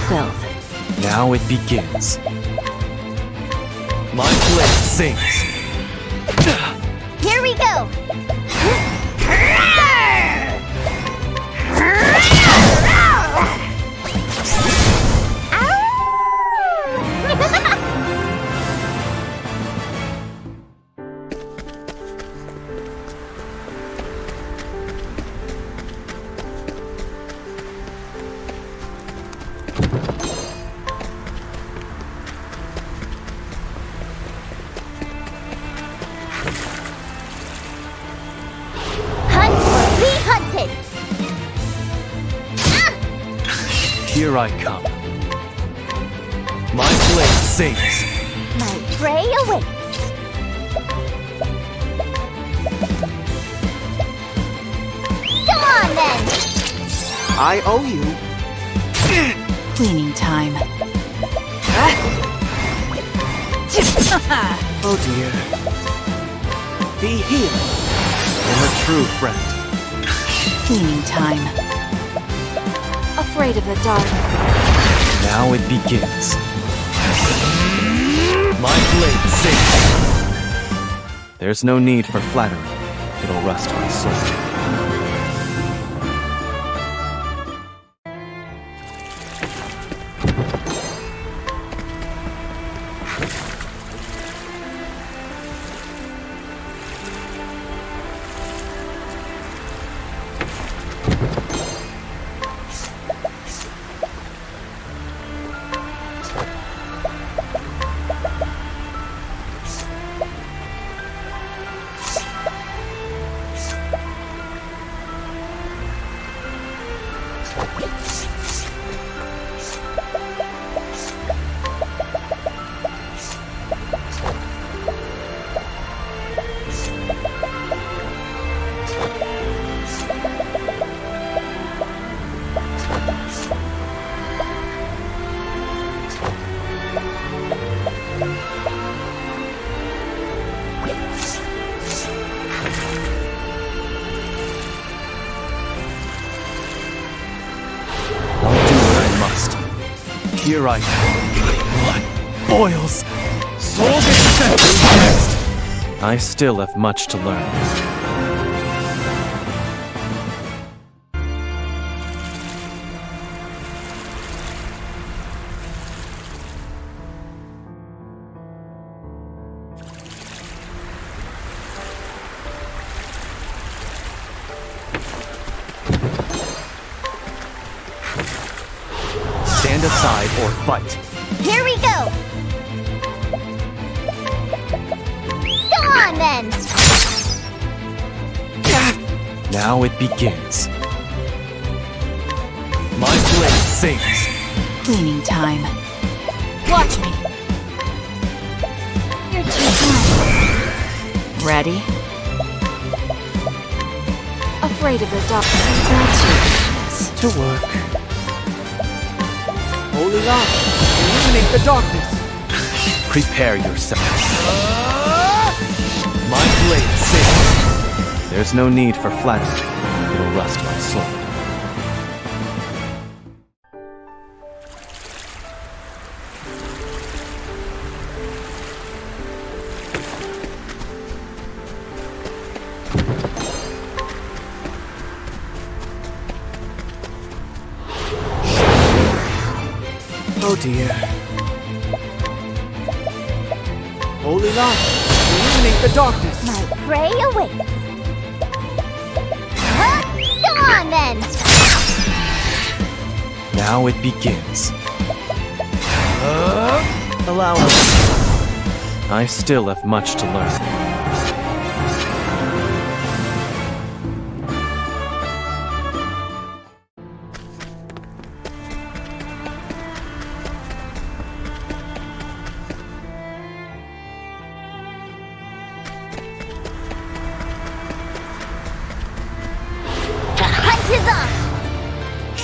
filth. Now it begins. My blade sings. Here we go! Here I come. My blade sings. My prey awaits. Come on, then! I owe you. Cleaning time. Oh dear. Be healed. I'm a true friend. Cleaning time. Afraid of the dark. Now it begins. My blade sings. There's no need for flattery. It'll rust my soul. Here I am. Blood boils. Soul gets sent next. I still have much to learn. Stand aside or fight. Here we go! Come on, then! Now it begins. My blade sings. Cleaning time. Watch me. You're too kind. Ready? Afraid of the dark. That's To work. Holy light, illuminate the darkness. Prepare yourself. My blade sings. There's no need for flattery. It'll rust my soul. Oh dear. Holy light, illuminate the darkness. My prey awaits. Huh? Come on, then! Now it begins. Allow me. I still have much to learn.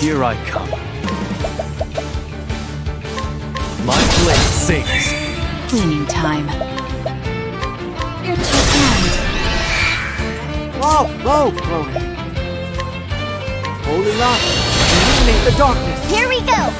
Here I come. My blade sings. cleaning time. You're too kind. Whoa, Chloe. Holy light, illuminate the darkness. Here we go!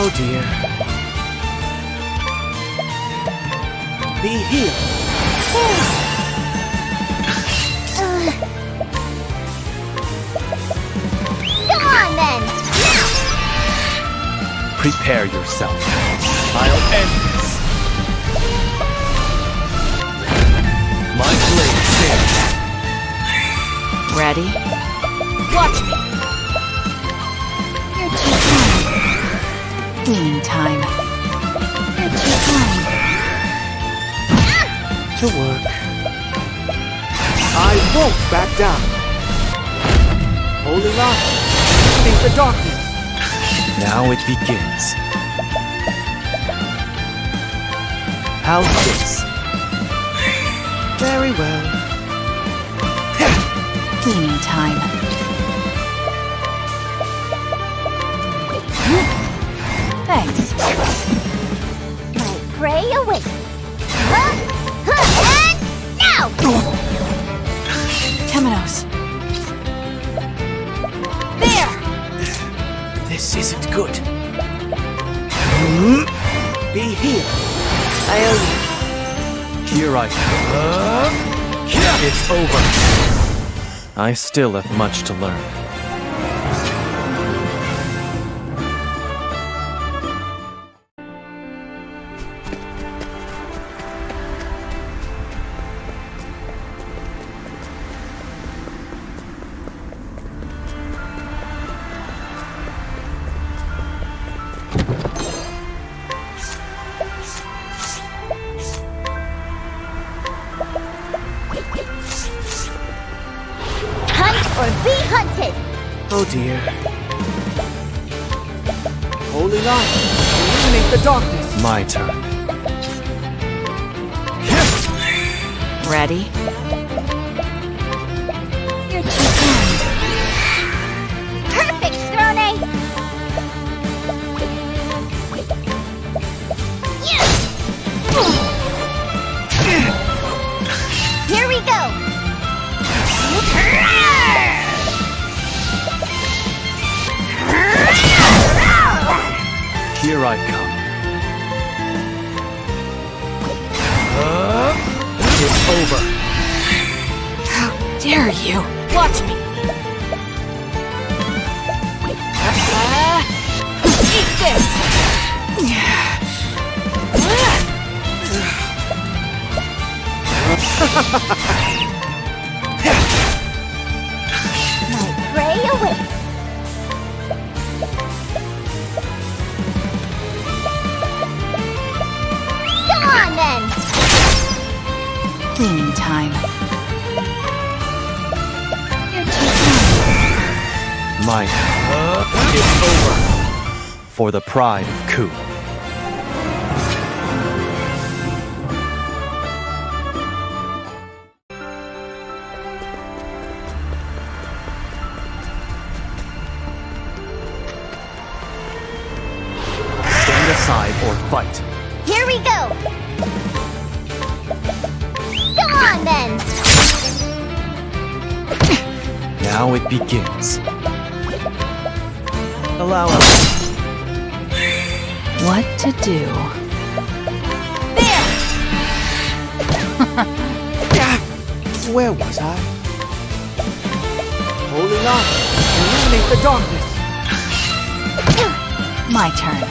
Oh dear. Be healed. Come on then! Now! Prepare yourself. I'll end this. My blade sings. Ready? Watch me! You're too kind. Cleaning time. You're too kind. To work. I won't back down. Holy light, illuminate the darkness. Now it begins. How's this? Very well. Cleaning time. Thanks. My prey awaits. And now! Temenos. There! This isn't good. Be healed. I owe you. Here I come. It's over. I still have much to learn. Hunt or be hunted! Oh dear. Holy light, illuminate the darkness. My turn. Ready? You're too kind. Perfect, Throne! Yes! Here we go! Here I come. It's over. How dare you? Watch me! Eat this! My prey awaits. Come on then! Cleaning time. You're too kind. My it's over. For the pride of Ku. Stand aside or fight. Here we go! Come on then! Now it begins. Allow us. What to do? There! Where was I? Holy light, illuminate the darkness. My turn.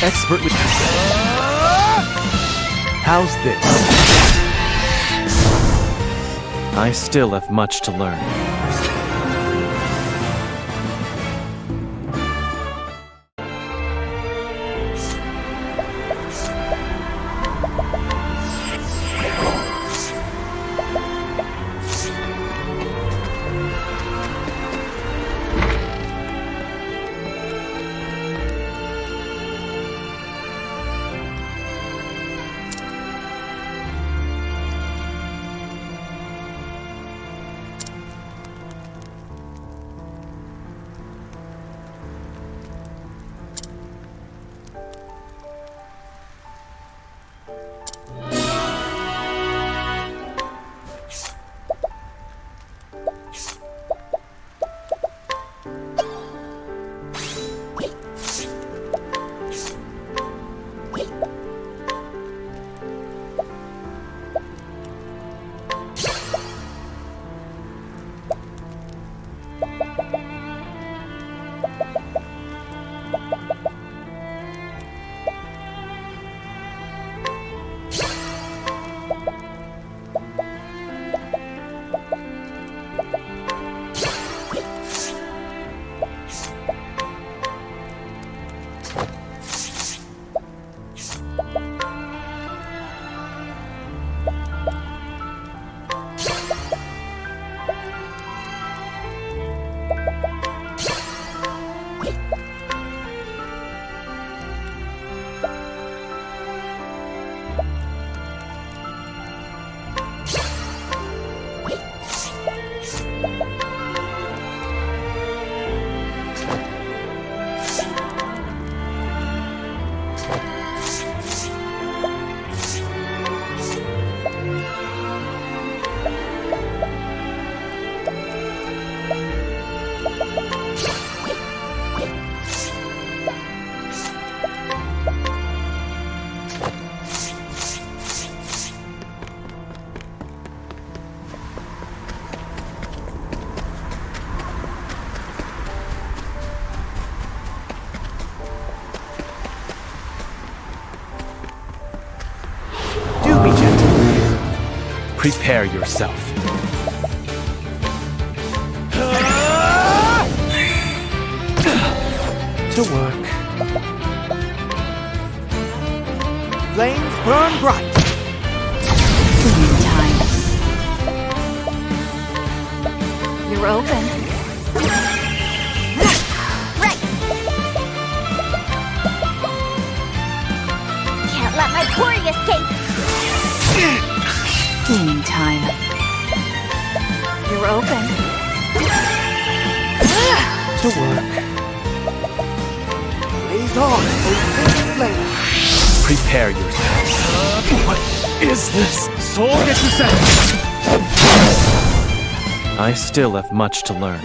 Expert with How's this? I still have much to learn. Prepare yourself. To work. Flames burn bright. Cleaning time. You're open. Right. Can't let my quarry escape. Cleaning time. You're open. To work. Blaze on, O living flame. Prepare yourself. What is this? I still have much to learn.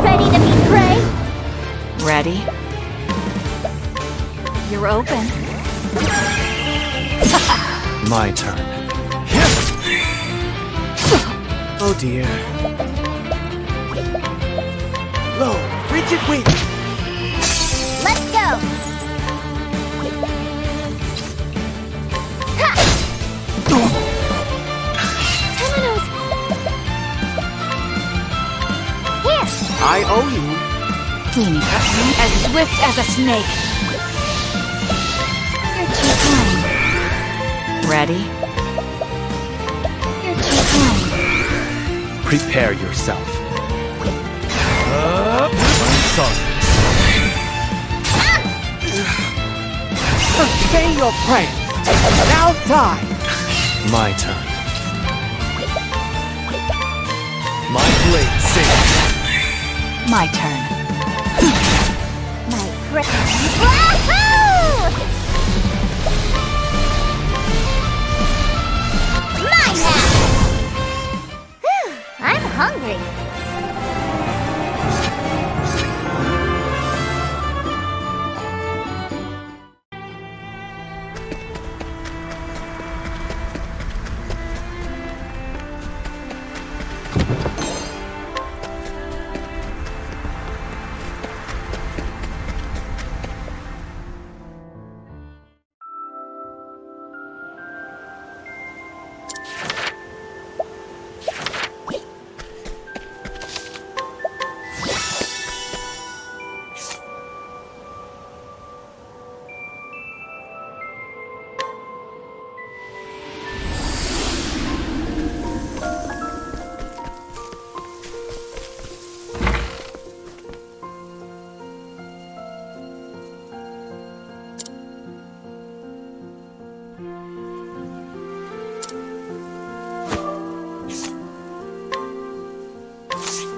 Ready to meet prey? Ready? You're open. My turn. Oh dear. Low, rigid wind. Let's go. Ha! Temenos. Here. I owe you. Cleaning. As swift as a snake. You're too kind. Ready? You're too kind. Prepare yourself. I'm sorry. Say your prayers. Now die. My turn. My blade sings. My turn. My grip. Wahoo! Mine now. Whew, I'm hungry.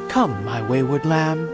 Come, my wayward lamb.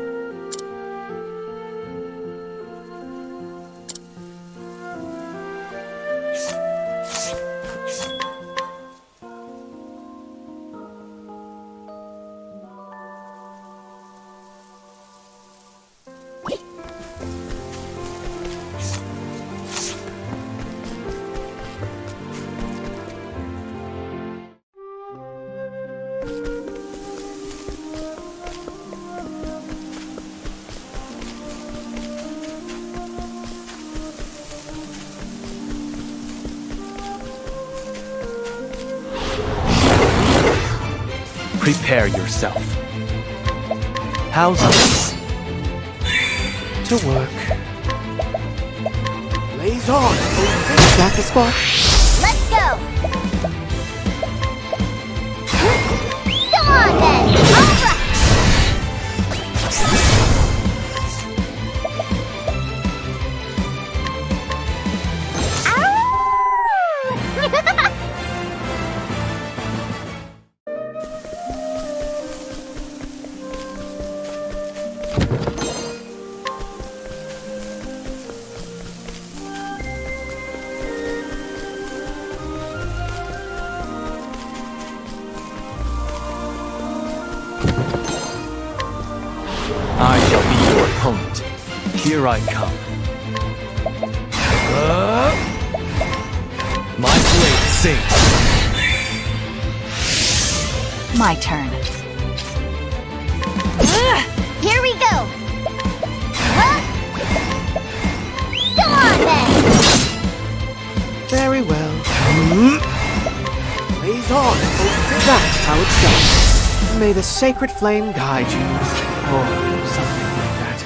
Prepare yourself. How's this? To work. Blaze on, is that the spot? Let's go. Come on then. All right. Ow! Here I come. My blade sings. My turn. Here we go! Huh? Come on then! Very well. Blaze on, that's how it's done. May the sacred flame guide you, or something like that.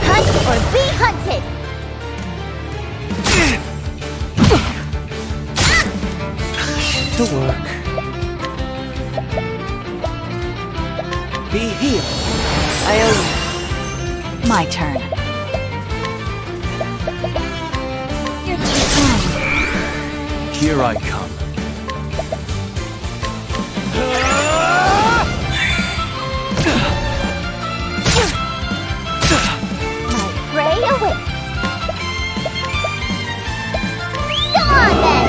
Hunt or be hunted! To work. Be healed. I owe you. My turn. You're too kind. Here I come. My prey awaits! Come on then!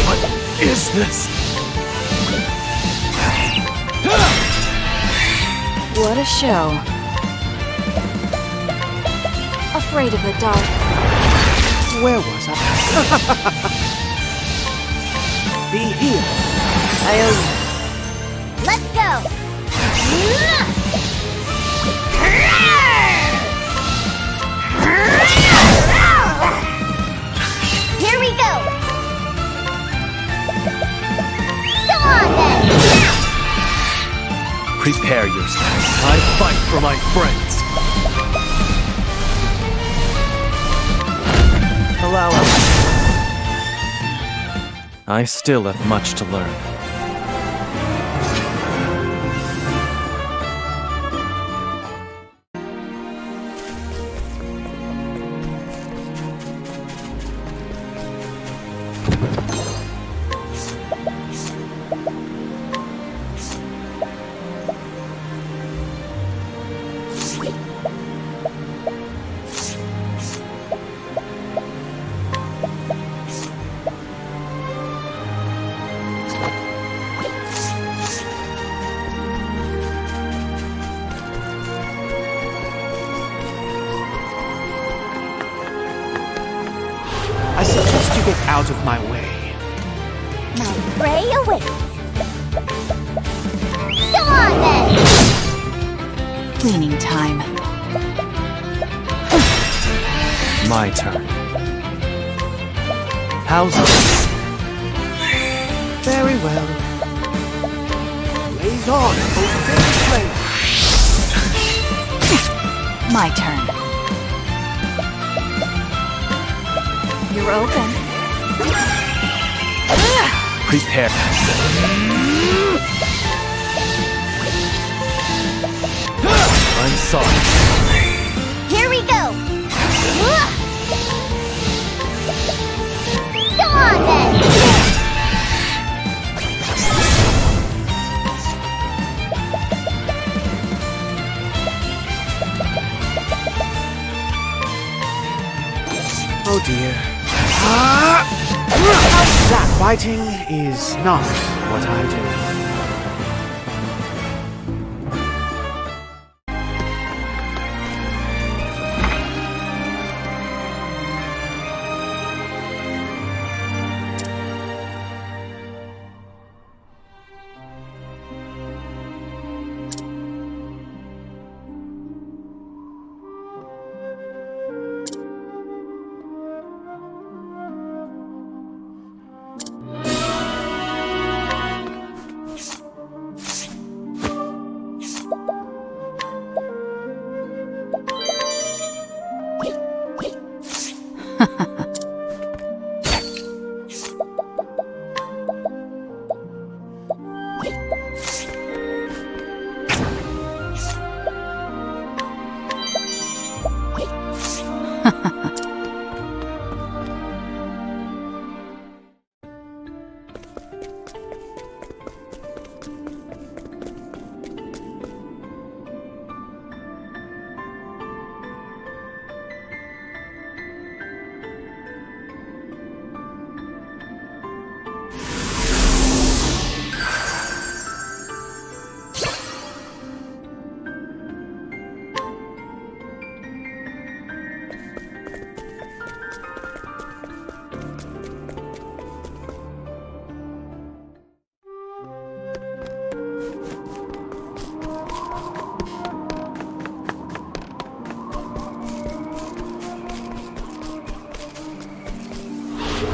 What is this? What a show. Afraid of the dark. Where was I? Be healed. I owe you. Let's go! Here we go! Come on then! Prepare yourself. I fight for my friends. Allow us. I still have much to learn. I suggest you get out of my way. My prey awaits! Come on then! Cleaning time. My turn. How's this? Very well. Blaze on, forbidden flame. My turn. You're open. Prepare. I'm sorry. Here we go! Come on then! Oh dear. That fighting is not what I do. The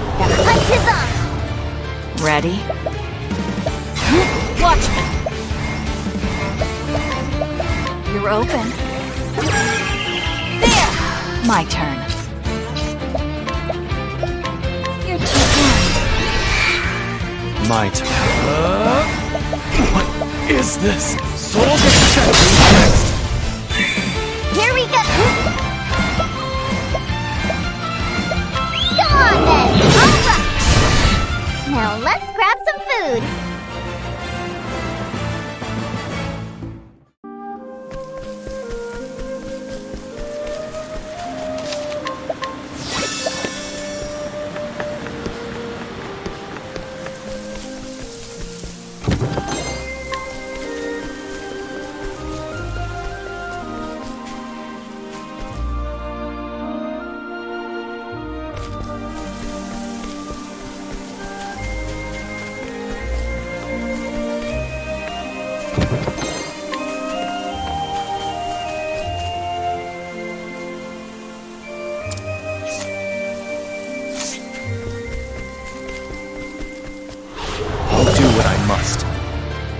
hunt is on! Ready? Watch me! You're open. There! My turn. You're too kind. My turn. What is this? Soul Descent next! Here we go! Go on then! Alright! Now let's grab some food!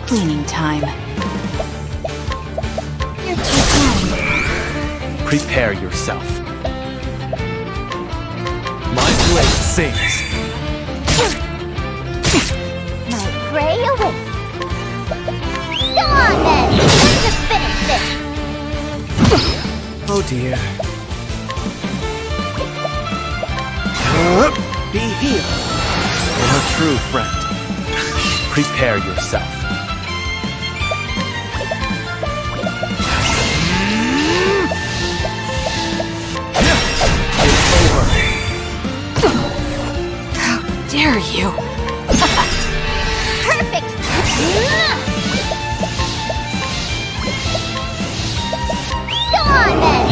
Cleaning time. You're too kind. Prepare yourself. My blade sings. My prey awaits. Go on then! Let's just finish this! Oh dear. Be healed. You're a true friend. Prepare yourself. It's over. How dare you? Perfect! Go on then!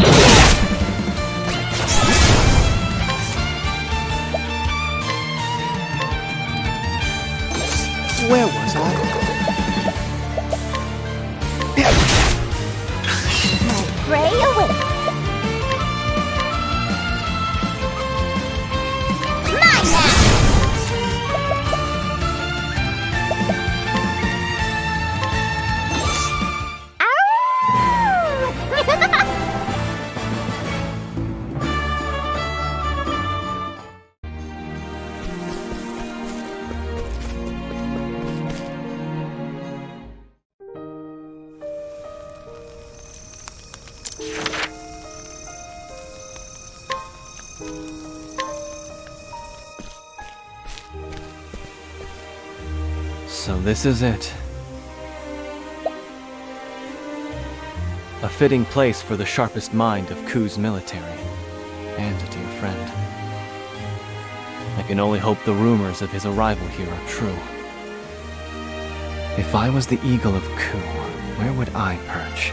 Where was I? My prey awaits. Mine now! So this is it. A fitting place for the sharpest mind of Ku's military, and a dear friend. I can only hope the rumors of his arrival here are true. If I was the eagle of Ku, where would I perch?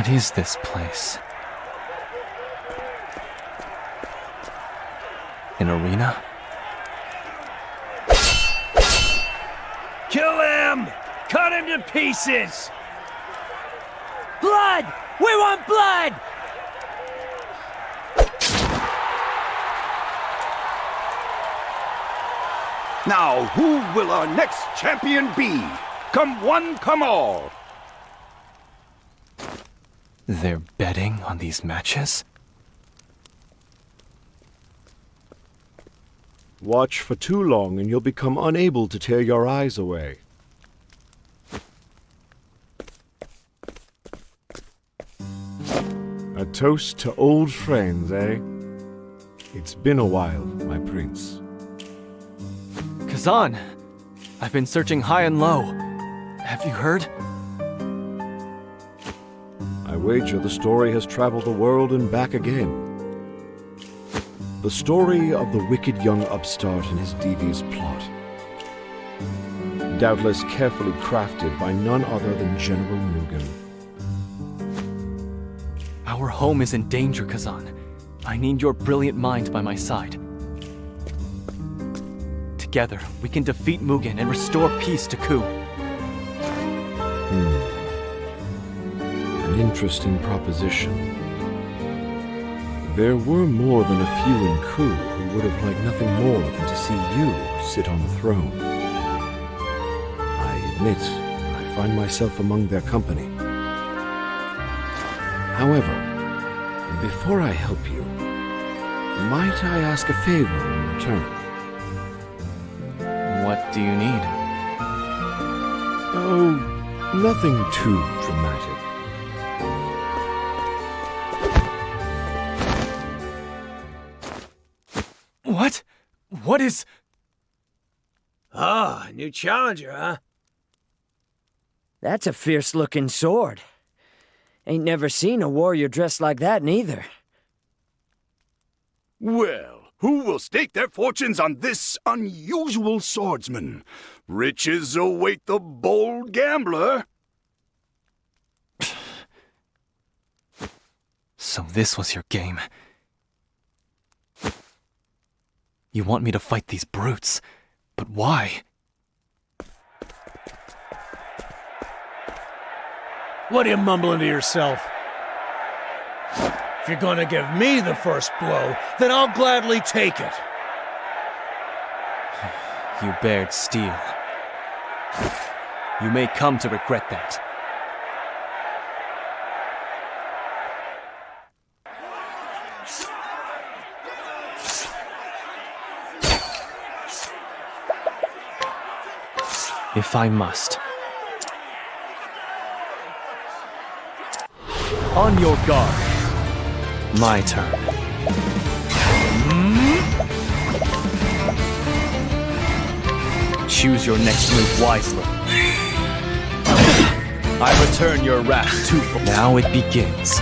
What is this place? An arena? Kill him! Cut him to pieces! Blood! We want blood! Now, who will our next champion be? Come one, come all! They're betting on these matches? Watch for too long and you'll become unable to tear your eyes away. A toast to old friends, eh? It's been a while, my prince. Kazan! I've been searching high and low. Have you heard? I wager the story has traveled the world and back again. The story of the wicked young upstart and his devious plot. Doubtless carefully crafted by none other than General Mugen. Our home is in danger, Kazan. I need your brilliant mind by my side. Together, we can defeat Mugen and restore peace to Ku. An interesting proposition. There were more than a few in Ku who would have liked nothing more than to see you sit on the throne. I admit, I find myself among their company. However, before I help you, might I ask a favor in return? What do you need? Oh, nothing too dramatic. What? What is... Ah, new challenger, huh? That's a fierce-looking sword. Ain't never seen a warrior dressed like that, neither. Well, who will stake their fortunes on this unusual swordsman? Riches await the bold gambler. So this was your game. You want me to fight these brutes, but why? What are you mumbling to yourself? If you're gonna give me the first blow, then I'll gladly take it. You bared steel. You may come to regret that. If I must. On your guard. My turn. Choose your next move wisely. I return your wrath twofold. Now it begins.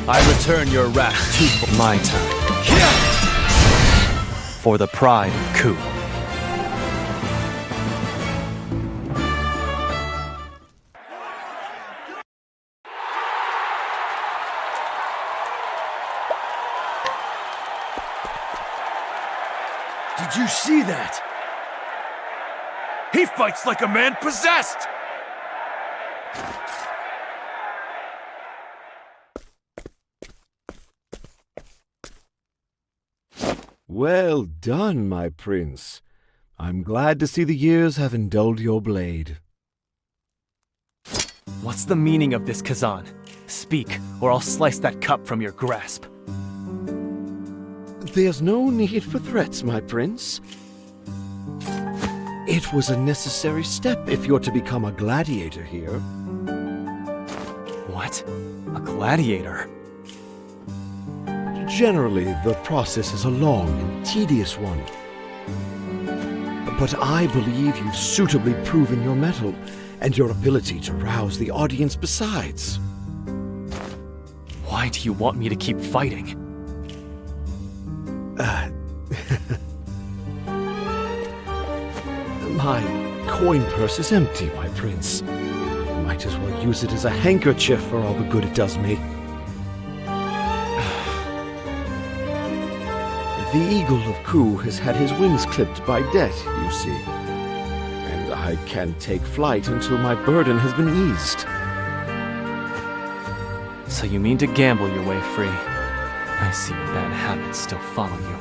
I return your wrath twofold. My turn. For the pride of Ku. Did you see that? He fights like a man possessed! Well done, my prince. I'm glad to see the years have dulled your blade. What's the meaning of this, Kazan? Speak, or I'll slice that cup from your grasp. There's no need for threats, my prince. It was a necessary step if you're to become a gladiator here. What? A gladiator? Generally, the process is a long and tedious one. But I believe you've suitably proven your mettle and your ability to rouse the audience besides. Why do you want me to keep fighting? My coin purse is empty, my prince. Might as well use it as a handkerchief for all the good it does me. The Eagle of Ku has had his wings clipped by debt, you see. And I can't take flight until my burden has been eased. So you mean to gamble your way free? I see your bad habits still follow you.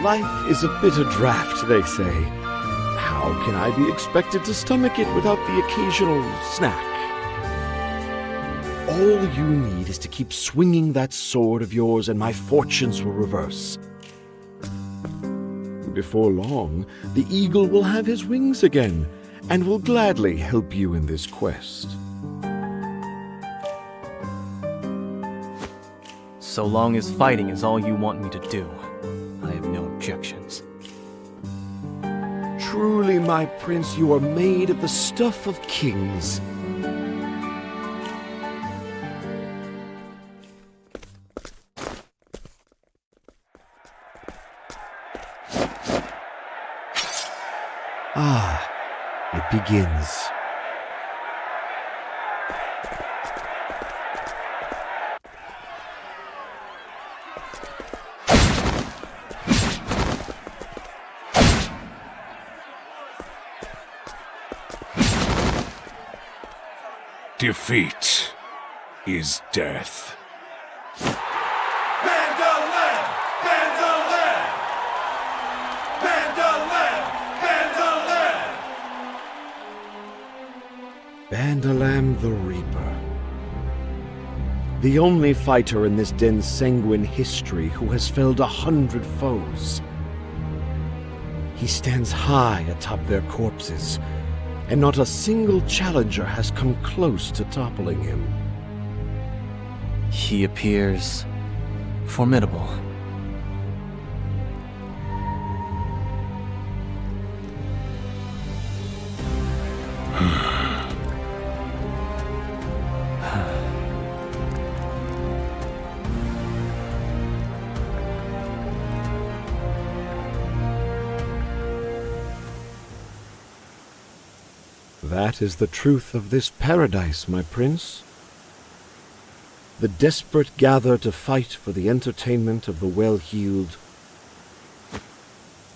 Life is a bitter draught, they say. How can I be expected to stomach it without the occasional snack? All you need is to keep swinging that sword of yours and my fortunes will reverse. Before long, the eagle will have his wings again and will gladly help you in this quest. So long as fighting is all you want me to do, I have no objections. Truly, my prince, you are made of the stuff of kings. Ah, it begins. Defeat is death. Bandalam the Reaper. The only fighter in this den's sanguine history who has felled 100 foes. He stands high atop their corpses, and not a single challenger has come close to toppling him. He appears formidable. That is the truth of this paradise, my prince. The desperate gather to fight for the entertainment of the well-heeled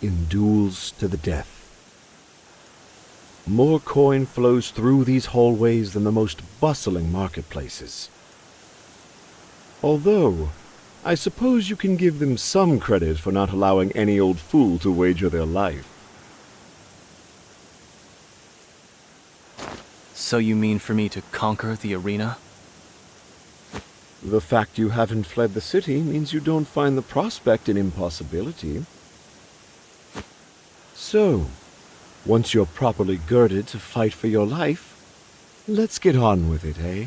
in duels to the death. More coin flows through these hallways than the most bustling marketplaces. Although, I suppose you can give them some credit for not allowing any old fool to wager their life. So you mean for me to conquer the arena? The fact you haven't fled the city means you don't find the prospect an impossibility. So, once you're properly girded to fight for your life, let's get on with it, eh?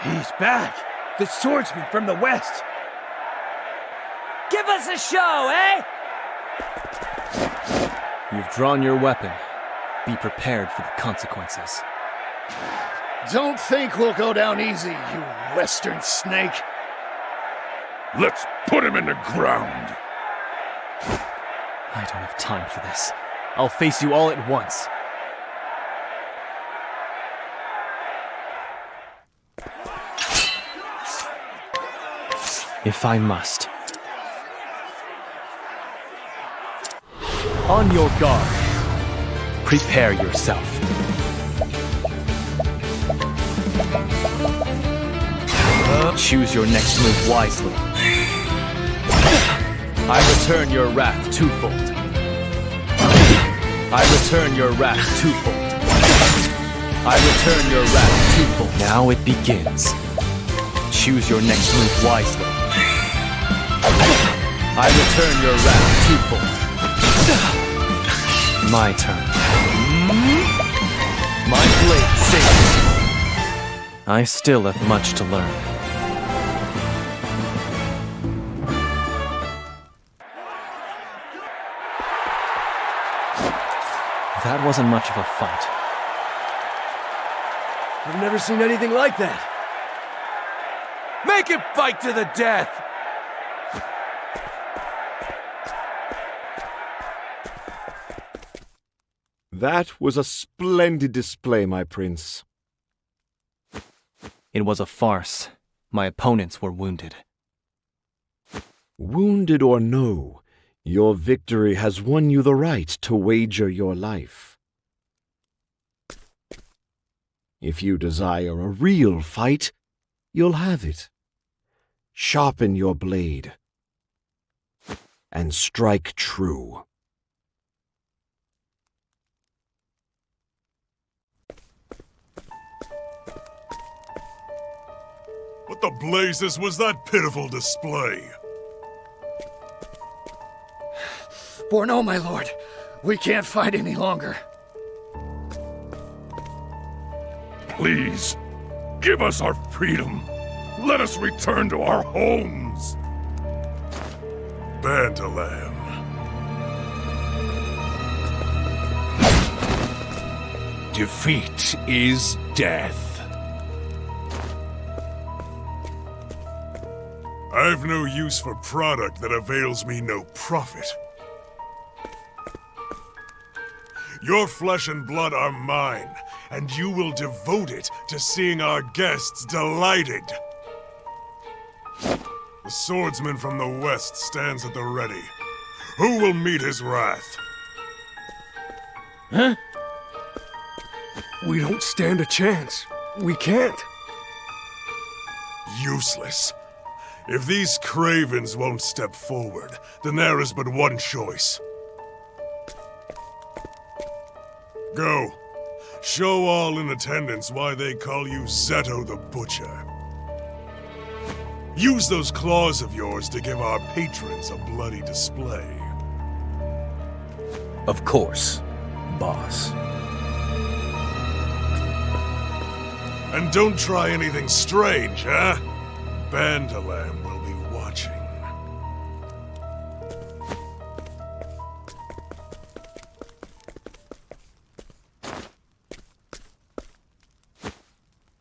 He's back! The swordsman from the west! Give us a show, eh? You've drawn your weapon. Be prepared for the consequences. Don't think we'll go down easy, you western snake. Let's put him in the ground. I don't have time for this. I'll face you all at once. If I must. On your guard. Prepare yourself. Choose your next move wisely. I return your wrath twofold. I return your wrath twofold. I return your wrath twofold. Now it begins. Choose your next move wisely. I return your wrath twofold. My turn. My blade sings. I still have much to learn. That wasn't much of a fight. I've never seen anything like that. Make it fight to the death! That was a splendid display, my prince. It was a farce. My opponents were wounded. Wounded or no, your victory has won you the right to wager your life. If you desire a real fight, you'll have it. Sharpen your blade and strike true. What the blazes was that pitiful display? Borno, my lord, we can't fight any longer. Please, give us our freedom. Let us return to our homes. Bantalam. Defeat is death. I've no use for product that avails me no profit. Your flesh and blood are mine, and you will devote it to seeing our guests delighted. The swordsman from the west stands at the ready. Who will meet his wrath? Huh? We don't stand a chance. We can't. Useless. If these cravens won't step forward, then there is but one choice. Go. Show all in attendance why they call you Zeto the Butcher. Use those claws of yours to give our patrons a bloody display. Of course, boss. And don't try anything strange, huh? Bantalam will be watching.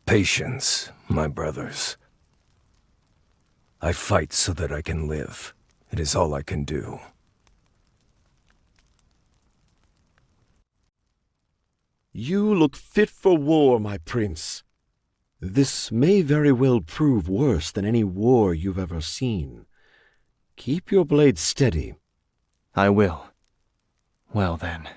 Patience, my brothers. I fight so that I can live. It is all I can do. You look fit for war, my prince. This may very well prove worse than any war you've ever seen. Keep your blade steady. I will. Well then.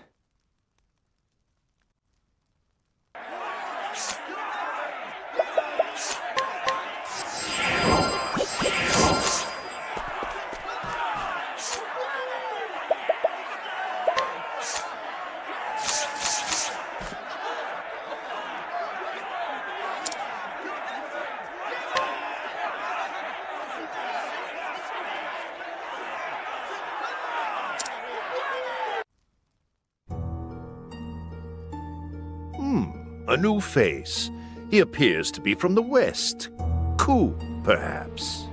A new face. He appears to be from the west. Ku, perhaps.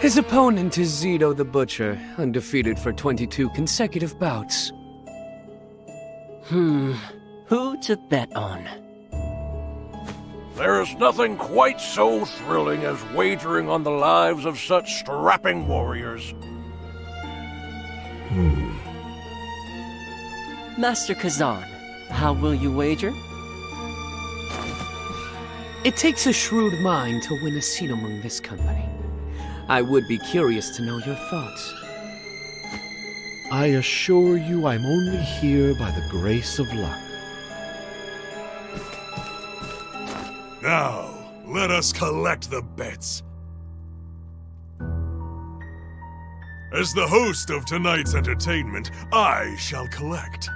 His opponent is Zito the Butcher, undefeated for 22 consecutive bouts. Who to bet on? There is nothing quite so thrilling as wagering on the lives of such strapping warriors. Master Kazan, how will you wager? It takes a shrewd mind to win a seat among this company. I would be curious to know your thoughts. I assure you I'm only here by the grace of luck. Now, let us collect the bets. As the host of tonight's entertainment, I shall collect,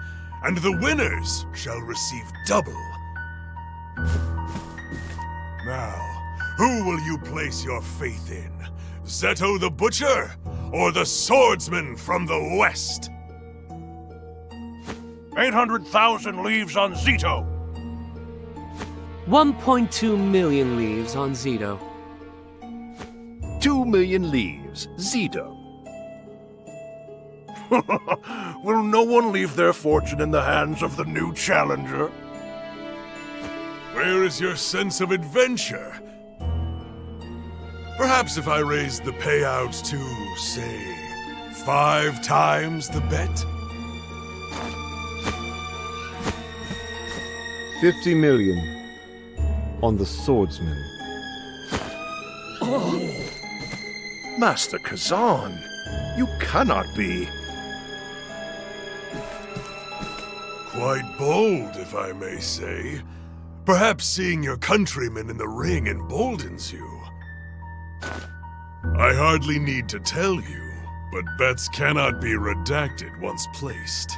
and the winners shall receive double. Now, who will you place your faith in? Zeto the Butcher, or the swordsman from the west? 800,000 leaves on Zito. 1.2 million leaves on Zito. 2 million leaves, Zito. Will no one leave their fortune in the hands of the new challenger? Where is your sense of adventure? Perhaps if I raised the payouts to, say, 5 times the bet? 50 million on the swordsman. Master Kazan, you cannot be. Quite bold, if I may say. Perhaps seeing your countrymen in the ring emboldens you. I hardly need to tell you, but bets cannot be redacted once placed.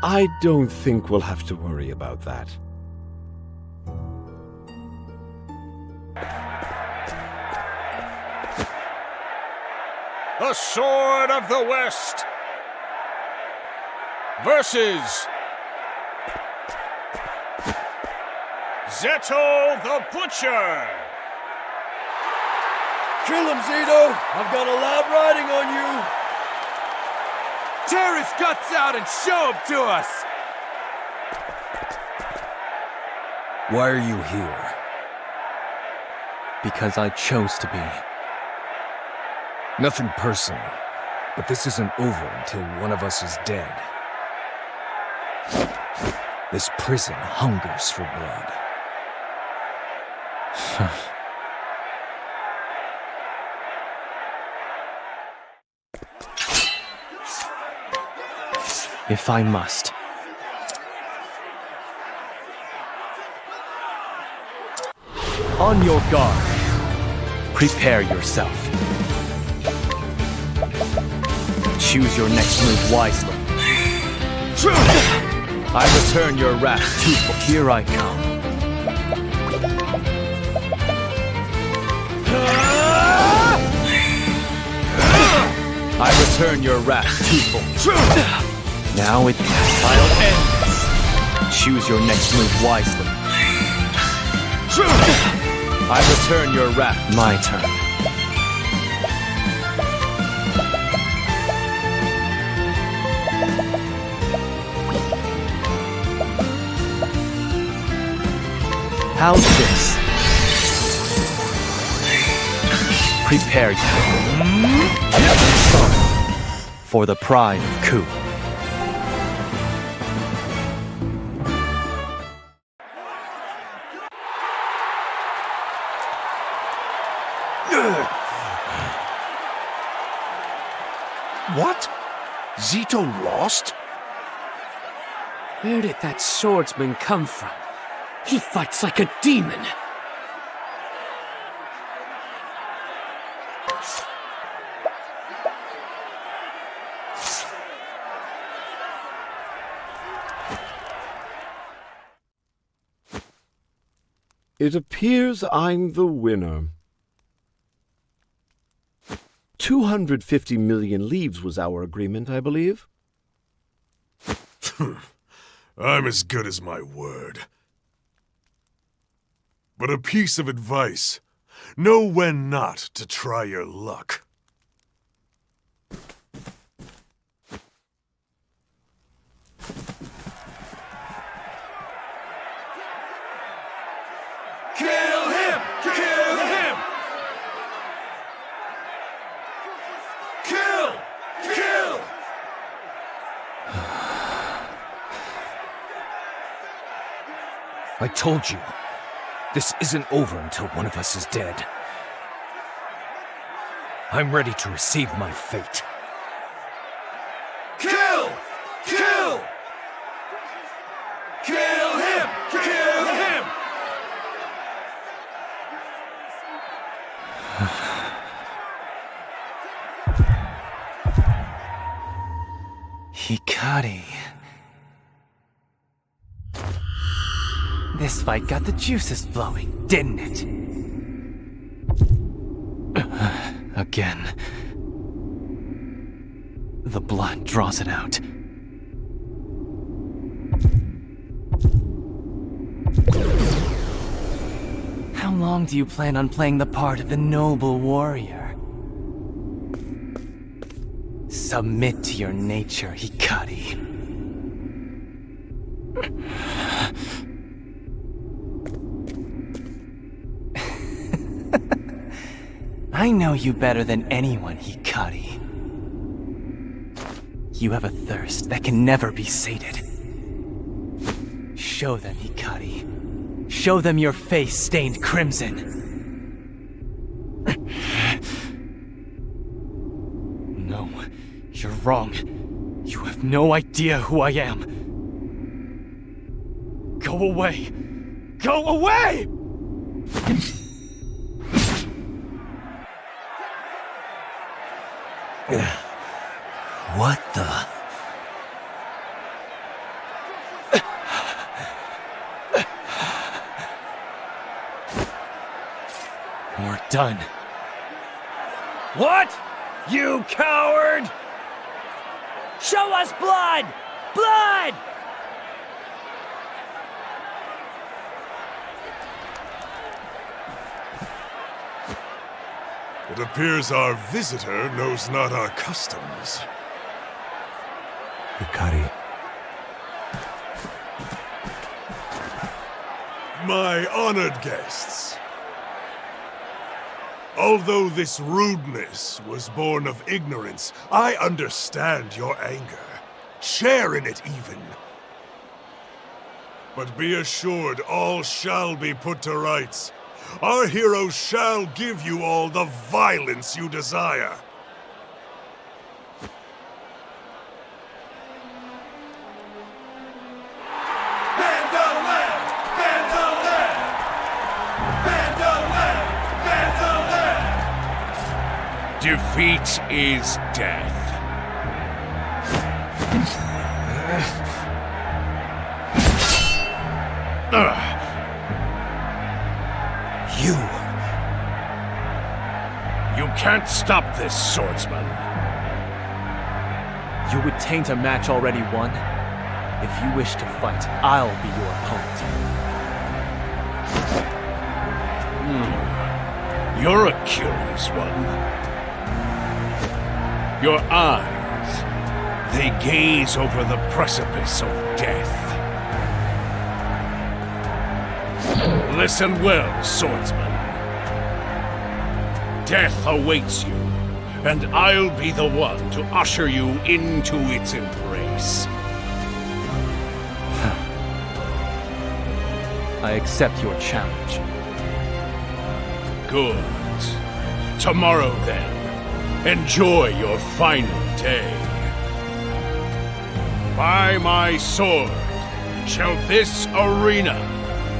I don't think we'll have to worry about that. The Sword of the West versus Zeto the Butcher. Kill him, Zito! I've got a lot riding on you! Tear his guts out and show him to us! Why are you here? Because I chose to be. Nothing personal, but this isn't over until one of us is dead. This prison hungers for blood. If I must. On your guard. Prepare yourself. Choose your next move wisely. I return your wrath twofold. Here I come. I return your wrath twofold. Now I'll end this. Choose your next move wisely. I return your wrath. My turn. How's this? Prepare yourself for the pride of Ku. What? Zito lost? Where did that swordsman come from? He fights like a demon! It appears I'm the winner. 250 million leaves was our agreement, I believe. I'm as good as my word. But a piece of advice. Know when not to try your luck. Kill him! Kill him! Kill! Kill! I told you, this isn't over until one of us is dead. I'm ready to receive my fate. Kill! Kill! Kill him! Kill him! Hikari. This fight got the juices flowing, didn't it? Again. The blood draws it out. How long do you plan on playing the part of the noble warrior? Submit to your nature, Hikari. I know you better than anyone, Hikari. You have a thirst that can never be sated. Show them, Hikari. Show them your face stained crimson. No, you're wrong. You have no idea who I am. Go away! Go away! What the? We're done. What? You coward! Show us blood! Blood! It appears our visitor knows not our customs. Hikari. My honored guests. Although this rudeness was born of ignorance, I understand your anger. Share in it even. But be assured all shall be put to rights. Our heroes shall give you all the violence you desire. Defeat is death. You can't stop this, swordsman. You would taint a match already won. If you wish to fight, I'll be your opponent. You're a curious one. Your eyes, they gaze over the precipice of death. Listen well, swordsman. Death awaits you, and I'll be the one to usher you into its embrace. I accept your challenge. Good. Tomorrow, then, enjoy your final day. By my sword shall this arena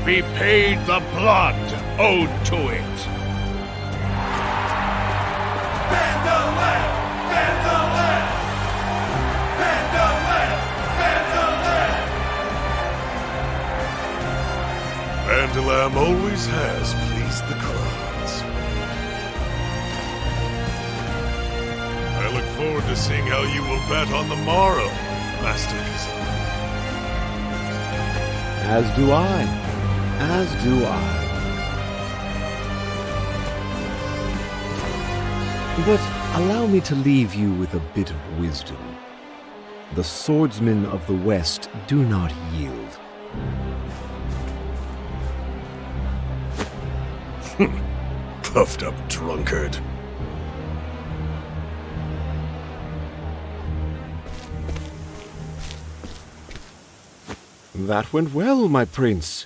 be paid the blood owed to it. Vandalam always has pleased the crowds. I look forward to seeing how you will bet on the morrow, Master Kazan. As do I. As do I. But allow me to leave you with a bit of wisdom. The swordsmen of the West do not yield. Puffed up drunkard. That went well, my prince.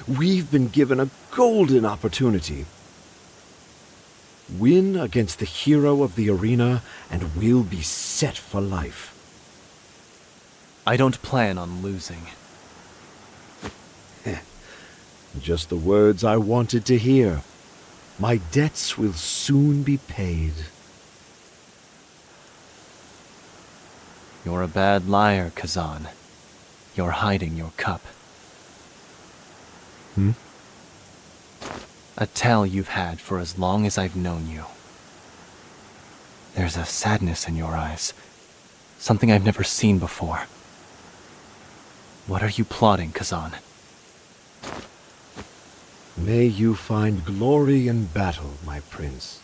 We've been given a golden opportunity. Win against the hero of the arena, and we'll be set for life. I don't plan on losing. Just the words I wanted to hear. My debts will soon be paid. You're a bad liar, Kazan. You're hiding your cup. A tale you've had for as long as I've known you. There's a sadness in your eyes. Something I've never seen before. What are you plotting, Kazan? May you find glory in battle, my prince.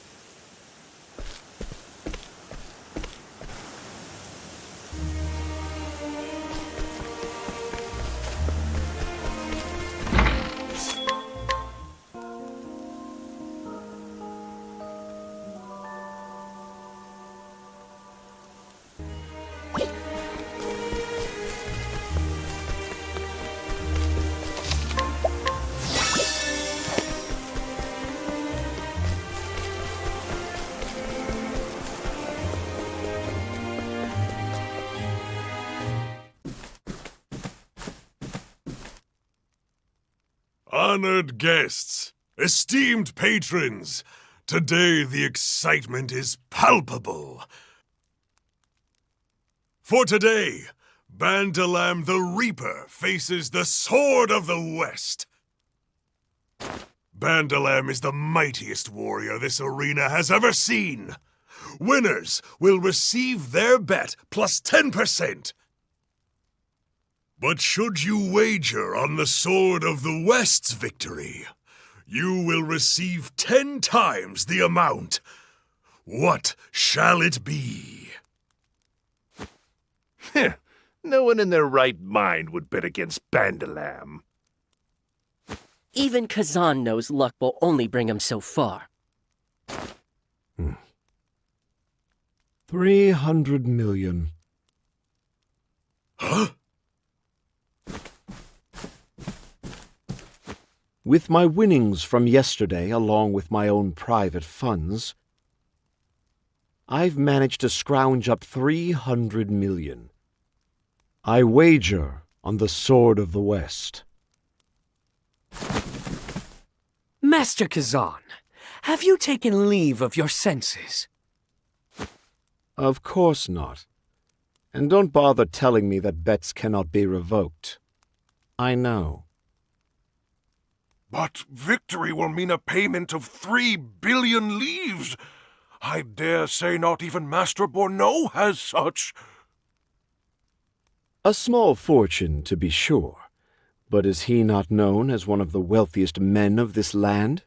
Honored guests, esteemed patrons, today the excitement is palpable. For today, Bandalam the Reaper faces the Sword of the West. Bandalam is the mightiest warrior this arena has ever seen. Winners will receive their bet plus 10%. But should you wager on the Sword of the West's victory, you will receive 10 times the amount. What shall it be? No one in their right mind would bet against Bandalam. Even Kazan knows luck will only bring him so far. 300 million. Huh? With my winnings from yesterday, along with my own private funds, I've managed to scrounge up 300 million. I wager on the Sword of the West. Master Kazan, have you taken leave of your senses? Of course not. And don't bother telling me that bets cannot be revoked. I know. But victory will mean a payment of 3 billion leaves. I dare say not even Master Borneau has such. A small fortune, to be sure. But is he not known as one of the wealthiest men of this land?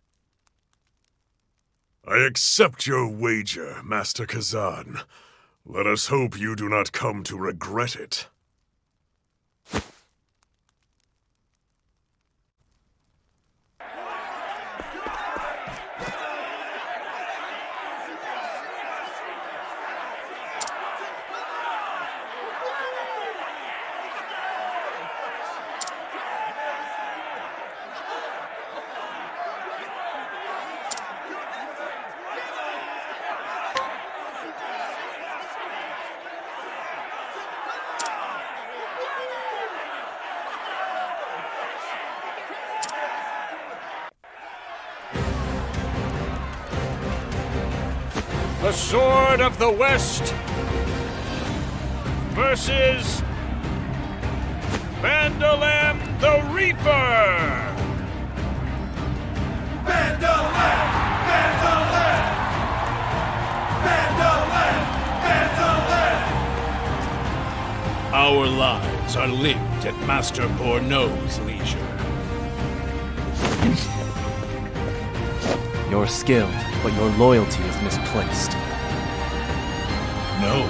I accept your wager, Master Kazan. Let us hope you do not come to regret it. The Sword of the West versus Bandalam the Reaper! Bandalam! Bandalam! Bandalam! Bandalam! Our lives are lived at Master Borneau's leisure. You're skilled, but your loyalty is misplaced. No.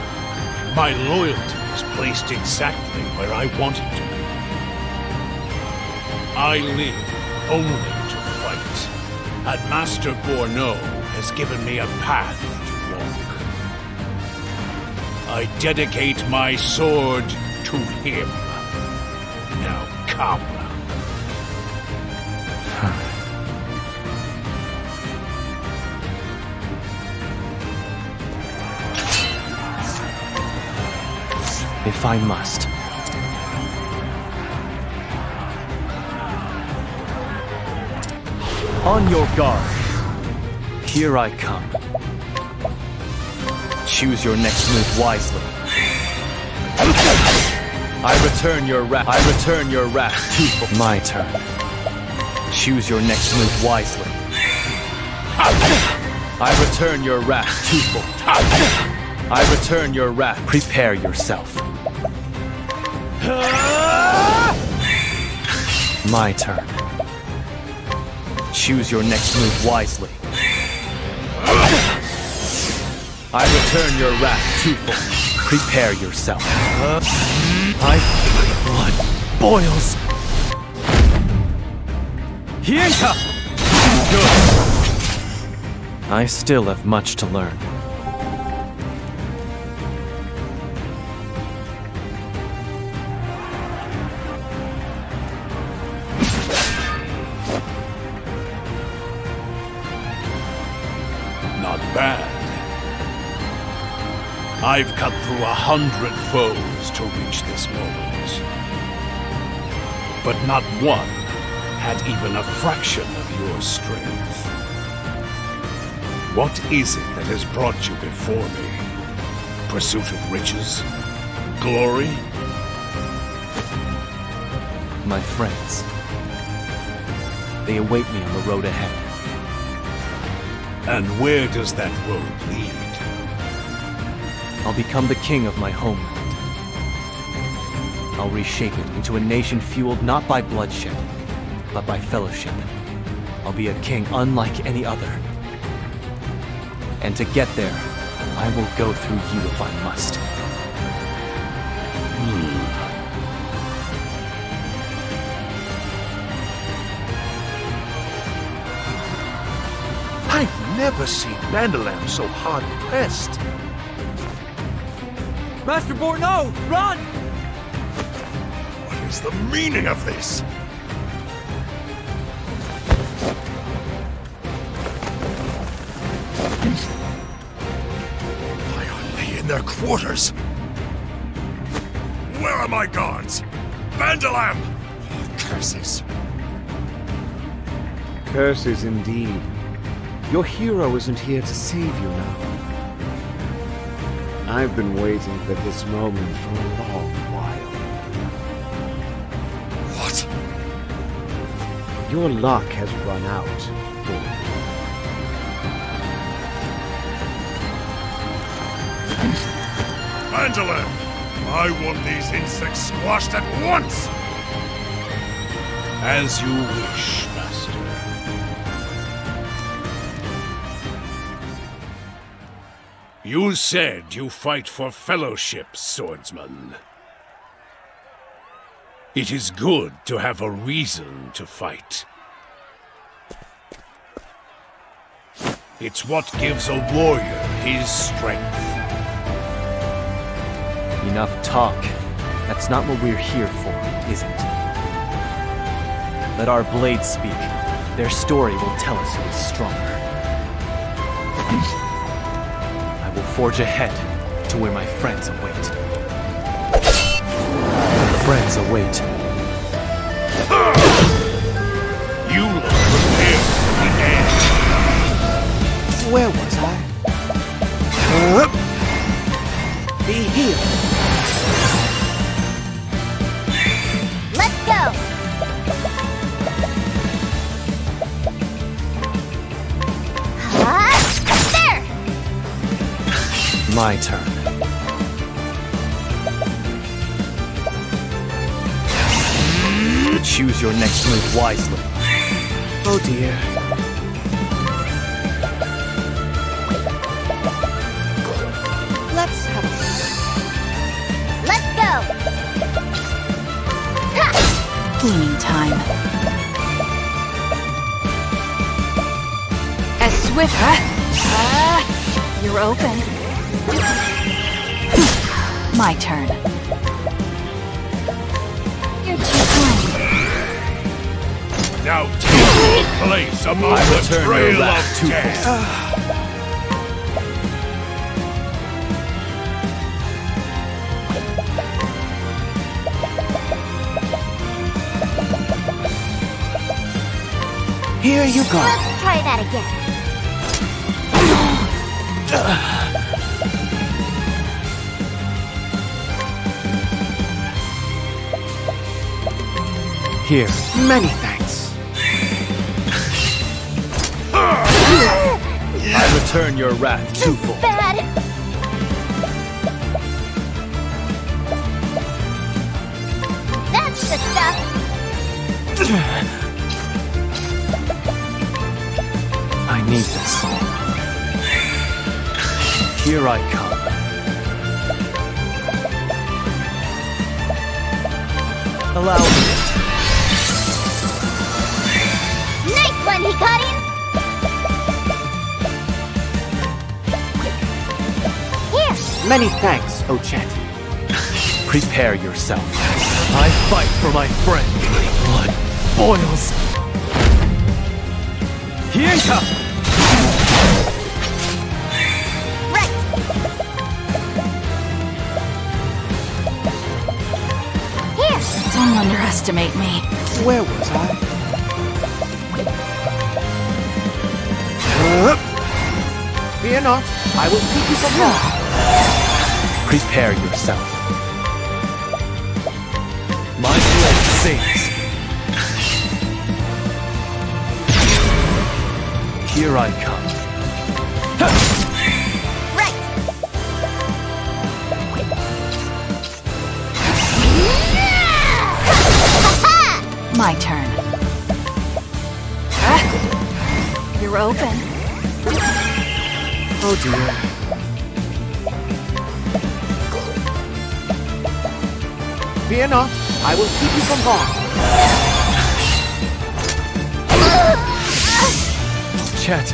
My loyalty is placed exactly where I want it to be. I live only to fight, and Master Borneau has given me a path to walk. I dedicate my sword to him. Now come. If I must. On your guard. Here I come. Choose your next move wisely. I return your wrath. I return your wrath. My turn. Choose your next move wisely. I return your wrath twofold. I return your wrath. Prepare yourself. My turn. Choose your next move wisely. I return your wrath twofold. Prepare yourself. My blood boils. Hienka! Good. I still have much to learn. Not bad. I've cut through 100 foes to reach this moment. But not one had even a fraction of your strength. What is it that has brought you before me? Pursuit of riches? Glory? My friends. They await me on the road ahead. And where does that road lead? I'll become the king of my homeland. I'll reshape it into a nation fueled not by bloodshed, but by fellowship. I'll be a king unlike any other. And to get there, I will go through you if I must. I've never seen Vandalam so hard-pressed. Master Borneau, run! What is the meaning of this? Why are they in their quarters? Where are my guards? Vandalam! Oh, curses. Curses indeed. Your hero isn't here to save you now. I've been waiting for this moment for a long while. What? Your luck has run out. Vandalam! I want these insects squashed at once! As you wish, Master. You said you fight for fellowship, swordsman. It is good to have a reason to fight. It's what gives a warrior his strength. Enough talk. That's not what we're here for, is it? Let our blades speak. Their story will tell us who is stronger. I will forge ahead to where my friends await. My friends await. You look prepared for the end. Where was I? Be healed. Let's go! There! My turn. Choose your next move wisely. Oh dear. Let's have a Cleaning time. As swift. You're open. My turn. You're too kind. Now take your place among the trail of death. Here you go. Let's try that again. Here. Many thanks. I return your wrath twofold. Bad. That's the stuff. I need this. Here I come. Allow me. Nice one, Hikarin. Here. Many thanks, Ochet. Prepare yourself. I fight for my friend. Blood boils. Here you come. Right. Here. Don't underestimate me. Where was I? Fear not, I will keep you from harm. Prepare yourself. My blade sings. Here I come. Right. My turn. You're open. Oh dear. Fear not, I will keep you from harm. Chet.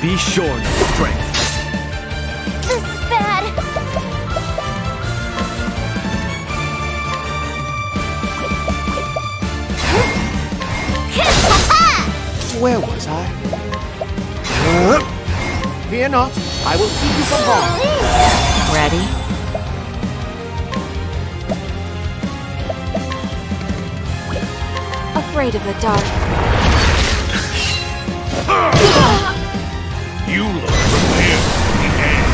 Be shorn of strength. This is bad. Where was I? Fear not, I will keep you from harm. Ready? Afraid of the dark. You look prepared for the end.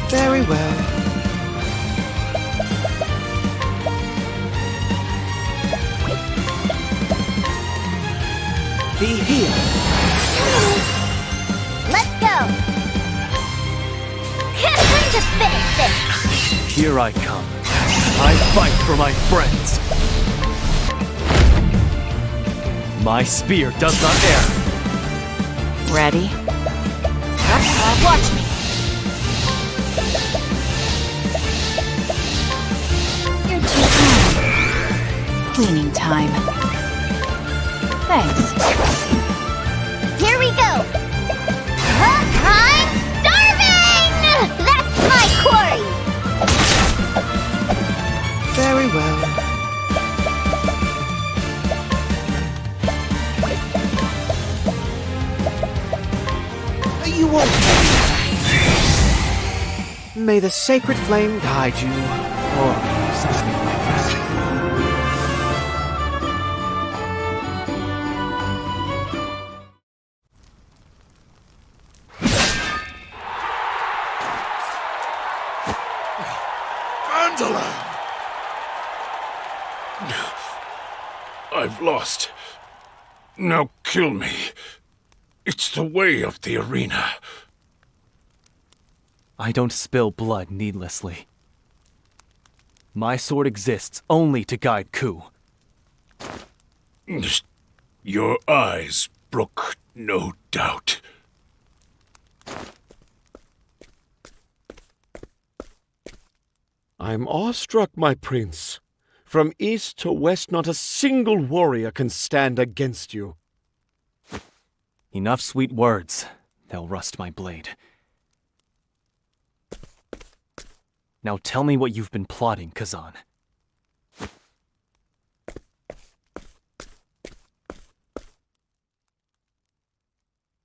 Very well. Be here. Let's go. Time to finish this. Here I come. I fight for my friends. My spear does not err. Ready? Watch me. You're too kind. Cleaning time. Thanks. Here we go. I'm starving! That's my quarry. Very well. You won't. May the sacred flame guide you, or something like that. I've lost. Now kill me. It's the way of the arena. I don't spill blood needlessly. My sword exists only to guide Ku. Your eyes brook, no doubt. I'm awestruck, my prince. From east to west, not a single warrior can stand against you. Enough sweet words. They'll rust my blade. Now tell me what you've been plotting, Kazan.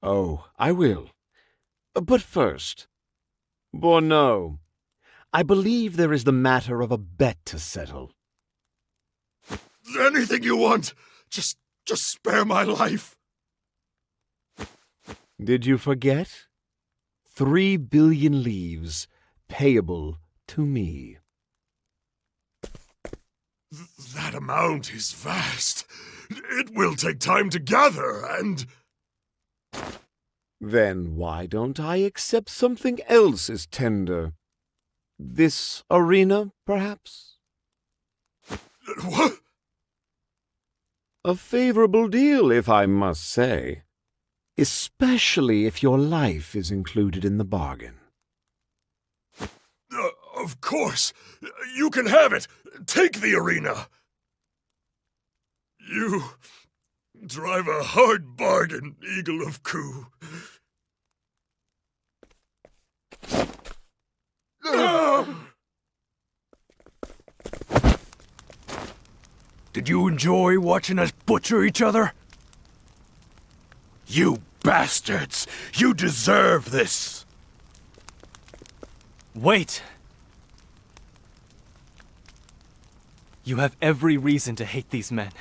Oh, I will. But first, Borno, I believe there is the matter of a bet to settle. Anything you want. Just spare my life. Did you forget? 3 billion leaves, payable to me. That amount is vast. It will take time to gather, and... Then why don't I accept something else as tender? This arena, perhaps? What? A favorable deal, if I must say. Especially if your life is included in the bargain. Of course. You can have it. Take the arena. You drive a hard bargain, Eagle of Ku. Did you enjoy watching us butcher each other? You bastards! You deserve this! Wait! You have every reason to hate these men,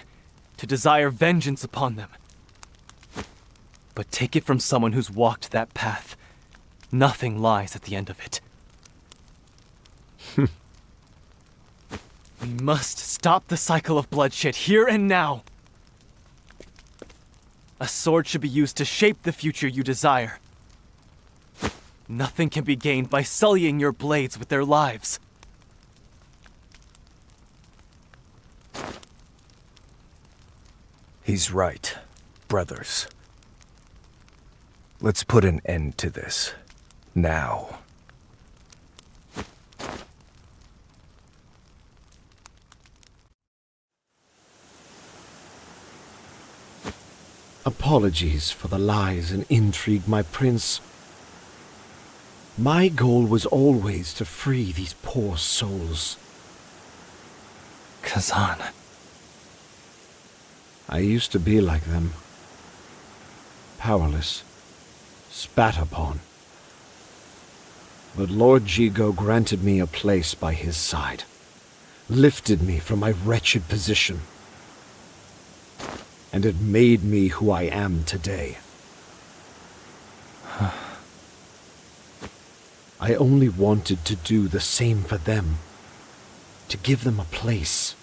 to desire vengeance upon them. But take it from someone who's walked that path. Nothing lies at the end of it. We must stop the cycle of bloodshed here and now. A sword should be used to shape the future you desire. Nothing can be gained by sullying your blades with their lives. He's right, brothers. Let's put an end to this. Now. Apologies for the lies and intrigue, my prince. My goal was always to free these poor souls. Kazan. I used to be like them. Powerless. Spat upon. But Lord Jigo granted me a place by his side. Lifted me from my wretched position. And it made me who I am today. I only wanted to do the same for them. To give them a place.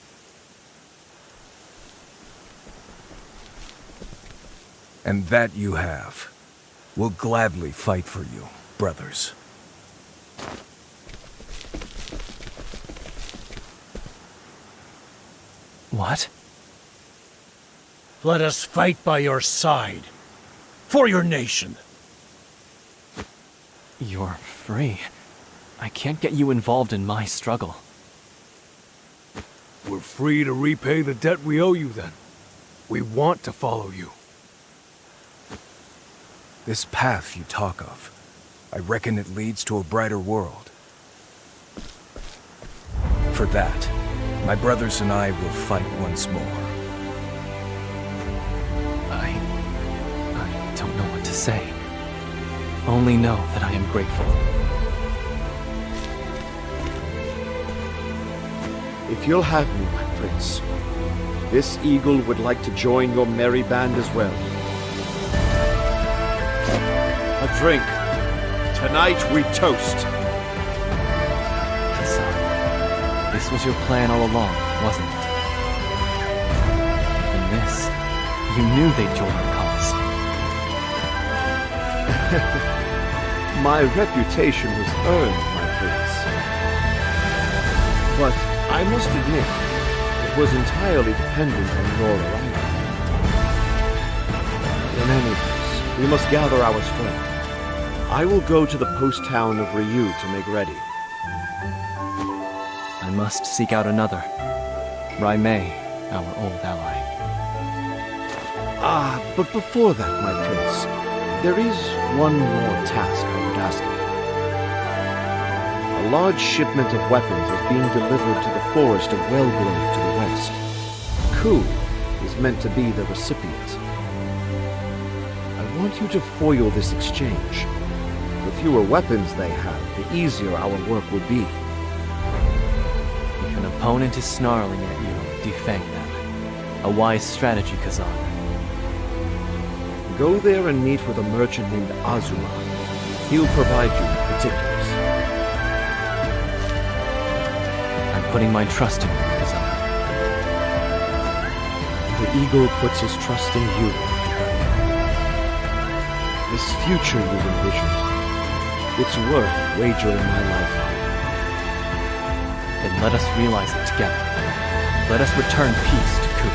And that you have. We'll gladly fight for you, brothers. What? Let us fight by your side. For your nation. You're free. I can't get you involved in my struggle. We're free to repay the debt we owe you then. We want to follow you. This path you talk of, I reckon it leads to a brighter world. For that, my brothers and I will fight once more. I don't know what to say. Only know that I am grateful. If you'll have me, my prince, this eagle would like to join your merry band as well. A drink. Tonight we toast. Kazan, this was your plan all along, wasn't it? And this, you knew they'd join our cause. My reputation was earned, my prince. But I must admit, it was entirely dependent on your arrival. In any case, we must gather our strength. I will go to the post town of Ryu to make ready. I must seek out another. Raimei, our old ally. But before that, my prince, there is one more task I would ask of you. A large shipment of weapons is being delivered to the forest of Wellgrove to the west. Ku is meant to be the recipient. I want you to foil this exchange. The fewer weapons they have, the easier our work would be. If an opponent is snarling at you, defang them. A wise strategy, Kazan. Go there and meet with a merchant named Azuma. He'll provide you with particulars. I'm putting my trust in you, Kazan. The eagle puts his trust in you. This future you envisioned, it's worth wagering my life on. Then let us realize it together. Let us return peace to Ku.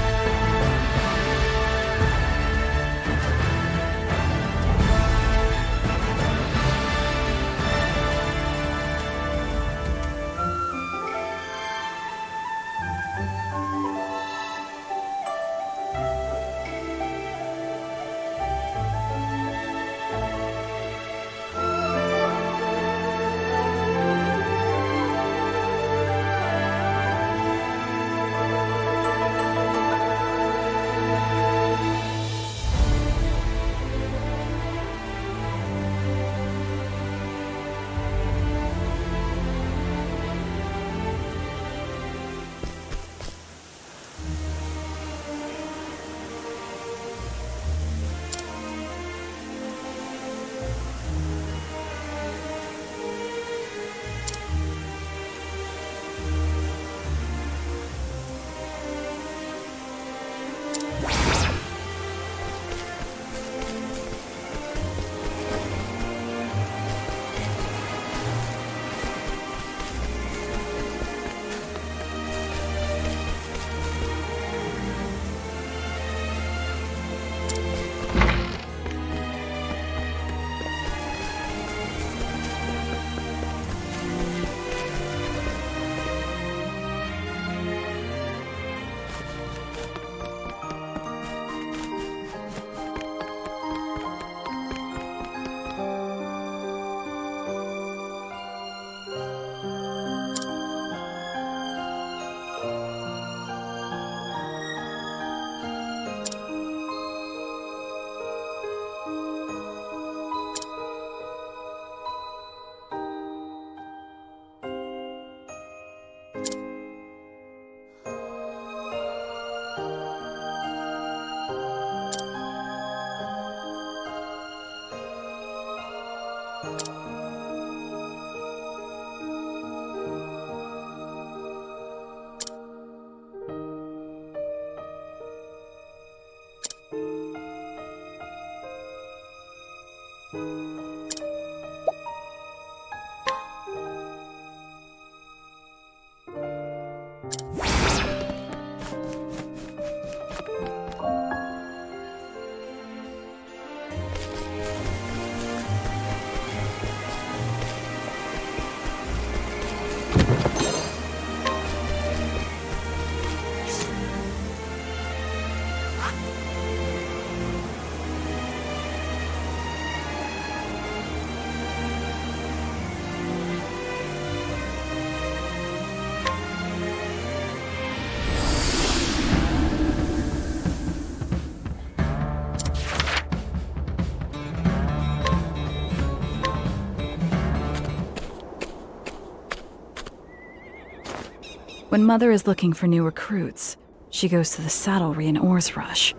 When Mother is looking for new recruits, she goes to the saddlery in Oars Rush.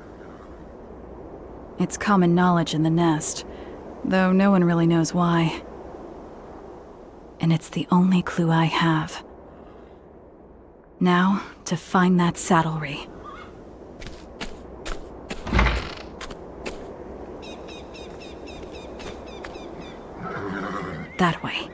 It's common knowledge in the nest, though no one really knows why. And it's the only clue I have. Now, to find that saddlery. That way.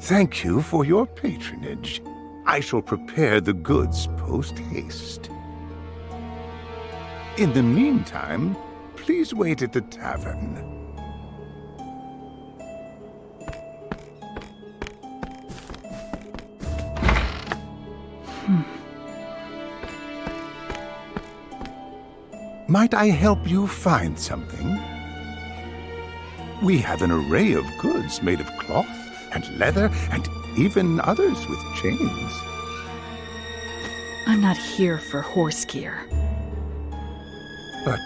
Thank you for your patronage. I shall prepare the goods post-haste. In the meantime, please wait at the tavern. Might I help you find something? We have an array of goods made of cloth and leather and even others with chains. I'm not here for horse gear. But,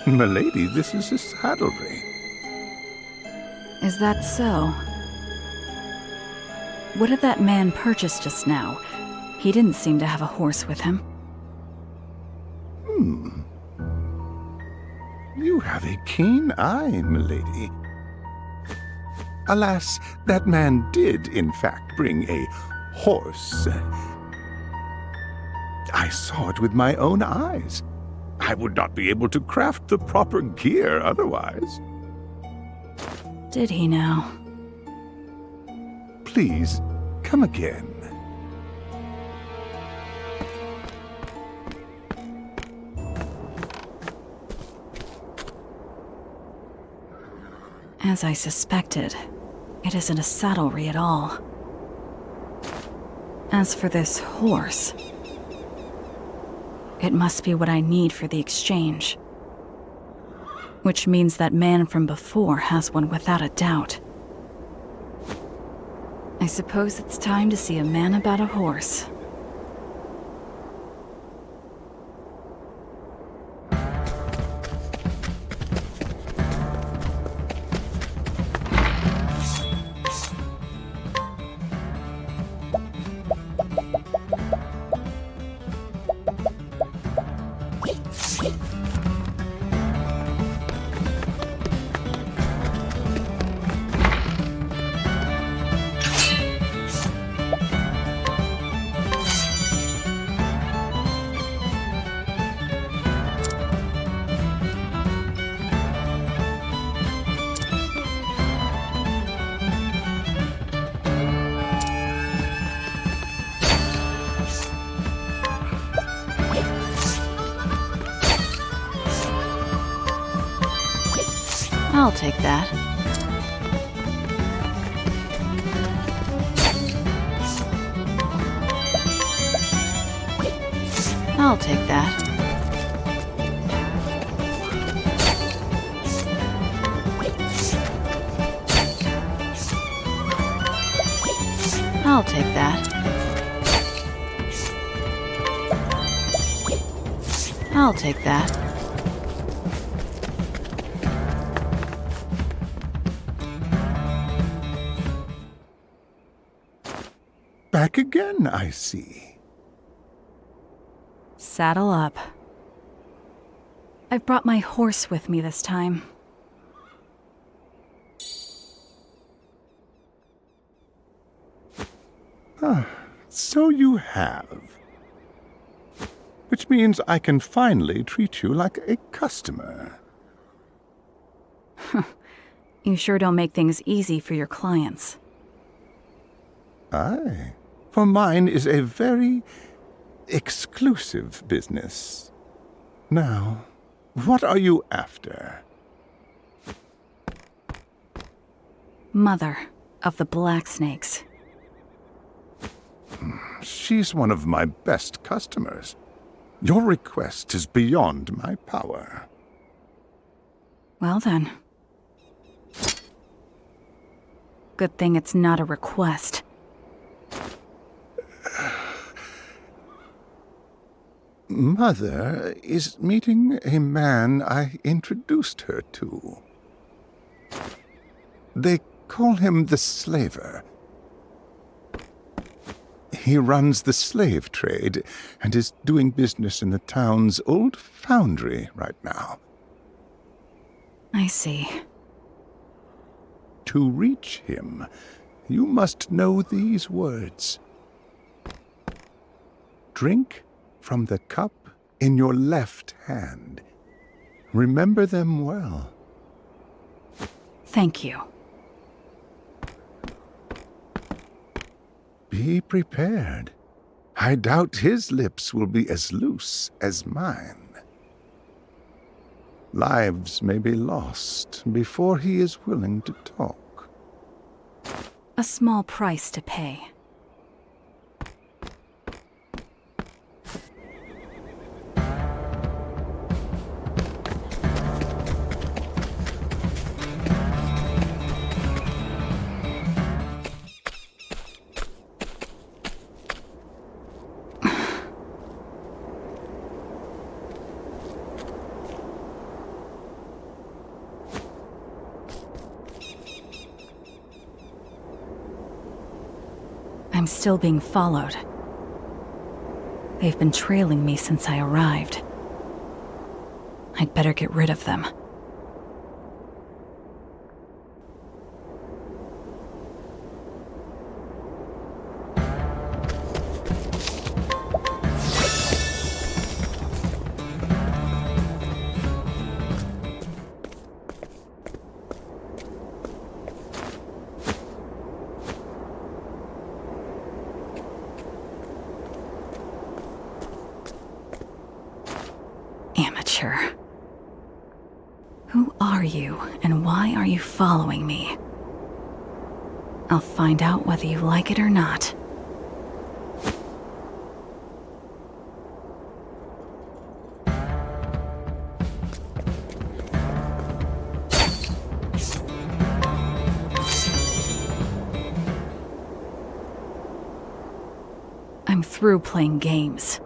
milady, this is a saddlery. Is that so? What did that man purchase just now? He didn't seem to have a horse with him. You have a keen eye, milady. Alas, that man did, in fact, bring a horse. I saw it with my own eyes. I would not be able to craft the proper gear otherwise. Did he now? Please, come again. As I suspected, it isn't a saddlery at all. As for this horse, it must be what I need for the exchange. Which means that man from before has one without a doubt. I suppose it's time to see a man about a horse. I'll take that. I'll take that. I'll take that. I'll take that. Back again, I see. Saddle up. I've brought my horse with me this time. So you have. Which means I can finally treat you like a customer. You sure don't make things easy for your clients. Aye, for mine is a very exclusive business. Now, what are you after? Mother of the Black Snakes. She's one of my best customers. Your request is beyond my power. Well then. Good thing it's not a request. Mother is meeting a man I introduced her to. They call him the Slaver. He runs the slave trade and is doing business in the town's old foundry right now. I see. To reach him, you must know these words. Drink from the cup in your left hand. Remember them well. Thank you. Be prepared. I doubt his lips will be as loose as mine. Lives may be lost before he is willing to talk. A small price to pay. I'm still being followed. They've been trailing me since I arrived. I'd better get rid of them. Amateur. Who are you, and why are you following me? I'll find out whether you like it or not. I'm through playing games.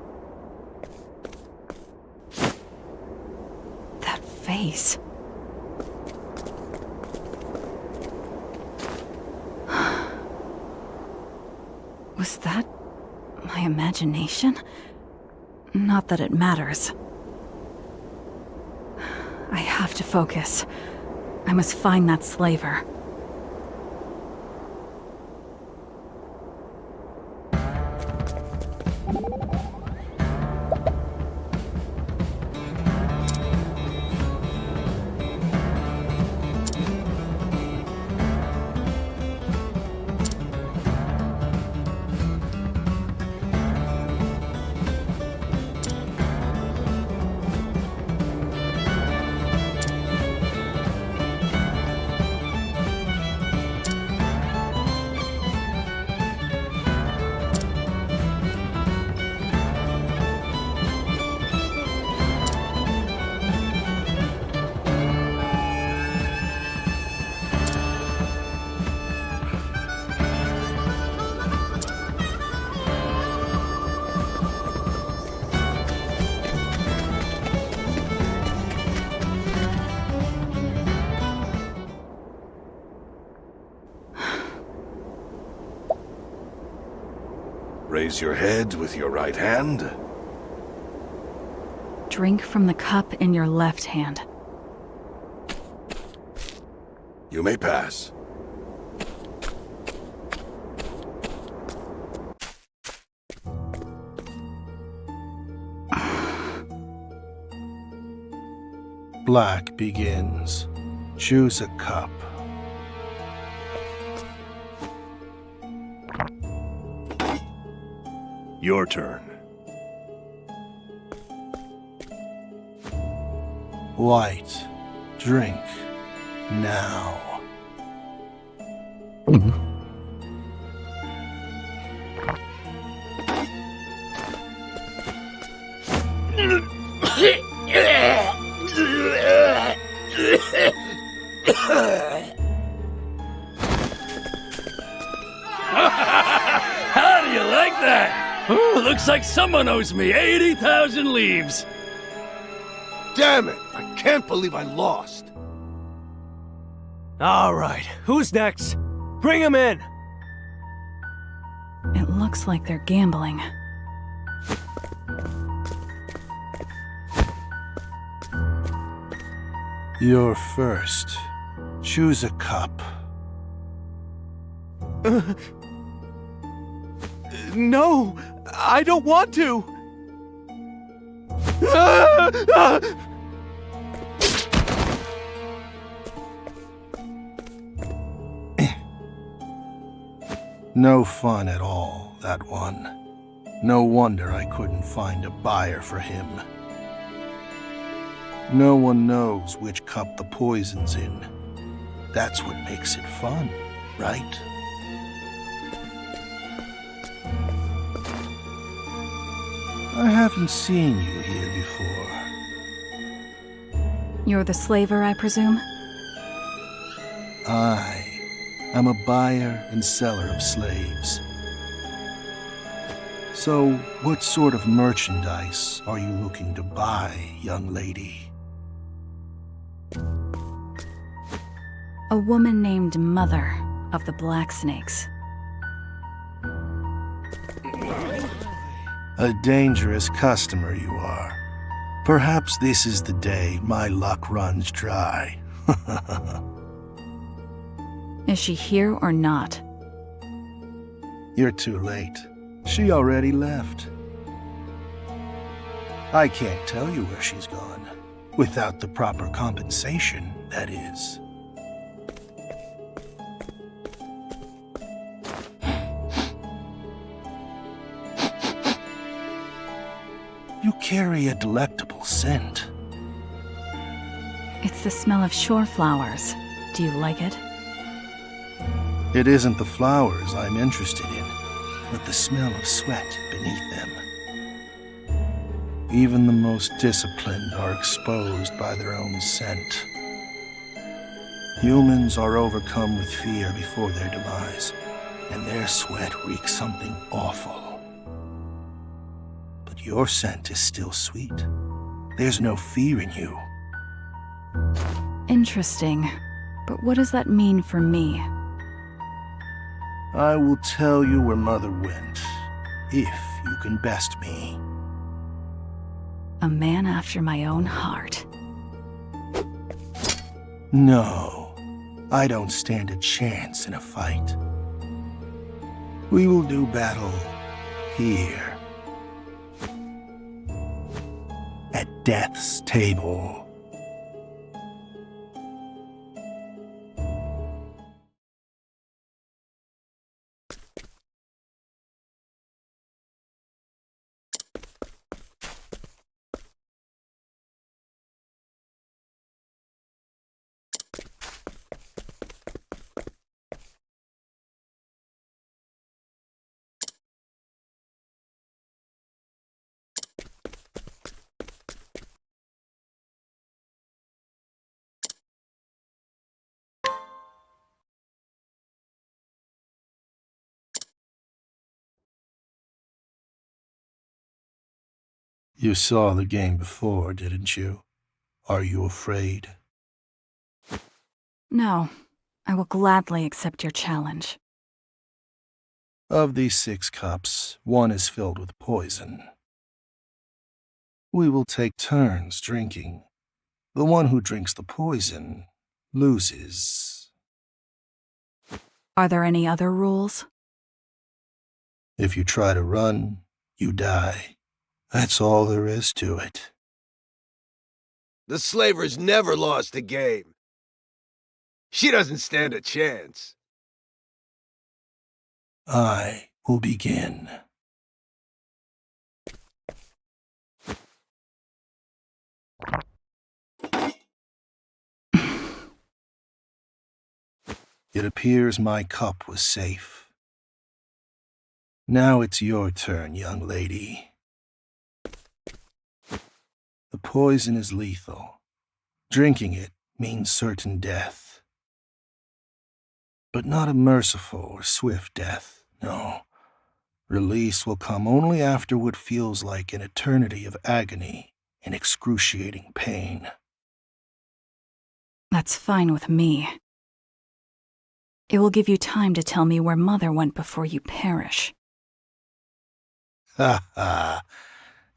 Face. Was that my imagination? Not that it matters. I have to focus. I must find that slaver. Raise your head with your right hand. Drink from the cup in your left hand. You may pass. Black begins. Choose a cup. Your turn. White. Drink. Now. How do you like that? Oh, looks like someone owes me 80,000 leaves. Damn it! I can't believe I lost. All right, who's next? Bring him in. It looks like they're gambling. You're first. Choose a cup. No! I don't want to! No fun at all. that one. No wonder I couldn't find a buyer for him. No one knows which cup the poison's in. That's what makes it fun, right? I haven't seen you here before. You're the slaver, I presume? I am a buyer and seller of slaves. So, what sort of merchandise are you looking to buy, young lady? A woman named Mother of the Black Snakes. A dangerous customer you are. Perhaps this is the day my luck runs dry. Is she here or not? You're too late. She already left. I can't tell you where she's gone. Without the proper compensation, that is. You carry a delectable scent. It's the smell of shore flowers. Do you like it? It isn't the flowers I'm interested in, but the smell of sweat beneath them. Even the most disciplined are exposed by their own scent. Humans are overcome with fear before their demise, and their sweat reeks something awful. But your scent is still sweet. There's no fear in you. Interesting. But what does that mean for me? I will tell you where Mother went, if you can best me. A man after my own heart. No, I don't stand a chance in a fight. We will do battle here. At death's table. You saw the game before, didn't you? Are you afraid? No, I will gladly accept your challenge. Of these 6 cups, 1 is filled with poison. We will take turns drinking. The one who drinks the poison loses. Are there any other rules? If you try to run, you die. That's all there is to it. The slaver's never lost a game. She doesn't stand a chance. I will begin. It appears my cup was safe. Now it's your turn, young lady. The poison is lethal. Drinking it means certain death. But not a merciful or swift death, no. Release will come only after what feels like an eternity of agony and excruciating pain. That's fine with me. It will give you time to tell me where Mother went before you perish. Ha ha!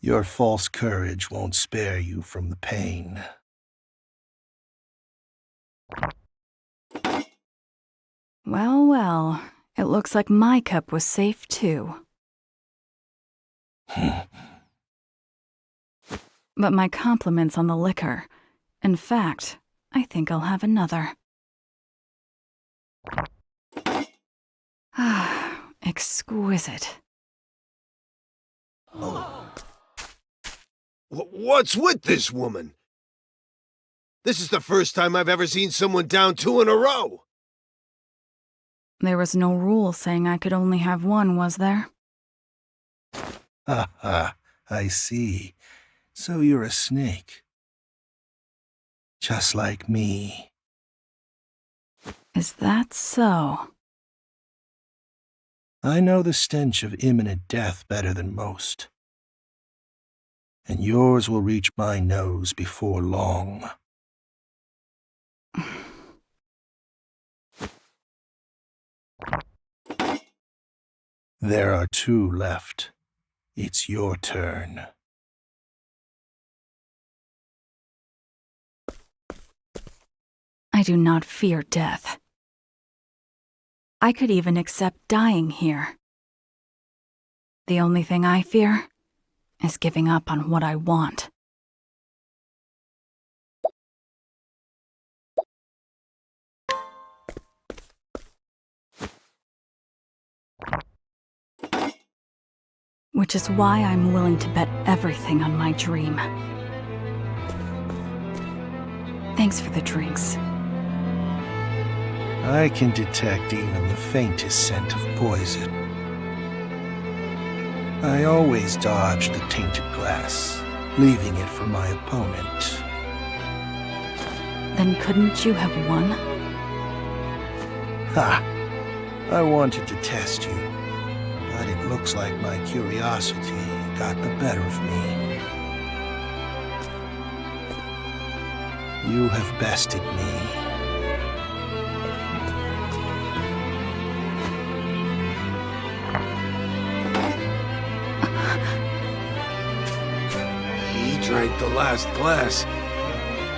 Your false courage won't spare you from the pain. Well, well, it looks like my cup was safe too. But my compliments on the liquor. In fact, I think I'll have another. Ah, exquisite. What's with this woman? This is the first time I've ever seen someone down 2 in a row. There was no rule saying I could only have one, was there? Ha ha, I see. So you're a snake. Just like me. Is that so? I know the stench of imminent death better than most. And yours will reach my nose before long. There are 2 left. It's your turn. I do not fear death. I could even accept dying here. The only thing I fear is giving up on what I want. Which is why I'm willing to bet everything on my dream. Thanks for the drinks. I can detect even the faintest scent of poison. I always dodge the tainted glass, leaving it for my opponent. Then couldn't you have won? Ha! I wanted to test you, but it looks like my curiosity got the better of me. You have bested me. He drank the last glass.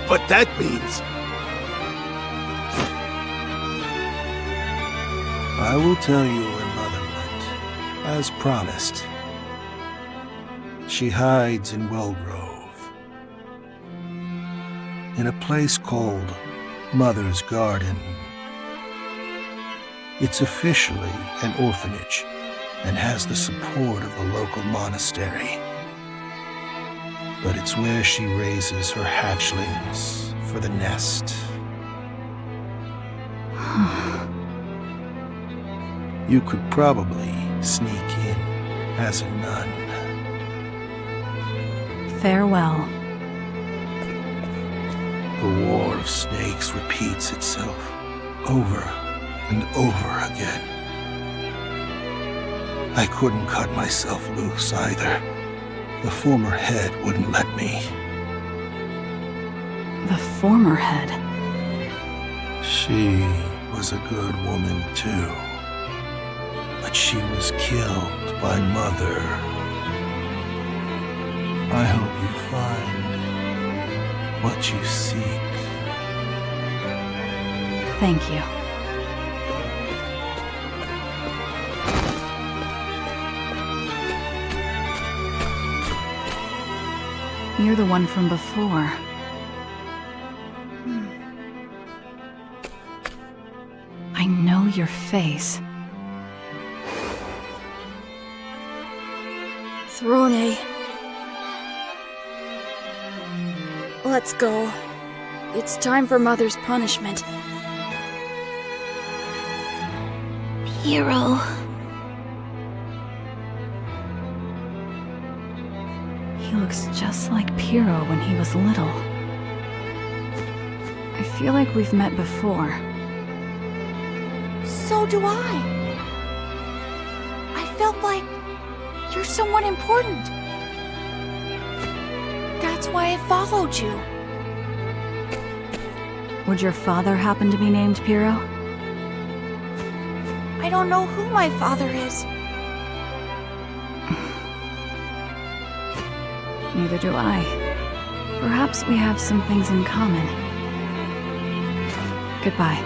But that means... I will tell you where Mother went, as promised. She hides in Wellgrove, in a place called Mother's Garden. It's officially an orphanage and has the support of the local monastery. But it's where she raises her hatchlings for the nest. You could probably sneak in as a nun. Farewell. The war of snakes repeats itself over and over again. I couldn't cut myself loose either. The former head wouldn't let me. The former head? She was a good woman, too. But she was killed by Mother. I hope you find what you seek. Thank you. You're the one from before. I know your face. Throne. Let's go. It's time for Mother's punishment. Hero. He looks just like Piero when he was little. I feel like we've met before. So do I. I felt like you're someone important. That's why I followed you. Would your father happen to be named Piero? I don't know who my father is. Neither do I. Perhaps we have some things in common. Goodbye.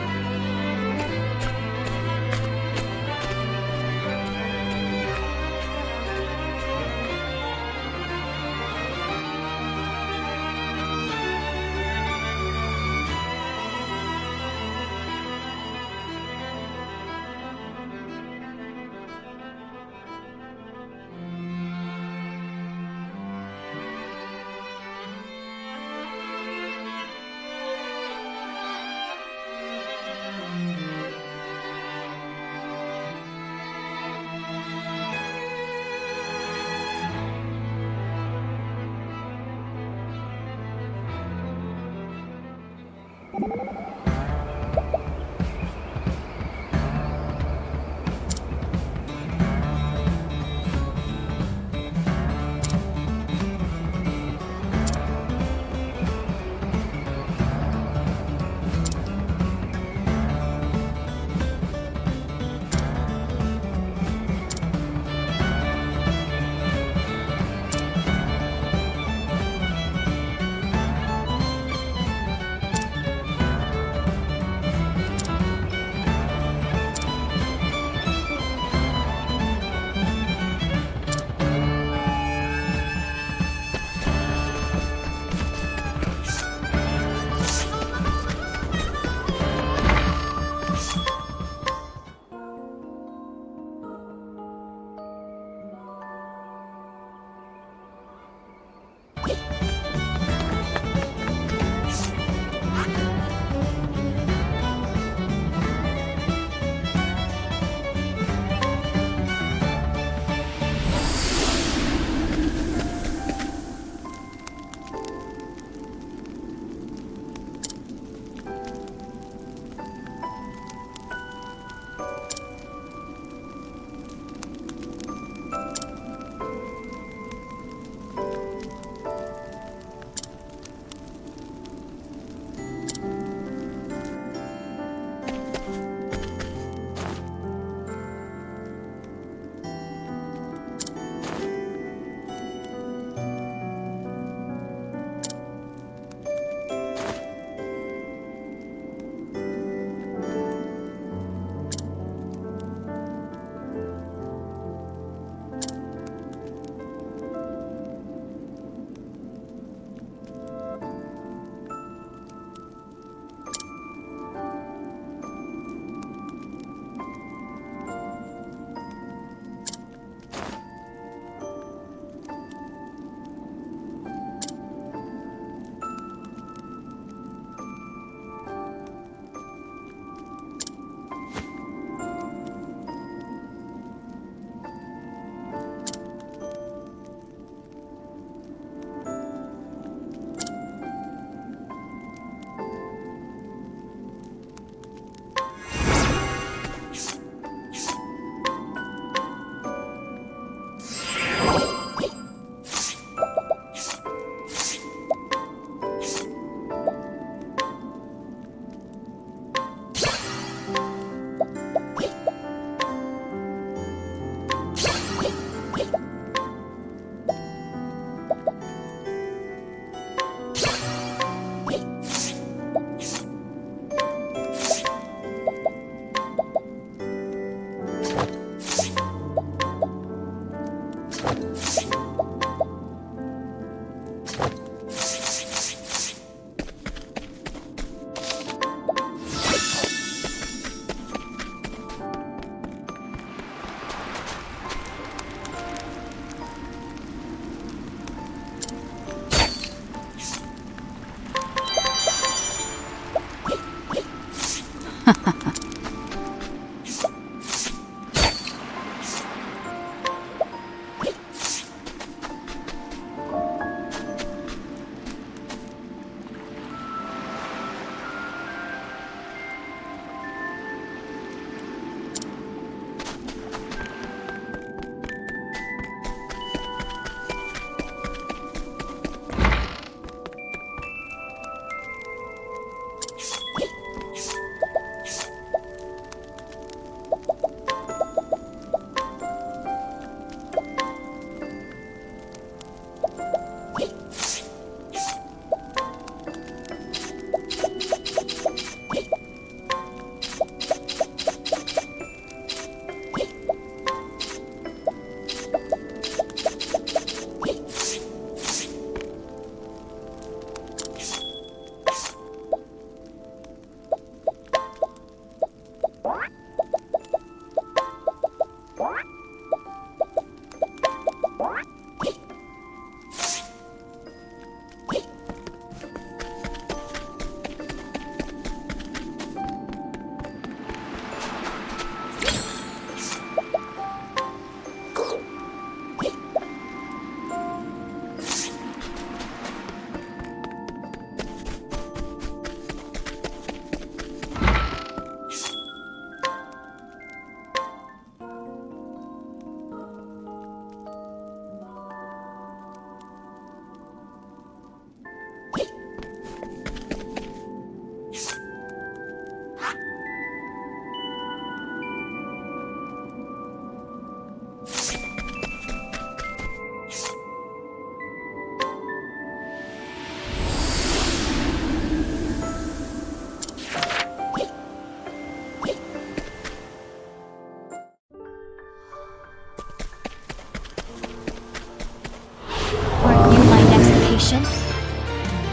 competition.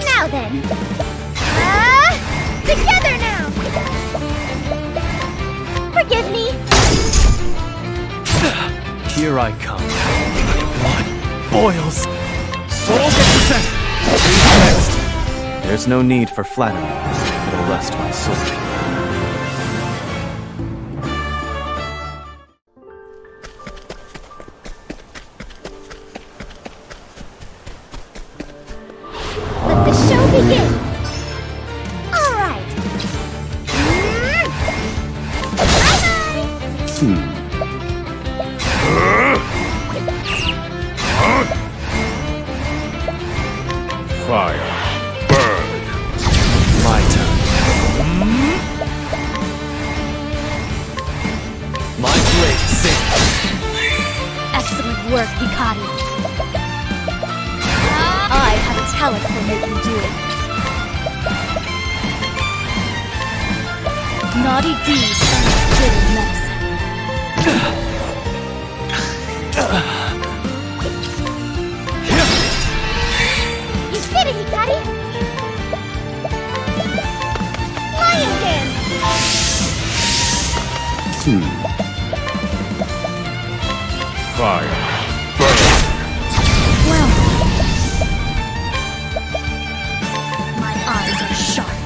Now then. Together now! Forgive me. Here I come. Blood boils. Soul gets sent. Who's next? There's no need for flattery. It'll rest my soul. Let the show begin! Alright! Bye-bye! Fire. Burn. My turn. My blade sings. Excellent work, Hikari. I have a talent for making do. Naughty deeds are bitter medicine. You did it, Hikari! Lion dance! Fire. Well, my eyes are sharp.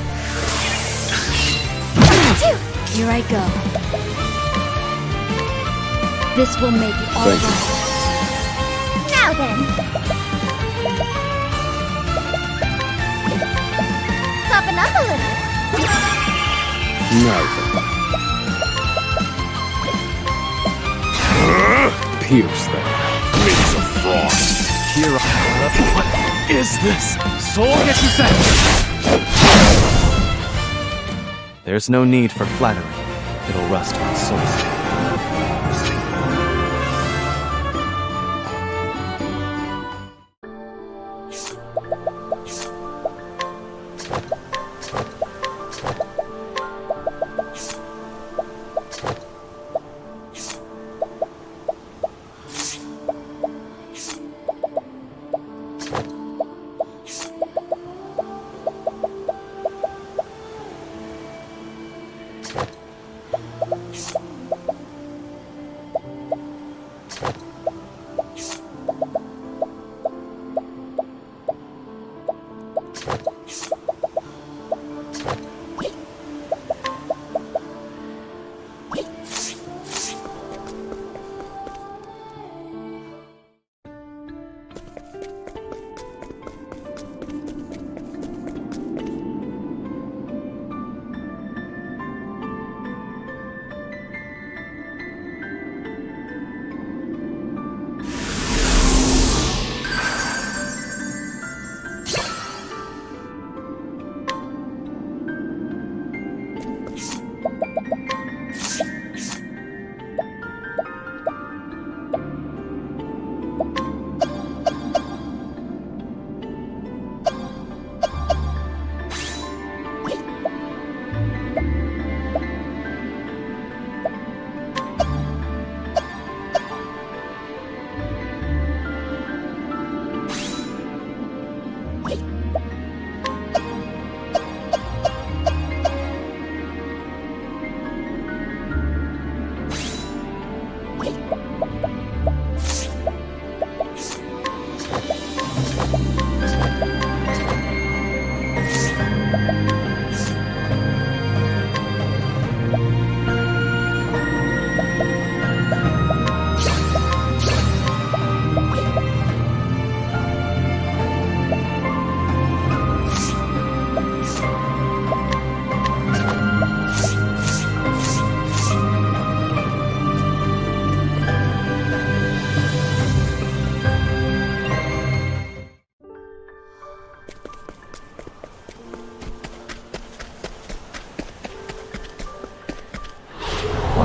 Here I go. This will make it all right. Now then. Soften up a little. Now then. Pierce them. Wings of frost. Here I What is this? Soul gets sent. There's no need for flattery. It'll rust my soul.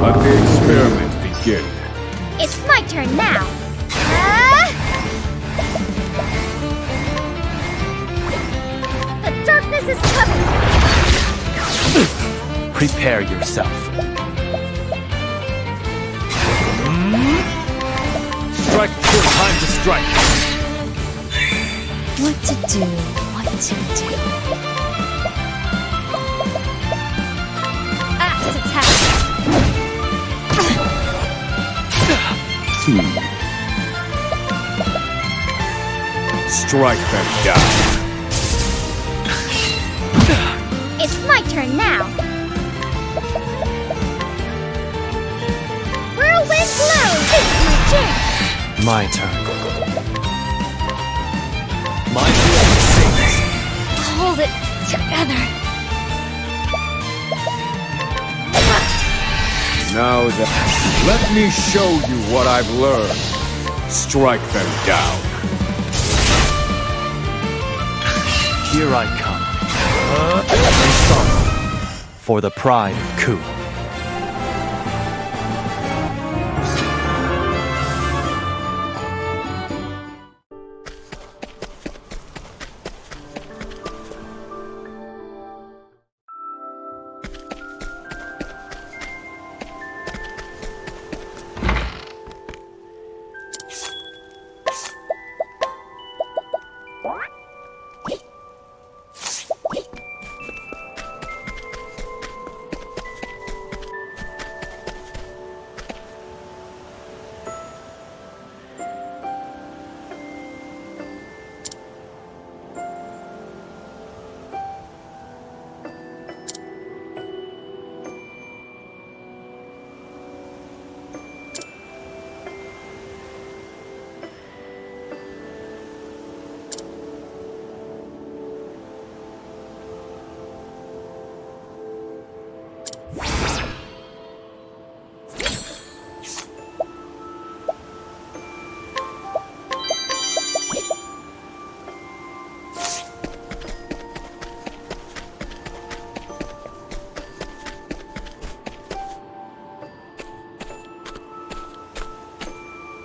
Let the experiment begin. It's my turn now. The darkness is coming. Prepare yourself. Strike before time to strike. What to do, what to do. Axe attack! Strike them down. It's my turn now. Whirlwind blow! This is my chance! My turn. My turn. Hold it together. Now then, let me show you what I've learned. Strike them down. Here I come. In sorrow. For the pride of Ku.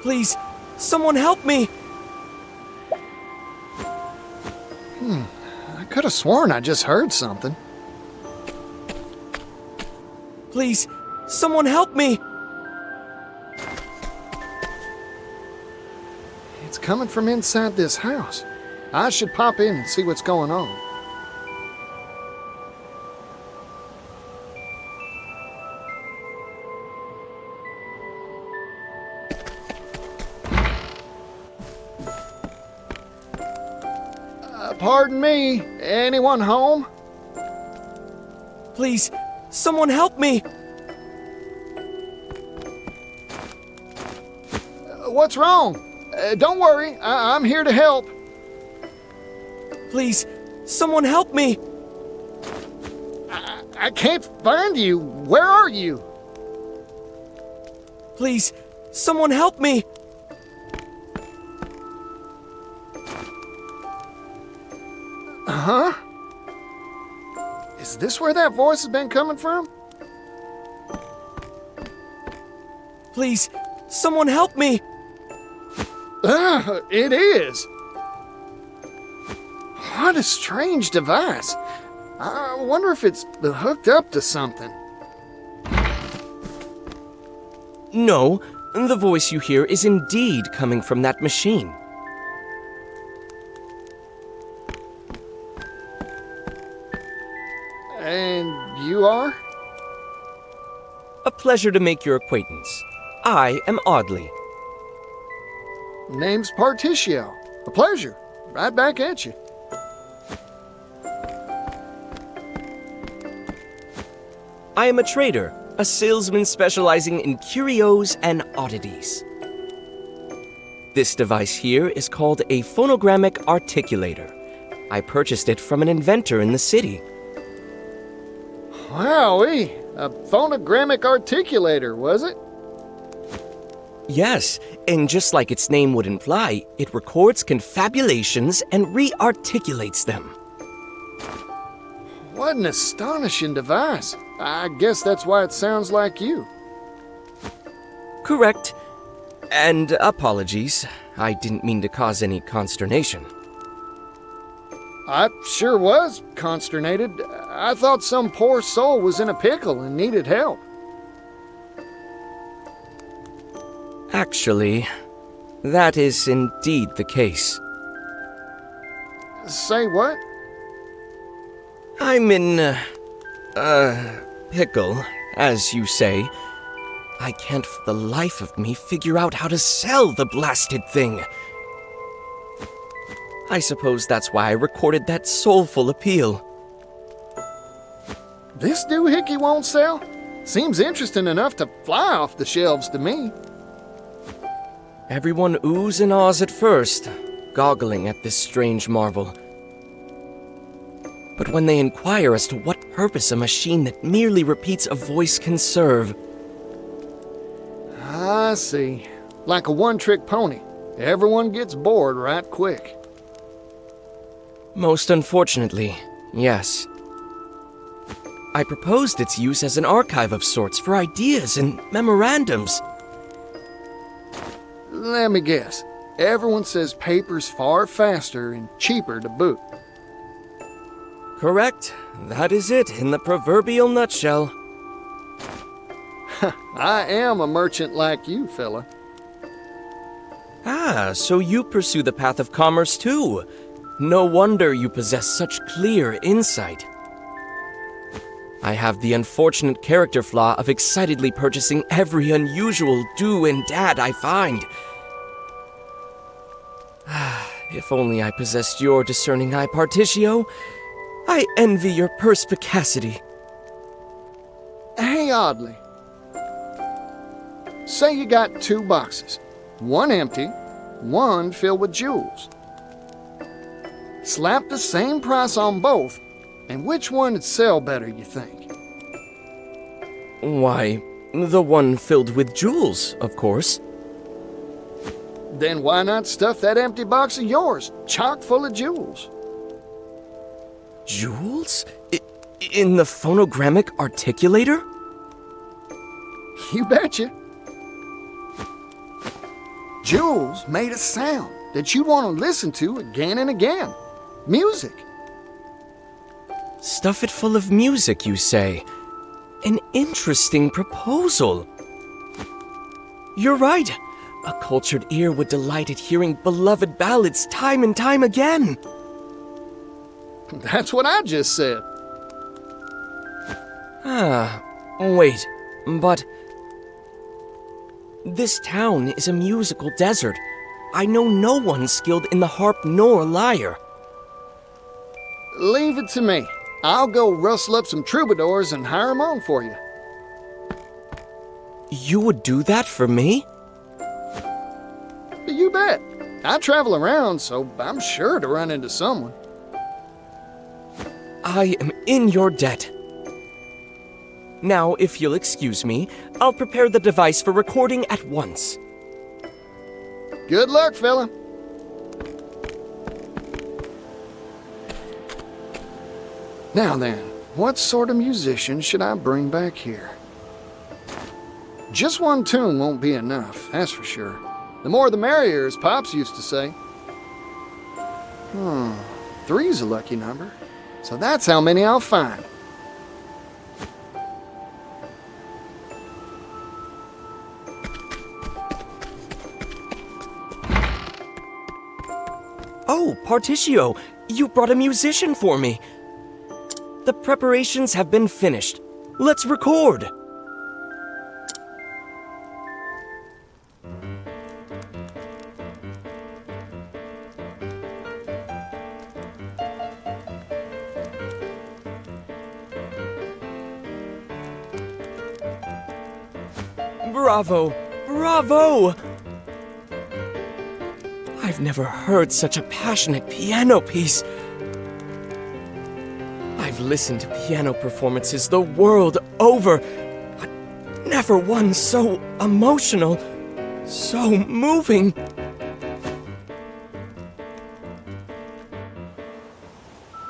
Please, someone help me! I could have sworn I just heard something. Please, someone help me! It's coming from inside this house. I should pop in and see what's going on. Pardon me, anyone home? Please, someone help me! What's wrong? Don't worry, I'm here to help. Please, someone help me! I can't find you. Where are you? Please, someone help me! Huh? Is this where that voice has been coming from? Please, someone help me! It is! What a strange device. I wonder if it's hooked up to something. No, the voice you hear is indeed coming from that machine. And you are? A pleasure to make your acquaintance. I am Audley. Name's Particio. A pleasure. Right back at you. I am a trader, a salesman specializing in curios and oddities. This device here is called a phonogrammic articulator. I purchased it from an inventor in the city. Wowee! A phonogrammic articulator, was it? Yes, and just like its name would imply, it records confabulations and re-articulates them. What an astonishing device. I guess that's why it sounds like you. Correct. And apologies. I didn't mean to cause any consternation. I sure was consternated. I thought some poor soul was in a pickle and needed help. Actually, that is indeed the case. Say what? I'm in, pickle, as you say. I can't for the life of me figure out how to sell the blasted thing. I suppose that's why I recorded that soulful appeal. This doohickey won't sell? Seems interesting enough to fly off the shelves to me. Everyone oohs and ahs at first, goggling at this strange marvel. But when they inquire as to what purpose a machine that merely repeats a voice can serve... I see. Like a one-trick pony. Everyone gets bored right quick. Most unfortunately, yes. I proposed its use as an archive of sorts for ideas and memorandums. Let me guess. Everyone says paper's far faster and cheaper to boot. Correct. That is it in the proverbial nutshell. I am a merchant like you, fella. Ah, so you pursue the path of commerce too. No wonder you possess such clear insight. I have the unfortunate character flaw of excitedly purchasing every unusual do and dad I find. If only I possessed your discerning eye, Partitio. I envy your perspicacity. Hey, Oddly. Say you got 2 boxes. One empty, one filled with jewels. Slap the same price on both, and which one would sell better, you think? Why, the one filled with jewels, of course. Then why not stuff that empty box of yours, chock full of jewels? Jewels? In the phonogrammic articulator? You betcha. Jewels made a sound that you'd want to listen to again and again. Music. Stuff it full of music, you say? An interesting proposal. You're right. A cultured ear would delight at hearing beloved ballads time and time again. That's what I just said. Wait, but... This town is a musical desert. I know no one skilled in the harp nor lyre. Leave it to me. I'll go rustle up some troubadours and hire 'em on for you. You would do that for me? You bet. I travel around, so I'm sure to run into someone. I am in your debt. Now, if you'll excuse me, I'll prepare the device for recording at once. Good luck, fella. Now then, what sort of musician should I bring back here? Just one tune won't be enough, that's for sure. The more the merrier, as Pops used to say. 3's a lucky number, so that's how many I'll find. Oh, Partitio, you brought a musician for me. The preparations have been finished. Let's record. Bravo! Bravo! I've never heard such a passionate piano piece. I've listened to piano performances the world over, but never one so emotional, so moving.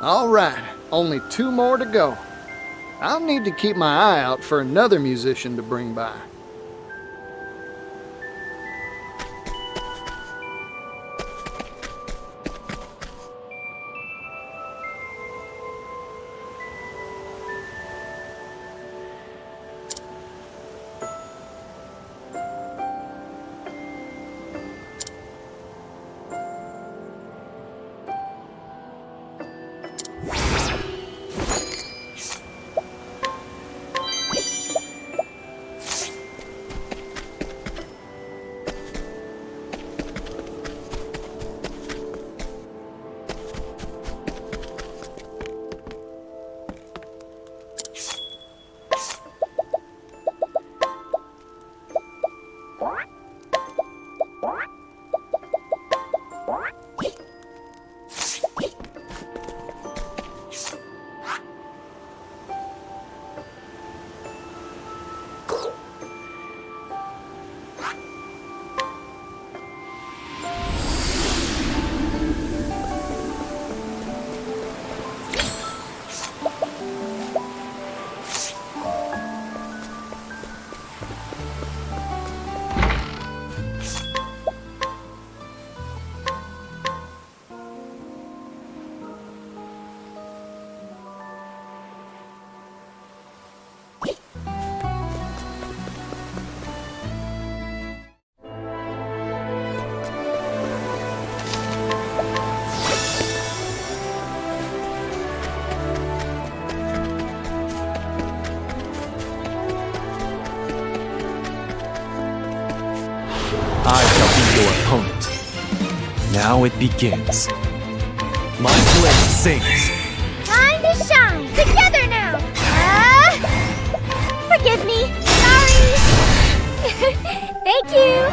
All right, only 2 more to go. I'll need to keep my eye out for another musician to bring by. Now it begins. My blade sings. Time to shine! Together now! Forgive me! Sorry! Thank you!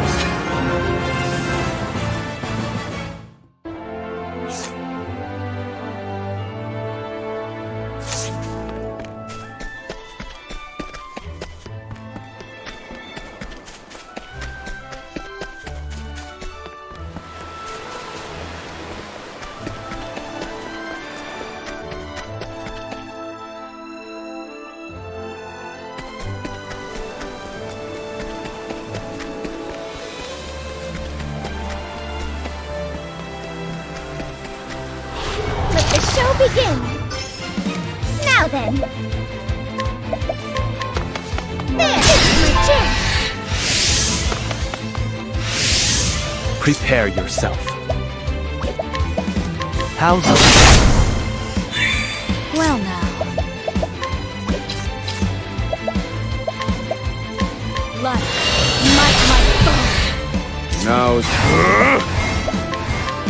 Begin. Now then. There, this is my chance. Prepare yourself. How's it? Well now. Life, my bone. Now,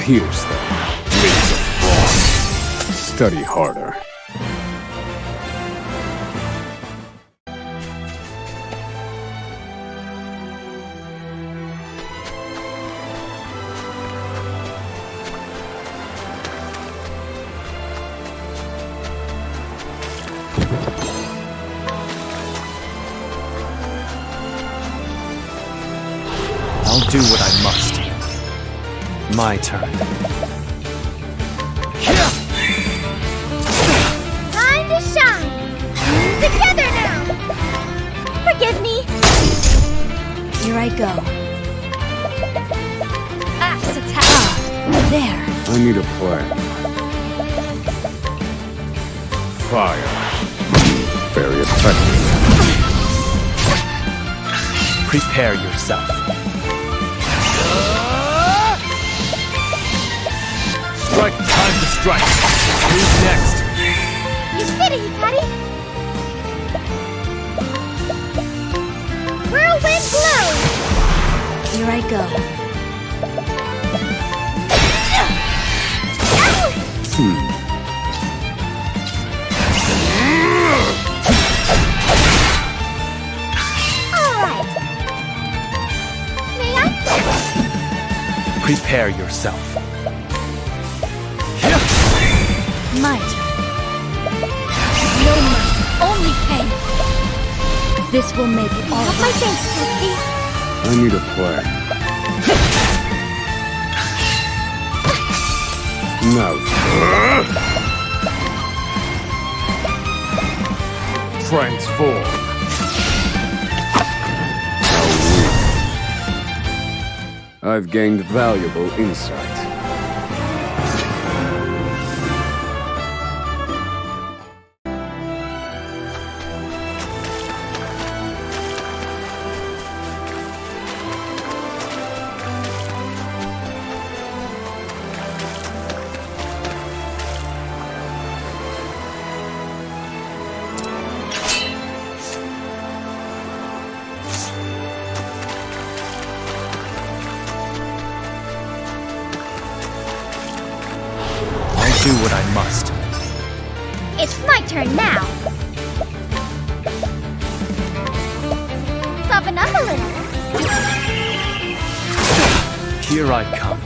pierce them. Blades of frost. Study harder. I'll do what I must. My turn. Time to shine! Together now! Forgive me! Here I go. Axe attack! There! I need a plan. Fire. Very effective. Prepare yourself. Strike! Time to strike! Who's next? You did it, Hikari! Whirlwind blow! Here I go. Alright. May I? Prepare yourself. My turn. No mercy, only pain. This will make it all Have my thanks, Christy. I need a plan. Now. Transform. How weak. I've gained valuable insight. Do what I must. It's my turn now. Soften up a little. Here I come.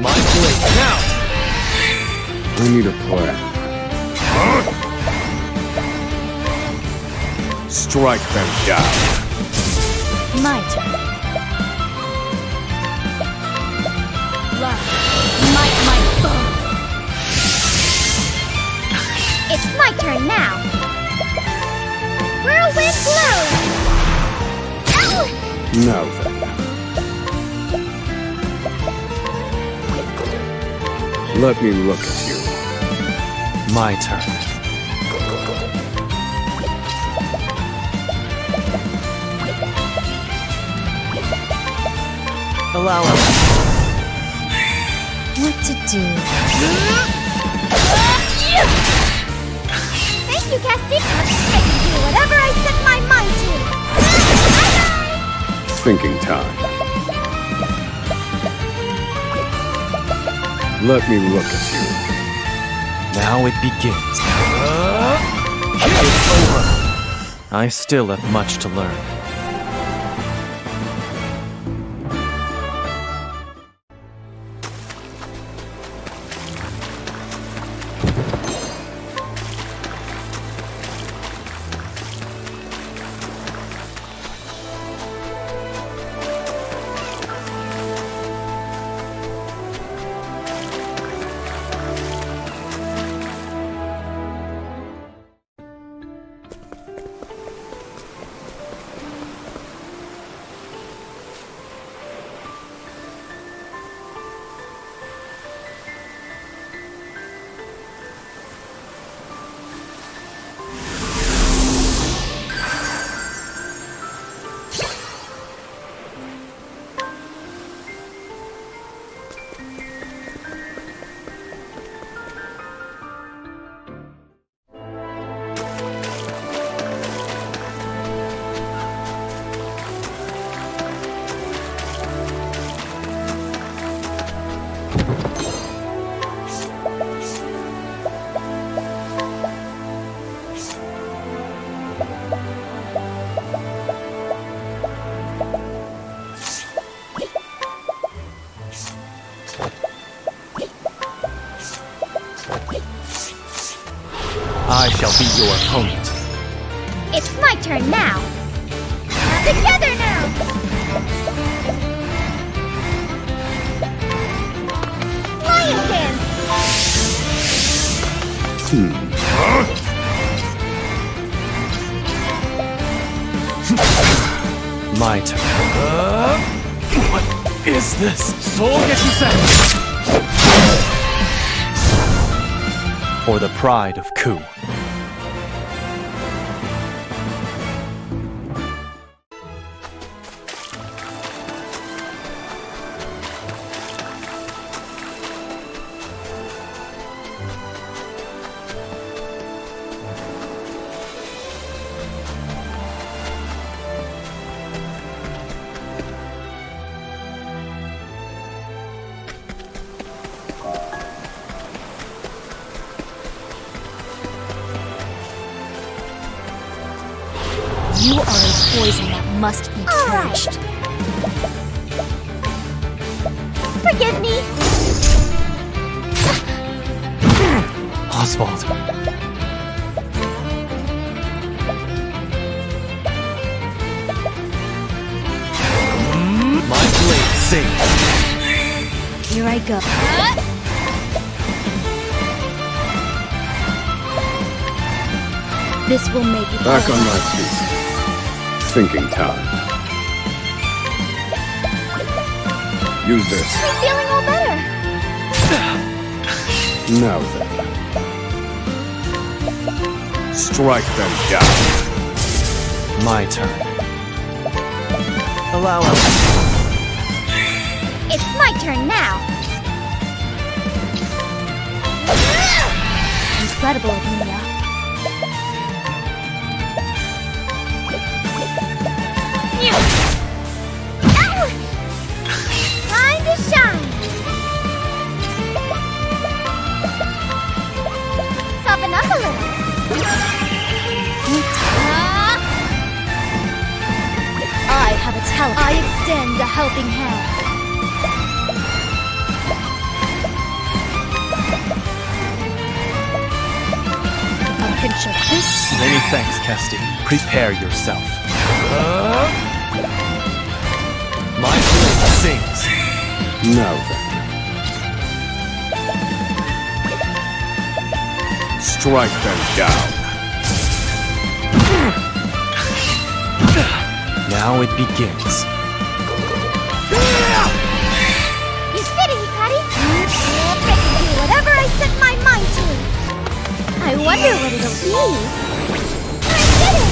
My blade now! I need a plan. Strike them down. My turn. Love. My bone. It's my turn now. Whirlwind blow. Ow! Now then. Let me look at you. My turn. Allow us. What to do? Thank you, Casty. I can do whatever I set my mind to. Bye-bye. Thinking time. Let me look at you. Now it begins. It's over. I still have much to learn. I shall be your opponent. It's my turn now. Together now. Lion dance. My turn. What is this? Soul Getsusen! For the pride of Ku. You are a poison that must be purged. Forgive me. Oswald. My blade sings. Here I go. This will make it Back on my feet. Thinking time. Use this. I'm feeling all better. Now then. Strike them down. My turn. Allow us. It's my turn now. Incredible, Amelia. Time to shine! Soften up a little. I have a talent. I extend a helping hand. A pinch of this. Many thanks, Kesty. Prepare yourself. My blade sings. Now then. Strike them down. Now it begins. You did it, Hikari! I can do whatever I set my mind to. I wonder what it'll be. I did it!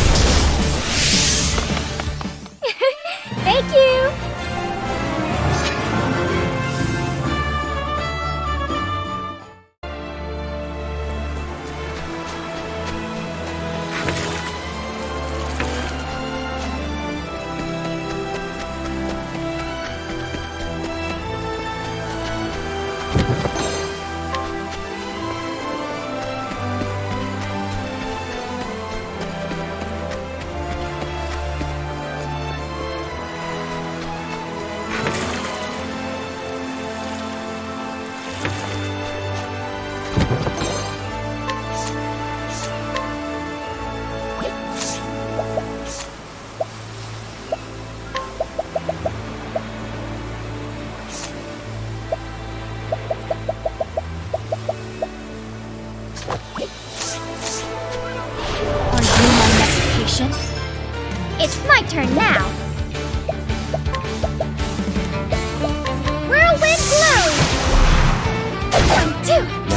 Thank you!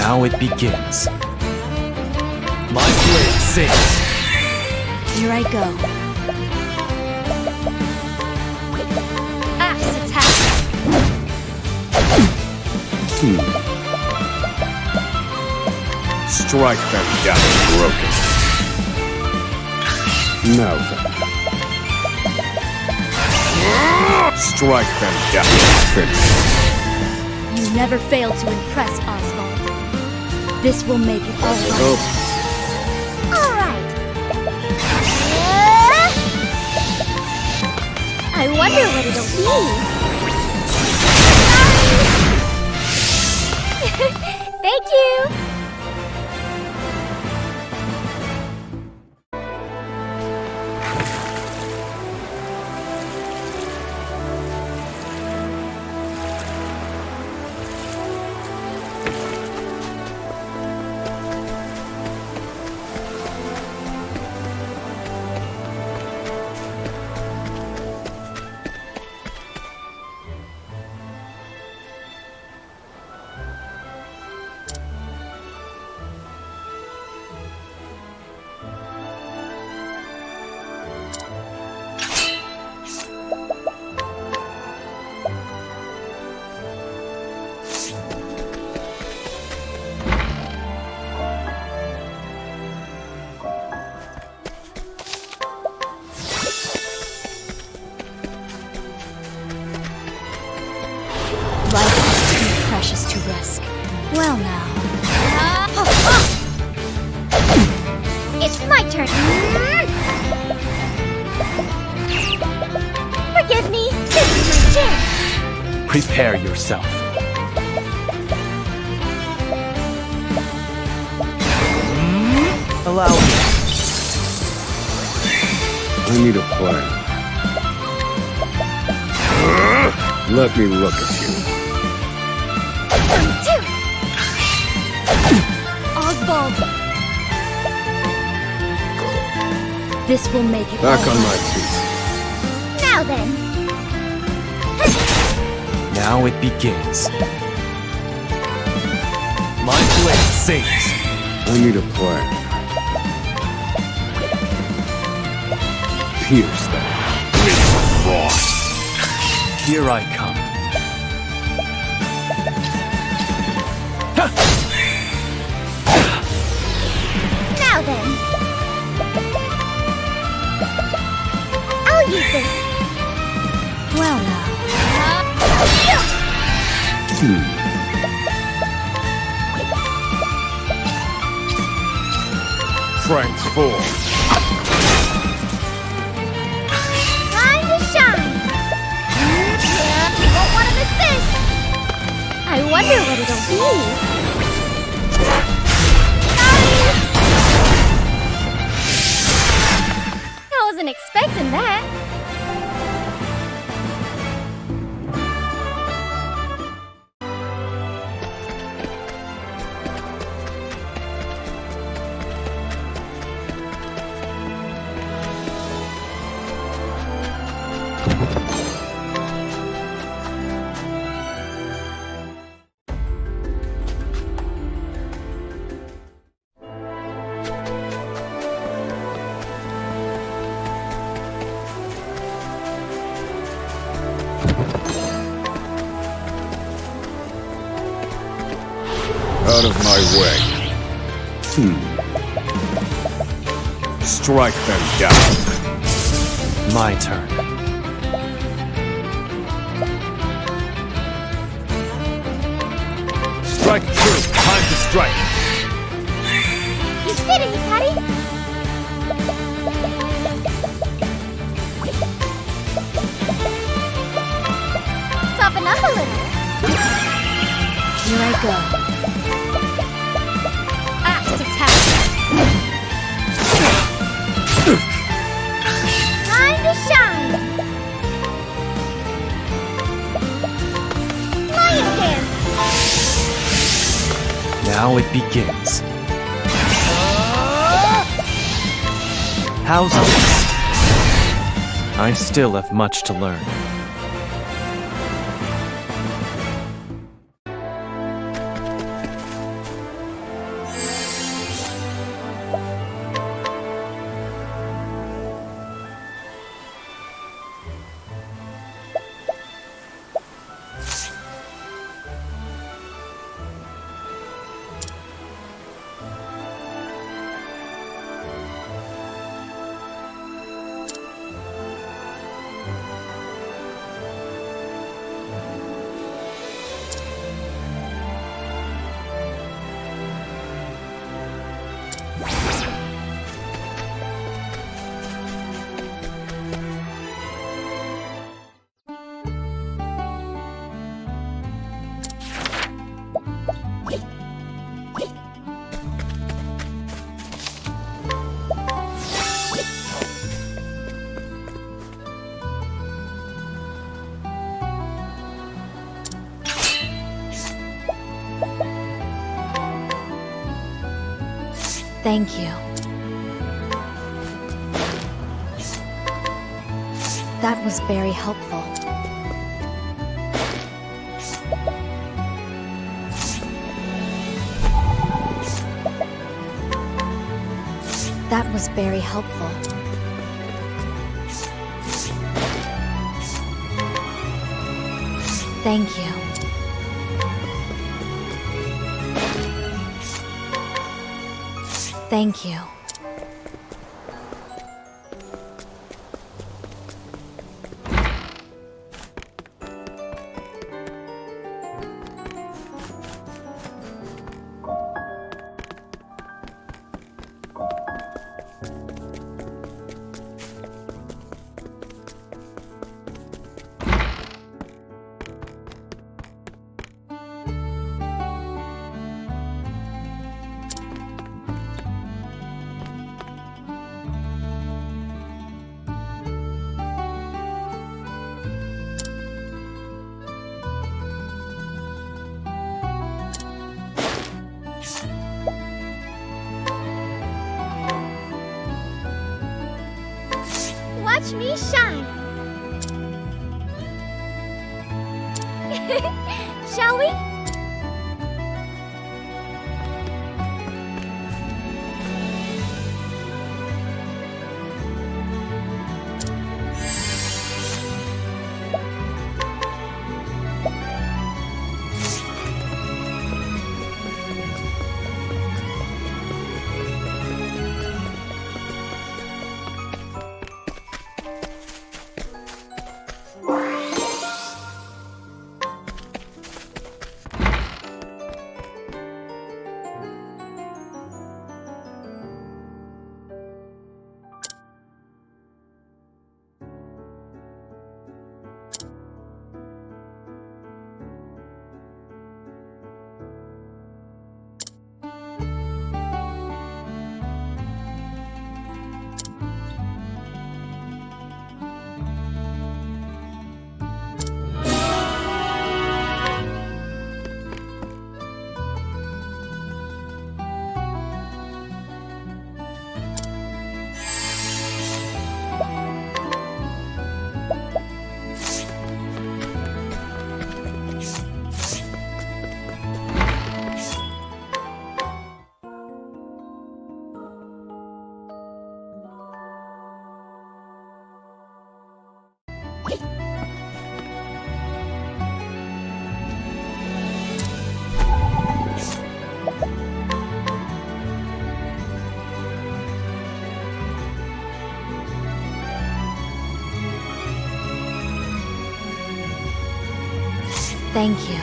Now it begins. My blade sings. Here I go. Axe attack. Strike them down broken. Now then. Strike them down finished. You never fail to impress, Oswald. This will make it all right. Oh. All right. I wonder what it'll be. Thank you. Life is too precious to risk. Well now. It's my turn. Forgive me. This is my chance. Prepare yourself. Allow me. I need a plan. Let me look at you. Oswald. This will make it Back all on my right. feet. Now then. Now it begins. My blade sings. I need a plan. Pierce them with frost. Here I come. Now then. I'll use this. Well now. Transform. Time to shine. You won't want to miss this. I wonder what it'll be. I wasn't expecting that. Out of my way. Strike them down. My turn. Strike true. Time to strike. You did it, Hikari! Soften up a little. Here I go. Axe attack. Time to shine. Lion dance. Now it begins. How's this? I still have much to learn. Thank you. That was very helpful. That was very helpful. Thank you. Thank you. Watch me shine. Shall we? Thank you.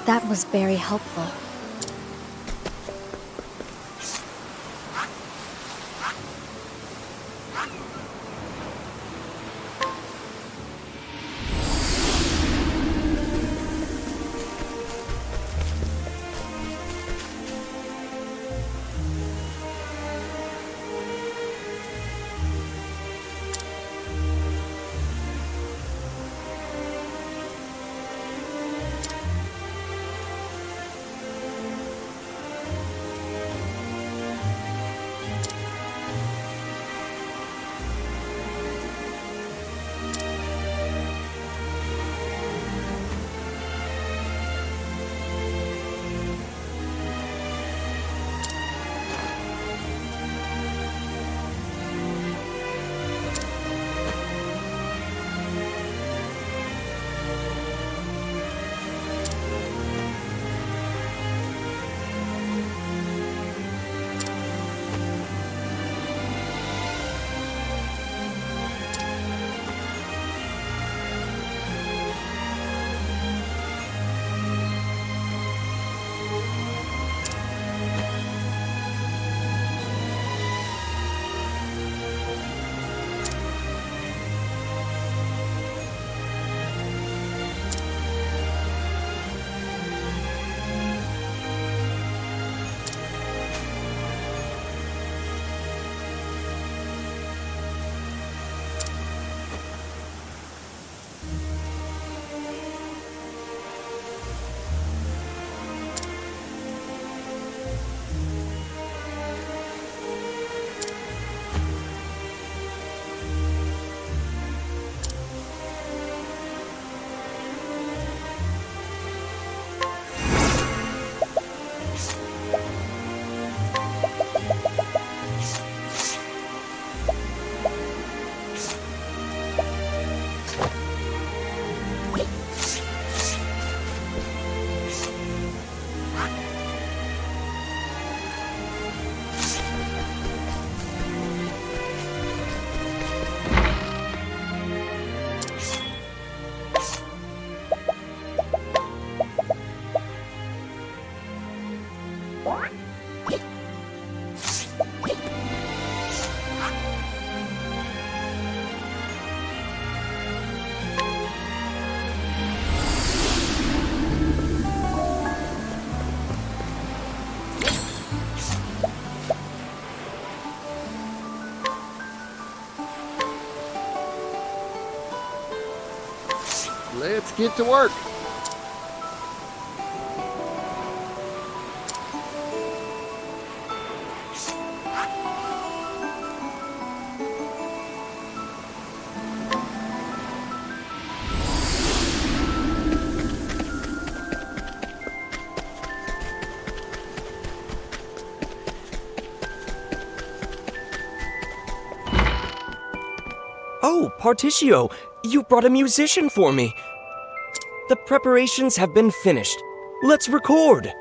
That was very helpful. get to work. Oh, Particio, you brought a musician for me. The preparations have been finished. Let's record.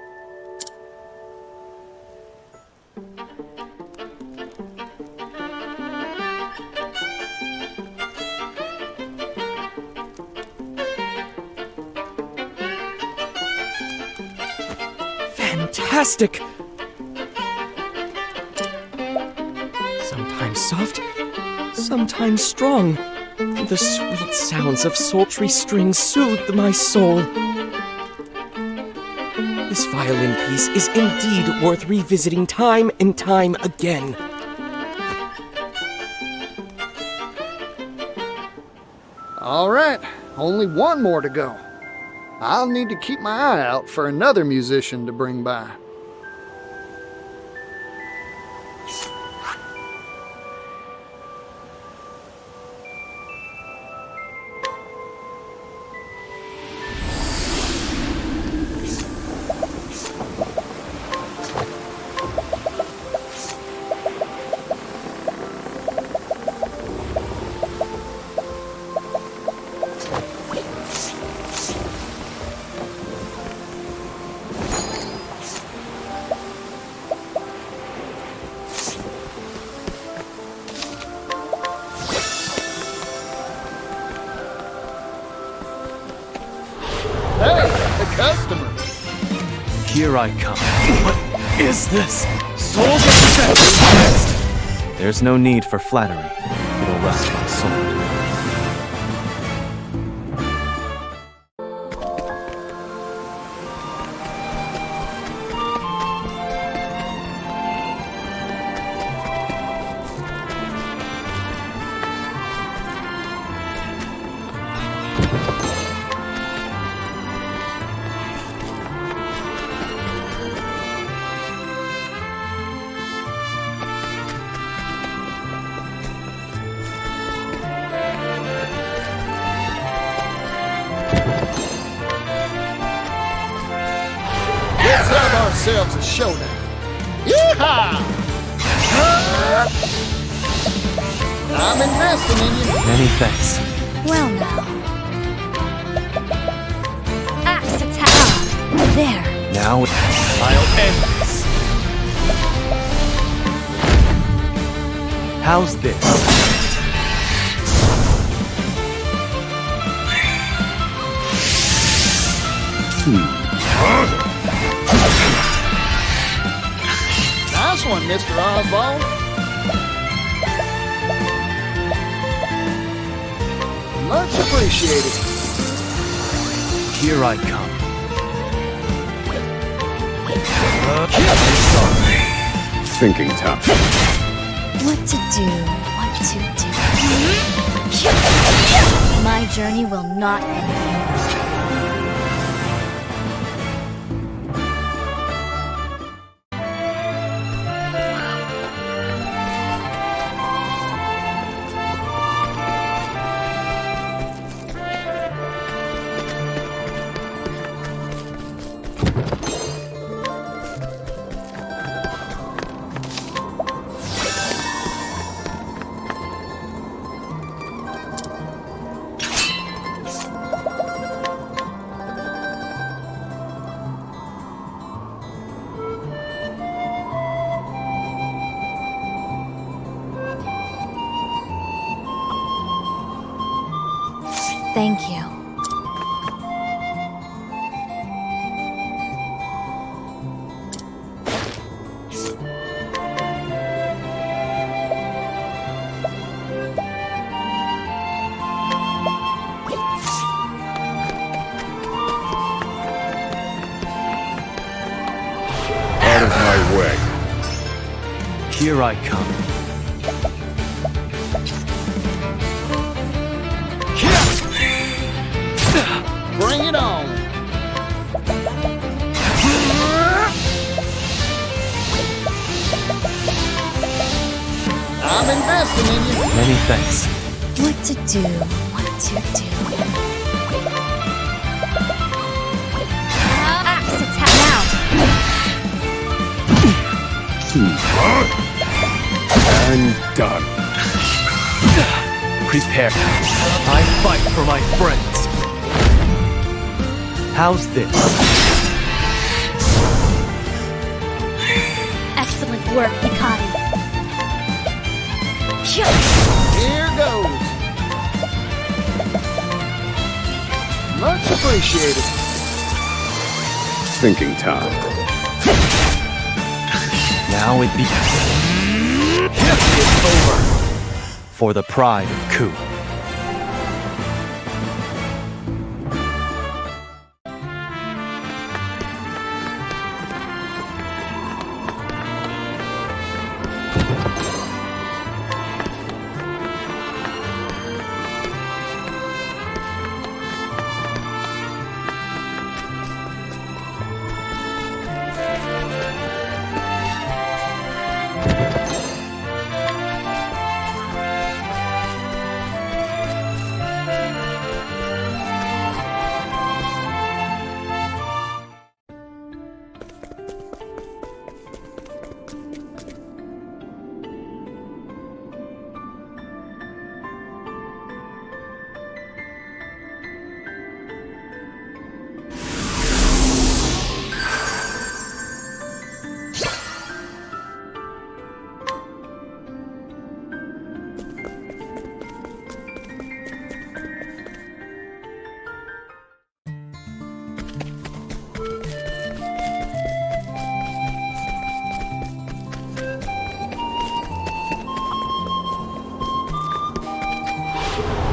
Fantastic! Sometimes soft, sometimes strong. The sweet sounds of sultry strings soothed my soul. This violin piece is indeed worth revisiting time and time again. All right, only one more to go. I'll need to keep my eye out for another musician to bring by. Here I come. What is this? Souls of possessed! There's no need for flattery. It'll rust my sword. Let's have ourselves a showdown. Yeehaw! I'm investing in you. Many thanks. Well now. Axe attack. There. Now I'll end this. How's this? Nice one, Mr. Oswald. Much appreciated. Here I come. Thinking tough. What to do, what to do. My journey will not end here. Thank you. Out of my way. Here I come. Thanks. What to do, what to do. Axe attack now. And done. Prepare. I fight for my friends. How's this? Excellent work, Hikari. Here goes. Much appreciated. Thinking time. Now it begins. It's over. For the pride of Ku.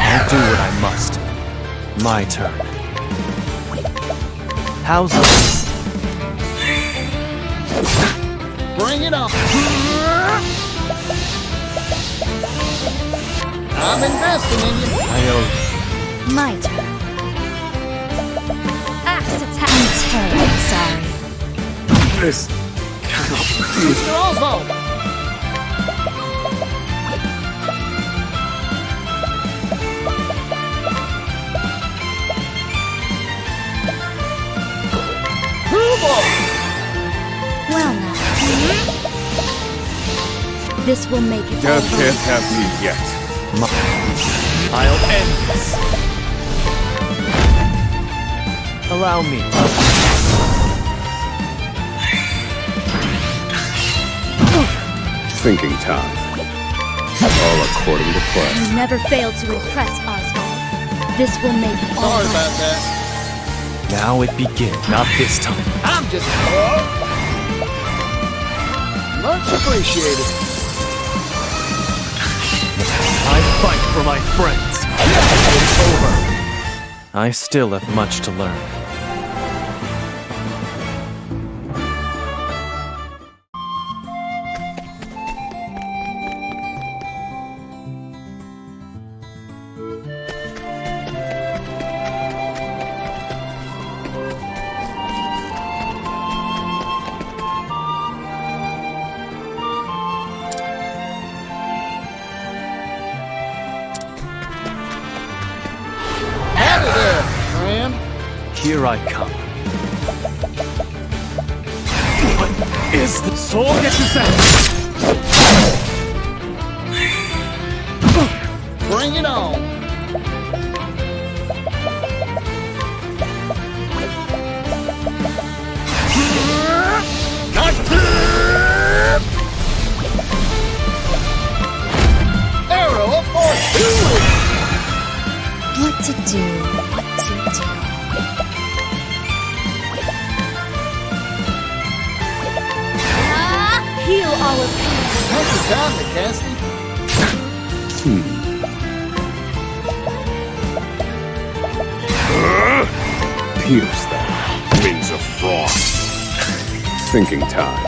I'll do what I must. My turn. How's this? Bring it on. I'm investing in you. I owe My turn. Axe attack. I'm terribly sorry. This cannot be. Mr. Oswald. Well now. This will make it Death all can't right. have me yet. I'll end this. Allow me. Thinking time. All according to plan. You never fail to impress, Oswald. This will make it all Sorry right. about that. Now it begins. Not this time. I'm just... Much appreciated. I fight for my friends. It's over. I still have much to learn. Howdy there, friend. Here I come. What is the soul? Bring it on. Arrow of fortune. What to do, what to do. Heal all of you. Take your time, McCasty. Pierce them. Wings of frost. Thinking time.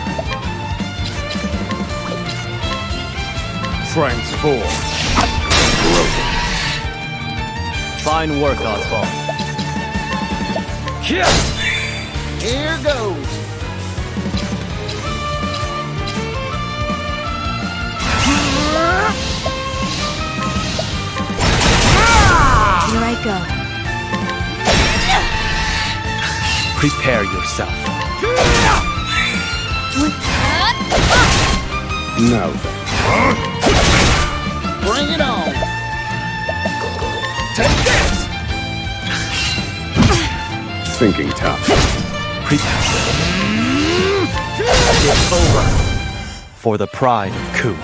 Transform. Broken. Fine work, Oswald. Here goes. go. Prepare yourself. Now Bring it on! Take this! thinking time. It's over. For the pride of Ku.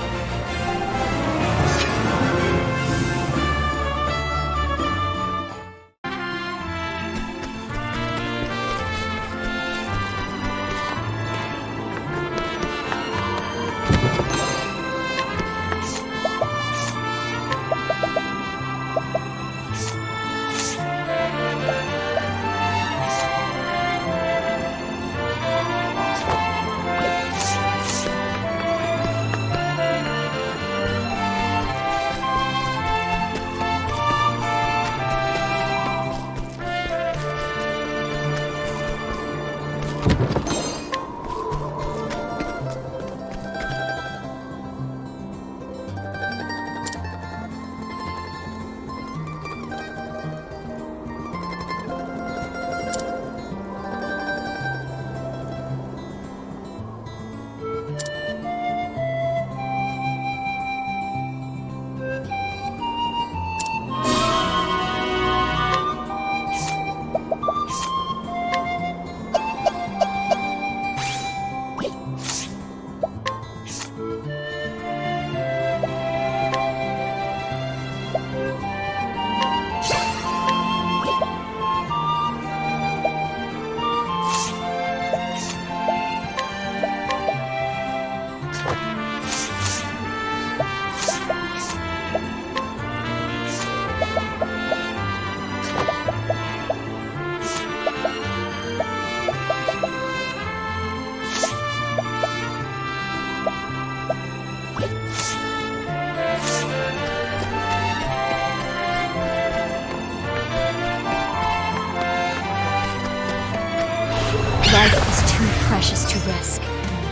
Life is too precious to risk.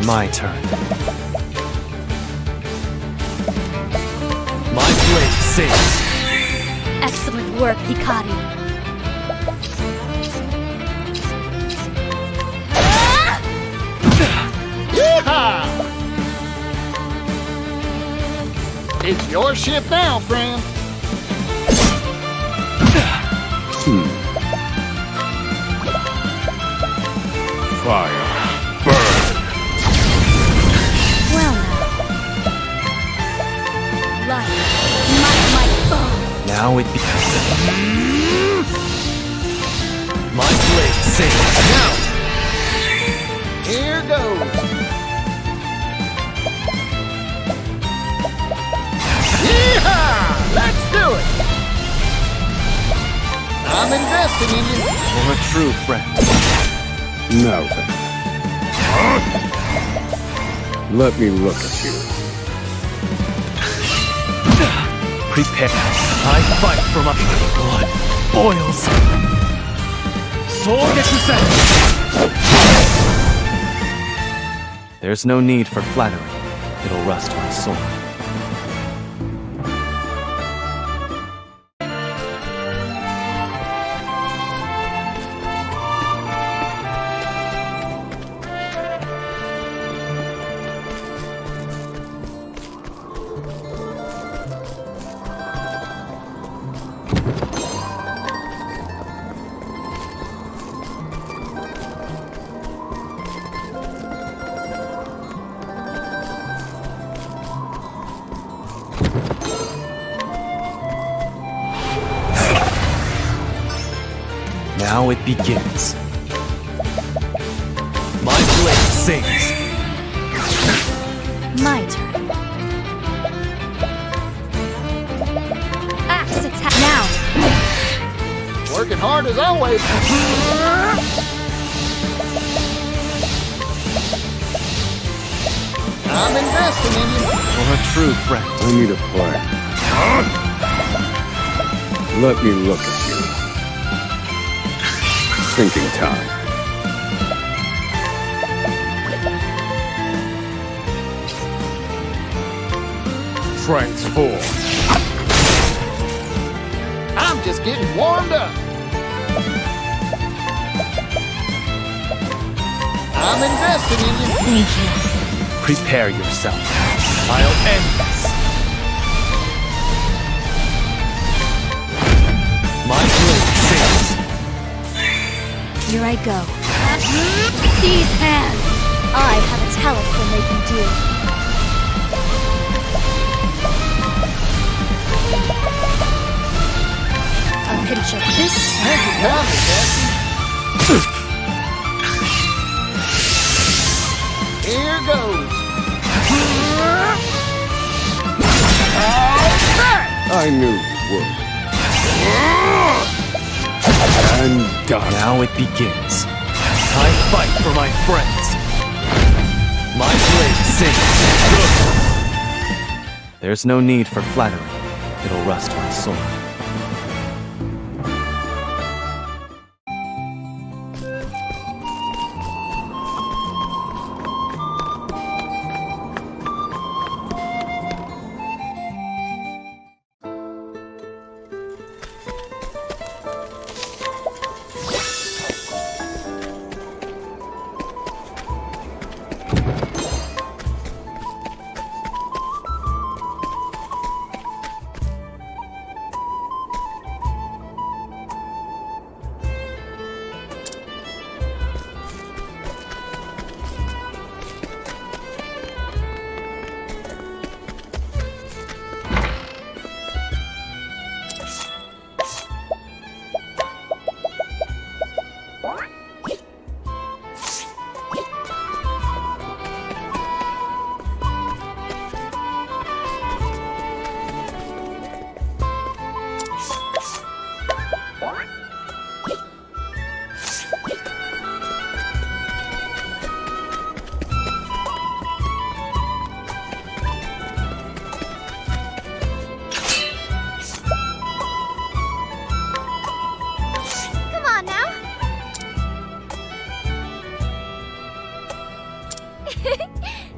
My turn. My blade sings. Excellent work, Hikari. Yeehaw! It's your ship now, friend. Fire. Burn. Well now. Life, my bone. Now it becomes. My blade sings. Now. Here goes. Yeehaw! Let's do it! I'm investing in you. For a true friend. Now then. Let me look at you. Prepare. I fight for my blood. Boils. Soul gets There's no need for flattery. It'll rust my soul. Now it begins. My blade sings. My turn. Axe attack now. Working hard as always. I'm investing in you. For a true friend. I need a plan. Let me look at you. Thinking time. Transform. I'm I'm just getting warmed up. I'm invested in you. Thank you. Prepare yourself. I'll end this. My blade sings. Here I go. These hands! I have a talent for making do. A pinch of this. Thank you kindly, Cassie. Here goes. I knew you would. And done. Now it begins. I fight for my friends. My blade sings. There's no need for flattery. It'll rust my soul.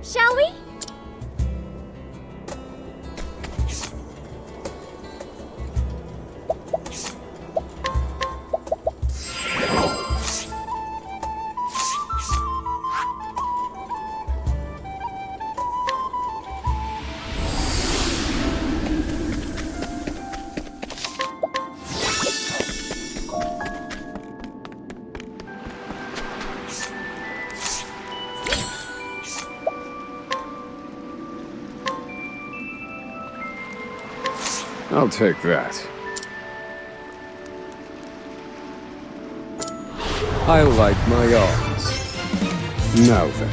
Shall we? I'll take that. I like my odds. Now then.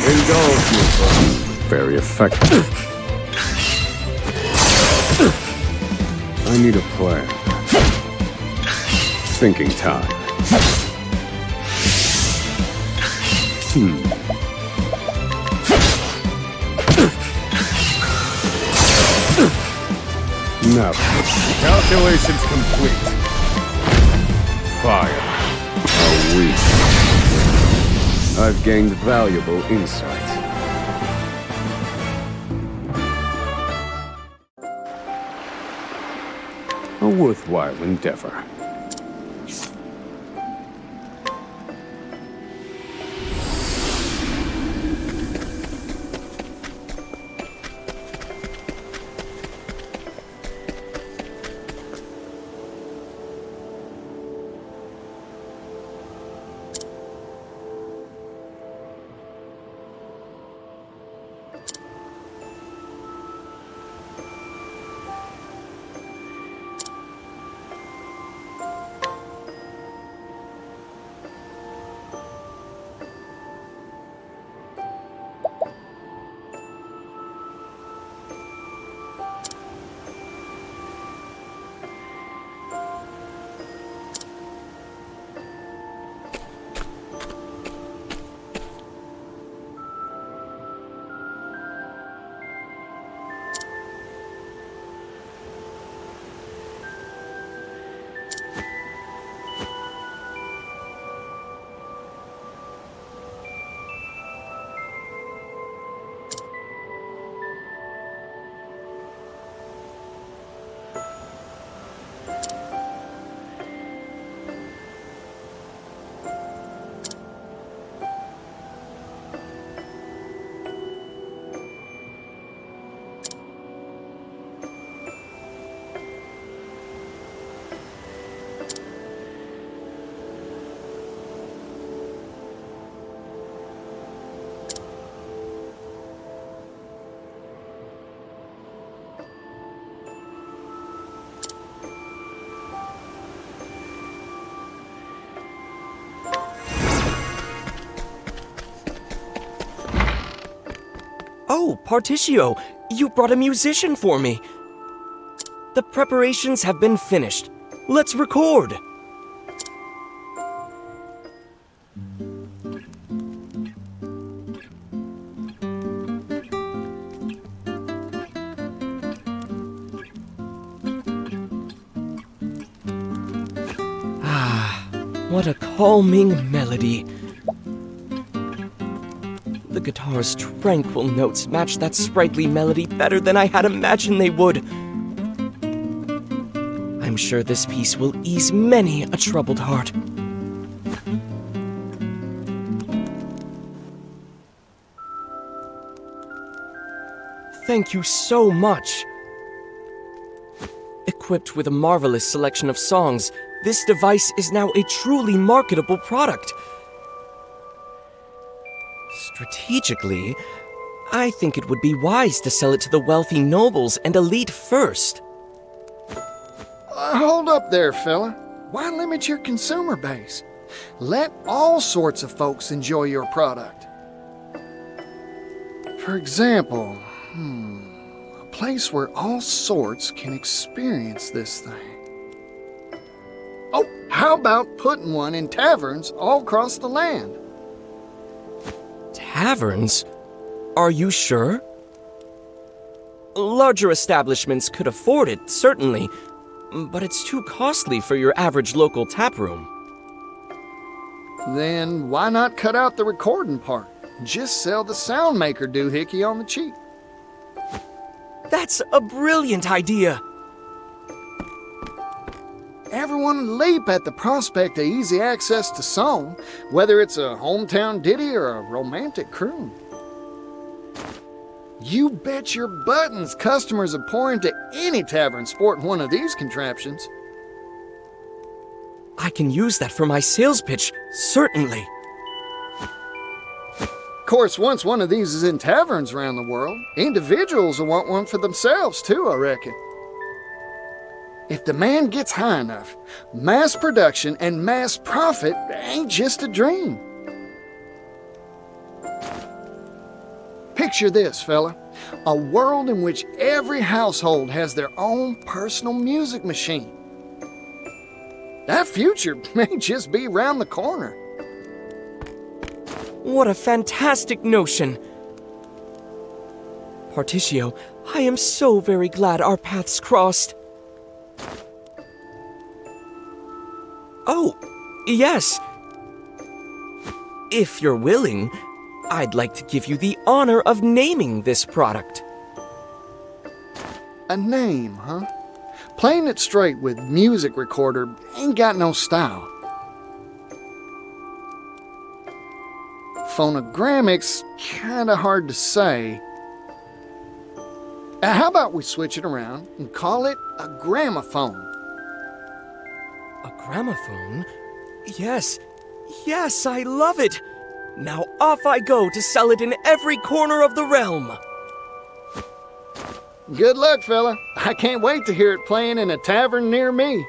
Indulge me, folks. Very effective. I need a plan. Thinking time. Now, calculations complete. Fire. How weak. I've gained valuable insight. A worthwhile endeavor. Oh, Particio, you brought a musician for me. The preparations have been finished. Let's record. What a calming melody. The guitar's tranquil notes match that sprightly melody better than I had imagined they would. I'm sure this piece will ease many a troubled heart. Thank you so much. Equipped with a marvelous selection of songs, this device is now a truly marketable product. Strategically, I think it would be wise to sell it to the wealthy nobles and elite first. Hold up there, fella. Why limit your consumer base? Let all sorts of folks enjoy your product. For example, a place where all sorts can experience this thing. Oh, how about putting one in taverns all across the land? Taverns? Are you sure? Larger establishments could afford it, certainly, but it's too costly for your average local taproom. Then why not cut out the recording part? Just sell the sound maker doohickey on the cheap. That's a brilliant idea! Everyone would leap at the prospect of easy access to song, whether it's a hometown ditty or a romantic croon. You bet your buttons customers are pouring into any tavern sporting one of these contraptions. I can use that for my sales pitch, certainly. Of course, once one of these is in taverns around the world, individuals will want one for themselves too, I reckon. If demand gets high enough, mass production and mass profit ain't just a dream. Picture this, fella. A world in which every household has their own personal music machine. That future may just be around the corner. What a fantastic notion! Particio, I am so very glad our paths crossed. Oh, yes. If you're willing, I'd like to give you the honor of naming this product. A name, huh? Playing it straight with music recorder ain't got no style. Phonogrammic's kinda hard to say. How about we switch it around and call it a gramophone? A gramophone? Yes, I love it! Now off I go to sell it in every corner of the realm! Good luck, fella. I can't wait to hear it playing in a tavern near me.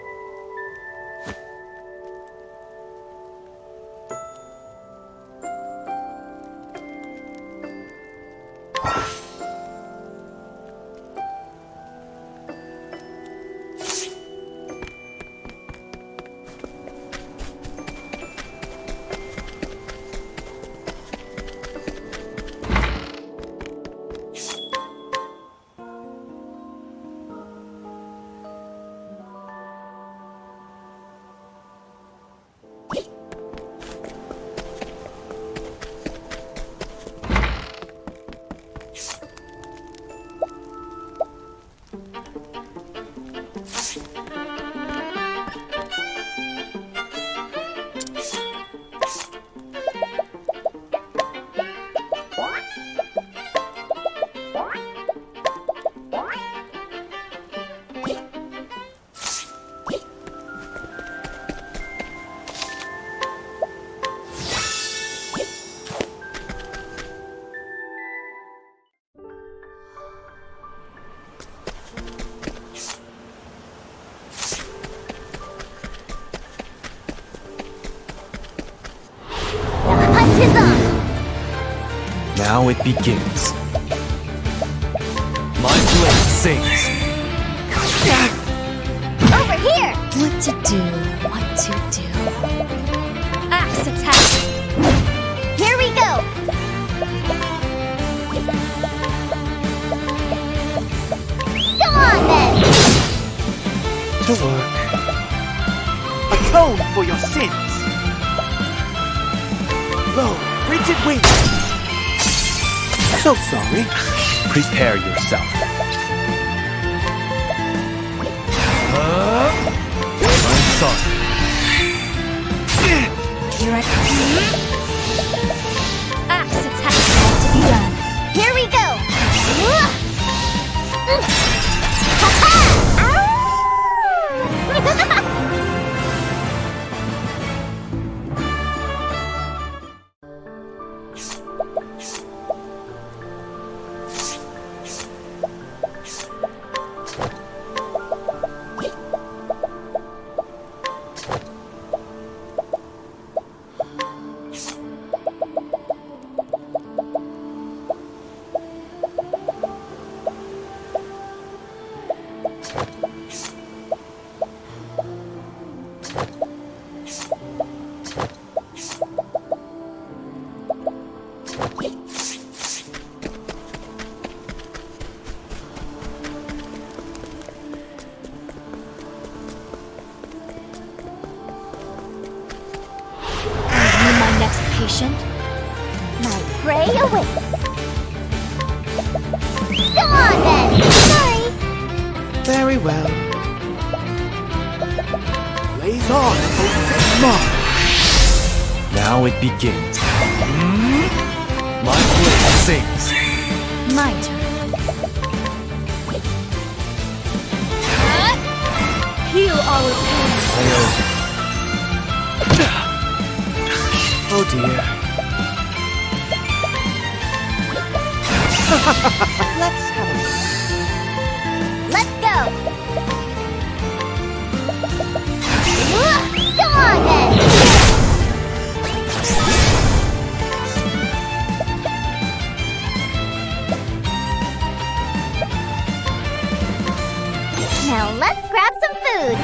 Now it begins. blade sings. Over here! What to do, what to do. Axe attack! Here we go! Go on then! To work. Atone for your sins. Lo, rigid wings. So sorry. Prepare yourself. I'm sorry. Here I come. Axe attack has to be done. Here we go! Patient. My prey awaits. Go on then! Sorry! Very well. Blaze on, Mark. Now it begins. My blade sings. My turn. Heal our pains. Oh dear. Let's have a Let's go! Go on then! Now let's grab some food!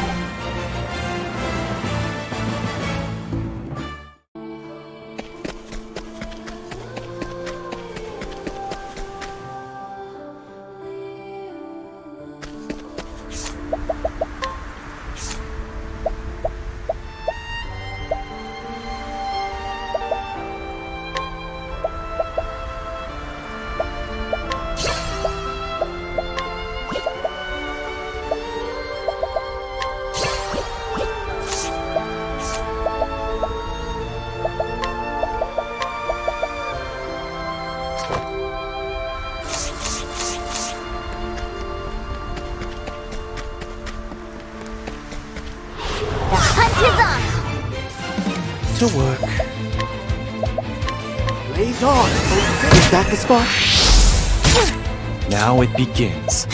to work. Blaze on! Is that the spot? Now it begins.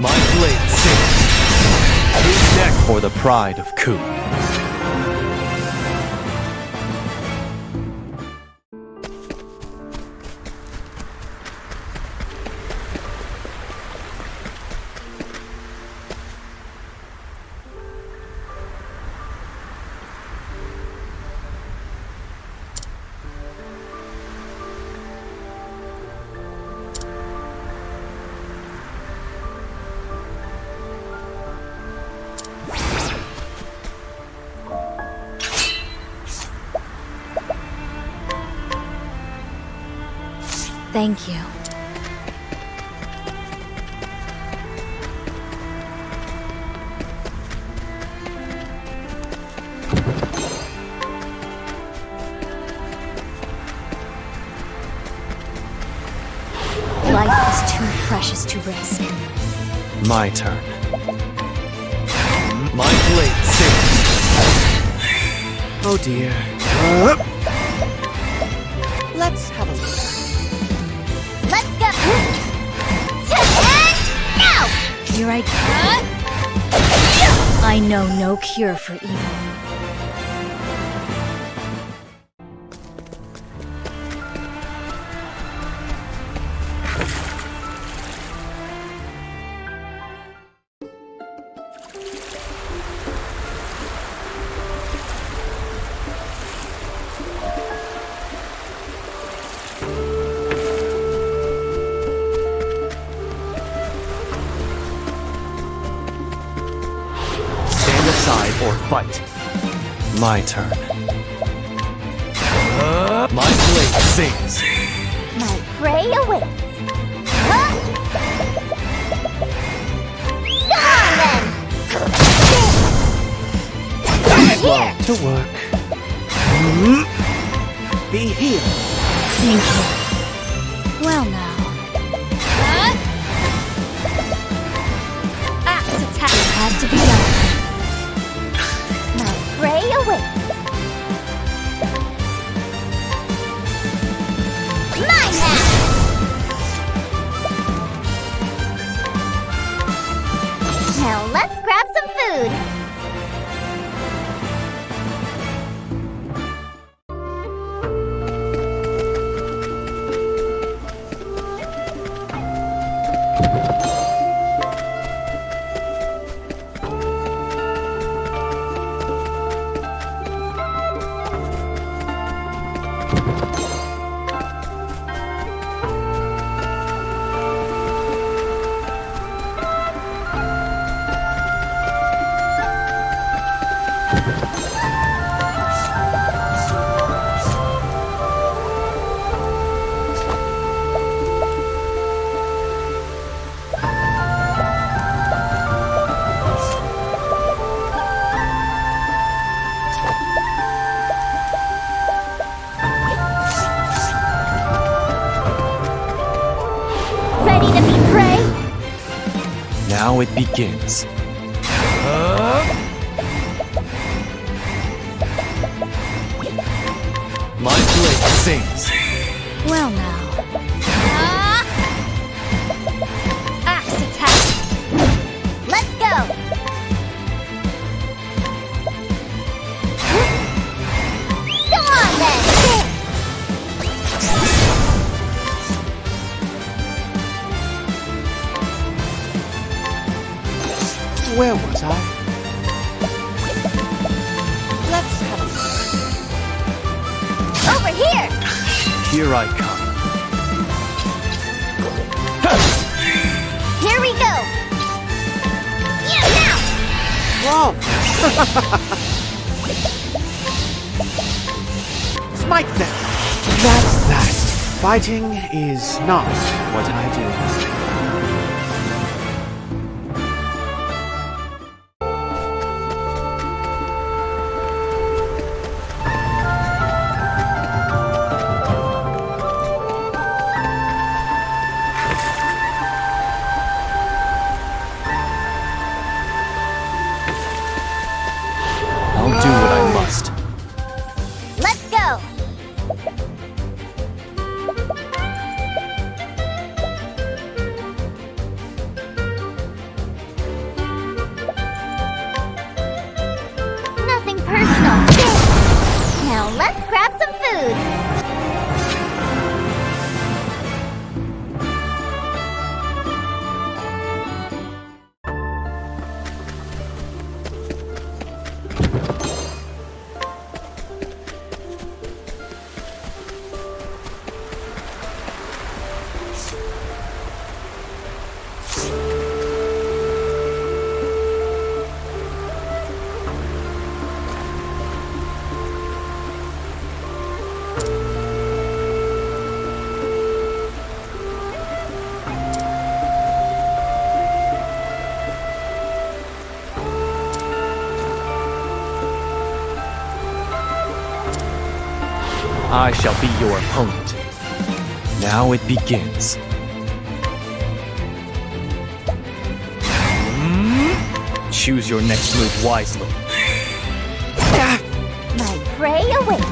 My blade sings. Who's next for the pride of Ku? Thank you. Life is too precious to risk. My turn. My blade sings. Oh dear. Let's have a look. Let's go! And now! Here I come. I know no cure for evil. aside or fight. My turn. My blade sings. My prey awaits. Huh? Come on then! Here! To work. Be healed. Thank you. Well now. Axe attack! It had to be done. My prey awaits. Mine now! Now let's grab some food. Ready to be prey? Now it begins. My blade sings. Well now. Axe attack! Let's go! Go on then! Where was I? Let's have a over here! Here I come. Here we go! Yeah, now! Whoa! Smite them! That's that. Fighting is not what I do. I'll do what I must. Let's go! Nothing personal. Now let's grab some food. I shall be your opponent. Now it begins. Choose your next move wisely. My prey awaits.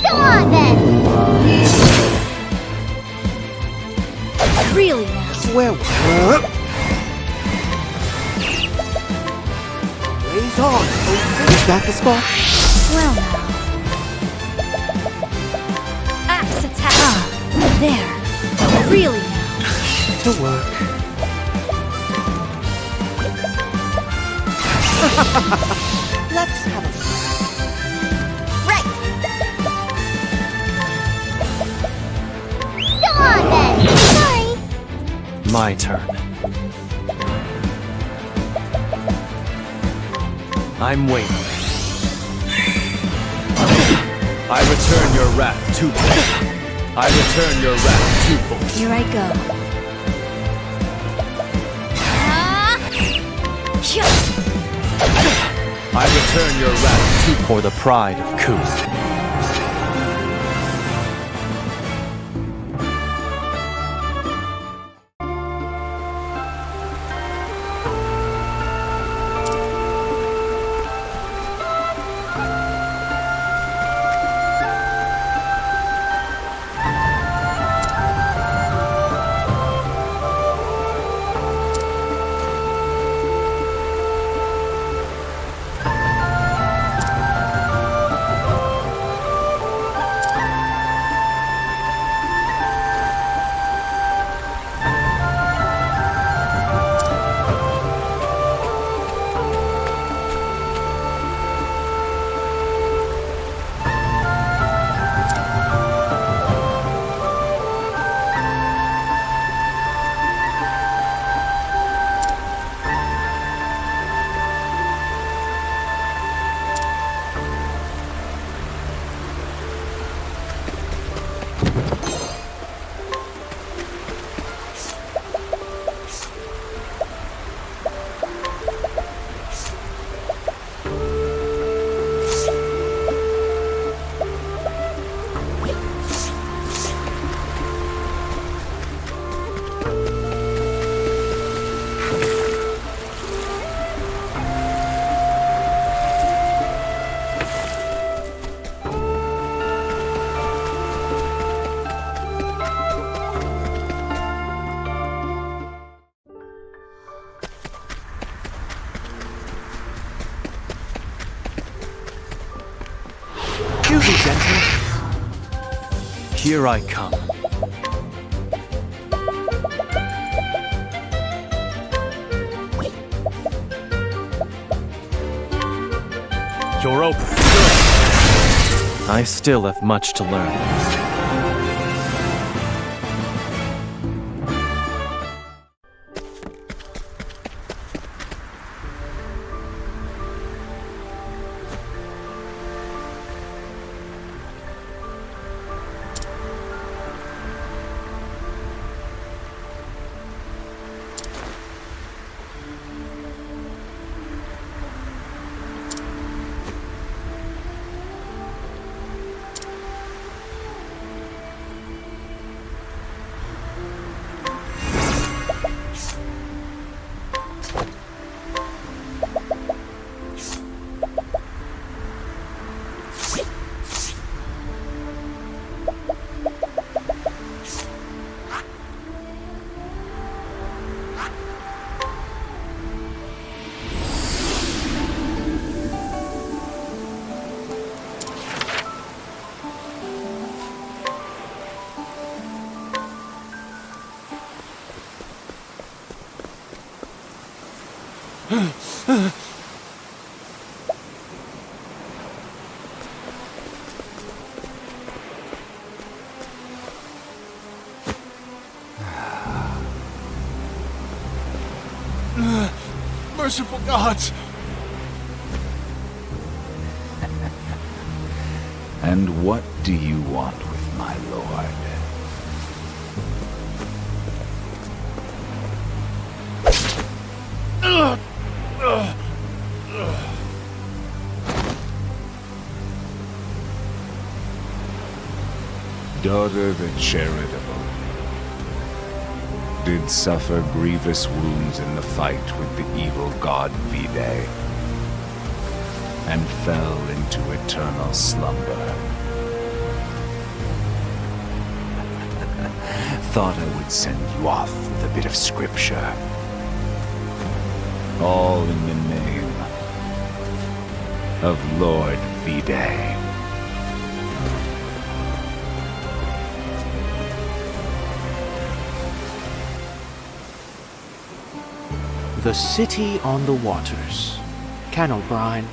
Go on then! Really now. Where was Blaze on! Is that the spot? Well now. Axe attack! There. Really now. To work. Let's have a right. Go on then. Sorry. My turn. I'm waiting. I return your wrath twofold. I return your wrath twofold. Here I go. I return your wrath twofold for the pride of Ku. Here I come. You're open. I still have much to learn. Merciful gods! And what do you want with my lord? Daughter the charitable did suffer grievous wounds in the fight with the evil god Vide, and fell into eternal slumber. Thought I would send you off with a bit of scripture. All in the name of Lord Vide. The City on the Waters, Canalbrine.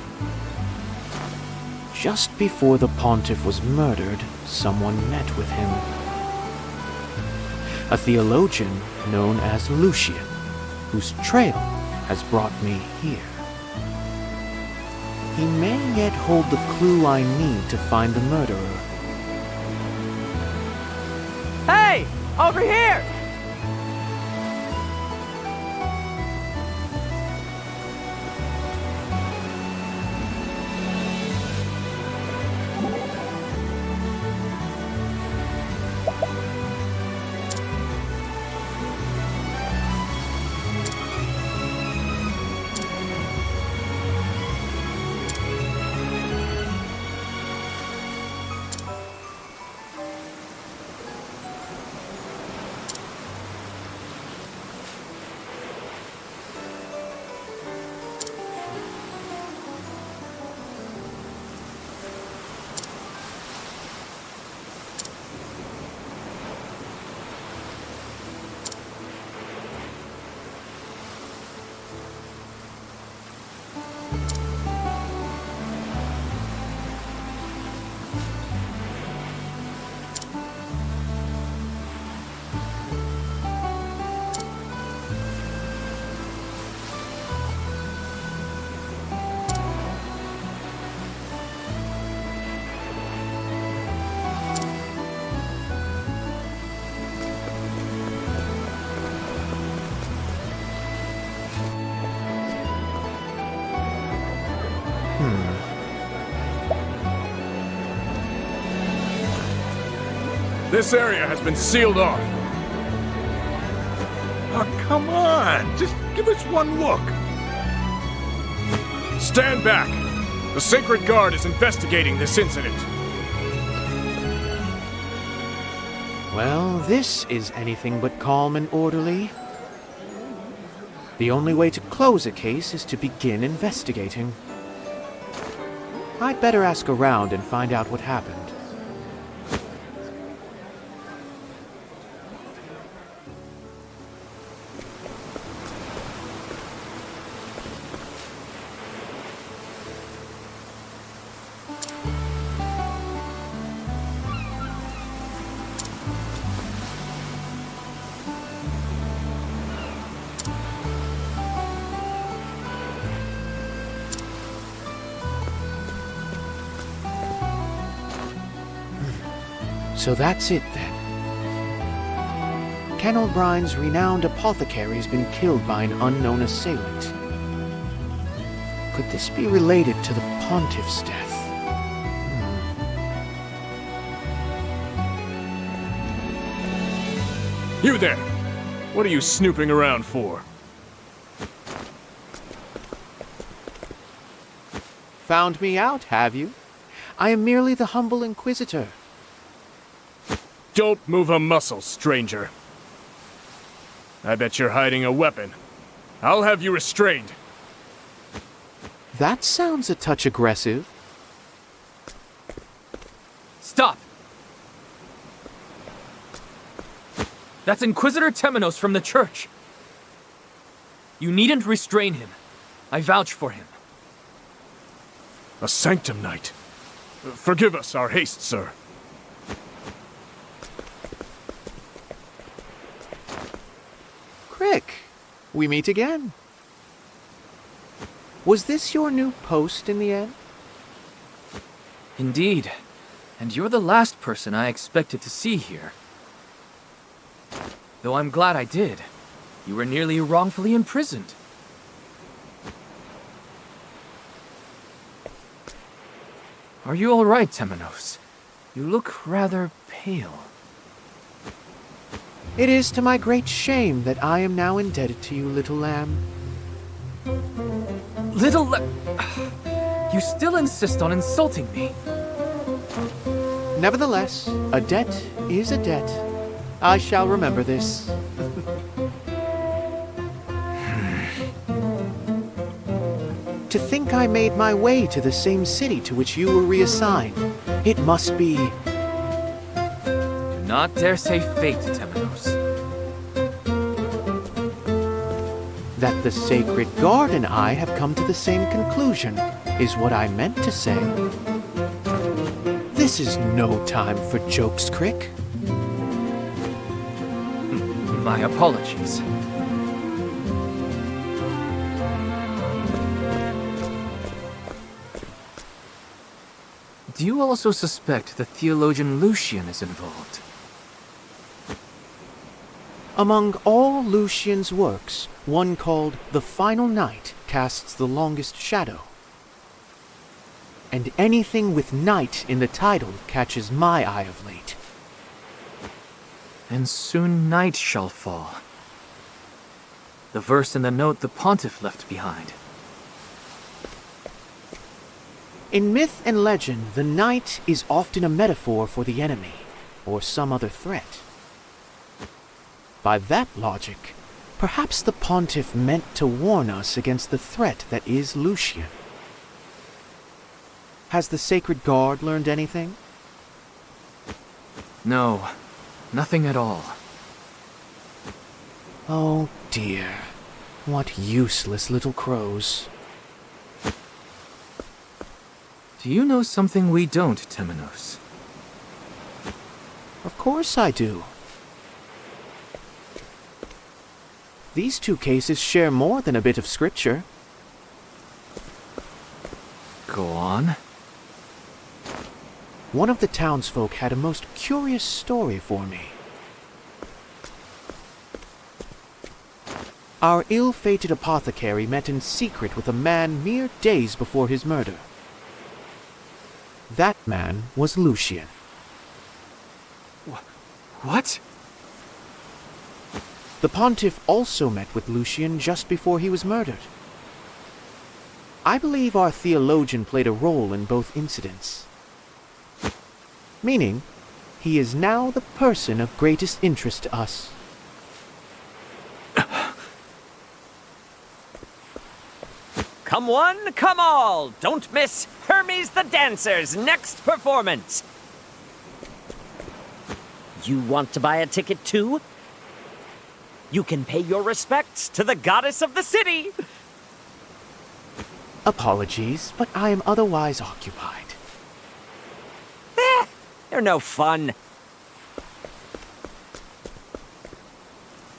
Just before the Pontiff was murdered, someone met with him. A theologian known as Lucian, whose trail has brought me here. he may yet hold the clue I need to find the murderer. Hey! Over here! This area has been sealed off. Oh, come on! Just give us one look. Stand back! The Sacred Guard is investigating this incident. Well, this is anything but calm and orderly. The only way to close a case is to begin investigating. I'd better ask around and find out what happened. So that's it then. Ken O'Brien's renowned apothecary has been killed by an unknown assailant. Could this be related to the Pontiff's death? You there! What are you snooping around for? Found me out, have you? I am merely the humble inquisitor. Don't move a muscle, stranger. I bet you're hiding a weapon. I'll have you restrained. That sounds a touch aggressive. Stop! That's Inquisitor Temenos from the church. You needn't restrain him. I vouch for him. A Sanctum Knight. Forgive us our haste, sir. Crick, we meet again. Was this your new post in the end? Indeed. And you're the last person I expected to see here. Though I'm glad I did. You were nearly wrongfully imprisoned. Are you all right, Temenos? You look rather pale. It is to my great shame that I am now indebted to you, little lamb. Little You still insist on insulting me. Nevertheless, a debt is a debt. I shall remember this. To think I made my way to the same city to which you were reassigned. It must be... Do not dare say fate, Temenos. That the Sacred Guard and I have come to the same conclusion is what I meant to say. This is no time for jokes, Crick. My apologies. Do you also suspect the theologian Lucian is involved? Among all Lucian's works, one called The Final Night casts the longest shadow. And anything with night in the title catches my eye of late. And soon night shall fall. The verse in the note the pontiff left behind. In myth and legend, the night is often a metaphor for the enemy, or some other threat. By that logic, perhaps the pontiff meant to warn us against the threat that is Lucian. Has the Sacred Guard learned anything? No, nothing at all. Oh dear, what useless little crows. Do you know something we don't, Temenos? Of course I do. These two cases share more than a bit of scripture. Go on. One of the townsfolk had a most curious story for me. Our ill-fated apothecary met in secret with a man mere days before his murder. That man was Lucian. What? The pontiff also met with Lucian just before he was murdered. I believe our theologian played a role in both incidents. Meaning, he is now the person of greatest interest to us. Come one, come all! Don't miss Hermes the Dancer's next performance! You want to buy a ticket too? You can pay your respects to the goddess of the city! Apologies, but I am otherwise occupied. You're no fun.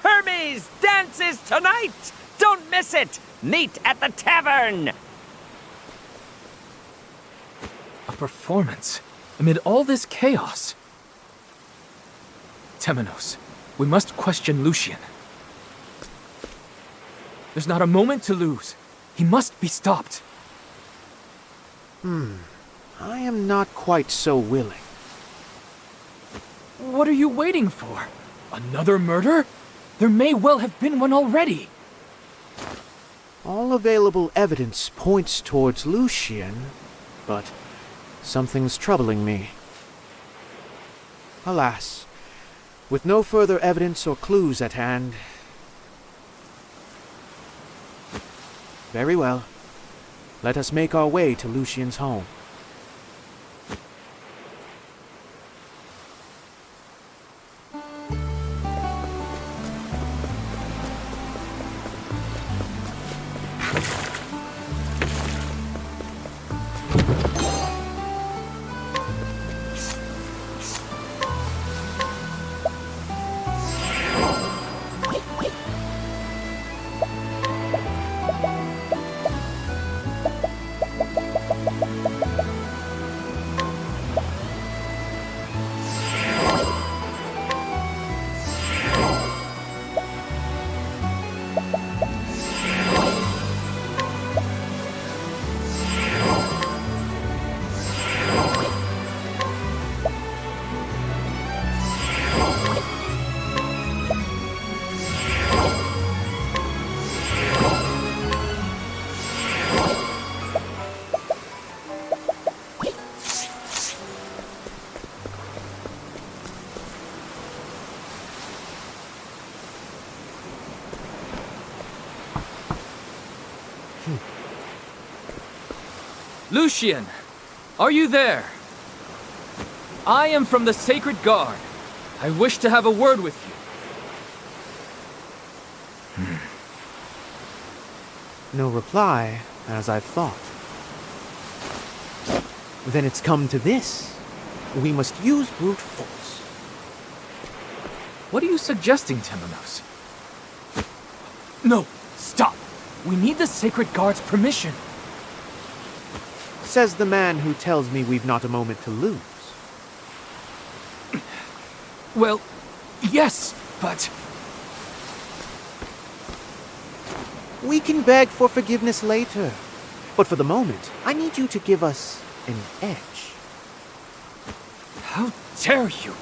Hermes dances tonight! Don't miss it! Meet at the tavern! A performance? Amid all this chaos? Temenos, we must question Lucian. There's not a moment to lose. He must be stopped. I am not quite so willing. What are you waiting for? Another murder? There may well have been one already. All available evidence points towards Lucian, but something's troubling me. Alas, with no further evidence or clues at hand. Very well. Let us make our way to Lucian's home. Lucian, are you there? I am from the Sacred Guard. I wish to have a word with you. No reply, as I thought. Then it's come to this. We must use brute force. What are you suggesting, Temenos? No, stop! We need the Sacred Guard's permission. Says the man who tells me we've not a moment to lose. Well, yes, but... We can beg for forgiveness later. But for the moment, I need you to give us an edge. How dare you!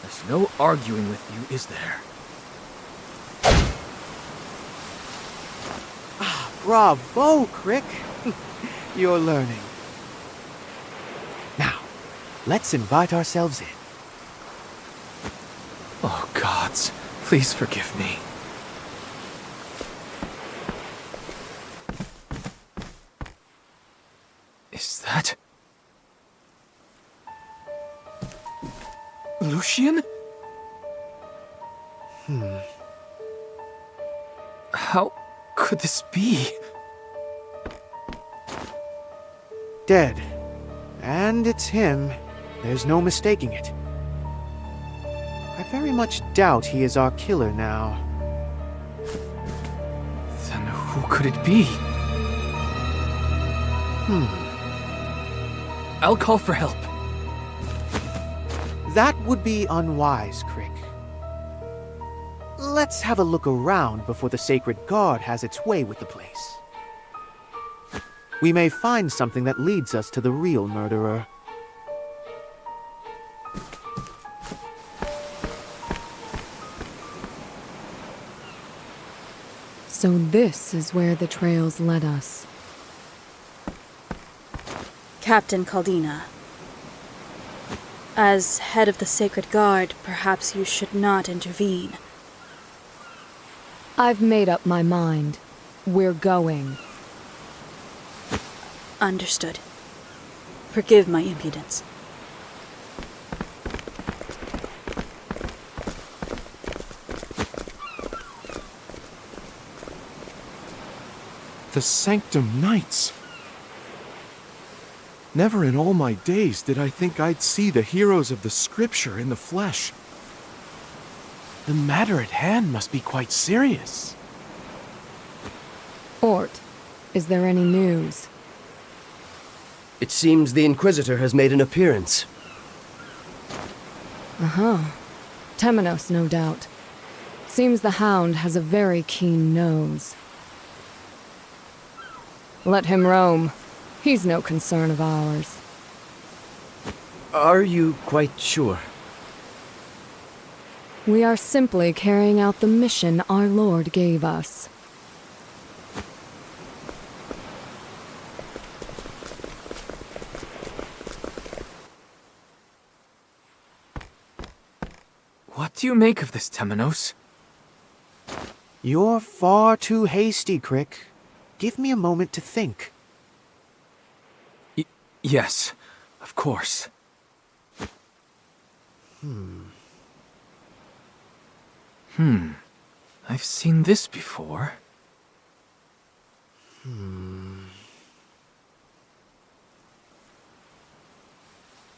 There's no arguing with you, is there? Bravo, Crick. You're learning. Now, let's invite ourselves in. Oh, gods, please forgive me. Is that... Lucian? How could this be? Dead. And it's him. There's no mistaking it. I very much doubt he is our killer now. Then who could it be? I'll call for help. That would be unwise, Crick. Let's have a look around before the Sacred Guard has its way with the place. We may find something that leads us to the real murderer. So this is where the trails led us. Captain Caldina. As head of the Sacred Guard, perhaps you should not intervene. I've made up my mind. We're going. Understood. Forgive my impudence. The Sanctum Knights. Never in all my days did I think I'd see the heroes of the Scripture in the flesh. The matter at hand must be quite serious. Ort, is there any news? It seems the Inquisitor has made an appearance. Temenos, no doubt. Seems the Hound has a very keen nose. Let him roam. He's no concern of ours. Are you quite sure? We are simply carrying out the mission our Lord gave us. What do you make of this, Temenos? You're far too hasty, Crick. Give me a moment to think. Yes, of course. I've seen this before.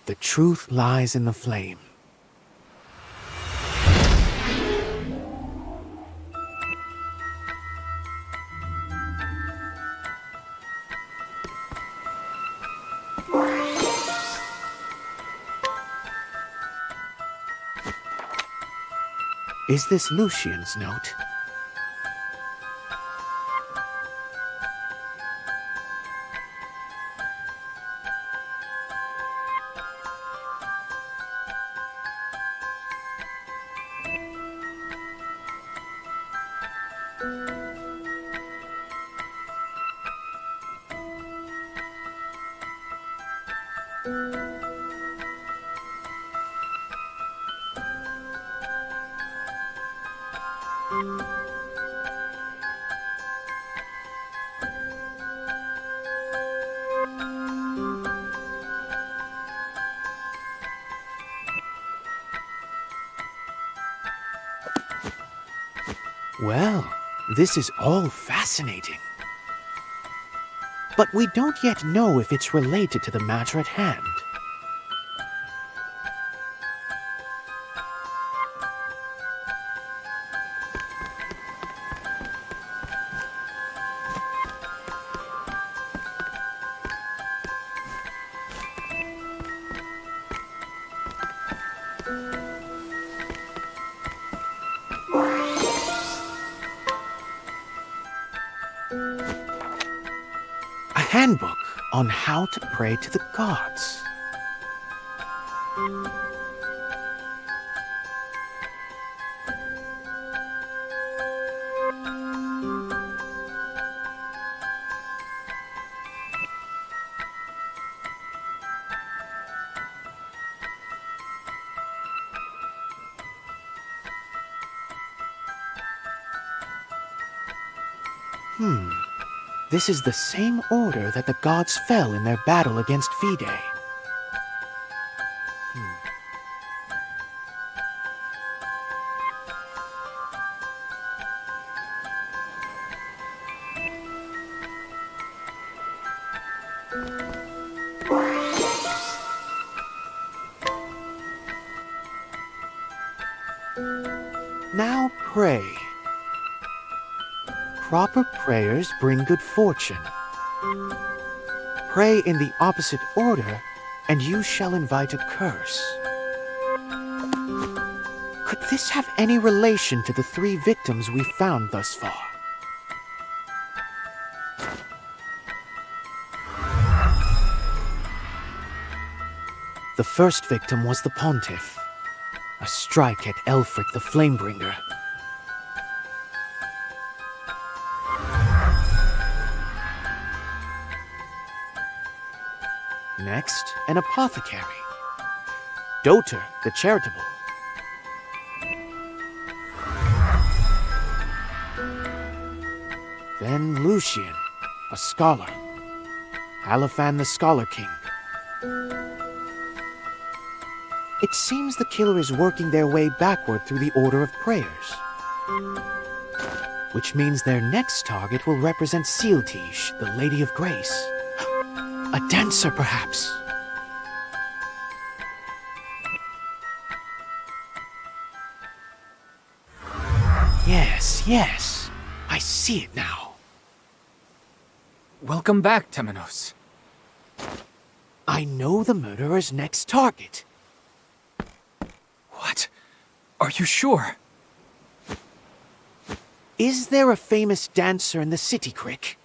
The truth lies in the flame. Is this Lucian's note? Well, this is all fascinating. But we don't yet know if it's related to the matter at hand. on how to pray to the gods. This is the same order that the gods fell in their battle against Fide. Now pray. Proper prayers bring good fortune. Pray in the opposite order, and you shall invite a curse. Could this have any relation to the 3 victims we've found thus far? The first victim was the Pontiff, a strike at Elfric the Flamebringer. Next, an apothecary, Doter the Charitable. Then Lucian, a scholar, Aliphan the Scholar King. It seems the killer is working their way backward through the order of prayers, which means their next target will represent Sealtish, the Lady of Grace. A dancer, perhaps. Yes. I see it now. Welcome back, Temenos. I know the murderer's next target. What? Are you sure? Is there a famous dancer in the city, Crick?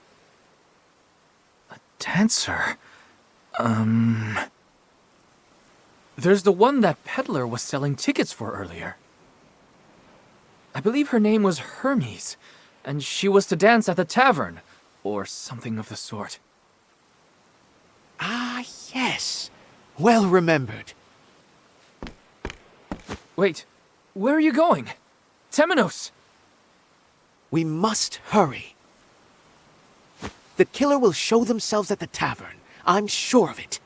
Dancer? There's the one that peddler was selling tickets for earlier. I believe her name was Hermes, and she was to dance at the tavern, or something of the sort. Ah, yes. Well remembered. Wait, where are you going? Temenos! We must hurry. The killer will show themselves at the tavern. I'm sure of it.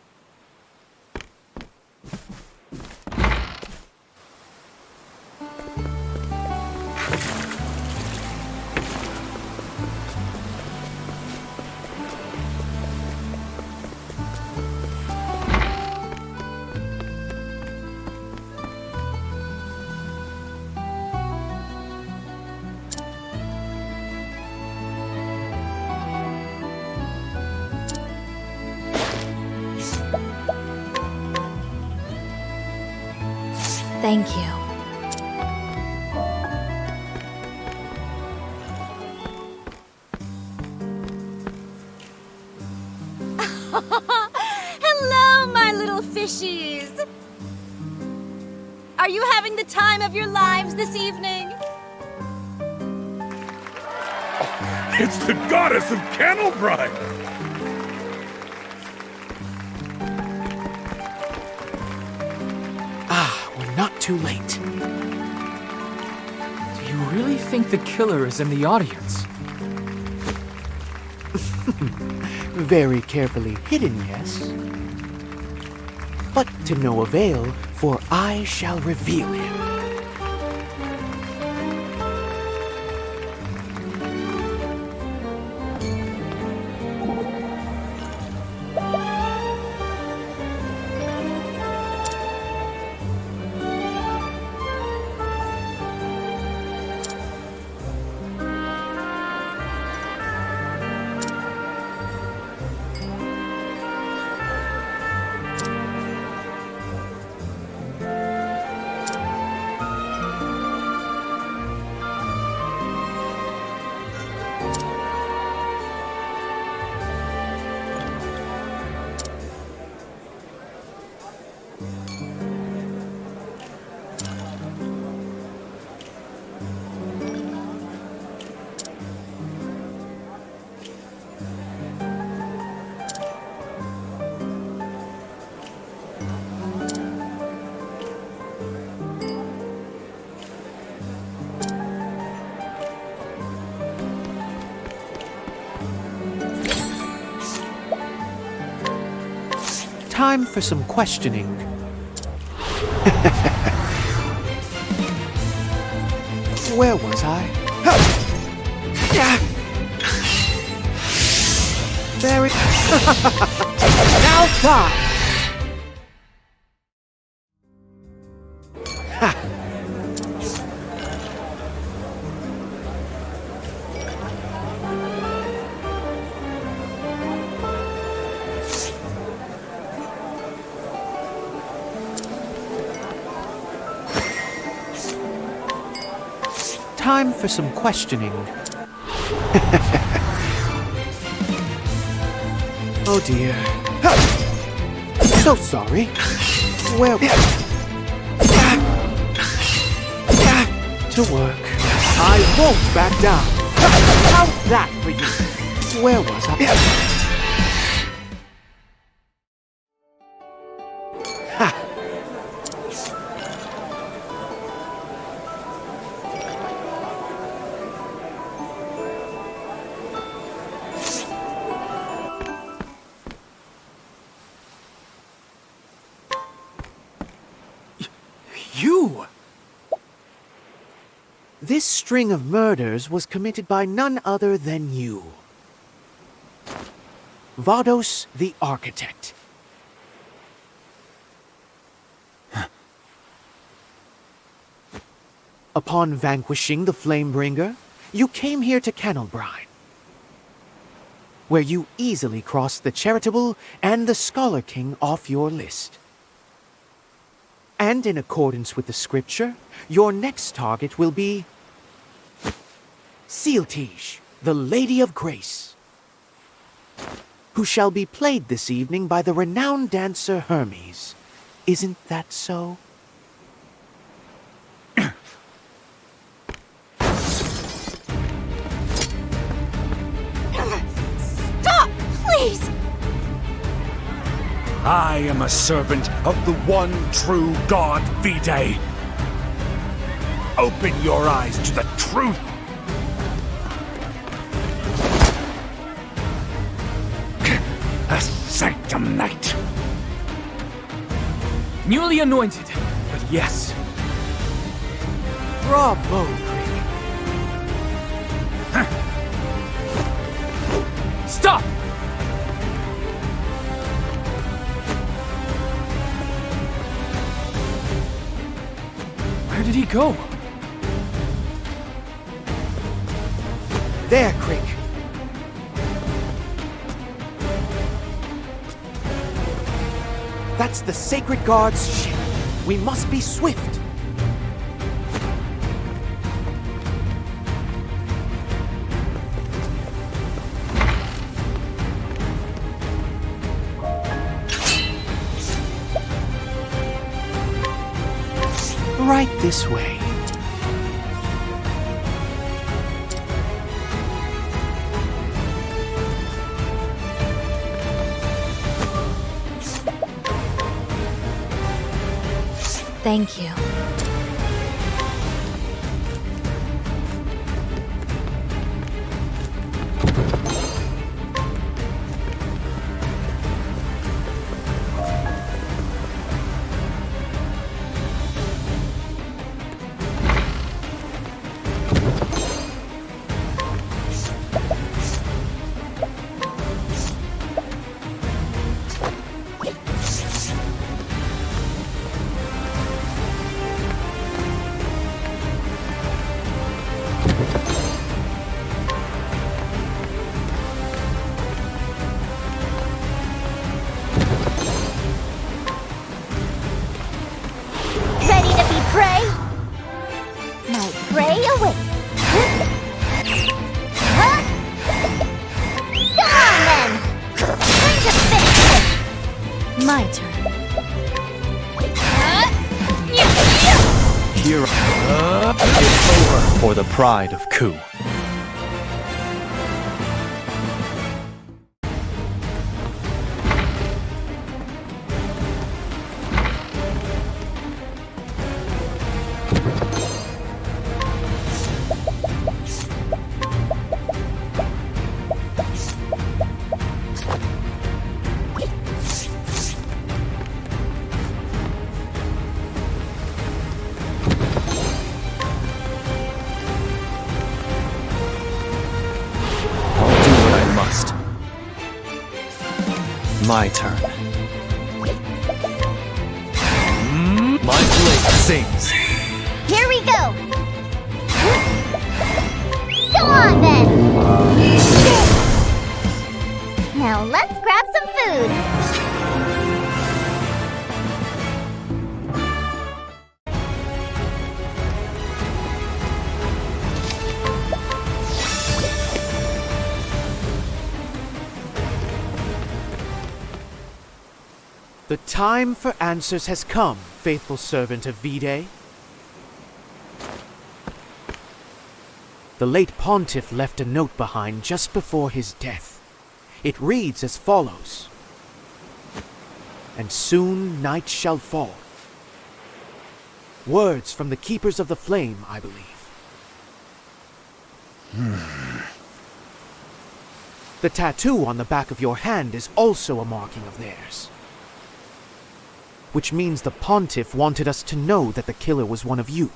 Thank you. Hello, my little fishies! Are you having the time of your lives this evening? It's the goddess of Candlebride! We're not too late. Do you really think the killer is in the audience? Very carefully hidden, yes. But to no avail, for I shall reveal him. Time for some questioning. Where was I? There it... Now die! Time for some questioning. Oh dear. So sorry. Where... To work. I won't back down. How's that for you? Where was I? You! This string of murders was committed by none other than you. Vados the Architect. Upon vanquishing the Flamebringer, you came here to Kennelbrine, where you easily crossed the Charitable and the Scholar King off your list. And in accordance with the scripture, your next target will be Sealtige, the Lady of Grace, who shall be played this evening by the renowned dancer Hermes. Isn't that so? Stop, please! I am a servant of the one true God, Vitae. Open your eyes to the truth. A sanctum knight. Newly anointed, but yes. Bravo, Crick. Stop! Where did he go? There, Crick. That's the Sacred Guard's ship. We must be swift. Right this way. Thank you. My turn. Here, it's over for the pride of Ku. My turn. My blade sings. Here we go! Go on then! Now let's grab some food! The time for answers has come, faithful servant of Vide. The late pontiff left a note behind just before his death. It reads as follows. And soon night shall fall. Words from the keepers of the flame, I believe. The tattoo on the back of your hand is also a marking of theirs. Which means the pontiff wanted us to know that the killer was one of you.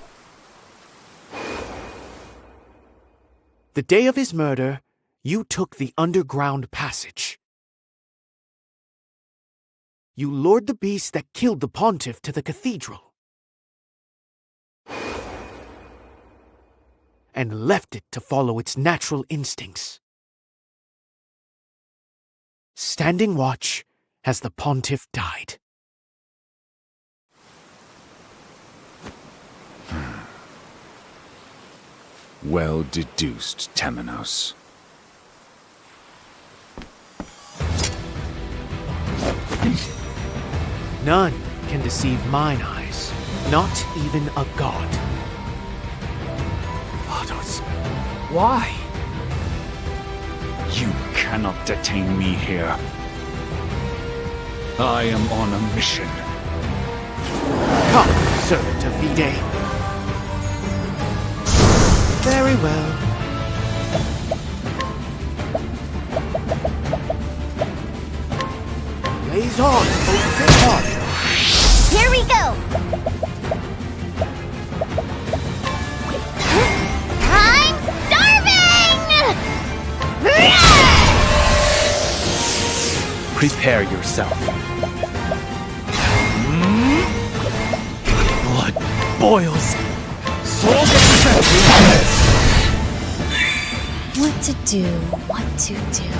The day of his murder, you took the underground passage. You lured the beast that killed the pontiff to the cathedral. And left it to follow its natural instincts. Standing watch as the pontiff died. Well deduced, Temenos. None can deceive mine eyes, not even a god. Vados, why? You cannot detain me here. I am on a mission. Come, servant of Vide. Very well. Blaze on, open heart. Here we go! I'm starving! Prepare yourself. Blood boils. Soul What to do, what to do.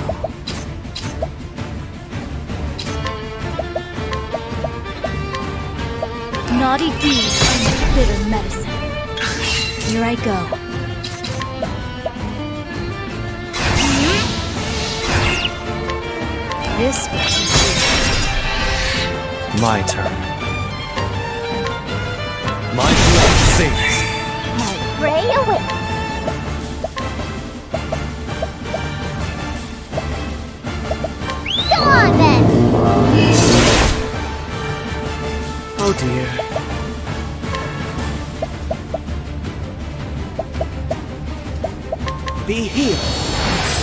Naughty deeds are bitter medicine. Here I go. This will teach you. My turn. My blood sings. My prey awaits. Go on then! Oh dear. Be healed.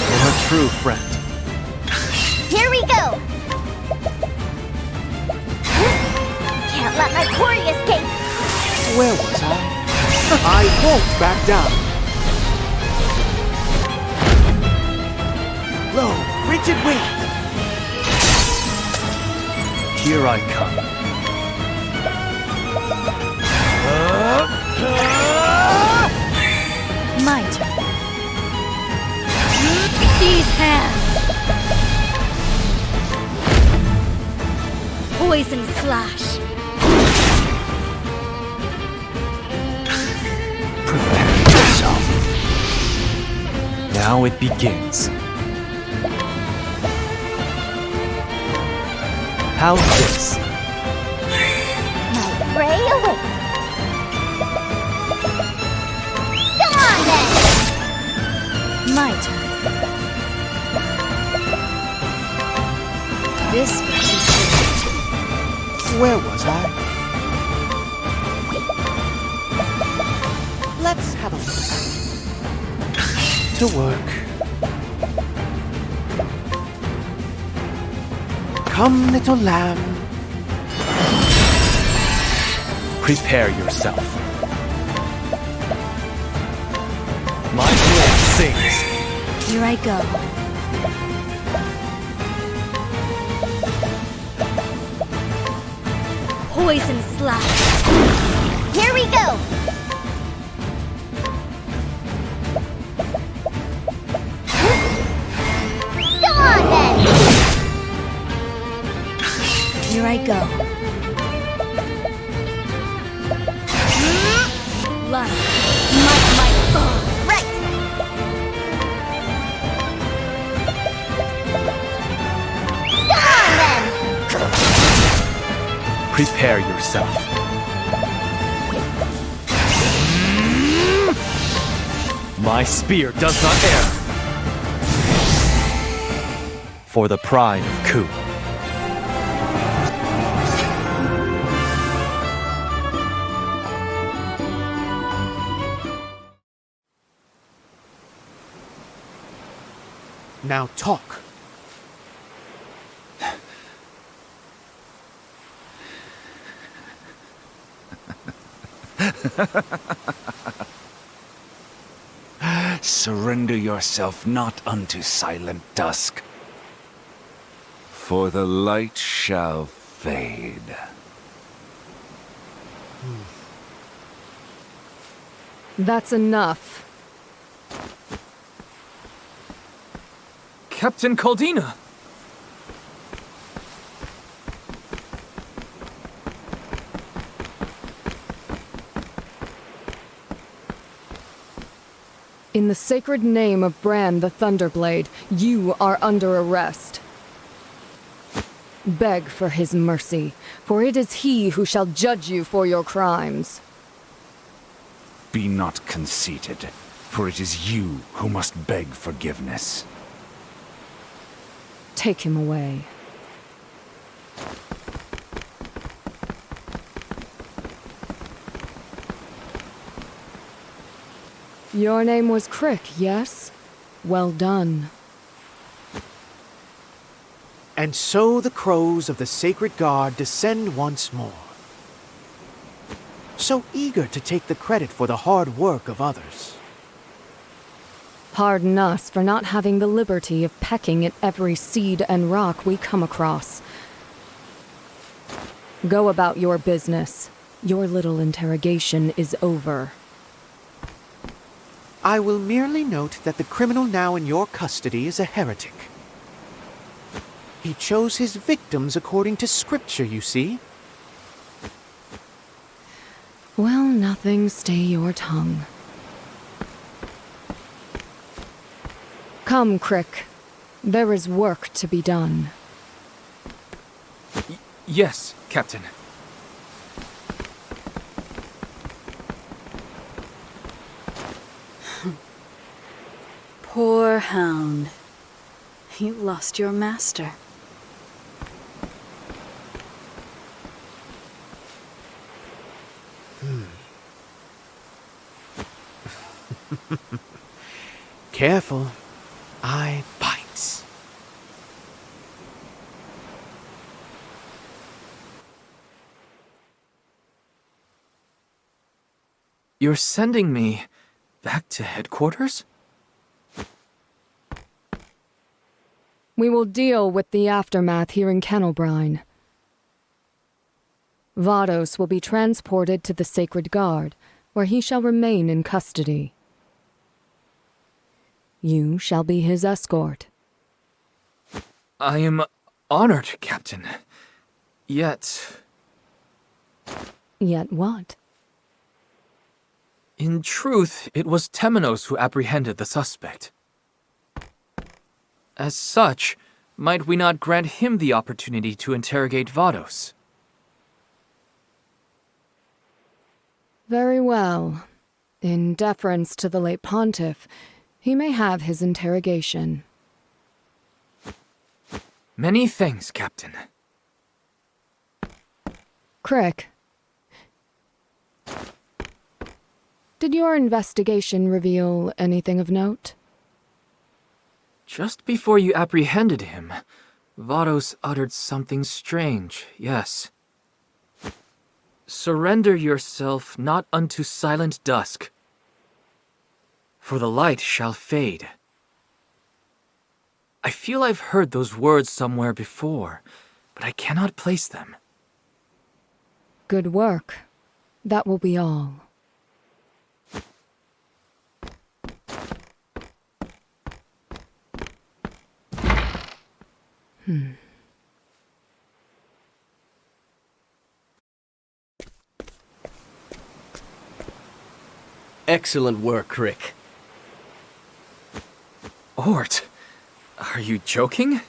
You're a true friend. Here we go! Can't let my quarry escape! Where was I? I won't back down. Lo, rigid wing. Here I come. My turn. These hands. Poison slash. Prepare yourself. Now it begins. How's this? My prey awaits. Go on then! My turn. This will teach you. Where was I? Let's have a look. To work. Come, little lamb. Prepare yourself. My blade sings. Here I go. poison slash. Here we go! Go on then! Here I go. Life, might, Right! Go on then! Prepare yourself. My spear does not err. For the pride of Ku. Now talk. Surrender yourself not unto silent dusk, for the light shall fade. That's enough. Captain Caldina! In the sacred name of Bran the Thunderblade, you are under arrest. Beg for his mercy, for it is he who shall judge you for your crimes. Be not conceited, for it is you who must beg forgiveness. Take him away. Your name was Crick, yes? Well done. And so the crows of the sacred guard descend once more. So eager to take the credit for the hard work of others. Pardon us for not having the liberty of pecking at every seed and rock we come across. Go about your business. Your little interrogation is over. I will merely note that the criminal now in your custody is a heretic. He chose his victims according to scripture, you see. Well, nothing, stay your tongue. Come, Crick. There is work to be done. Yes, Captain. Poor hound. You lost your master. Careful. I bites. You're sending me back to headquarters? We will deal with the aftermath here in Kennelbrine. Vados will be transported to the Sacred Guard, where he shall remain in custody. You shall be his escort. I am honored, Captain. Yet... Yet what? In truth, it was Temenos who apprehended the suspect. As such, might we not grant him the opportunity to interrogate Vados? Very well. In deference to the late pontiff, he may have his interrogation. Many thanks, Captain. Crick. Did your investigation reveal anything of note? Just before you apprehended him, Vados uttered something strange, yes. Surrender yourself not unto silent dusk, for the light shall fade. I feel I've heard those words somewhere before, but I cannot place them. Good work. That will be all. Excellent work, Crick. Ort, are you joking?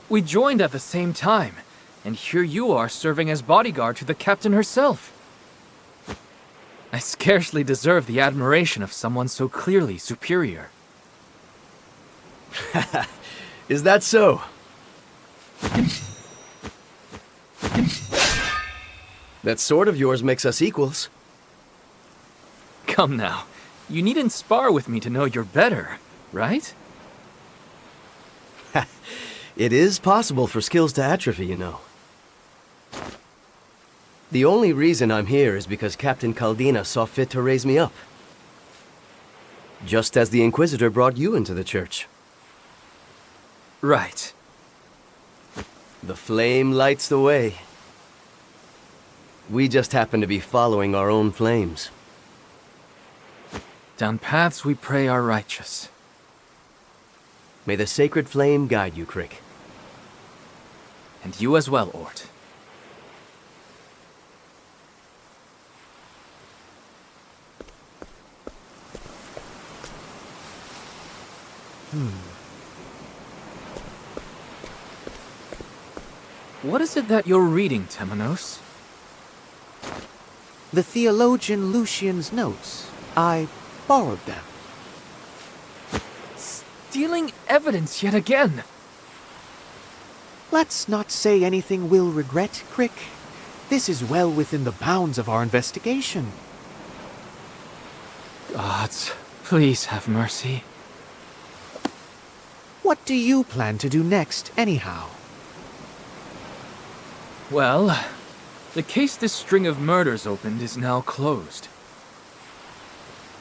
We joined at the same time, and here you are serving as bodyguard to the captain herself. I scarcely deserve the admiration of someone so clearly superior. Is that so? That sword of yours makes us equals. Come now, you needn't spar with me to know you're better, right? It is possible for skills to atrophy, you know. The only reason I'm here is because Captain Caldina saw fit to raise me up. Just as the Inquisitor brought you into the church. Right. The flame lights the way. We just happen to be following our own flames. Down paths we pray are righteous. May the sacred flame guide you, Crick. And you as well, Ort. What is it that you're reading, Temenos? The theologian Lucian's notes. I borrowed them. Stealing evidence yet again! Let's not say anything we'll regret, Crick. This is well within the bounds of our investigation. Gods, please have mercy. What do you plan to do next, anyhow? Well, the case this string of murders opened is now closed.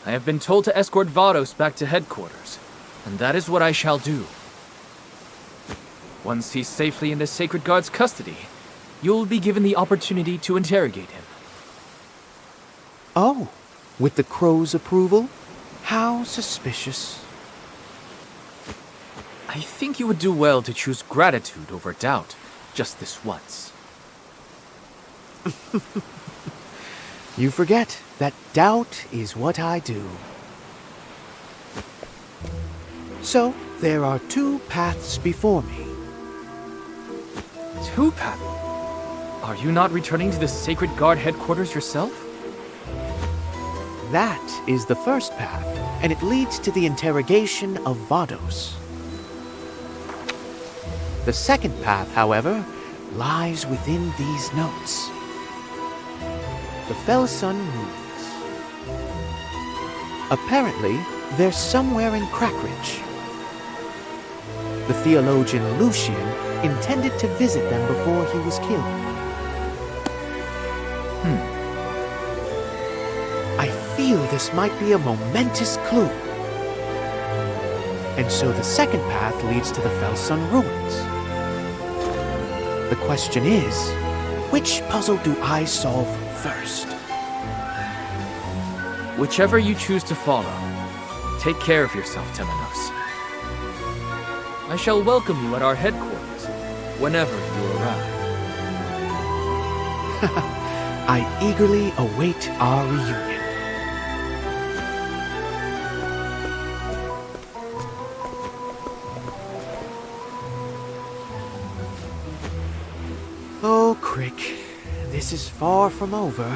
I have been told to escort Vados back to headquarters, and that is what I shall do. Once he's safely in the Sacred Guard's custody, you'll be given the opportunity to interrogate him. Oh, with the Crow's approval? How suspicious. I think you would do well to choose gratitude over doubt, just this once. You forget that doubt is what I do. So, there are two paths before me. Two paths? Are you not returning to the Sacred Guard headquarters yourself? That is the first path, and it leads to the interrogation of Vados. The second path, however, lies within these notes. The Felsun ruins. Apparently, they're somewhere in Crackridge. The theologian Lucian intended to visit them before he was killed. I feel this might be a momentous clue. And so the second path leads to the Felsun ruins. The question is, which puzzle do I solve first? Whichever you choose to follow, take care of yourself, Temenos. I shall welcome you at our headquarters, whenever you arrive. I eagerly await our reunion. Oh, Crick, this is far from over.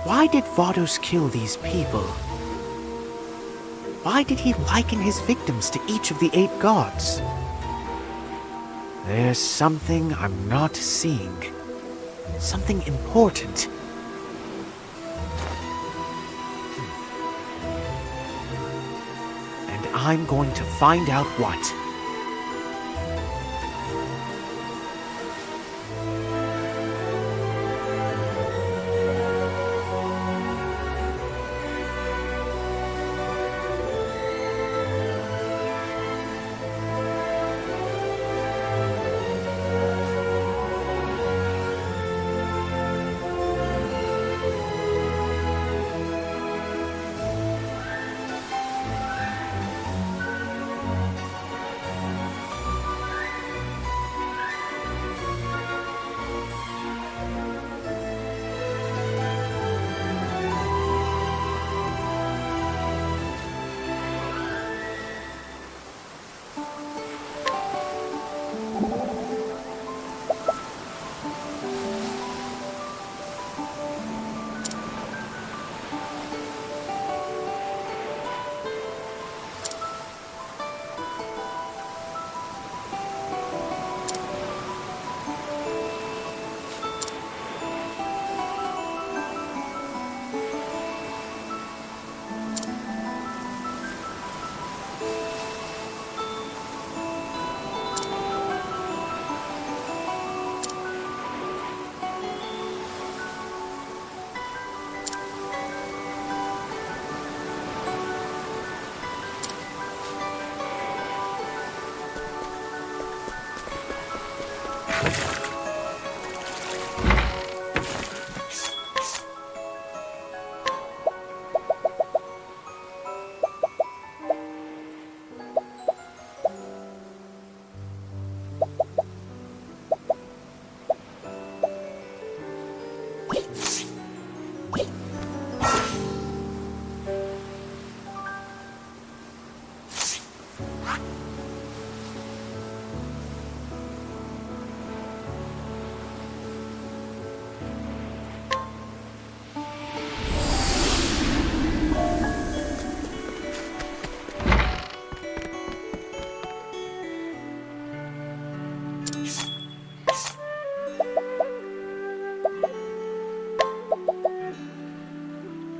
Why did Vados kill these people? Why did he liken his victims to each of the 8 gods? There's something I'm not seeing. Something important. And I'm going to find out what.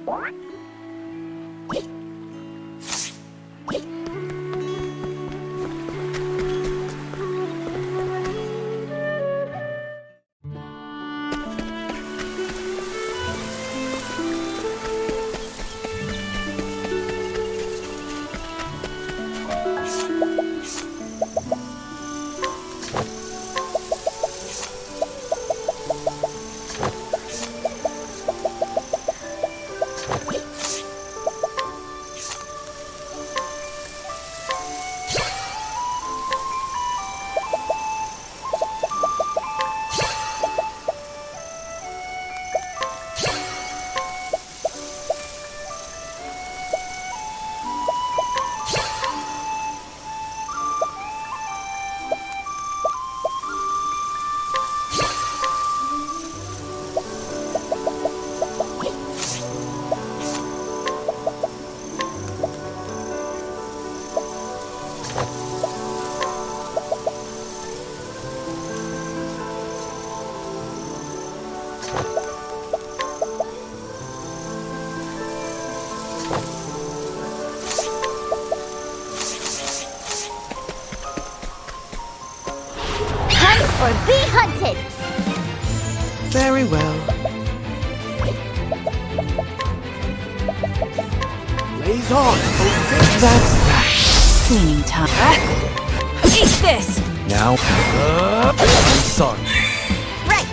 Or be hunted! Very well. Blaze on! That's that. Cleaning time. Eat this! Now, I'm sorry. Right!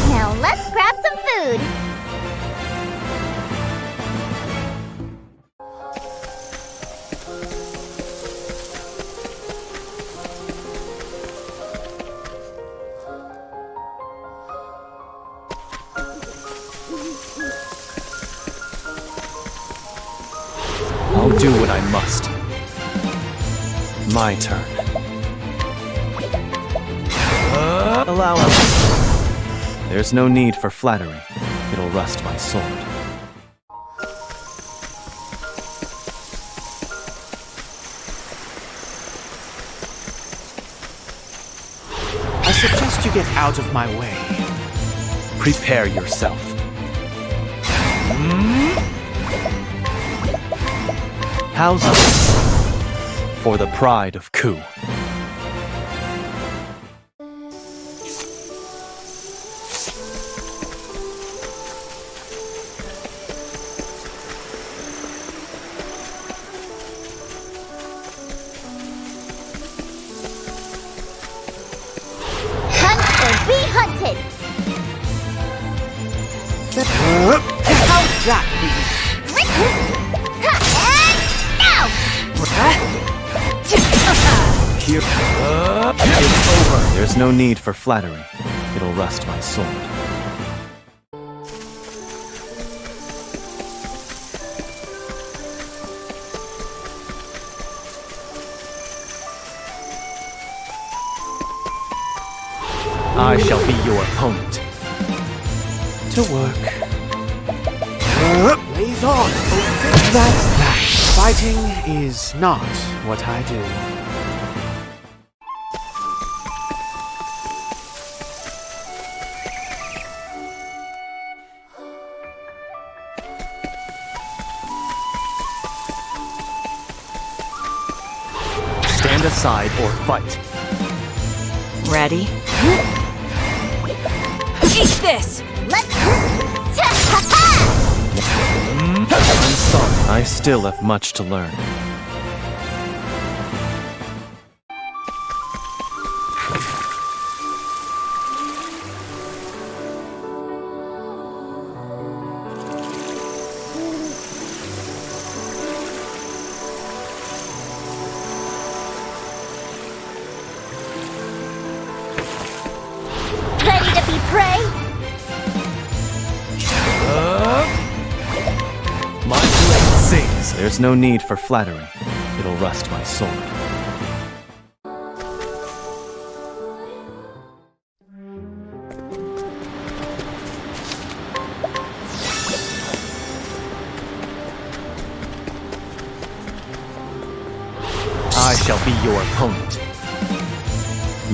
Now let's grab some food! I'll do what I must. My turn. Allow me. There's no need for flattery. It'll rust my sword. I suggest you get out of my way. Prepare yourself. How's this? For the pride of Ku. Hunt or be hunted! How's that be? Here. It's over. There's no need for flattery. It'll rust my sword. I shall be your opponent. To work. Blaze on! That's that. Fighting is not what I do. Stand aside or fight. Ready? Eat this! Let's... I'm sorry. I still have much to learn. Ready to be prey? My blade sings. There's no need for flattery. It'll rust my sword. I shall be your opponent.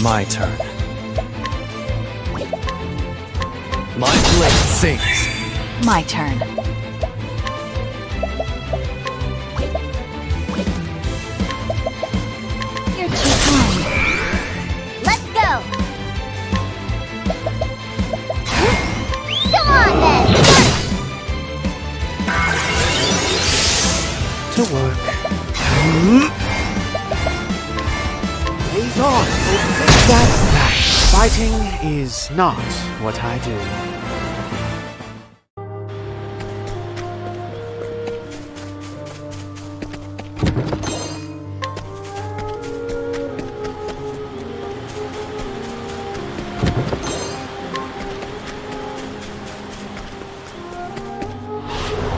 My turn. My blade sings. My turn. You're too kind. Let's go! Come on then! To work. Blaze on! That's that. Fighting is not what I do.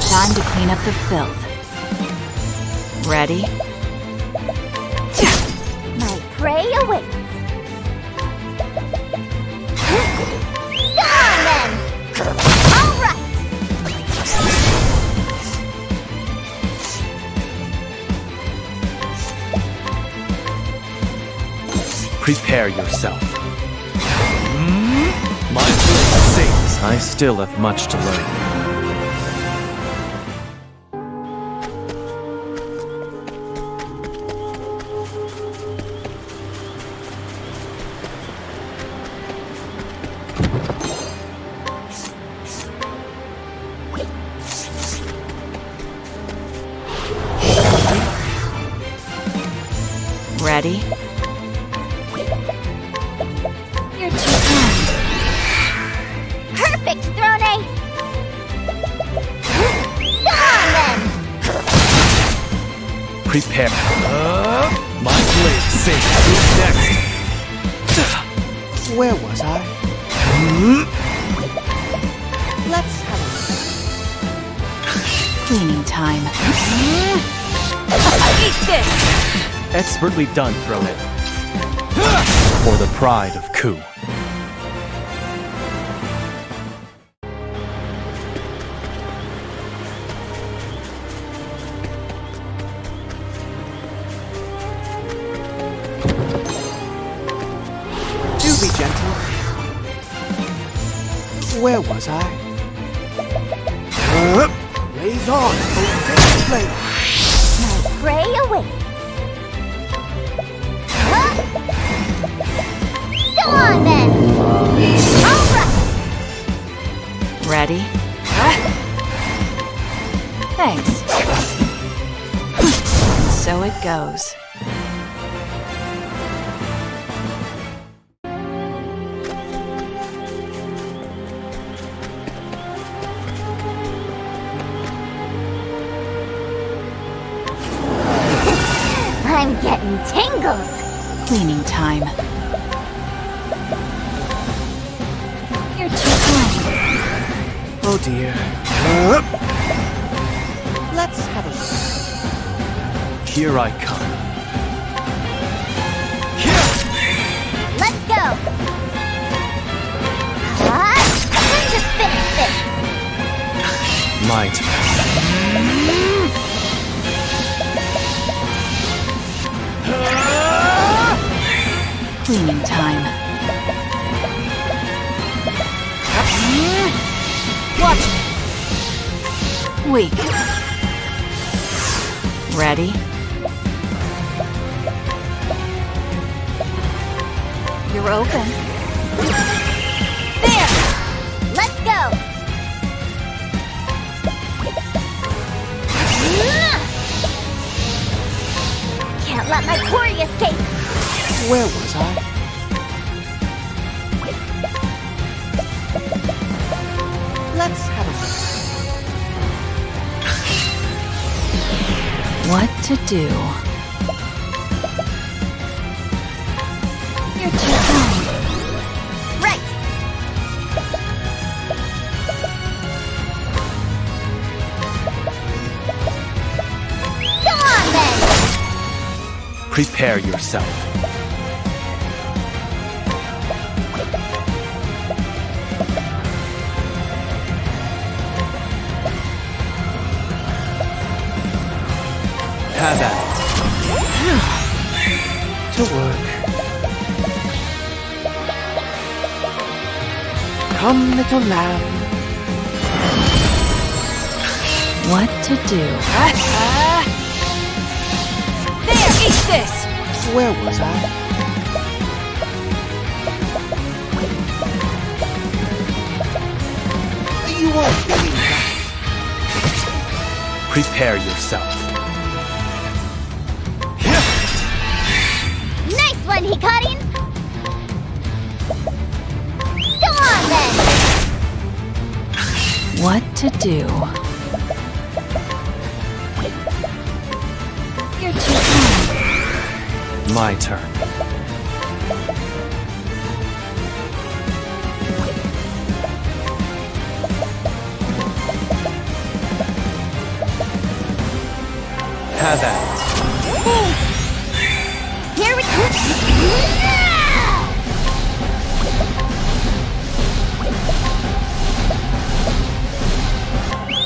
Time to clean up the filth. Ready? My prey awaits. Come on then! All right! Prepare yourself. My blade sings. I still have much to learn. Ready? You're too kind. Perfect, Throne! Come on then! Prepare. My blade sings. Who's next? Where was I? Let's have a Cleaning time. Eat this! Expertly done, Throne. For the pride of Ku. Do be gentle. Where was I? Blaze on! Flame. My prey awaits. Come on then! All right! Ready? Thanks. And so it goes. I'm getting tingles! Cleaning time. You're too kind. Oh dear. Let's have a Here I come. Let's go! Time to finish this! My turn. Cleaning time. Watch! Weak. Ready? You're open. There! Let's go! Can't let my quarry escape! Where was I? Let's have a What to do? You're too kind. Right! Come on then! Prepare yourself. Have at to work. Come, little lamb. What to do? There, eat this! Where was I? You won't believe that. Prepare yourself. Nice one, Hikarin! Go on, then! What to do? You're too kind. My turn. Have at it. Here we go!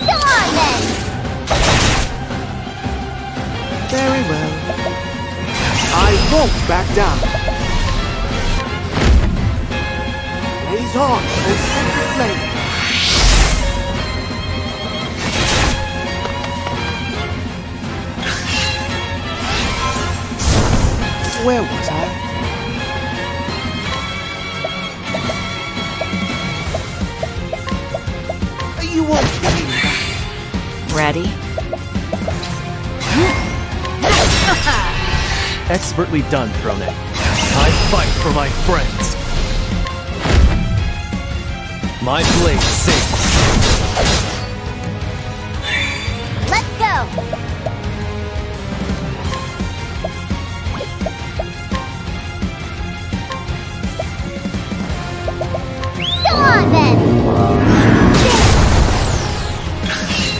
Go on, then! Very well. I won't back down. Blaze on, O sacred flame. Where was I? You won't believe that. Ready? Expertly done, Throne. I fight for my friends. My blade sings. Let's go! Go on, then!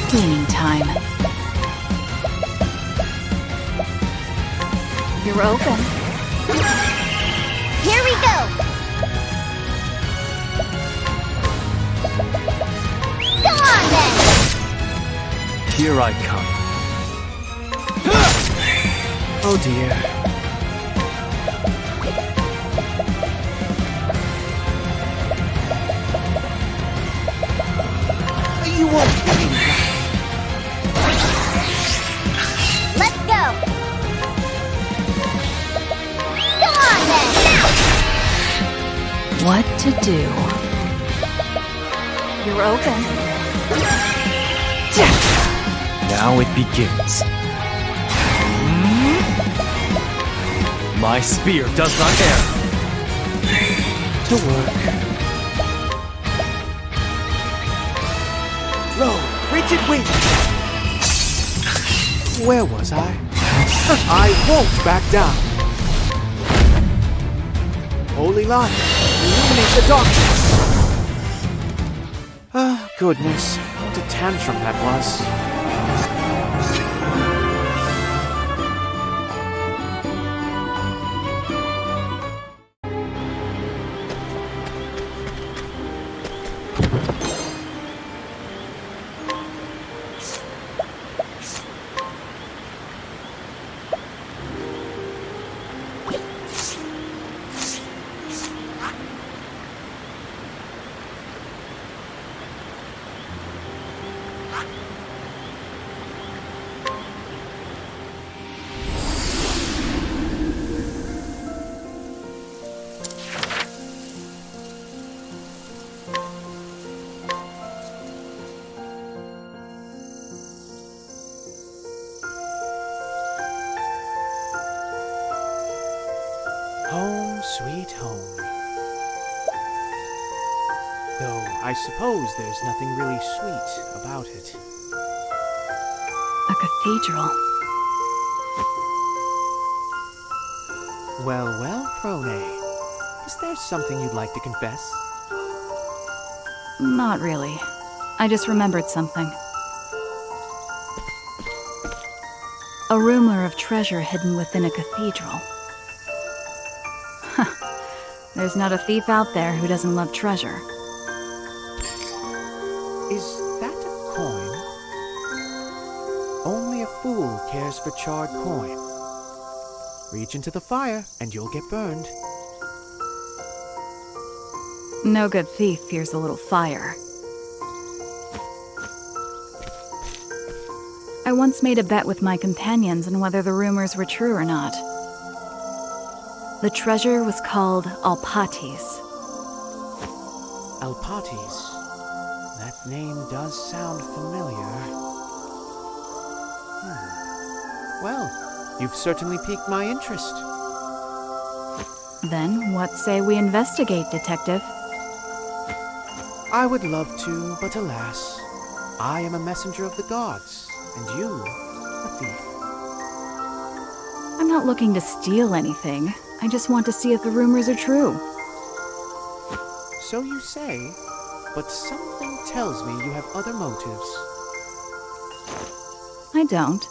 Cleaning time. You're open. Here we go! Go on, then! Here I come. Oh dear. You won't believe that. Let's go! Go on, then! What to do? You're open. Now it begins. My spear does not err. To work. Lo, rigid wing. Where was I? I won't back down. Holy light, illuminate the darkness. Ah, goodness, what a tantrum that was. Home, sweet home. Though I suppose there's nothing really sweet about it. A cathedral. Well, well, Throne. Is there something you'd like to confess? Not really. I just remembered something. A rumor of treasure hidden within a cathedral. There's not a thief out there who doesn't love treasure. Is that a coin? Only a fool cares for charred coin. Reach into the fire and you'll get burned. No good thief fears a little fire. I once made a bet with my companions on whether the rumors were true or not. The treasure was called Alpatis. Alpatis. That name does sound familiar. Well, you've certainly piqued my interest. Then what say we investigate, Detective? I would love to, but alas, I am a messenger of the gods, and you, a thief. I'm not looking to steal anything. I just want to see if the rumors are true. So you say, but something tells me you have other motives. I don't.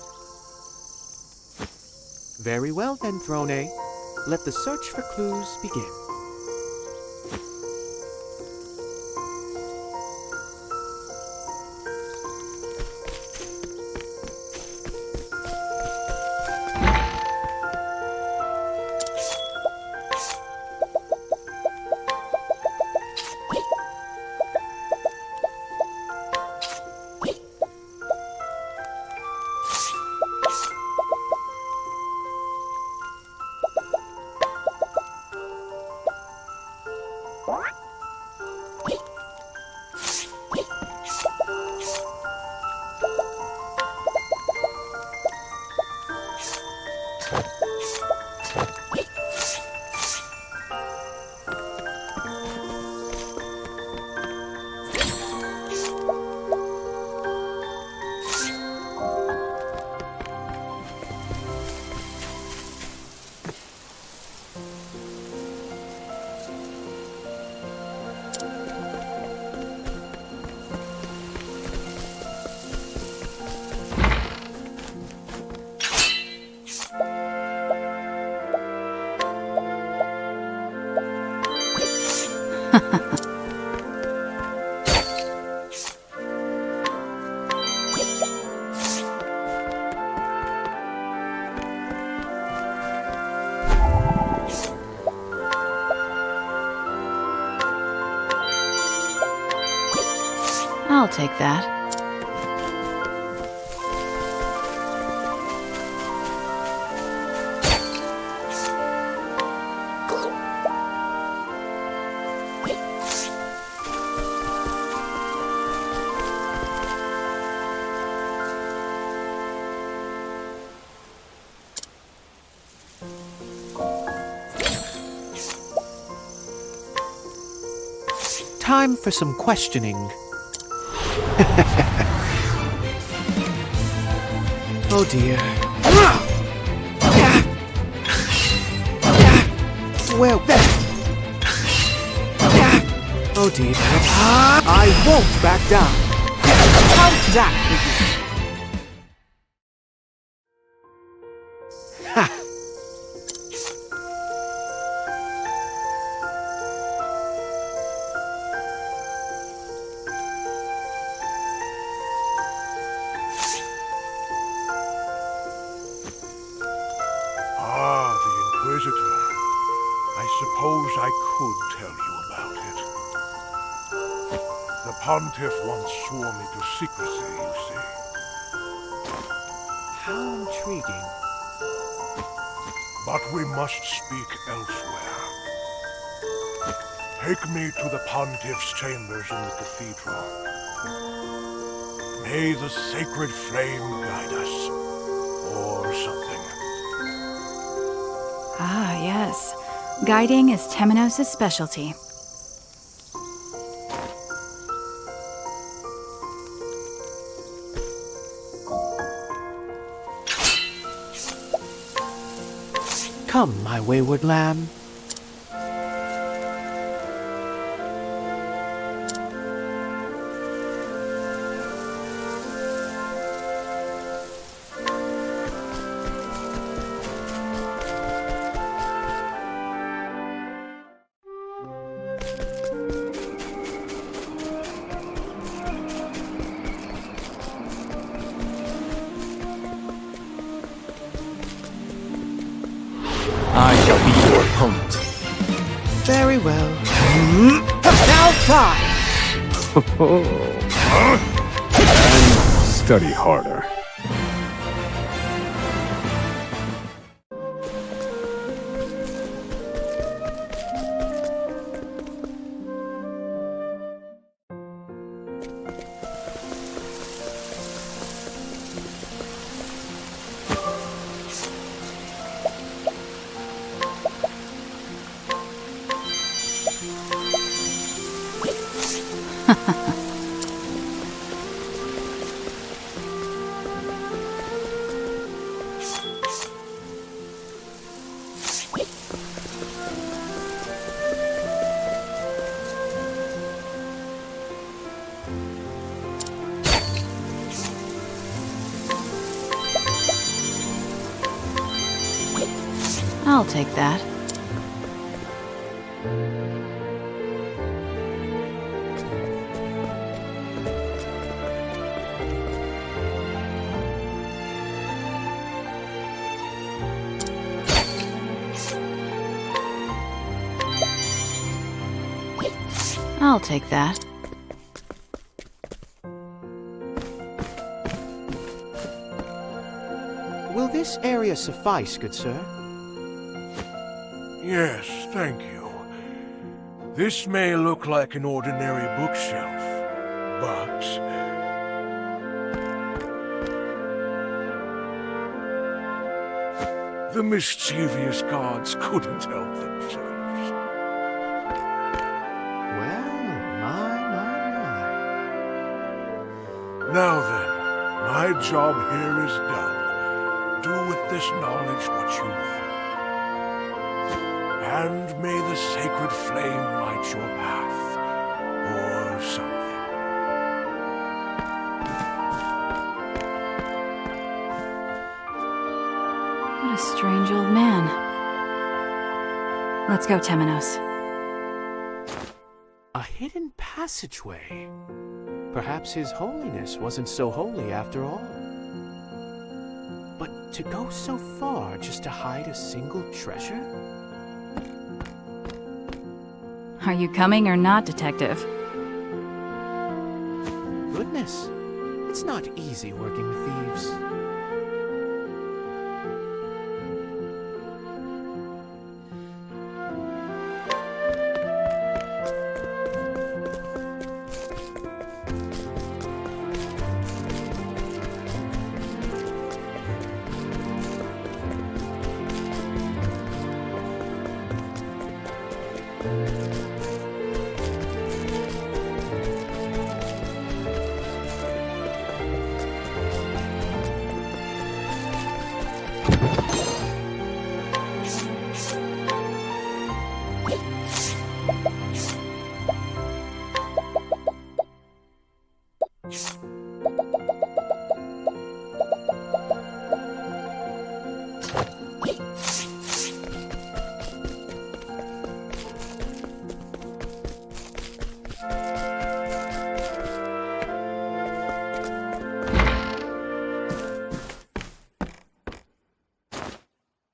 Very well then, Throne. Let the search for clues begin. I'll take that. Time for some questioning. Oh dear. Well, oh dear. I won't back down. How's that? Pontiff once swore me to secrecy, you see. How intriguing. But we must speak elsewhere. Take me to the Pontiff's chambers in the cathedral. May the sacred flame guide us, or something. Ah, yes. Guiding is Temenos' specialty. Come, my wayward lamb. I shall be your opponent. Very well. Now time! And study harder. I'll take that. I'll take that. Will this area suffice, good sir? Yes, thank you. This may look like an ordinary bookshelf, but... the mischievous gods couldn't help themselves. Well, my. Now then, my job here is done. Do with this knowledge what you will. And may the sacred flame light your path, or something. What a strange old man. Let's go, Temenos. A hidden passageway. Perhaps His Holiness wasn't so holy after all. But to go so far just to hide a single treasure? Are you coming or not, Detective? Goodness, it's not easy working with thieves.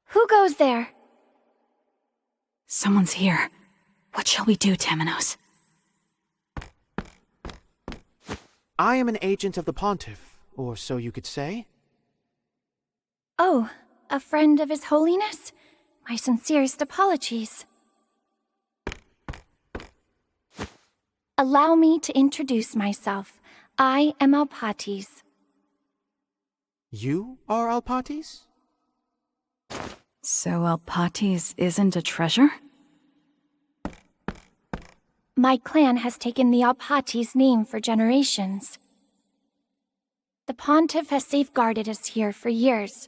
Who goes there? Someone's here. What shall we do, Temenos? I am an agent of the Pontiff, or so you could say. Oh, a friend of His Holiness? My sincerest apologies. Allow me to introduce myself. I am Alpatis. You are Alpatis? So Alpatis isn't a treasure? My clan has taken the Alpatis name for generations. The Pontiff has safeguarded us here for years.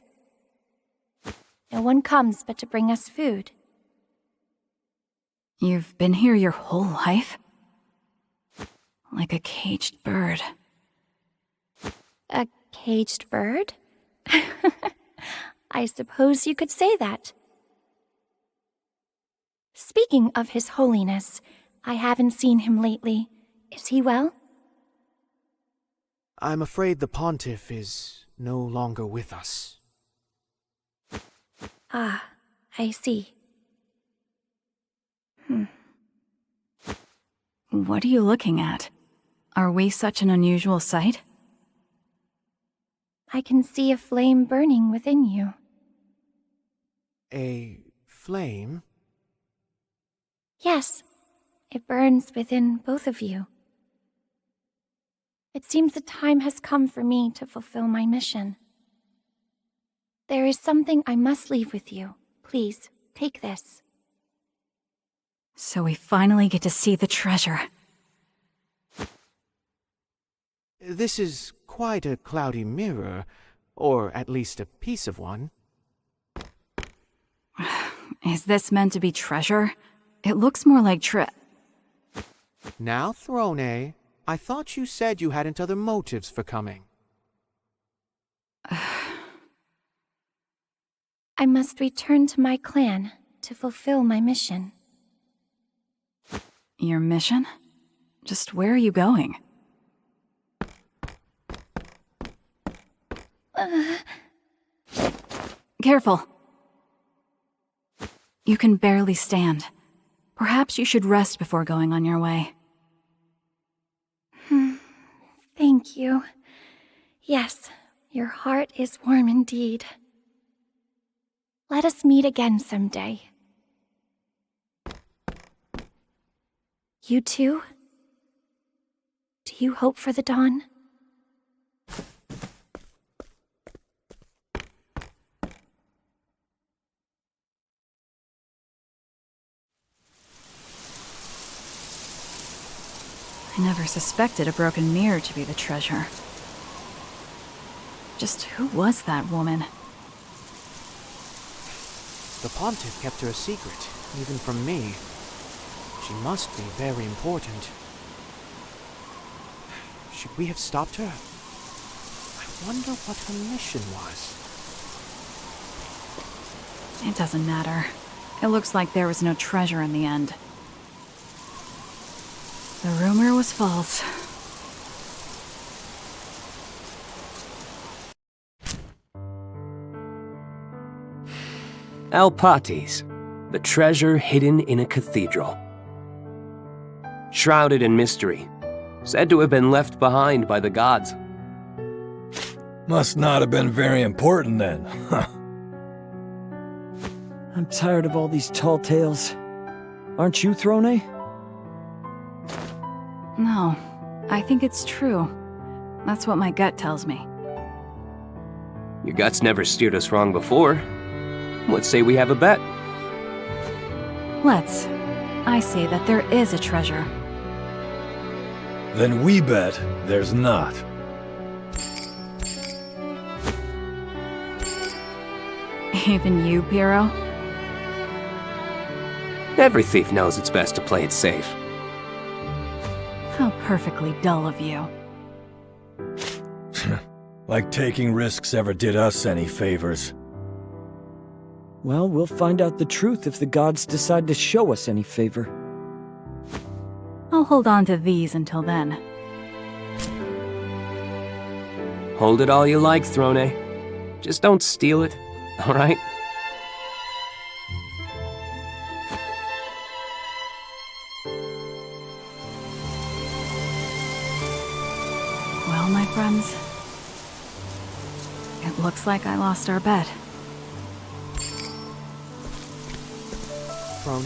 No one comes but to bring us food. You've been here your whole life? Like a caged bird. A caged bird? I suppose you could say that. Speaking of His Holiness, I haven't seen him lately. Is he well? I'm afraid the Pontiff is no longer with us. Ah, I see. What are you looking at? Are we such an unusual sight? I can see a flame burning within you. A flame? Yes, it burns within both of you. It seems the time has come for me to fulfill my mission. There is something I must leave with you. Please, take this. So we finally get to see the treasure. This is quite a cloudy mirror, or at least a piece of one. Is this meant to be treasure? It looks more like Now, Throne, I thought you said you hadn't other motives for coming. I must return to my clan to fulfill my mission. Your mission? Just where are you going? Careful. You can barely stand. Perhaps you should rest before going on your way. Thank you. Yes, your heart is warm indeed. Let us meet again someday. You too? Do you hope for the dawn? I never suspected a broken mirror to be the treasure. Just who was that woman? The Pontiff kept her a secret, even from me. She must be very important. Should we have stopped her? I wonder what her mission was. It doesn't matter. It looks like there was no treasure in the end. The rumor was false. Alpates, the treasure hidden in a cathedral. Shrouded in mystery, said to have been left behind by the gods. Must not have been very important then, huh? I'm tired of all these tall tales. Aren't you, Throne? No, I think it's true. That's what my gut tells me. Your guts never steered us wrong before. Let's say we have a bet. Let's. I say that there is a treasure. Then we bet there's not. Even you, Piero? Every thief knows it's best to play it safe. How perfectly dull of you. Like taking risks ever did us any favors. Well, we'll find out the truth if the gods decide to show us any favor. I'll hold on to these until then. Hold it all you like, Throne. Just don't steal it, all right? Well, my friends, it looks like I lost our bet. Throne?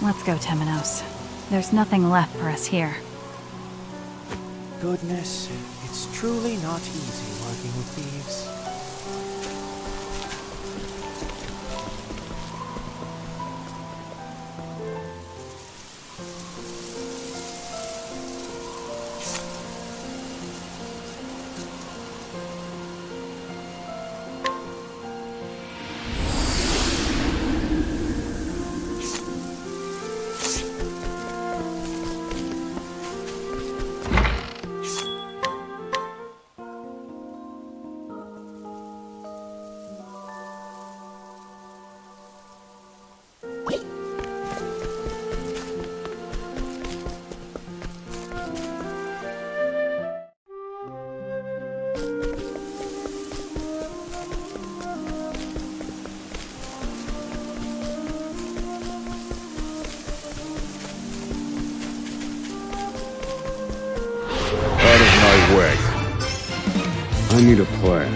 Let's go, Temenos. There's nothing left for us here. Goodness, it's truly not easy working with thieves. Way. I need a plan.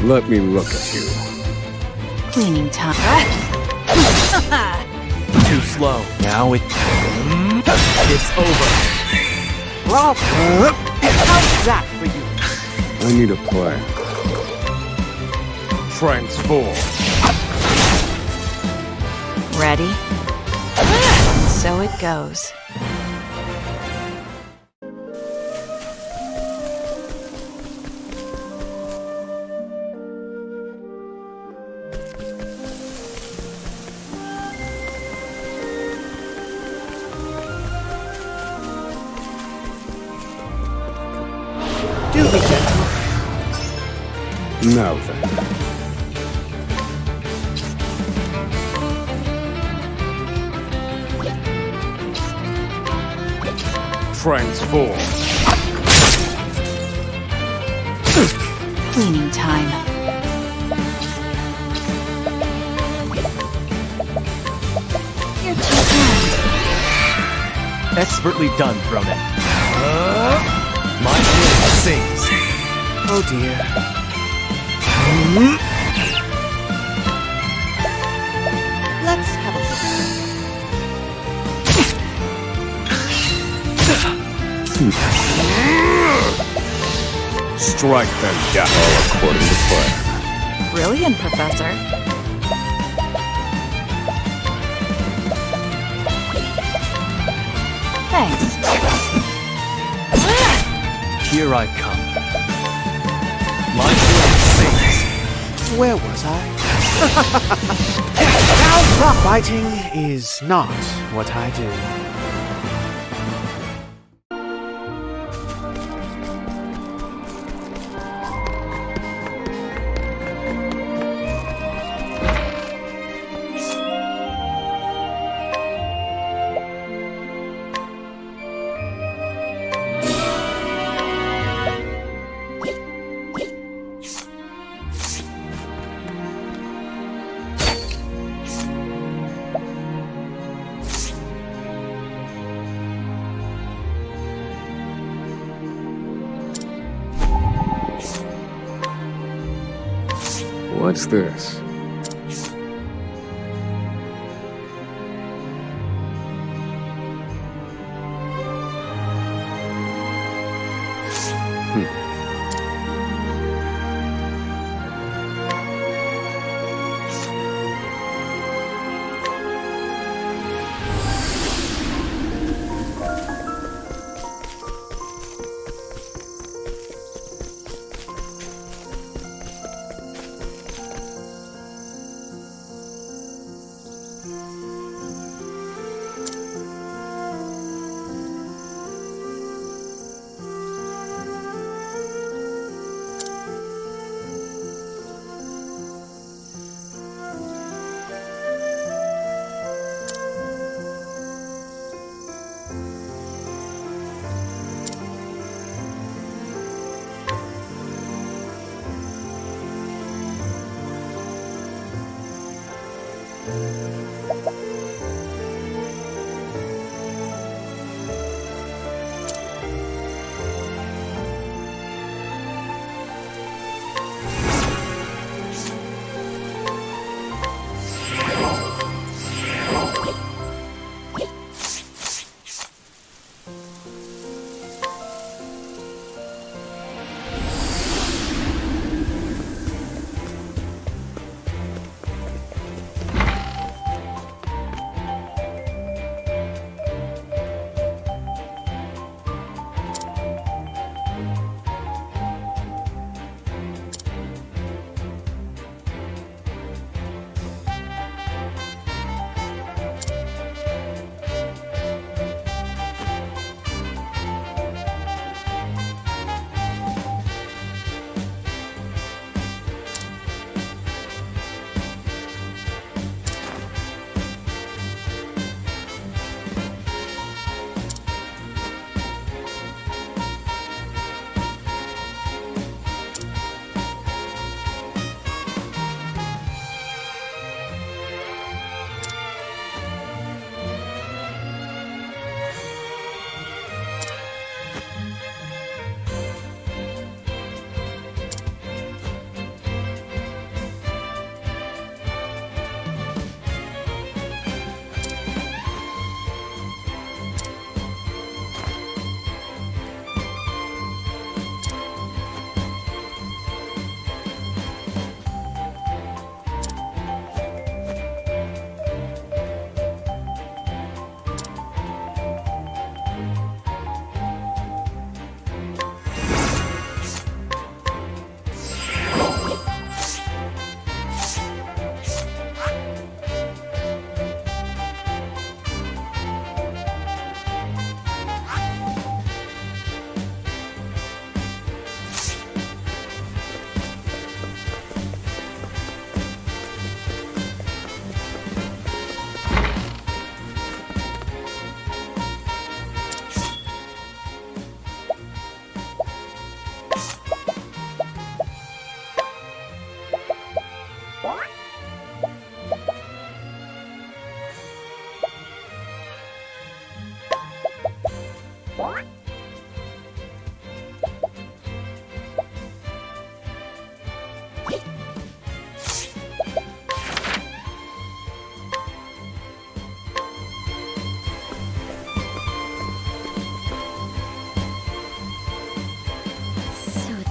Let me look at you. Cleaning time. Too slow. Now it's over. Bravo! How's that for you? I need a plan. Transform. Ready? So it goes. be gentle. Now then. Transform. Cleaning time. You're too kind. Expertly done, Ronan. My will sings. Oh dear. Let's have a look. Strike them down. All according to plan. Brilliant, Professor. Thanks. Here I come. My will sings. Where was I? Now, rock fighting is not what I do. What's this?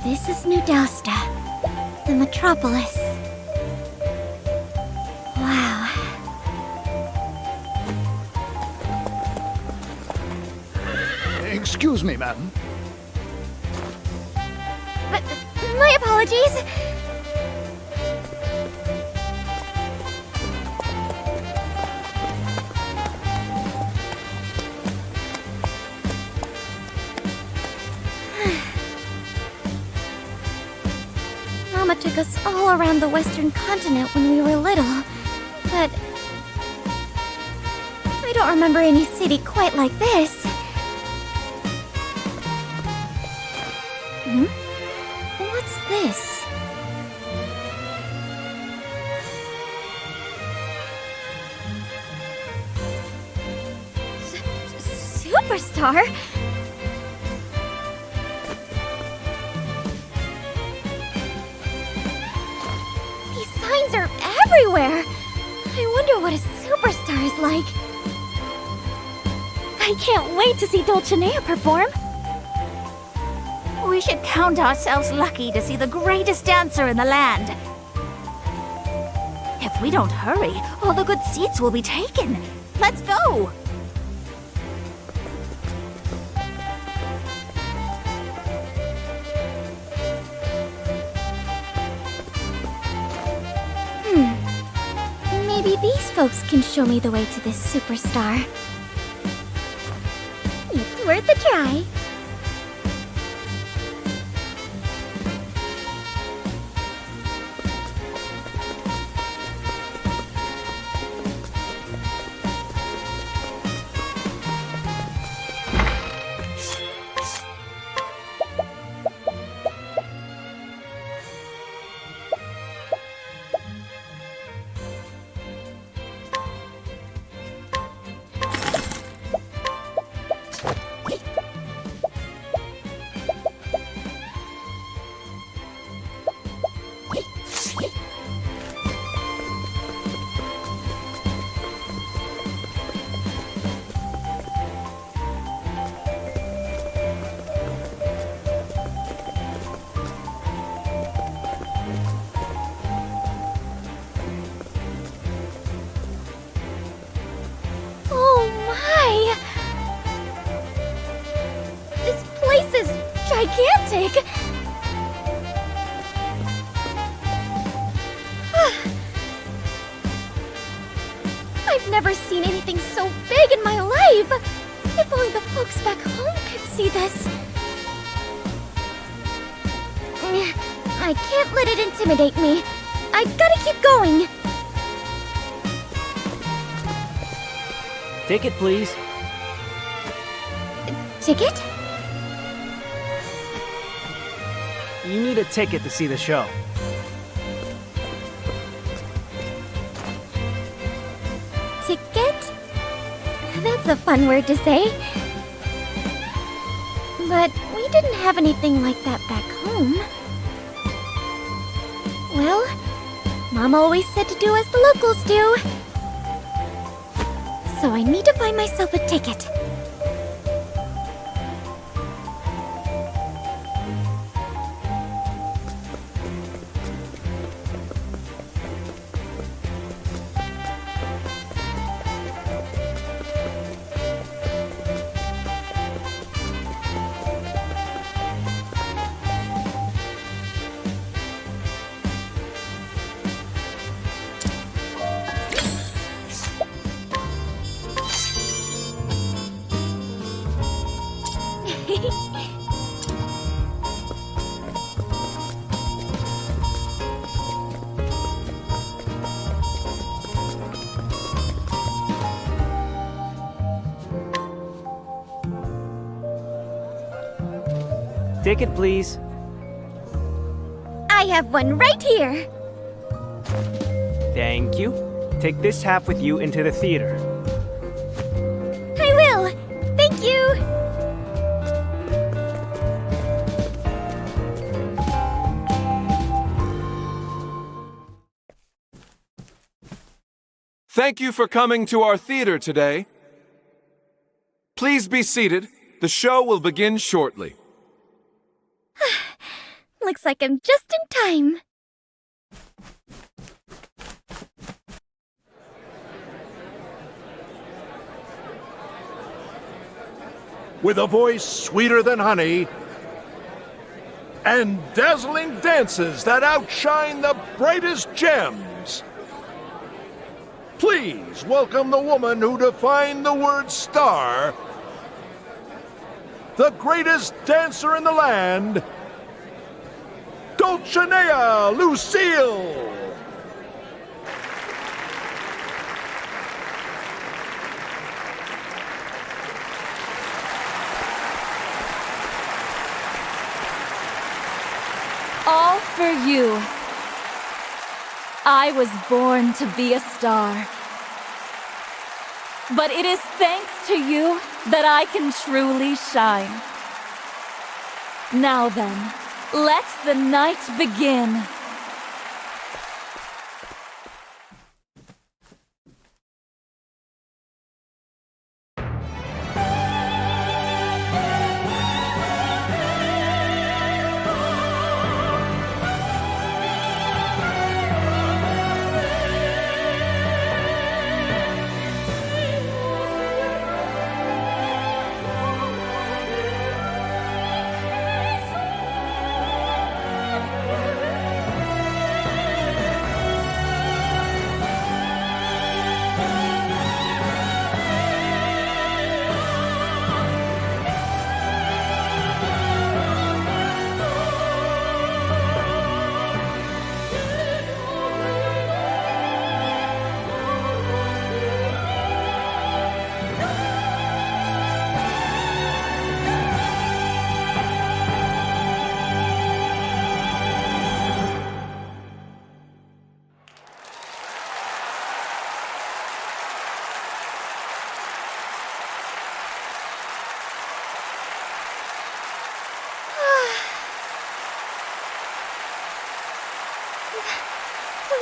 This is New Dausta, the metropolis. Wow. Excuse me, madam. My apologies. Mama took us all around the Western continent when we were little, but I don't remember any city quite like this. What's this? Superstar? These signs are everywhere. I wonder what a superstar is like. I can't wait to see Dulcinea perform. We should count ourselves lucky to see the greatest dancer in the land. If we don't hurry, all the good seats will be taken. Let's go! Maybe these folks can show me the way to this superstar. It's worth a try. Gigantic! I've never seen anything so big in my life! If only the folks back home could see this. I can't let it intimidate me. I gotta keep going. Ticket, please. Ticket? You need a ticket to see the show. Ticket? That's a fun word to say. But we didn't have anything like that back home. Well, Mom always said to do as the locals do. So I need to find myself a ticket. Ticket, please. I have one right here. Thank you. Take this half with you into the theater. I will. Thank you. Thank you for coming to our theater today. Please be seated. The show will begin shortly. Looks like I'm just in time. With a voice sweeter than honey, and dazzling dances that outshine the brightest gems. Please welcome the woman who defined the word star, the greatest dancer in the land, Dulcinea Lucille! All for you. I was born to be a star. But it is thanks to you that I can truly shine. Now then, let the night begin.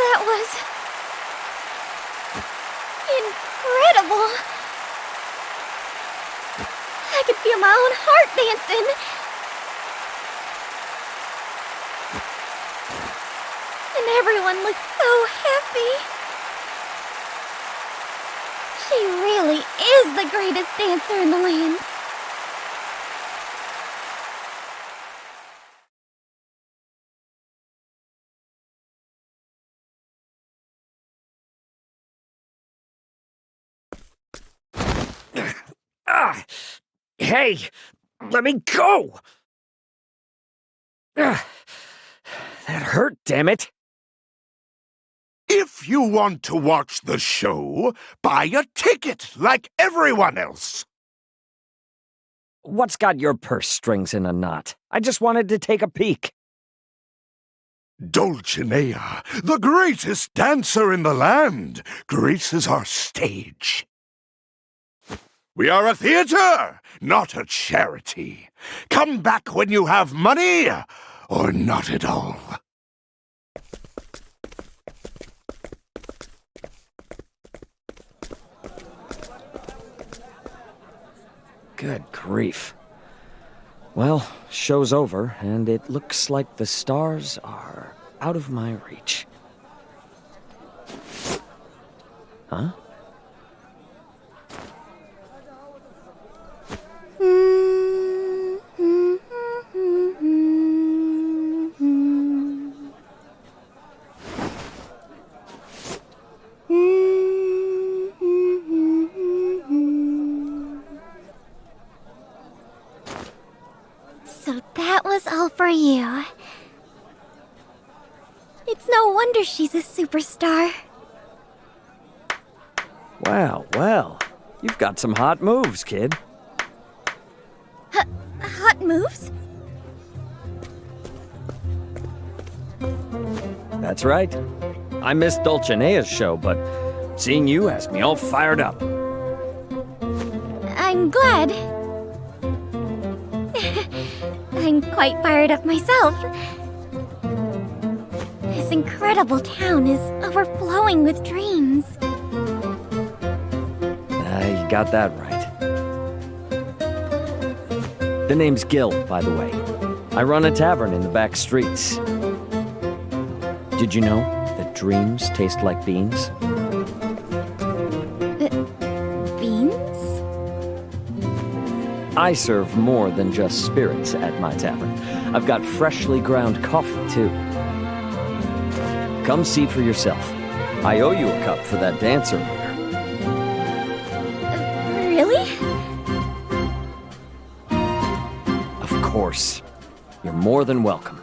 That was incredible. I could feel my own heart dancing. And everyone looked so happy. She really is the greatest dancer in the land. Hey, let me go! That hurt, damn it! If you want to watch the show, buy a ticket like everyone else. What's got your purse strings in a knot? I just wanted to take a peek. Dulcinea, the greatest dancer in the land, graces our stage. We are a theater, not a charity. Come back when you have money, or not at all. Good grief. Well, show's over, and it looks like the stars are out of my reach. Huh? So that was all for you. It's no wonder she's a superstar. Well, well, you've got some hot moves, kid. Hot moves? That's right. I missed Dulcinea's show, but seeing you has me all fired up. I'm glad. I'm quite fired up myself. This incredible town is overflowing with dreams. You got that right. The name's Gil, by the way. I run a tavern in the back streets. Did you know that dreams taste like beans? Beans? I serve more than just spirits at my tavern. I've got freshly ground coffee, too. Come see for yourself. I owe you a cup for that dance earlier. Really? Of course. You're more than welcome.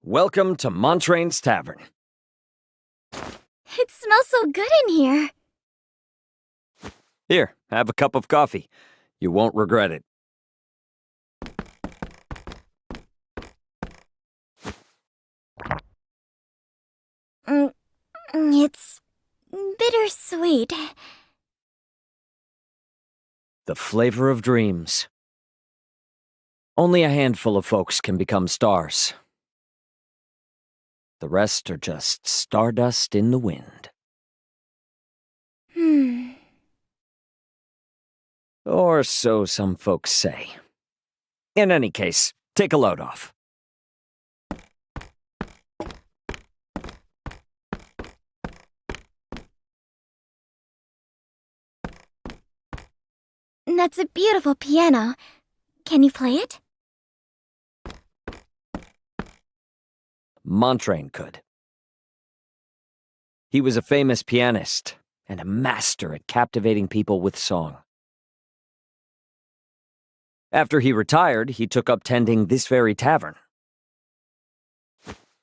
Welcome to Montraine's Tavern. It smells so good in here. Here, have a cup of coffee. You won't regret it. It's bittersweet. The flavor of dreams. Only a handful of folks can become stars. The rest are just stardust in the wind. Or so some folks say. In any case, take a load off. That's a beautiful piano. Can you play it? Montraine could. He was a famous pianist and a master at captivating people with song. After he retired, he took up tending this very tavern.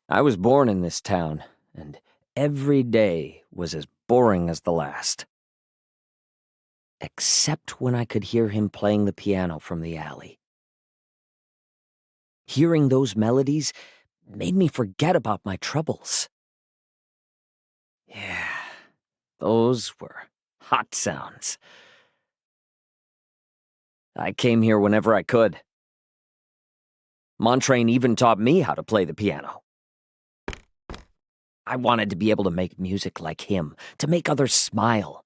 I was born in this town, and every day was as boring as the last. Except when I could hear him playing the piano from the alley. Hearing those melodies made me forget about my troubles. Yeah, those were hot sounds. I came here whenever I could. Montraine even taught me how to play the piano. I wanted to be able to make music like him, to make others smile.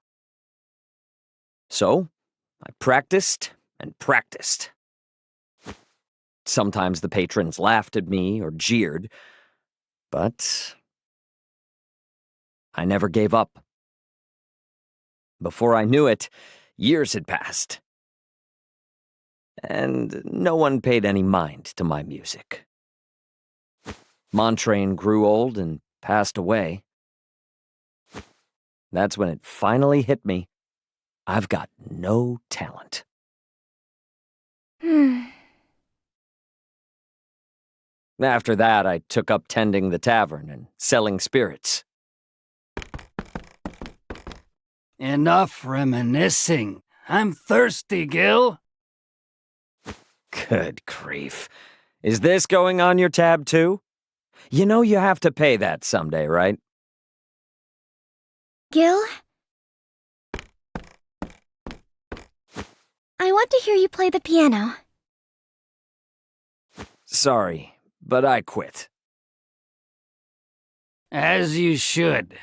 So, I practiced and practiced. Sometimes the patrons laughed at me or jeered, but I never gave up. Before I knew it, years had passed. And no one paid any mind to my music. Montraine grew old and passed away. That's when it finally hit me. I've got no talent. After that, I took up tending the tavern and selling spirits. Enough reminiscing. I'm thirsty, Gil. Good grief. Is this going on your tab, too? You know you have to pay that someday, right? Gil? I want to hear you play the piano. Sorry, but I quit. As you should.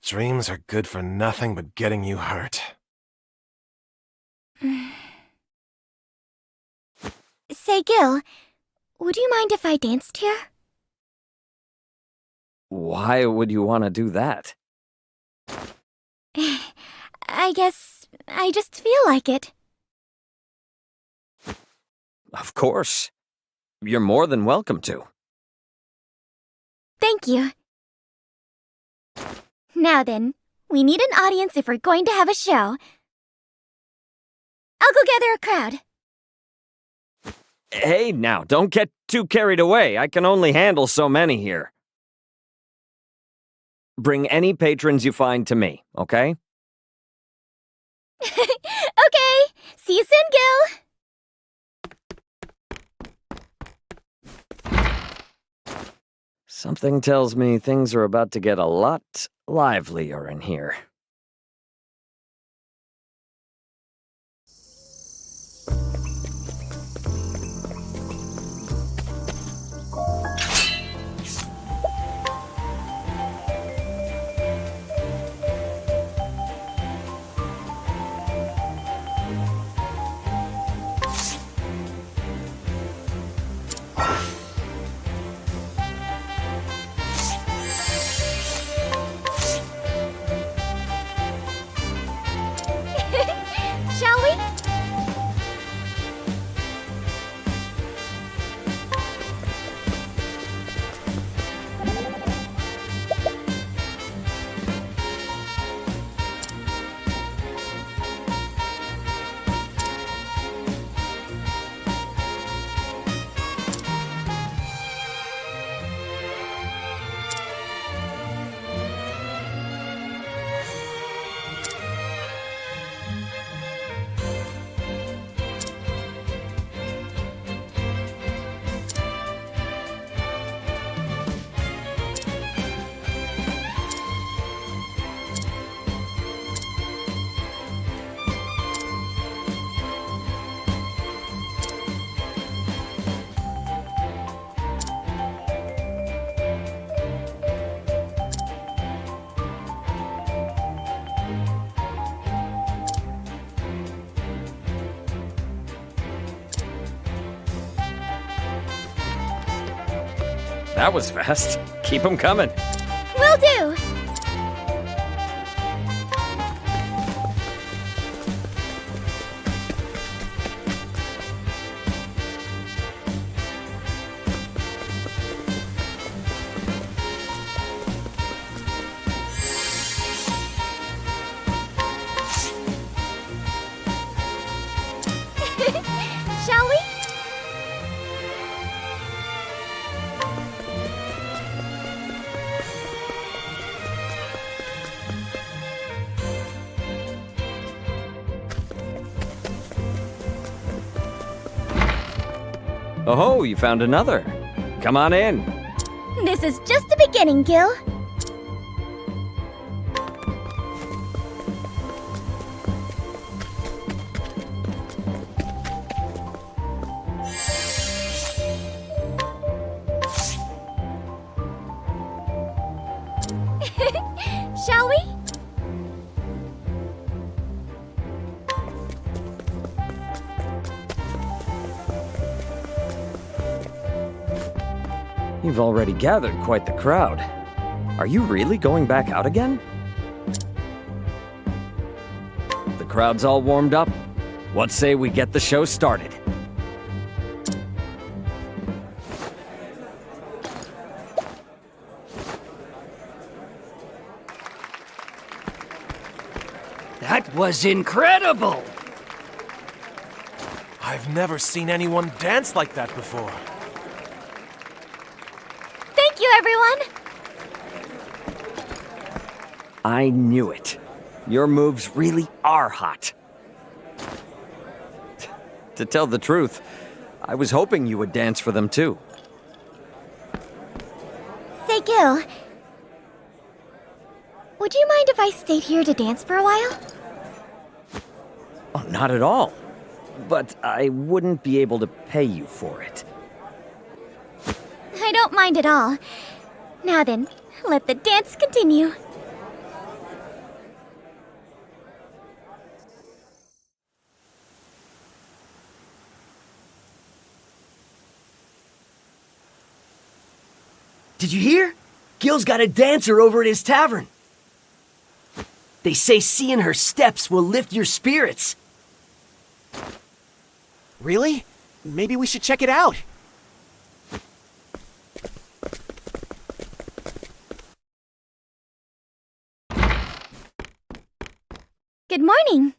Dreams are good for nothing but getting you hurt. Say, Gil, would you mind if I danced here? Why would you want to do that? I guess I just feel like it. Of course. You're more than welcome to. Thank you. Now then, we need an audience if we're going to have a show. I'll go gather a crowd. Hey, now, don't get too carried away. I can only handle so many here. Bring any patrons you find to me, okay? Okay, see you soon, Gil. Something tells me things are about to get a lot livelier in here. Shall we? That was fast. Keep them coming. Will do. Shall we? Oh, you found another. Come on in. This is just the beginning, Gil. Shall we? You've already gathered quite the crowd. Are you really going back out again? The crowd's all warmed up. What say we get the show started? That was incredible! I've never seen anyone dance like that before. Thank you, everyone! I knew it. Your moves really are hot. To tell the truth, I was hoping you would dance for them too. Say, Gil, would you mind if I stayed here to dance for a while? Oh, not at all. But I wouldn't be able to pay you for it. I don't mind at all. Now then, let the dance continue. Did you hear? Gil's got a dancer over at his tavern. They say seeing her steps will lift your spirits. Really? Maybe we should check it out. Good morning.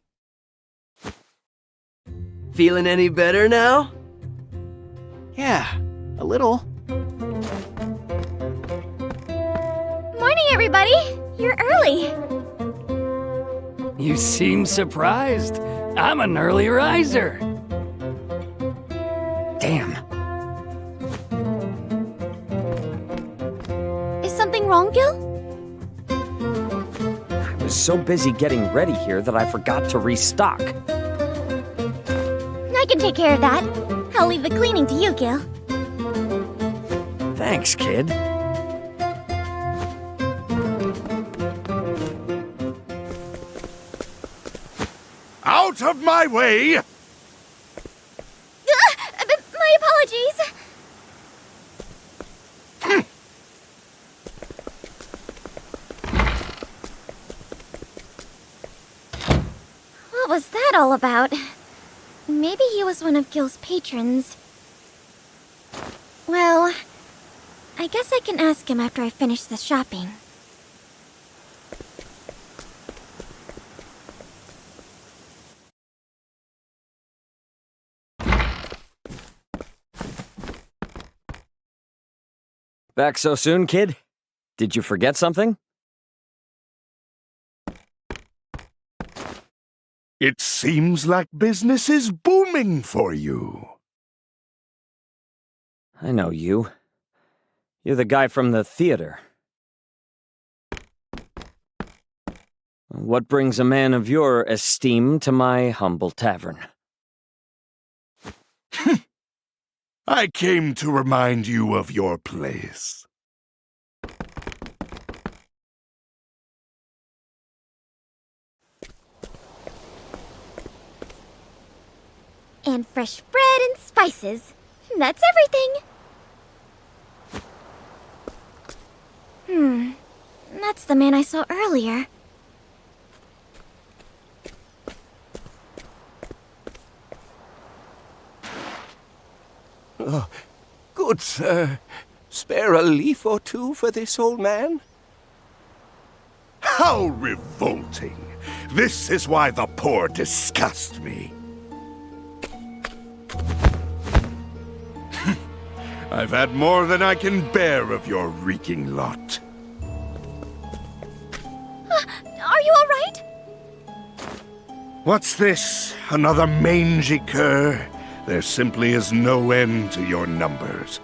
Feeling any better now? Yeah, a little. Morning, everybody! You're early! You seem surprised. I'm an early riser. Damn. Is something wrong, Gil? I was so busy getting ready here that I forgot to restock. I can take care of that. I'll leave the cleaning to you, Gil. Thanks, kid. Out of my way! My apologies. What was that all about? Maybe he was one of Gil's patrons. Well, I guess I can ask him after I finish the shopping. Back so soon, kid? Did you forget something? It seems like business is booming for you. I know you. You're the guy from the theater. What brings a man of your esteem to my humble tavern? I came to remind you of your place. And fresh bread and spices. That's everything. That's the man I saw earlier. Oh, good sir. Spare a leaf or two for this old man? How revolting! This is why the poor disgust me. I've had more than I can bear of your reeking lot. Are you all right? What's this? Another mangy cur? There simply is no end to your numbers.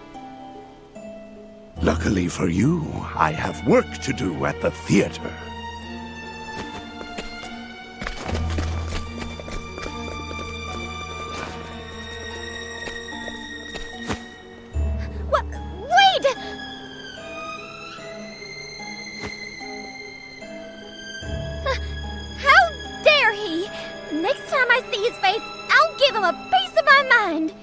Luckily for you, I have work to do at the theater. Wait! How dare he! Next time I see his face, I'll give him a piece of my mind!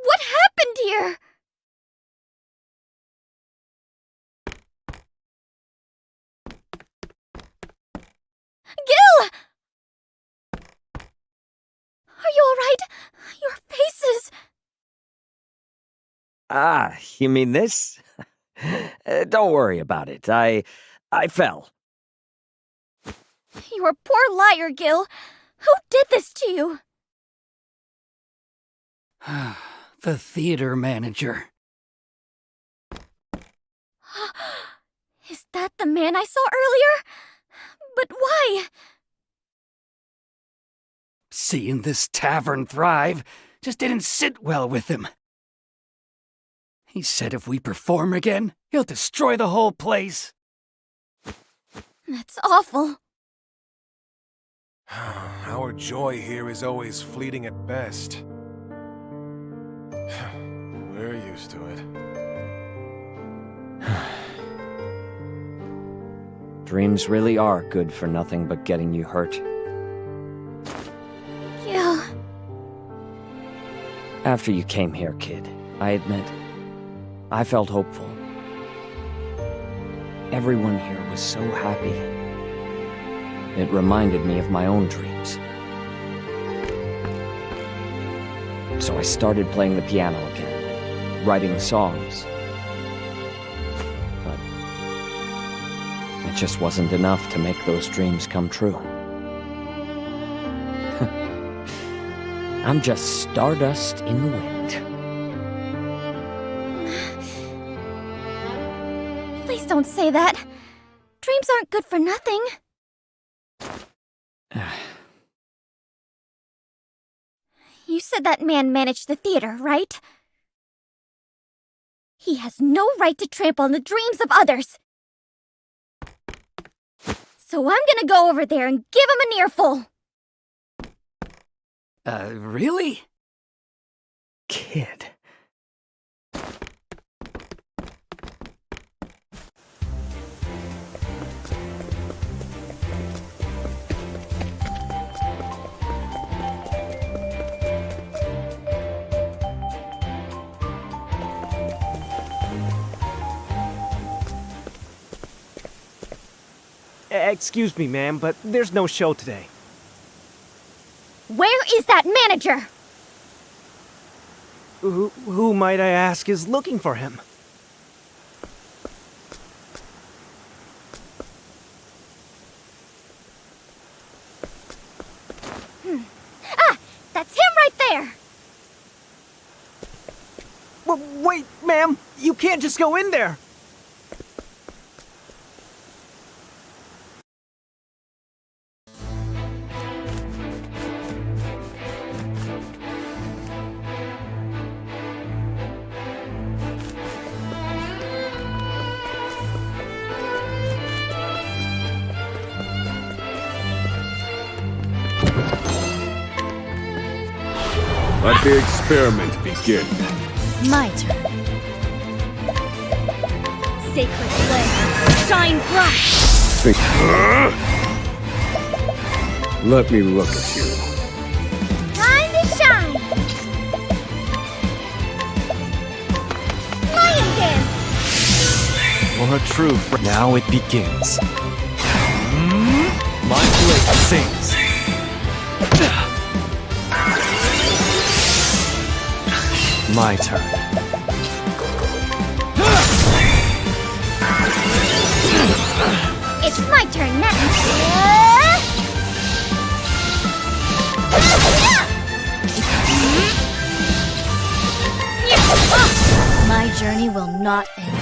What happened here? Gil! Are you all right? Your faces... Ah, you mean this? Don't worry about it. I fell. You're a poor liar, Gil. Who did this to you? The theater manager. Is that the man I saw earlier? But why? Seeing this tavern thrive just didn't sit well with him. He said if we perform again, he'll destroy the whole place. That's awful. Our joy here is always fleeting at best. We're used to it. Dreams really are good for nothing but getting you hurt. Gil... After you came here, kid, I admit, I felt hopeful. Everyone here was so happy. It reminded me of my own dreams. So I started playing the piano again. writing songs. But it just wasn't enough to make those dreams come true. I'm just stardust in the wind. Please don't say that. Dreams aren't good for nothing. You said that man managed the theater, right? He has no right to trample on the dreams of others. So I'm gonna go over there and give him an earful. Really? Kid. Excuse me, ma'am, but there's no show today. Where is that manager? Who might I ask is looking for him? Ah! That's him right there! Wait, ma'am! You can't just go in there! Let the experiment begin. My turn. Sacred flame, shine bright! Think. Let me look at you. Time to shine! Lion dance! For a true friend. Now it begins. My blade sings. My turn. It's my turn now. My journey will not end here.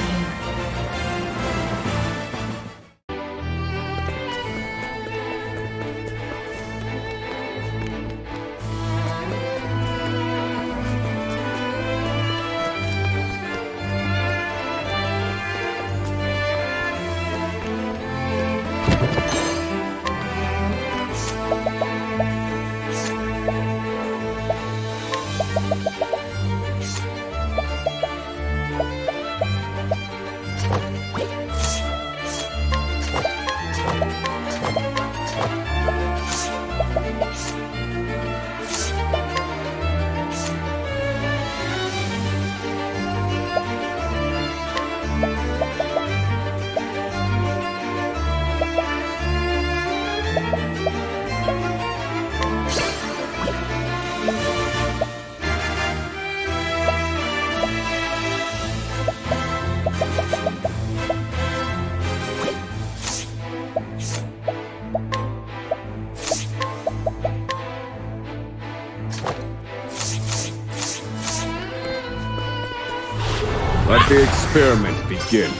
Let the experiment begin.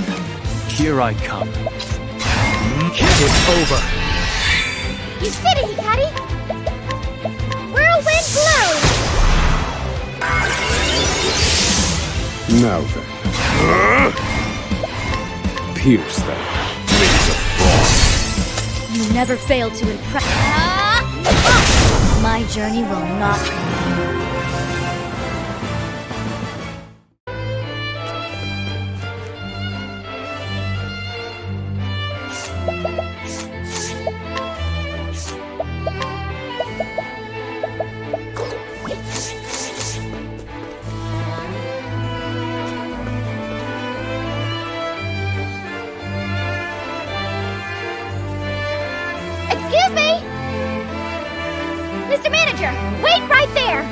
Here I come. It's over. You did it, Hikari! Whirlwind blow! Now then. Pierce them. Wings of frost. You never fail to impress. My journey will not end here. Excuse me! Mr. Manager, wait right there!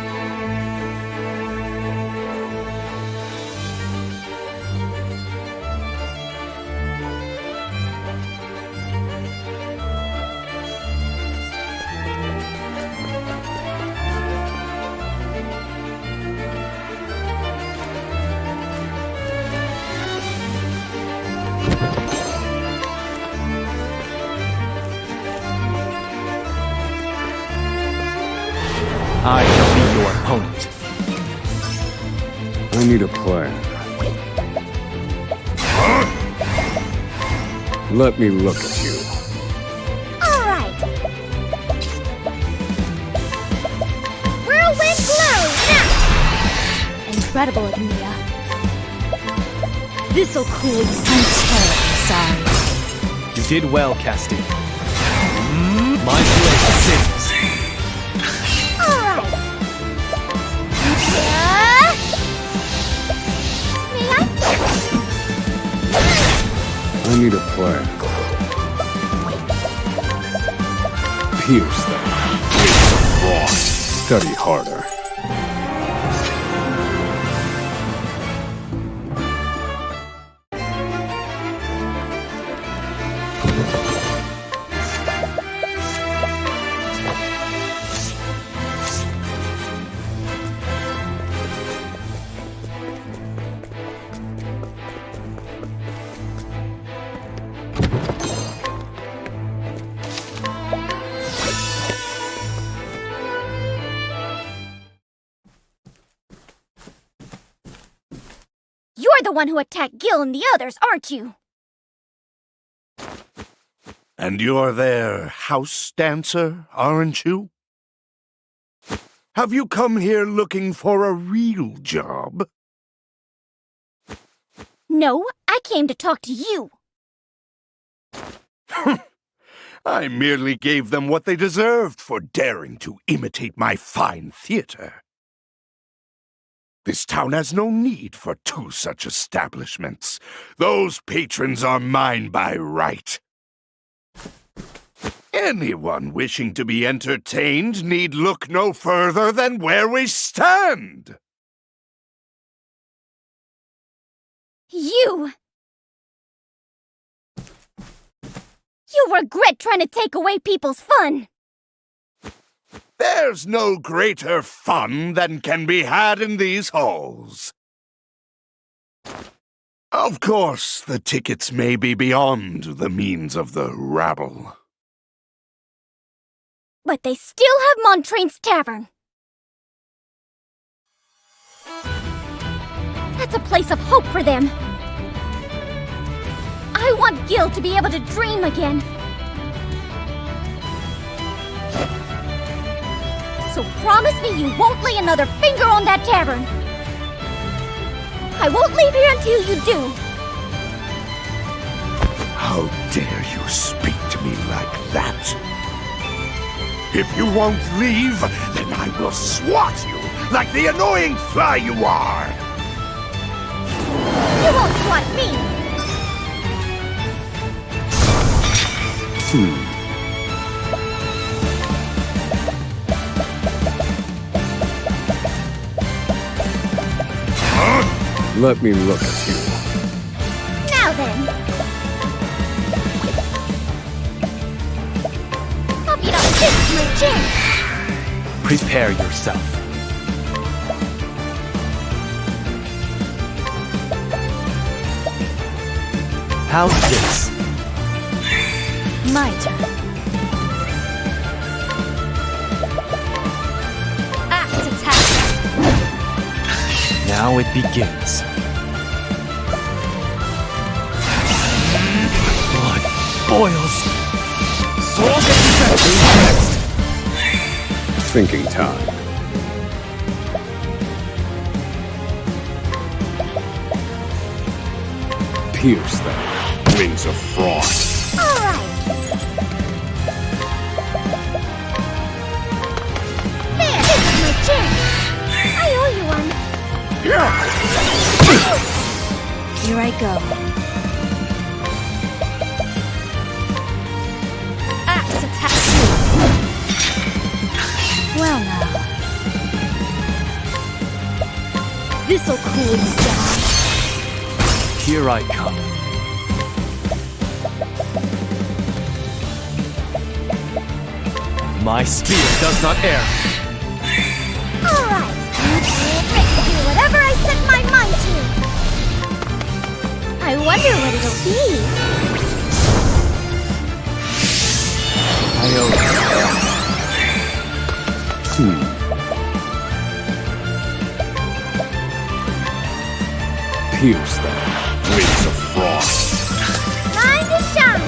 I shall be your opponent. I need a plan. Let me look at you. All right. Whirlwind blow now. Incredible, Agnia. This'll cool you. I'm terribly sorry. You did well, Castile. My blade sings. All right. May I? I need a plan. Pierce them. It's a frost. Study harder. You're the one who attacked Gil and the others, aren't you? And you're their house dancer, aren't you? Have you come here looking for a real job? No, I came to talk to you. I merely gave them what they deserved for daring to imitate my fine theater. This town has no need for two such establishments. Those patrons are mine by right. Anyone wishing to be entertained need look no further than where we stand. You regret trying to take away people's fun. There's no greater fun than can be had in these halls. Of course, the tickets may be beyond the means of the rabble. But they still have Montraine's Tavern. That's a place of hope for them. I want Gil to be able to dream again. So promise me you won't lay another finger on that tavern. I won't leave here until you do. How dare you speak to me like that? If you won't leave, then I will swat you like the annoying fly you are. You won't swat me. Let me look at you. Now then. Hope you don't miss my chance. Prepare yourself. How's this? My turn. Axe attack. Now it begins. Blood boils. Soul next. Thinking time. Pierce them. Wings of frost. All right. There, this is my chance. I owe you one. Here I go. Axe attack. Well now. This'll cool you down. Here I come. My spear does not err. All right. I can do whatever I set my mind to. I wonder what it'll be. I owe Pierce them, wings of frost. Time to shine!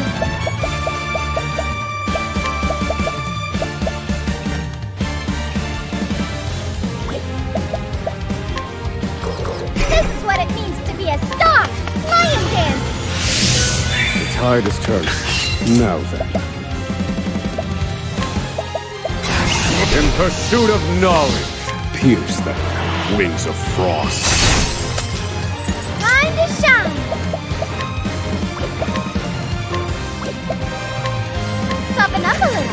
This is what it means to be a star! Lion dance! The tide is turning. Now then. In pursuit of knowledge, pierce them, wings of frost. Time to shine! Soften up a little.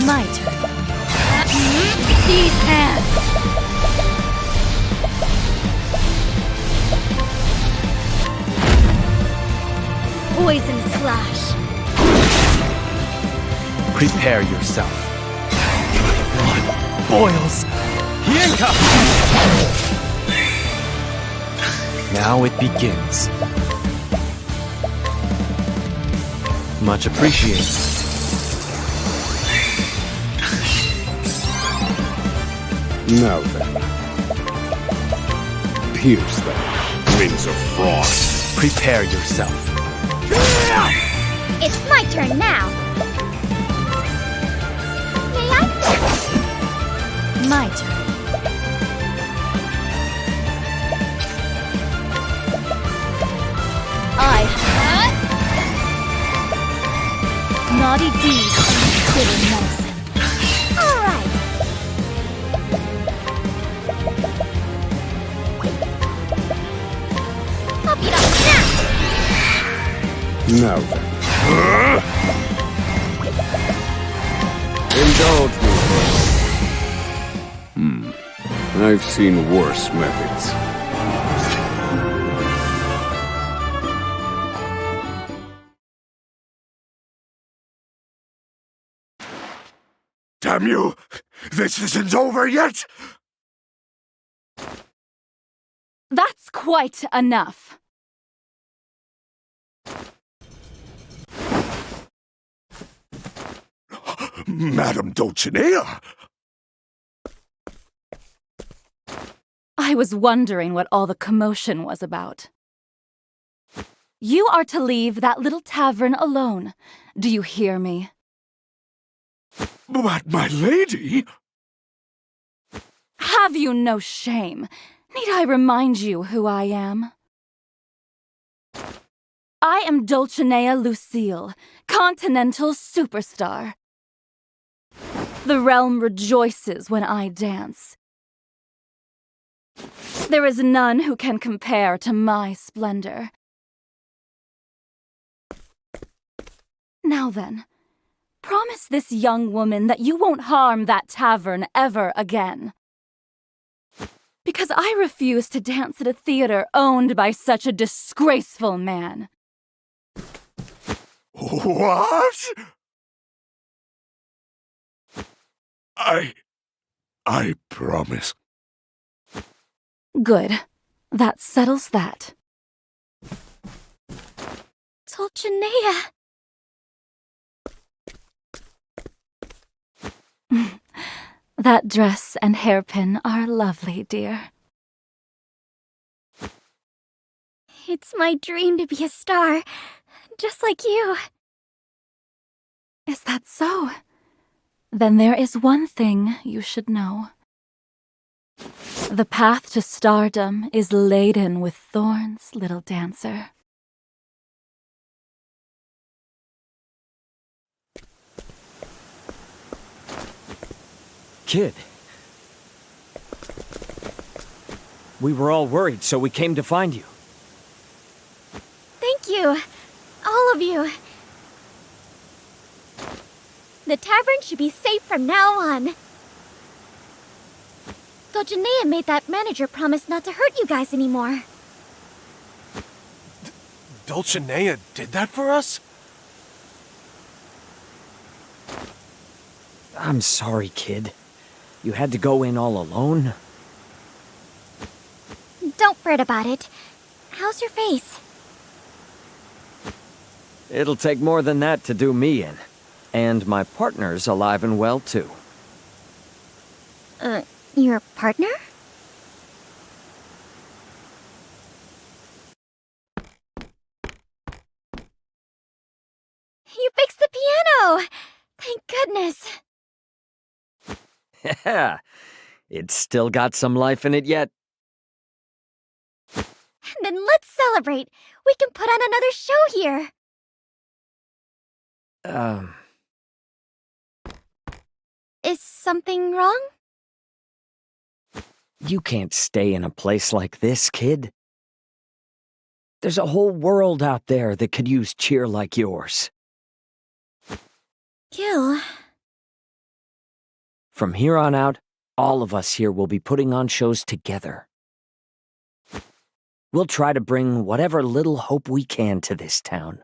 My turn. These hands. Poison slash. Prepare yourself. Blood boils. Hienka! Now it begins. Much appreciated. Now then. Pierce them, wings of frost. Prepare yourself. It's my turn now. May I? My turn. Naughty deeds bitter medicine. All right. I'll beat up now. Now then. Indulge me. I've seen worse methods. Damn you! This isn't over yet! That's quite enough. Madam Dulcinea! I was wondering what all the commotion was about. You are to leave that little tavern alone. Do you hear me? But, my lady... Have you no shame? Need I remind you who I am? I am Dulcinea Lucille, continental superstar. The realm rejoices when I dance. There is none who can compare to my splendor. Now then, promise this young woman that you won't harm that tavern ever again. Because I refuse to dance at a theater owned by such a disgraceful man. What? I promise. Good. That settles that. Dulcinea. That dress and hairpin are lovely, dear. It's my dream to be a star, just like you. Is that so? Then there is one thing you should know. The path to stardom is laden with thorns, little dancer. Kid. We were all worried, so we came to find you. Thank you. All of you. The tavern should be safe from now on. Dulcinea made that manager promise not to hurt you guys anymore. Dulcinea did that for us? I'm sorry, kid. You had to go in all alone? Don't fret about it. How's your face? It'll take more than that to do me in. And my partner's alive and well, too. Your partner? Thank goodness. Yeah, it's still got some life in it yet. Then let's celebrate. We can put on another show here. Is something wrong? You can't stay in a place like this, kid. There's a whole world out there that could use cheer like yours. Gil. From here on out, all of us here will be putting on shows together. We'll try to bring whatever little hope we can to this town.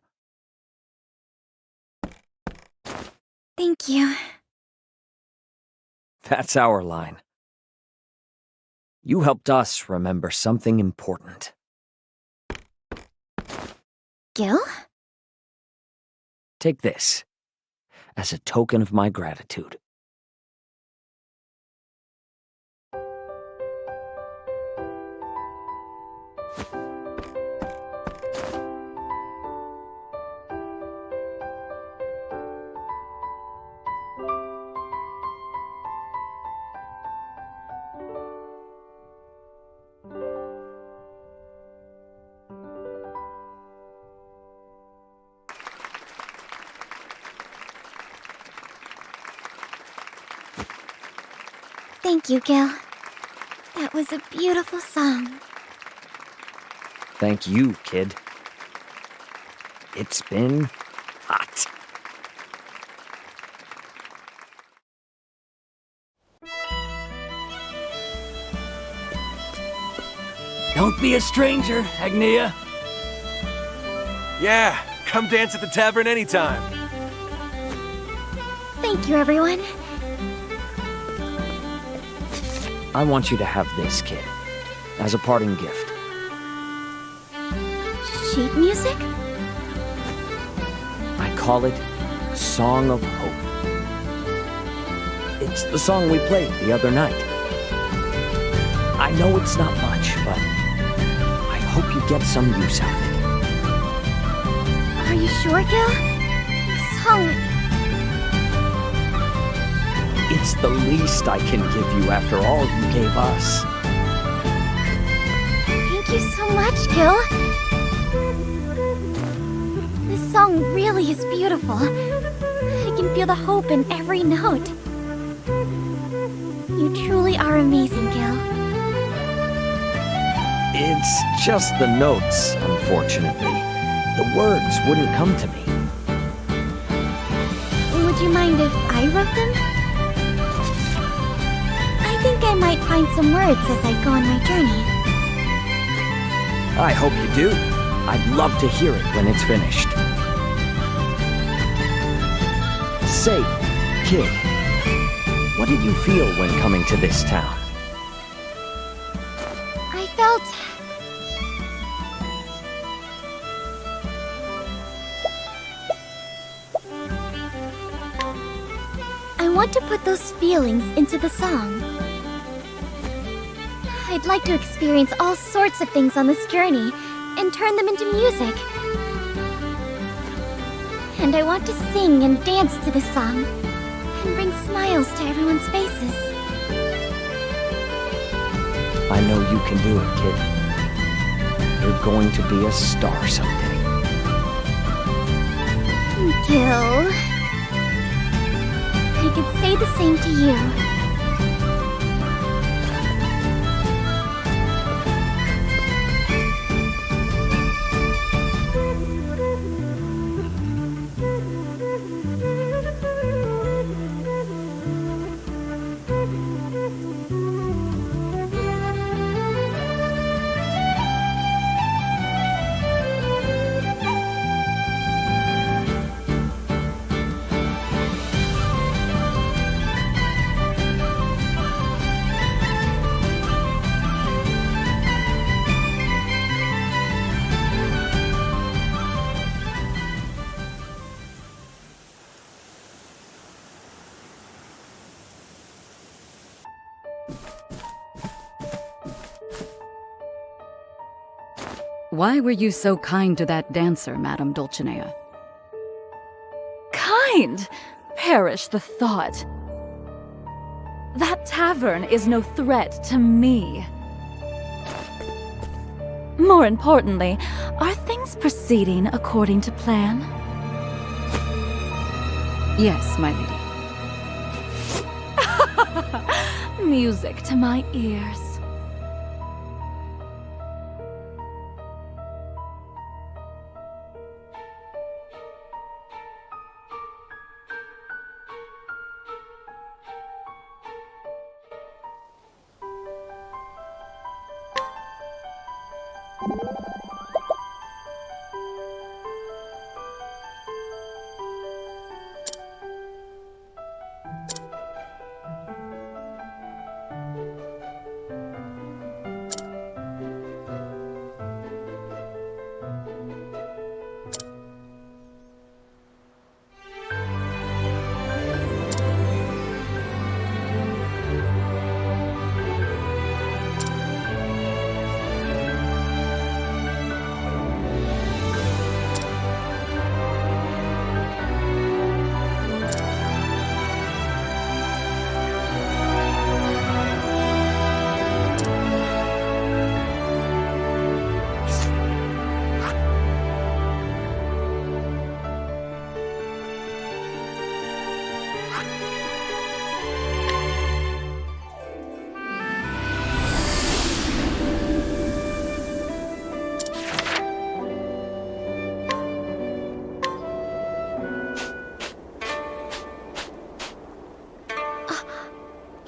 Thank you. That's our line. You helped us remember something important. Gil? Take this as a token of my gratitude. Thank you, Gil. That was a beautiful song. Thank you, kid. It's been hot. Don't be a stranger, Agnia. Yeah, come dance at the tavern anytime. Thank you, everyone. I want you to have this, kid, as a parting gift. Sheet music? I call it Song of Hope. It's the song we played the other night. I know it's not much, but I hope you get some use out of it. Are you sure, Gil? The song... It's the least I can give you after all you gave us. Thank you so much, Gil. This song really is beautiful. I can feel the hope in every note. You truly are amazing, Gil. It's just the notes, unfortunately. The words wouldn't come to me. Would you mind if I wrote them? I think I might find some words as I go on my journey. I hope you do. I'd love to hear it when it's finished. Say, kid, what did you feel when coming to this town? I felt... I want to put those feelings into the song. I'd like to experience all sorts of things on this journey and turn them into music. And I want to sing and dance to this song and bring smiles to everyone's faces. I know you can do it, kid. You're going to be a star someday. Gil, I could say the same to you. Why were you so kind to that dancer, Madame Dulcinea? Kind? perish the thought. That tavern is no threat to me. More importantly, are things proceeding according to plan? Yes, my lady. Music to my ears.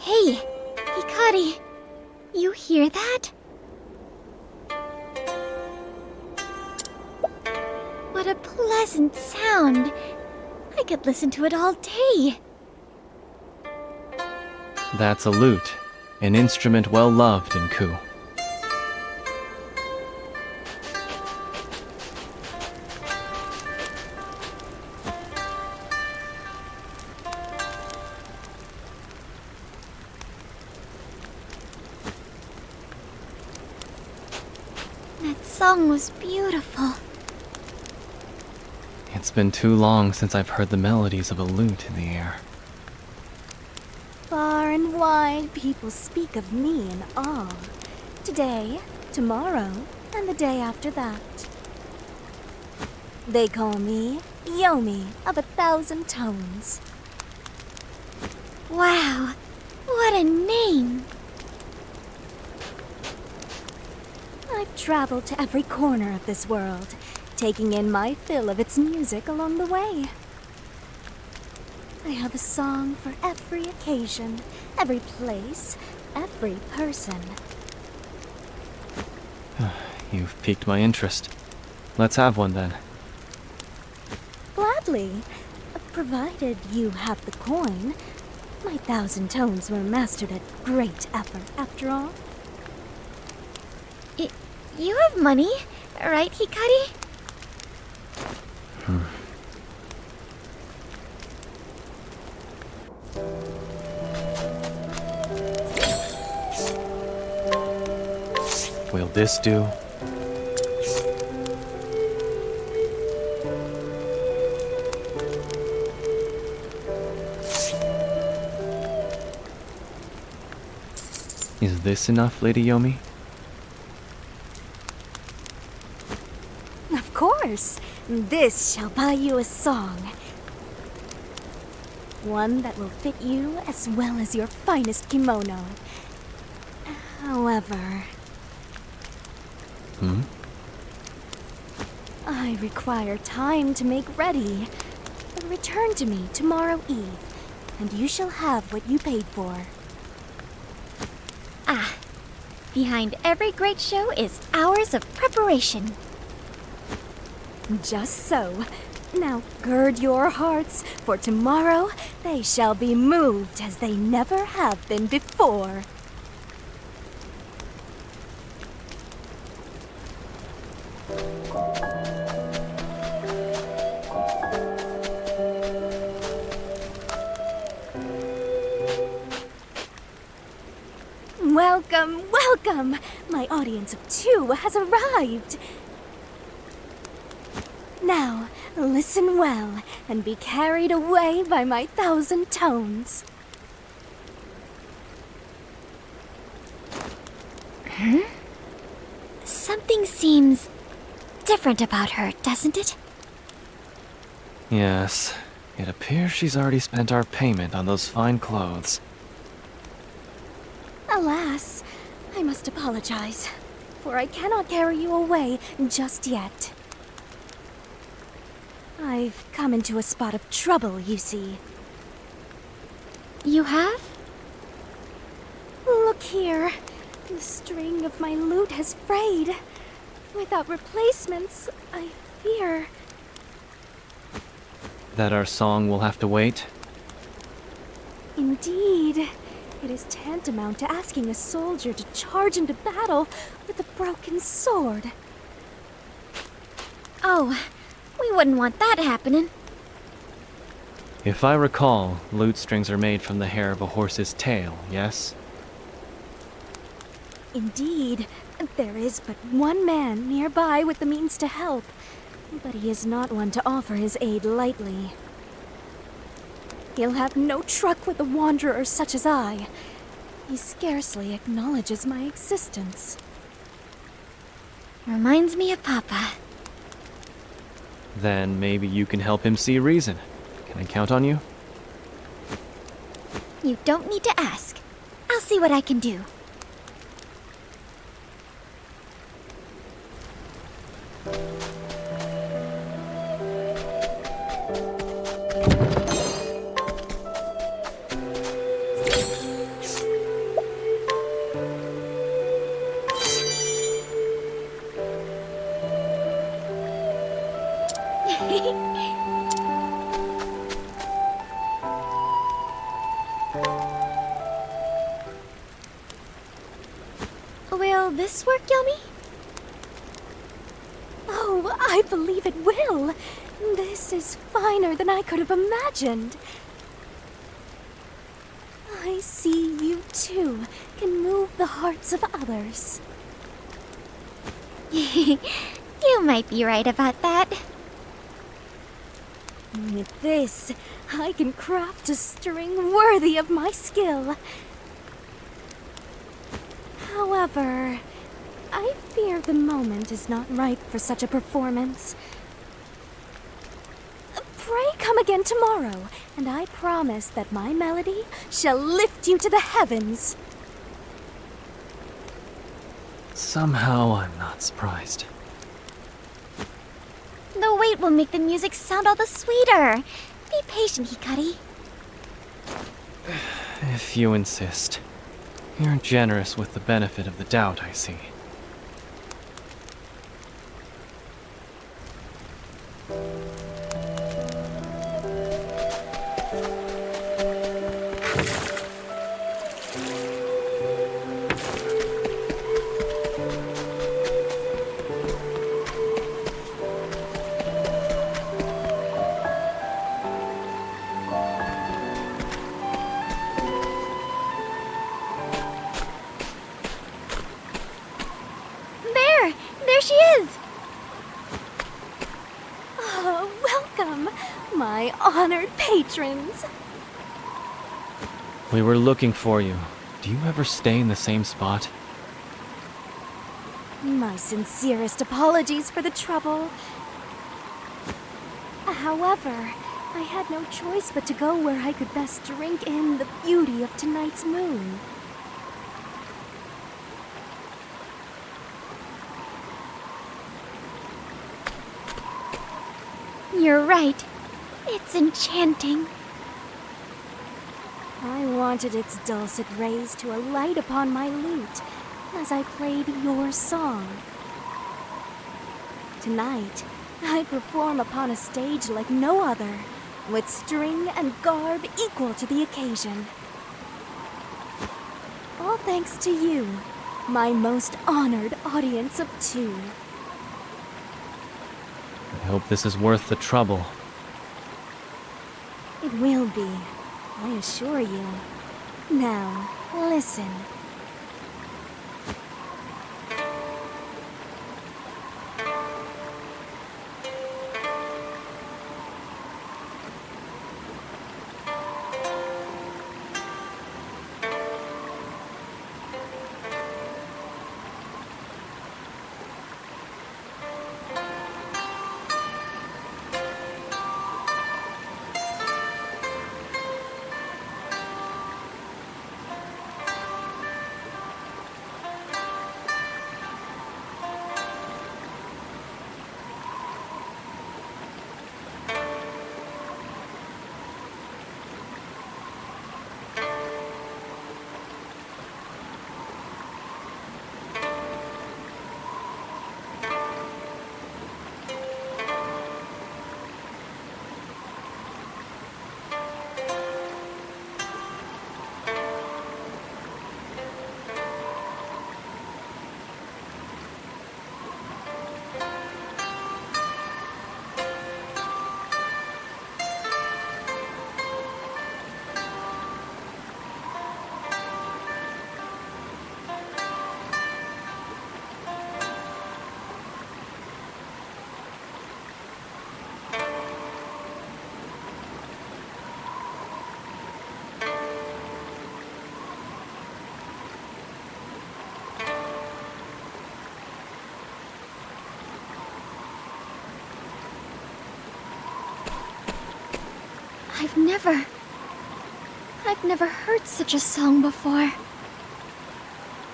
Hey, Hikari, you hear that? What a pleasant sound. I could listen to it all day. That's a lute, an instrument well loved in Ku. That song was beautiful. It's been too long since I've heard the melodies of a lute in the air. Far and wide, people speak of me in awe. Today, tomorrow, and the day after that. They call me Yomi of 1,000 tones. Wow, what a name! I've traveled to every corner of this world, taking in my fill of its music along the way. I have a song for every occasion, every place, every person. You've piqued my interest. Let's have one then. Gladly, provided you have the coin. My 1,000 tones were mastered at great effort, after all. You have money, right, Hikari? Will this do? Is this enough, Lady Yomi? Of course, this shall buy you a song. One that will fit you as well as your finest kimono. However... I require time to make ready. Return to me tomorrow eve, and you shall have what you paid for. Ah, behind every great show is hours of preparation. Just so. Now gird your hearts, for tomorrow they shall be moved as they never have been before. Welcome, welcome! My audience of 2 has arrived. Now, listen well and be carried away by my 1,000 tones. Hmm? Something seems different about her, doesn't it? Yes, it appears she's already spent our payment on those fine clothes. Alas, I must apologize, for I cannot carry you away just yet. I've come into a spot of trouble, you see. You have? Look here. The string of my lute has frayed. Without replacements, I fear... That our song will have to wait? Indeed. It is tantamount to asking a soldier to charge into battle with a broken sword. Oh, we wouldn't want that happening. If I recall, lute strings are made from the hair of a horse's tail, yes? Indeed. There is but one man nearby with the means to help, but he is not one to offer his aid lightly. He'll have no truck with a wanderer such as I. He scarcely acknowledges my existence. Reminds me of Papa. Then maybe you can help him see reason. Can I count on you? You don't need to ask. I'll see what I can do. Will this work, Yomi? Oh, I believe it will. This is finer than I could have imagined. I see you, too, can move the hearts of others. You might be right about that. With this, I can craft a string worthy of my skill. However, I fear the moment is not ripe for such a performance. Pray come again tomorrow, and I promise that my melody shall lift you to the heavens. Somehow I'm not surprised. The wait will make the music sound all the sweeter. Be patient, Hikari. If you insist. You're generous with the benefit of the doubt, I see. There she is! Oh, welcome, my honored patrons. We were looking for you. Do you ever stay in the same spot? My sincerest apologies for the trouble. However, I had no choice but to go where I could best drink in the beauty of tonight's moon. You're right. It's enchanting. I wanted its dulcet rays to alight upon my lute as I played your song. Tonight, I perform upon a stage like no other, with string and garb equal to the occasion. All thanks to you, my most honored audience of two. I hope this is worth the trouble. It will be, I assure you. Now, listen. I've never heard such a song before.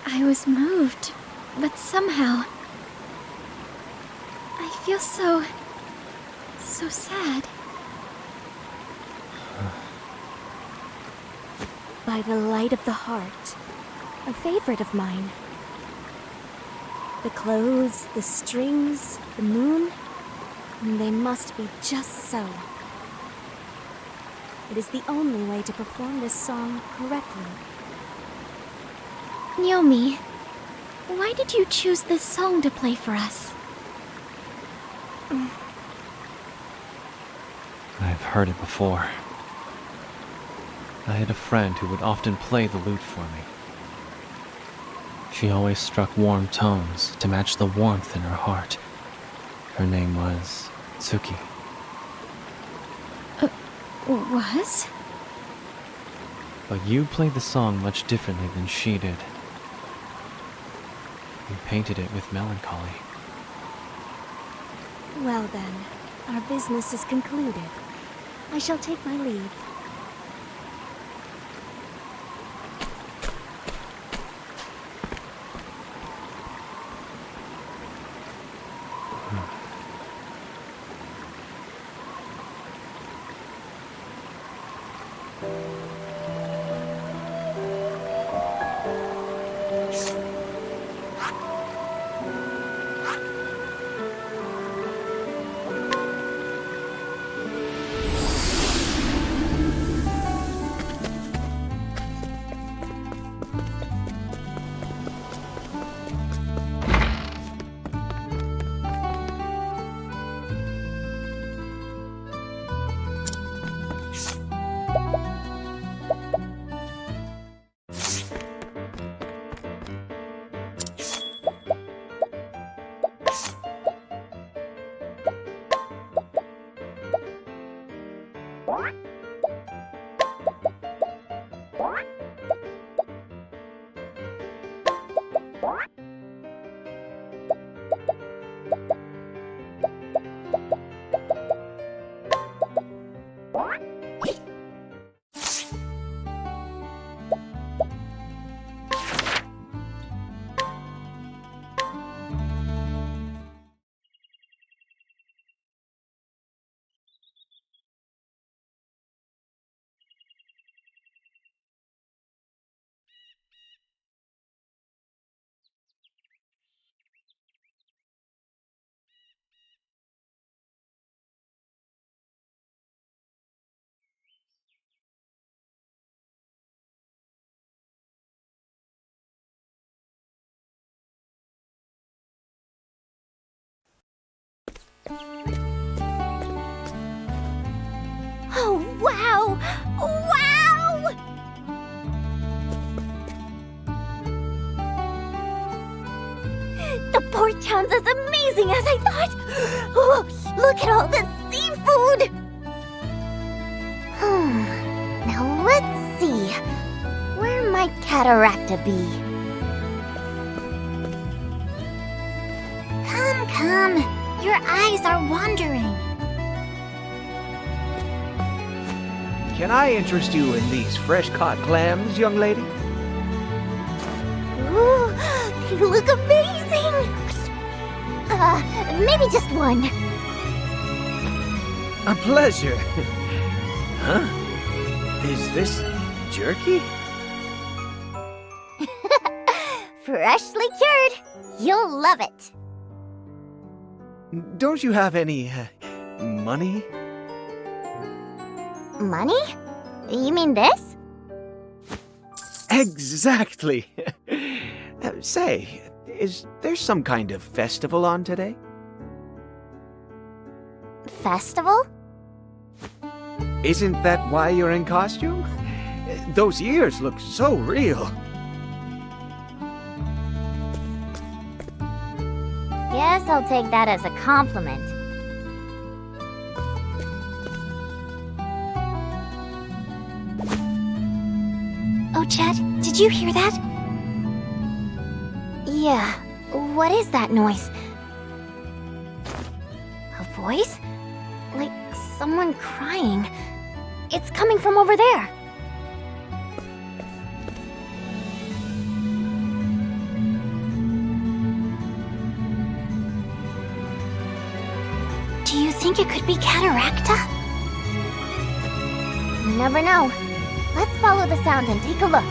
I was moved, but somehow I feel so sad. By the light of the heart, a favorite of mine. The clothes, the strings, the moon, they must be just so. It is the only way to perform this song correctly. Naomi, why did you choose this song to play for us? I've heard it before. I had a friend who would often play the lute for me. She always struck warm tones to match the warmth in her heart. Her name was Tsuki. Was? But you played the song much differently than she did. You painted it with melancholy. Well then, our business is concluded. I shall take my leave. Oh, wow! Wow! The port town's as amazing as I thought! Oh, look at all this seafood! Now let's see. Where might Cataracta be? Come. Your eyes are wandering. Can I interest you in these fresh-caught clams, young lady? Ooh, they look amazing! Maybe just one. A pleasure. Huh? Is this jerky? Freshly cured. You'll love it. Don't you have any, money? Money? You mean this? Exactly. Say, is there some kind of festival on today? Festival? Isn't that why you're in costume? Those ears look so real. Guess I'll take that as a compliment. Oh, Chet, did you hear that? Yeah, what is that noise? A voice? Like someone crying. It's coming from over there. Do you think it could be Cataracta? You never know. Let's follow the sound and take a look.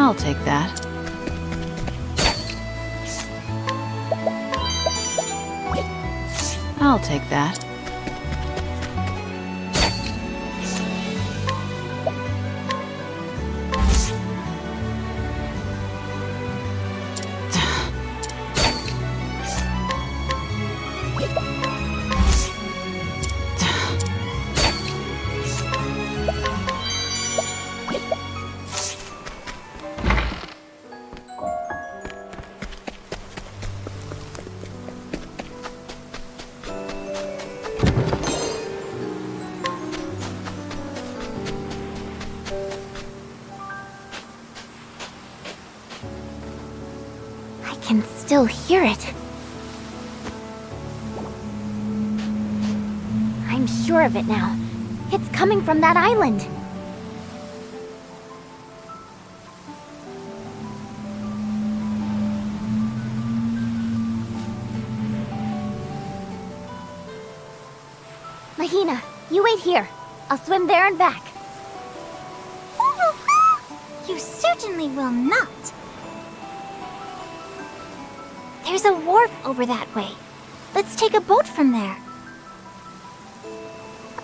I'll take that. I'll take that. I can still hear it. I'm sure of it now. It's coming from that island. Mahina, you wait here. I'll swim there and back. You certainly will not. There's a wharf over that way. Let's take a boat from there.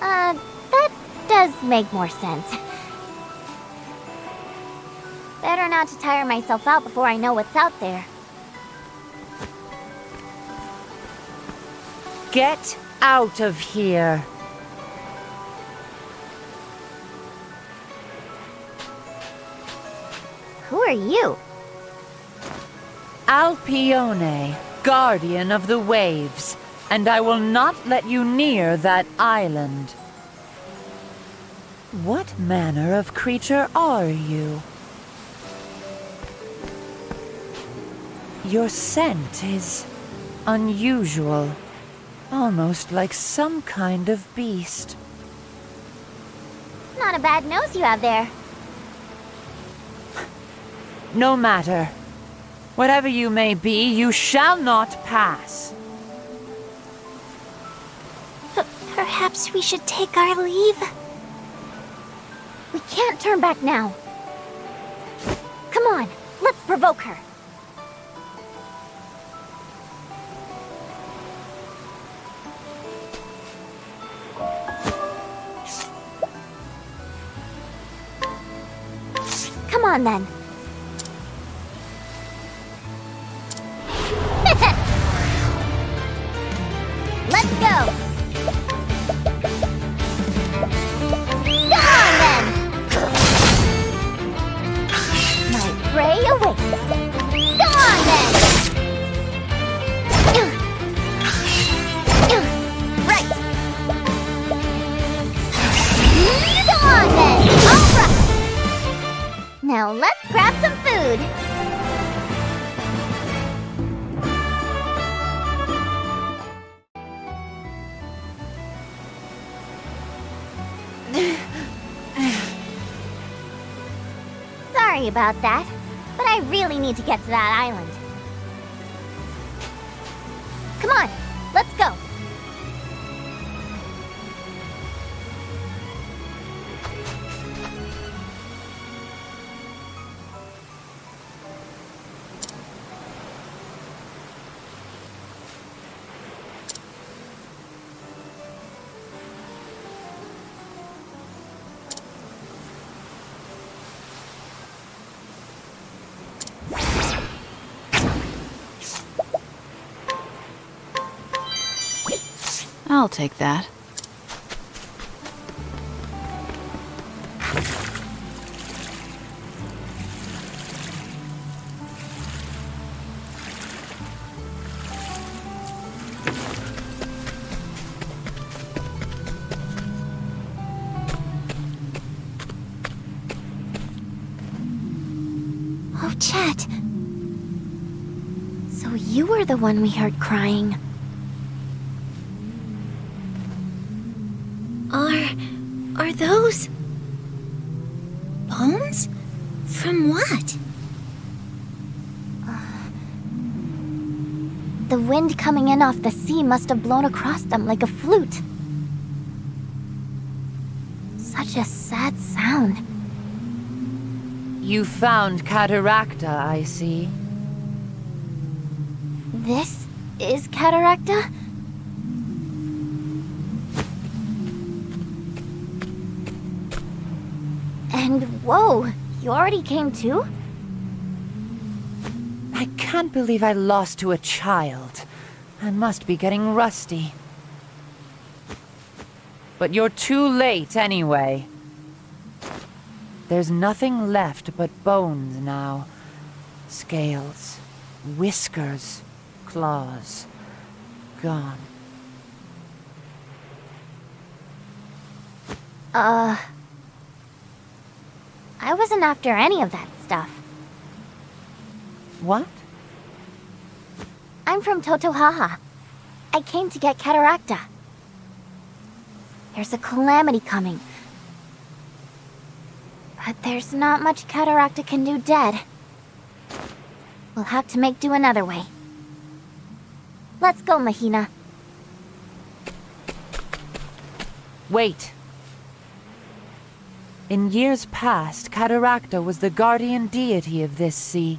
That does make more sense. Better not to tire myself out before I know what's out there. Get out of here. Who are you? Alpione, guardian of the waves, and I will not let you near that island. What manner of creature are you? Your scent is unusual, almost like some kind of beast. Not a bad nose you have there. No matter. Whatever you may be, you shall not pass. Perhaps we should take our leave? We can't turn back now. Come on, let's provoke her. Come on then. Let's go! Come on then! My prey awaits. Come on then! Right! Come on then! Alright! Now let's grab some food! Sorry about that, but I really need to get to that island. Come on, let's go. I'll take that. Oh, Chet. So you were the one we heard crying. Are those... bones? From what? The wind coming in off the sea must have blown across them like a flute. Such a sad sound. You found Cataracta, I see. This is Cataracta? And whoa, you already came too? I can't believe I lost to a child. I must be getting rusty. But you're too late anyway. There's nothing left but bones now. Scales, whiskers, claws. Gone. I wasn't after any of that stuff. What? I'm from Totohaha. I came to get Cataracta. There's a calamity coming. But there's not much Cataracta can do dead. We'll have to make do another way. Let's go, Mahina. Wait. In years past, Cataracta was the guardian deity of this sea.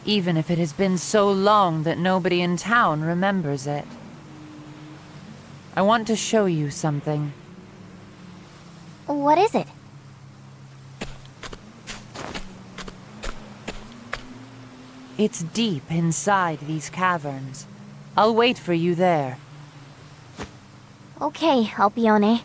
Even if it has been so long that nobody in town remembers it. I want to show you something. What is it? It's deep inside these caverns. I'll wait for you there. Okay, Alpione.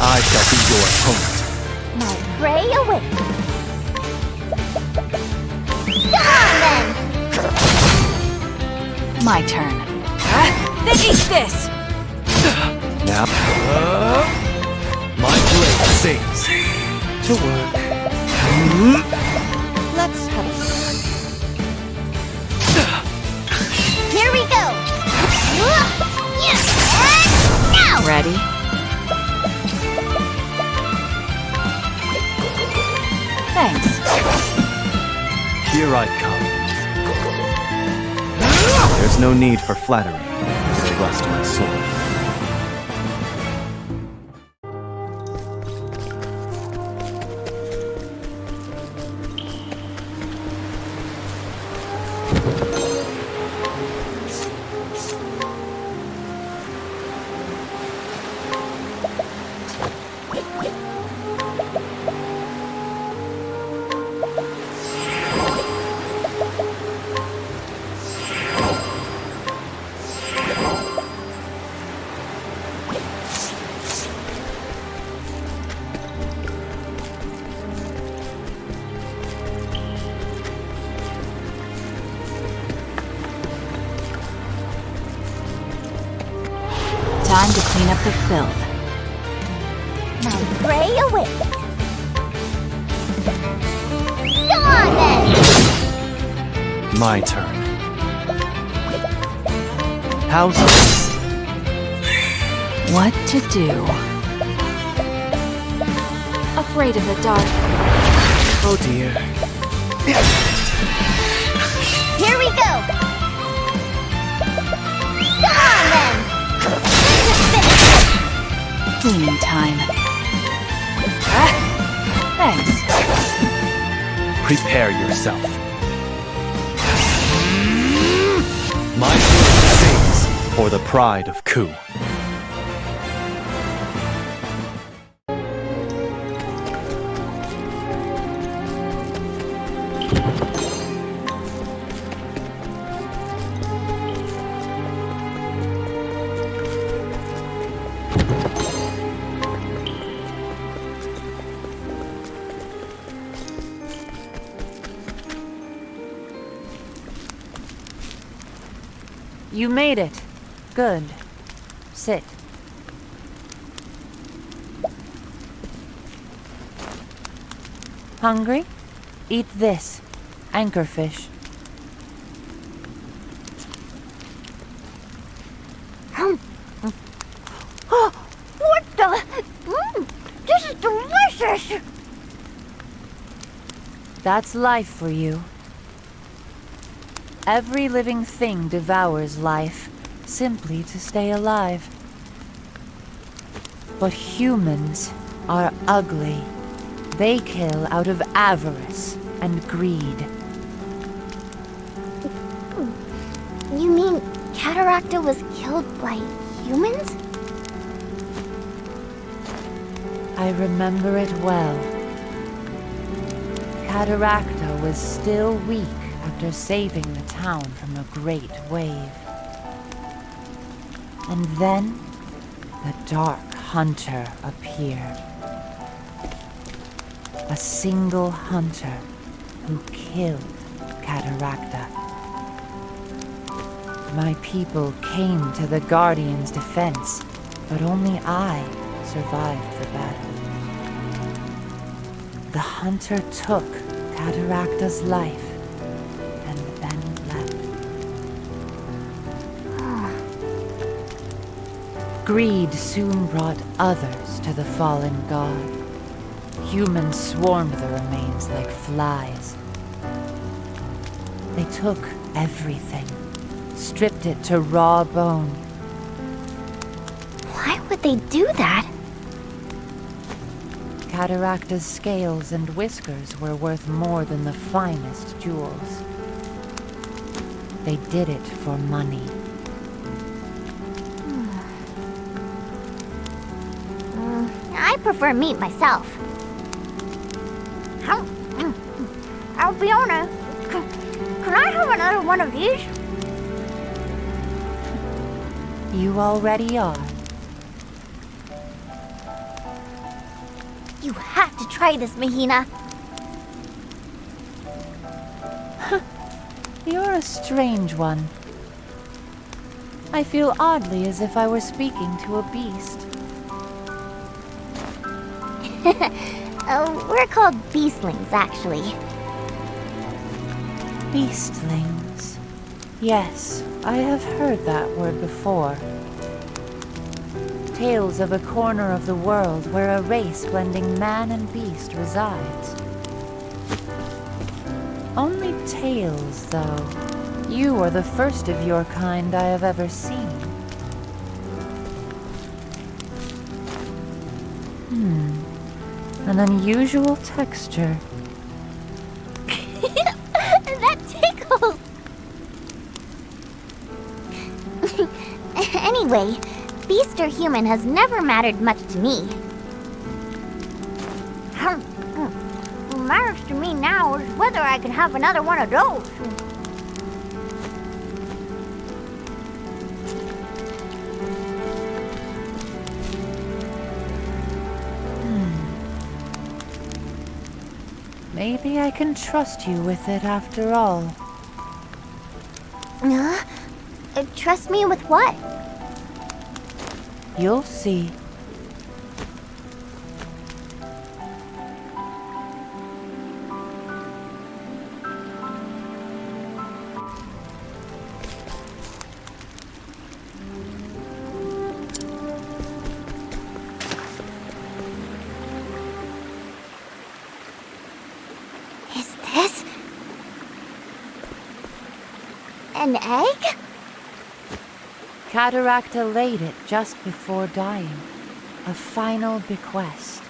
I shall be your opponent. My prey awaits. Come on, then! My turn. Then eat this! Now, my blade sings. To work. Let's have Here we go! And now! Ready? Thanks. Here I come. There's no need for flattery to rust my soul. time to clean up the filth. My prey awaits. Come on, then! My turn. How's this? What to do? Afraid of the dark. Oh dear. Here we go! Come on, then! Let's finish it! Cleaning time. Thanks. Prepare yourself. My sword sings for the pride of Ku. You made it. Good. Sit. Hungry? Eat this. Anchorfish. Oh, what the? This is delicious! That's life for you. Every living thing devours life, simply to stay alive. But humans are ugly. They kill out of avarice and greed. You mean Cataracta was killed by humans? I remember it well. Cataracta was still weak after saving the town from a great wave. And then, the Dark Hunter appeared. A single hunter who killed Cataracta. My people came to the Guardian's defense, but only I survived the battle. The hunter took Cataracta's life and then left. Greed soon brought others to the fallen god. Humans swarmed the remains like flies. They took everything, stripped it to raw bone. Why would they do that? Cataracta's scales and whiskers were worth more than the finest jewels. They did it for money. I prefer meat myself. Albiona, can I have another one of these? You already are. You have to try this, Mahina. You're a strange one. I feel oddly as if I were speaking to a beast. We're called beastlings, actually. Beastlings. Yes, I have heard that word before. Tales of a corner of the world where a race blending man and beast resides. Only tales, though. You are the first of your kind I have ever seen. An unusual texture. That tickles! Anyway, beast or human has never mattered much to me. What matters to me now is whether I can have another one of those. Maybe I can trust you with it after all. Trust me with what? You'll see. Is this an egg? Cataracta laid it just before dying. A final bequest.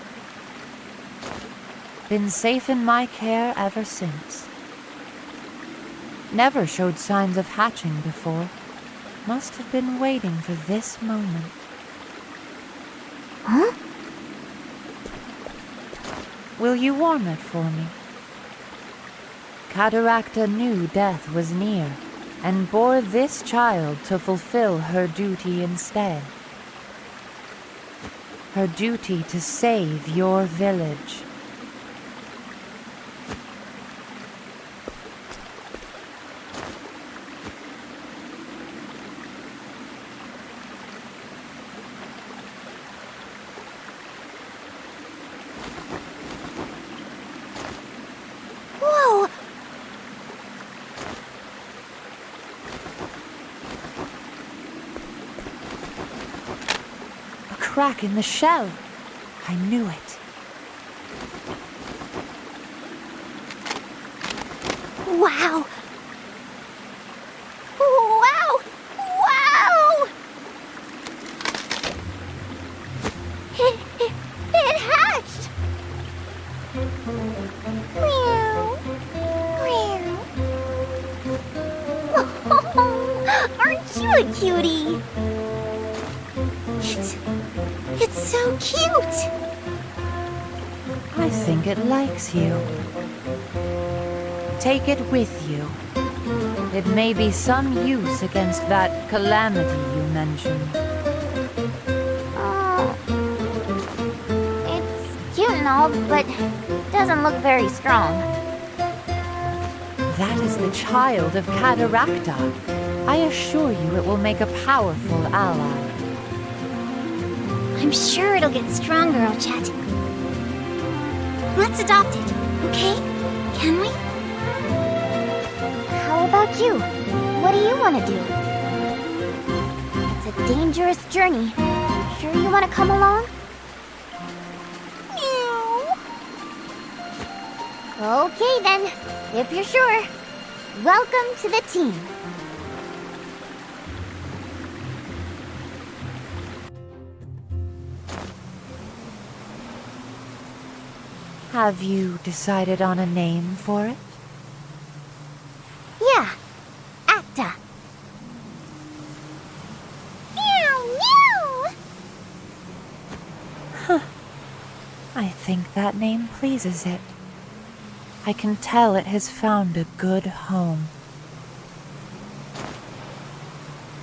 Been safe in my care ever since. Never showed signs of hatching before. Must have been waiting for this moment. Huh? Will you warm it for me? Cataracta knew death was near, and bore this child to fulfill her duty instead. Her duty to save your village. Whoa! Crack in the shell. I knew it. Wow! Wow! Wow! It hatched! Meow. Meow. Oh, aren't you a cutie? It's so cute! I think it likes you. Take it with you. It may be some use against that calamity you mentioned. It's cute and all, but doesn't look very strong. That is the child of Cataracta. I assure you it will make a powerful ally. I'm sure it'll get stronger, Ochet. Let's adopt it, okay? Can we? How about you? What do you want to do? It's a dangerous journey. Sure you want to come along? Meow. Okay then, if you're sure. Welcome to the team. Have you decided on a name for it? Yeah, Acta. Meow, meow! Huh. I think that name pleases it. I can tell it has found a good home.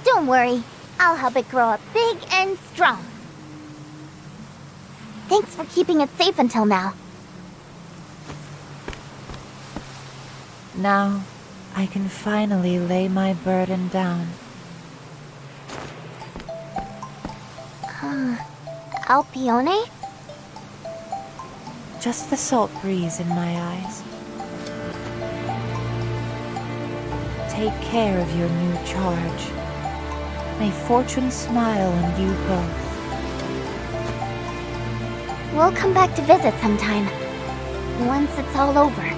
Don't worry, I'll help it grow up big and strong. Thanks for keeping it safe until now. Now, I can finally lay my burden down. Alpione? Just the salt breeze in my eyes. Take care of your new charge. May fortune smile on you both. We'll come back to visit sometime. Once it's all over.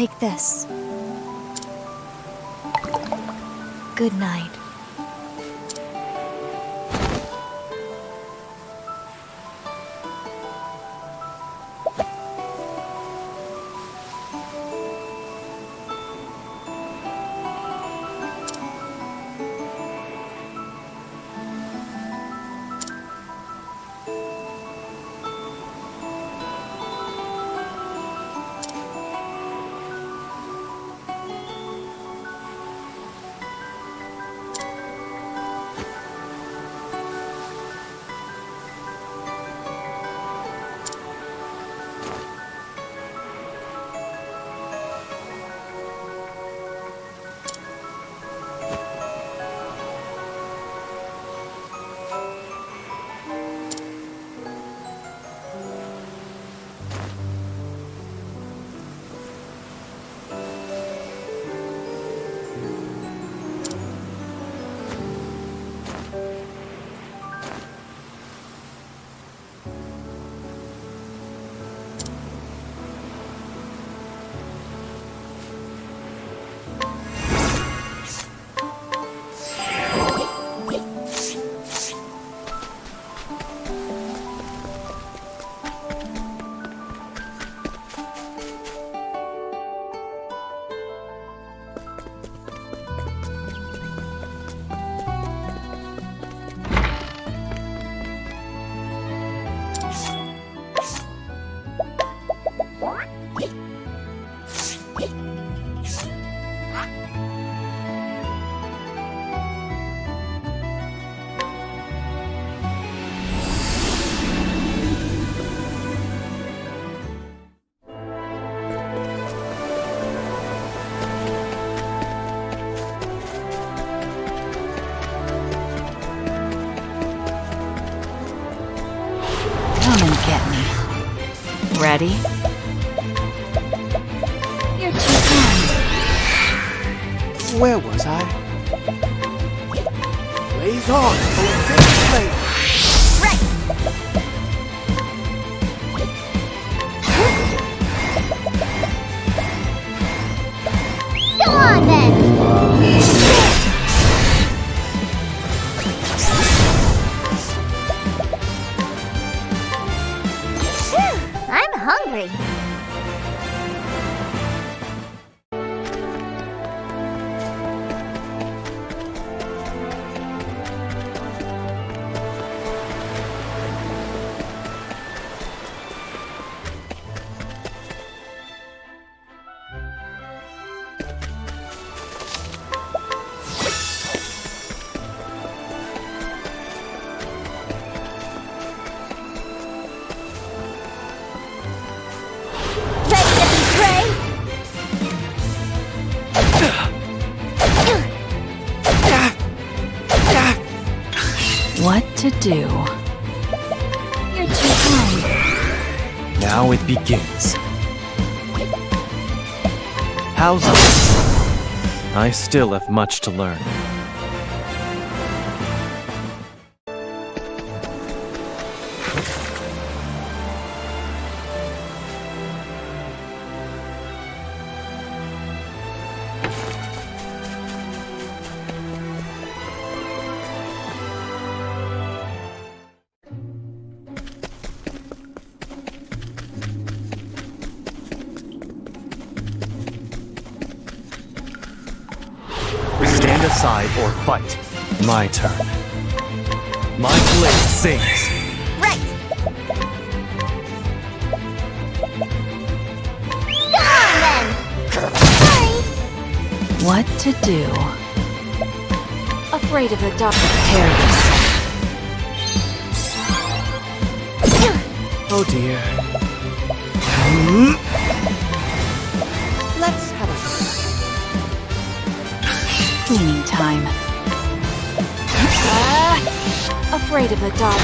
take this. Good night. Ready? You're too kind. Where was I? Blaze on, Oasis Flame! Right! Go on then! I'm hungry. What to do? You're too kind. Now it begins. How's it? I still have much to learn. Stand aside or fight. My turn. My blade sings. Right! Go on then! Sorry! What to do? Afraid of the dark. Prepare yourself. Oh dear. Let's have a Cleaning time. Afraid of the dark.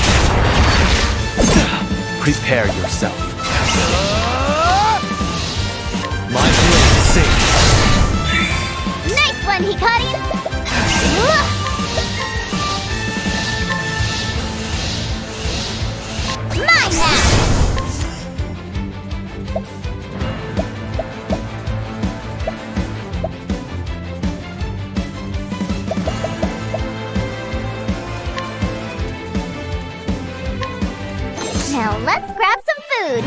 Prepare yourself. My blade sings. Nice one, Hikari! Mine now! Now let's grab some food.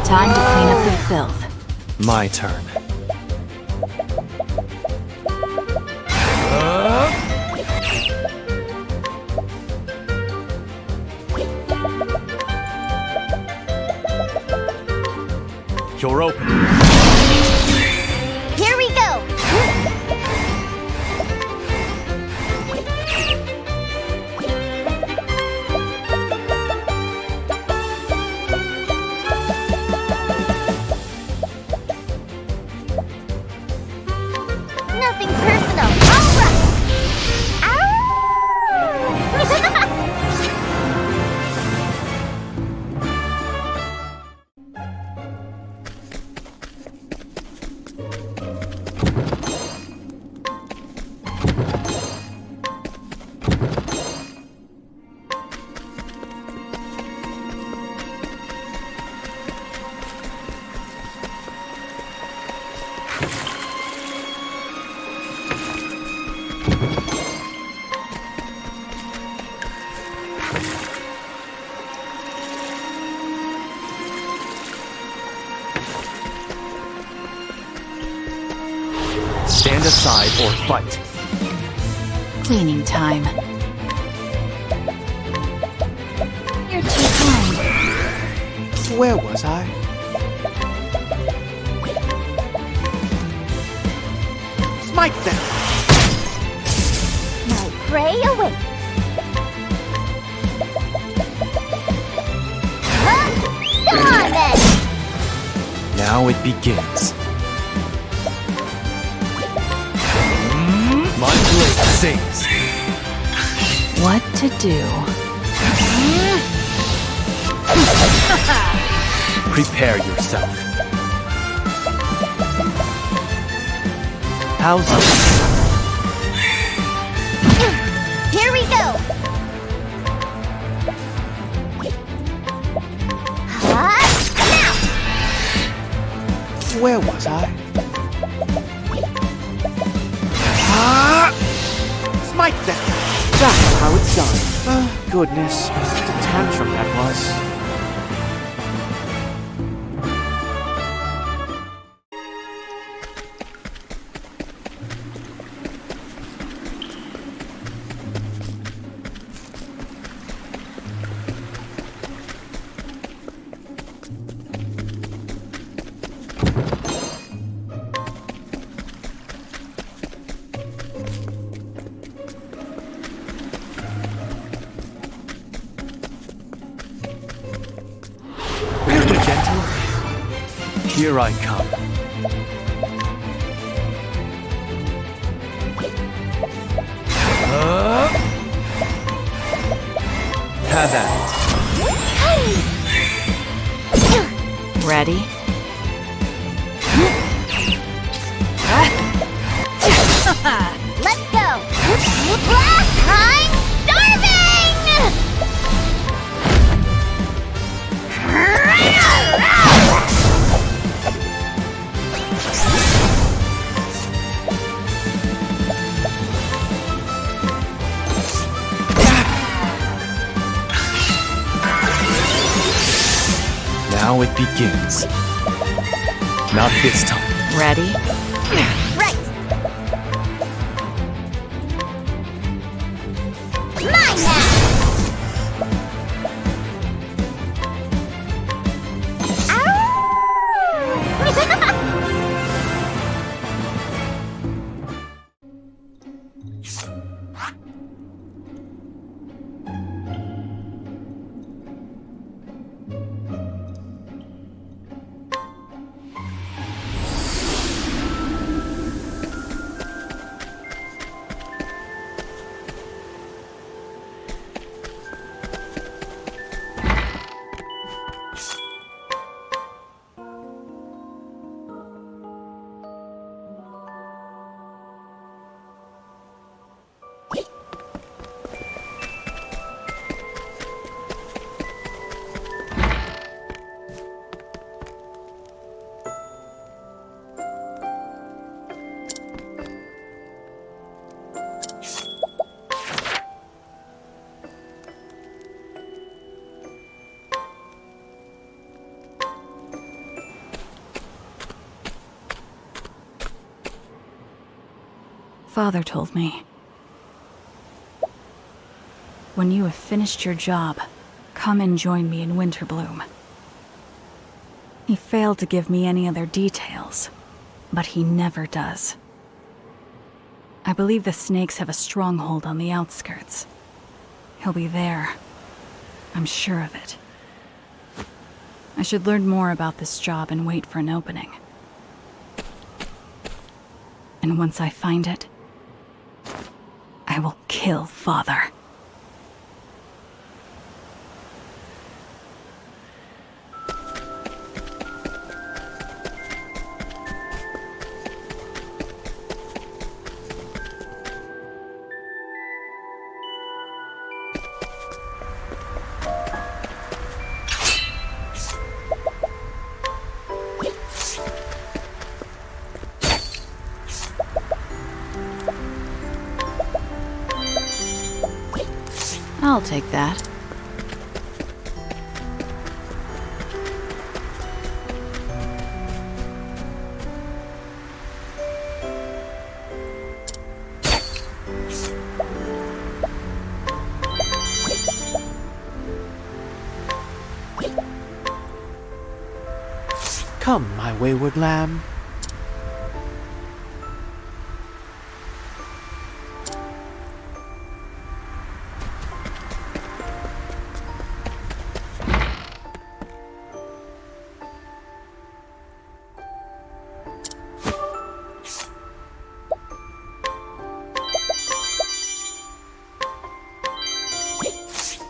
Time to clean up the filth. My turn. You're open. Here we go. Nothing personal. All right. Stand aside or fight. Cleaning time. You're too kind. Where was I? Smite them! My prey awaits. Come on then! Now it begins. My blade sings. What to do? Prepare yourself. How's it? Here we go! Now! Where was I? Smite them! That's how it's done. Goodness, what a tantrum that was. Here I come. Have at it. Ready? Let's go! I'm starving! Now it begins. Not this time. Ready? Right! Mine now! Father told me. When you have finished your job, come and join me in Winterbloom. He failed to give me any other details, but he never does. I believe the snakes have a stronghold on the outskirts. He'll be there. I'm sure of it. I should learn more about this job and wait for an opening. And once I find it, I will kill Father. I'll take that. Come, my wayward lamb.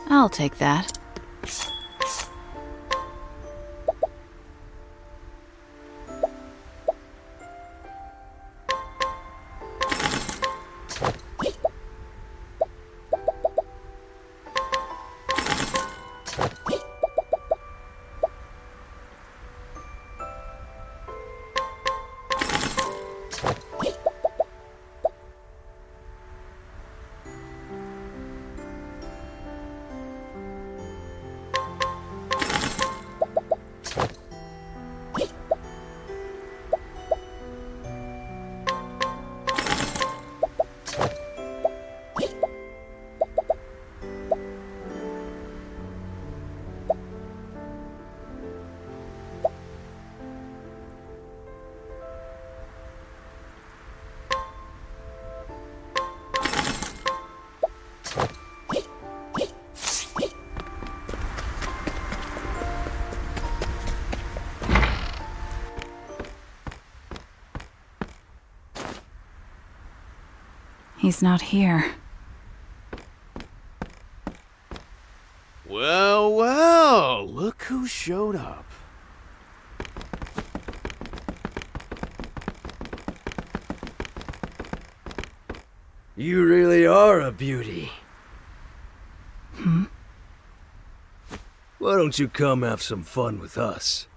I'll take that. He's not here. Well, well, look who showed up. You really are a beauty. Why don't you come have some fun with us?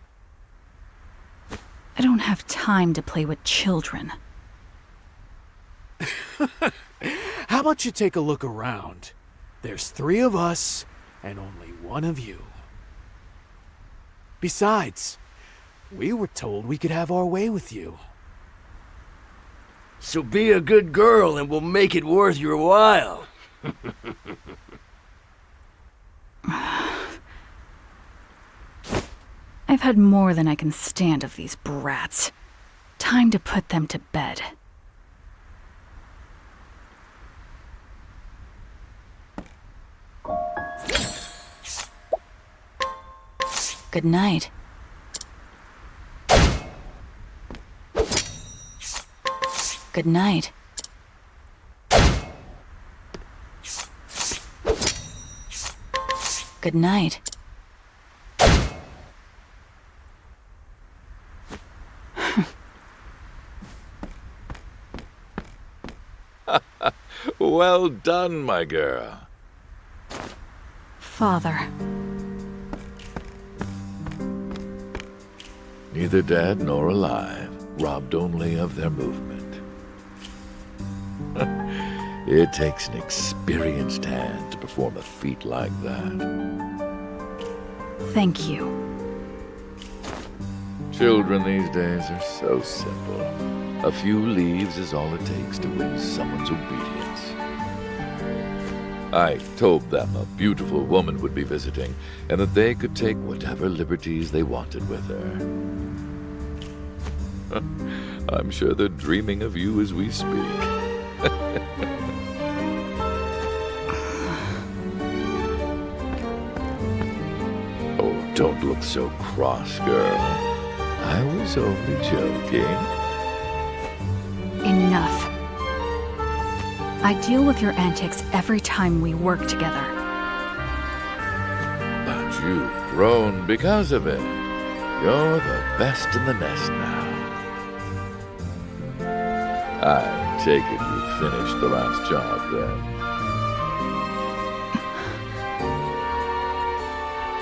I don't have time to play with children. How about you take a look around? There's 3 of us and only 1 of you. Besides, we were told we could have our way with you. So be a good girl and we'll make it worth your while. I've had more than I can stand of these brats. Time to put them to bed. Good night. Good night. Good night. Well done, my girl. Father. Neither dead nor alive, robbed only of their movement. It takes an experienced hand to perform a feat like that. Thank you. Children these days are so simple. A few leaves is all it takes to win someone's obedience. I told them a beautiful woman would be visiting, and that they could take whatever liberties they wanted with her. I'm sure they're dreaming of you as we speak. Oh, don't look so cross, girl. I was only joking. Enough. I deal with your antics every time we work together. But you've grown because of it. You're the best in the nest now. I take it you finished the last job then.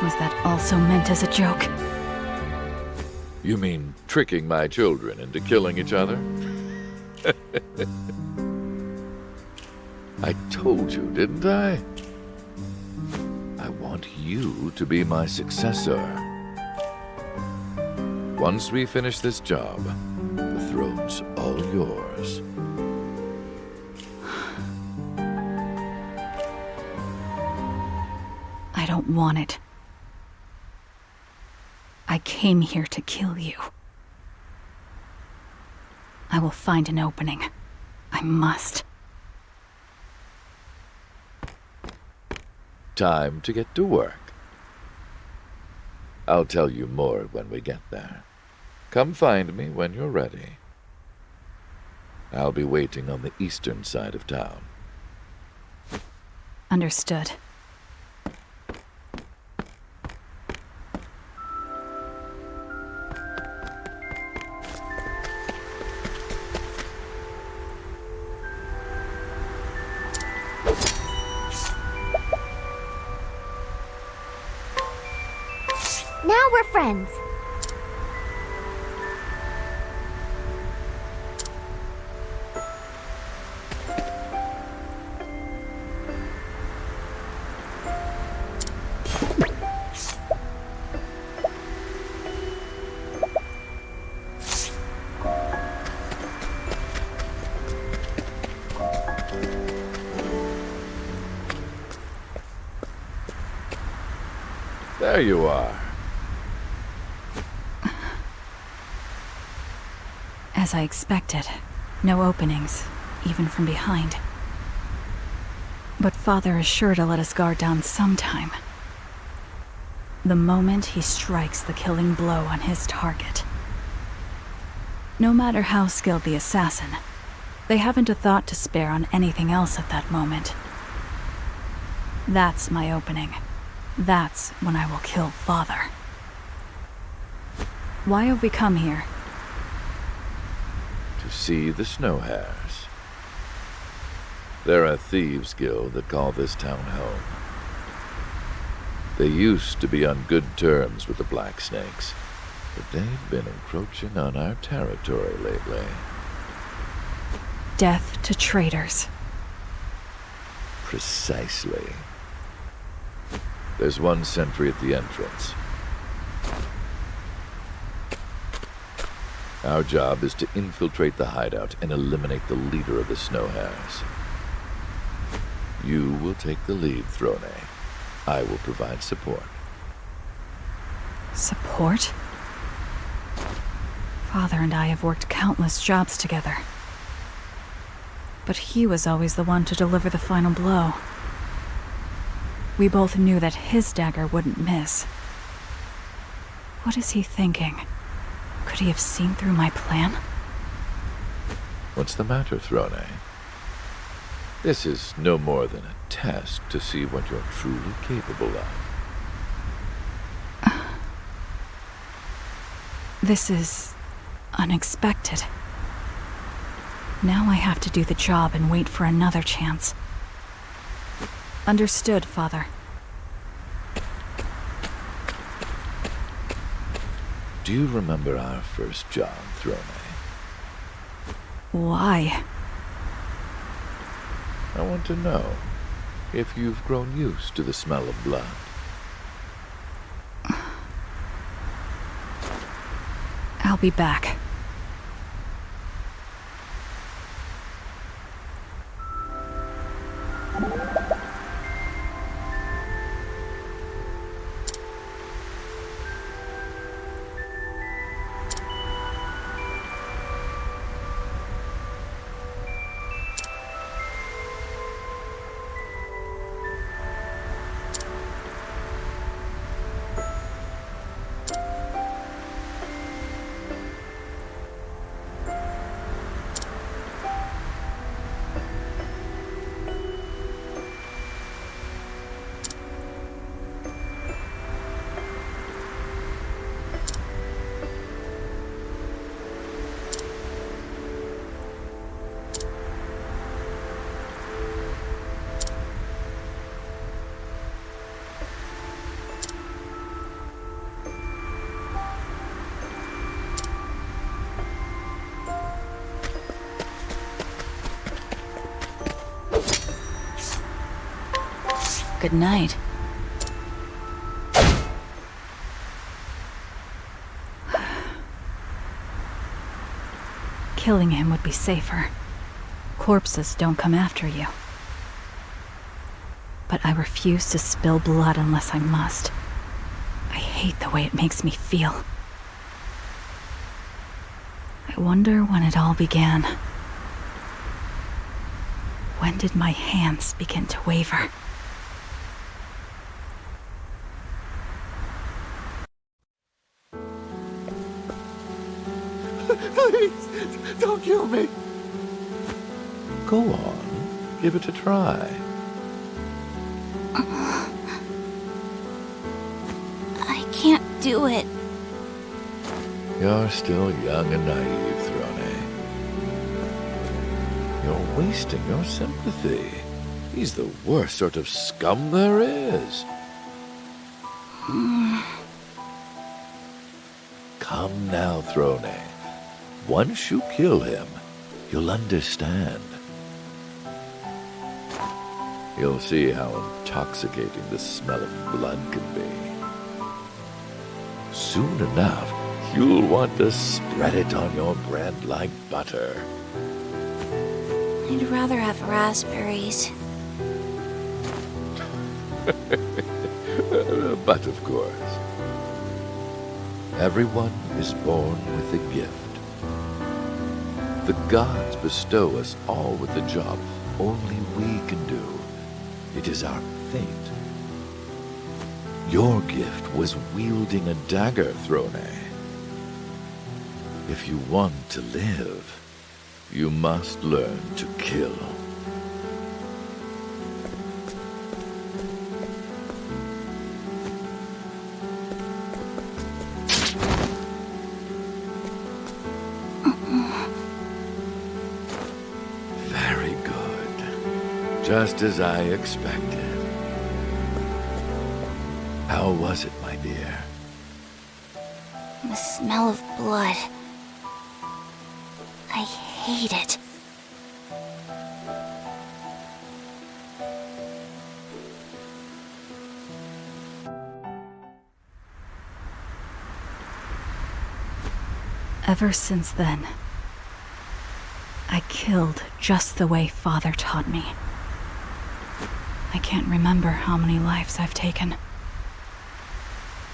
Was that also meant as a joke? You mean tricking my children into killing each other? I told you, didn't I? I want you to be my successor. Once we finish this job, the throne's all yours. I don't want it. I came here to kill you. I will find an opening. I must. Time to get to work. I'll tell you more when we get there. Come find me when you're ready. I'll be waiting on the eastern side of town. Understood. Now we're friends. There you are. As I expected, no openings, even from behind. But Father is sure to let us guard down sometime. The moment he strikes the killing blow on his target. No matter how skilled the assassin, they haven't a thought to spare on anything else at that moment. That's my opening. That's when I will kill Father. Why have we come here? To see the Snow Hares. They're a thieves' guild that call this town home. They used to be on good terms with the Black Snakes, but they've been encroaching on our territory lately. Death to traitors. Precisely. There's one sentry at the entrance. Our job is to infiltrate the hideout and eliminate the leader of the Snow Hares. You will take the lead, Throne. I will provide support. Support? Father and I have worked countless jobs together. But he was always the one to deliver the final blow. We both knew that his dagger wouldn't miss. What is he thinking? Could he have seen through my plan? What's the matter, Throne? This is no more than a test to see what you're truly capable of. This is unexpected. Now I have to do the job and wait for another chance. Understood, Father. Do you remember our first job, Throne? Why? I want to know if you've grown used to the smell of blood. I'll be back. Good night. Killing him would be safer. Corpses don't come after you. But I refuse to spill blood unless I must. I hate the way it makes me feel. I wonder when it all began. When did my hands begin to waver? Please, don't kill me. Go on, give it a try. I can't do it. You're still young and naive, Throne. You're wasting your sympathy. He's the worst sort of scum there is. Come now, Throne. Once you kill him, you'll understand. You'll see how intoxicating the smell of blood can be. Soon enough, you'll want to spread it on your bread like butter. I'd rather have raspberries. But of course, everyone is born with a gift. The gods bestow us all with a job only we can do. It is our fate. Your gift was wielding a dagger, Throne. If you want to live, you must learn to kill. Very good. Just as I expected. How was it, my dear? The smell of blood. I hate it. Ever since then, I killed just the way Father taught me. I can't remember how many lives I've taken.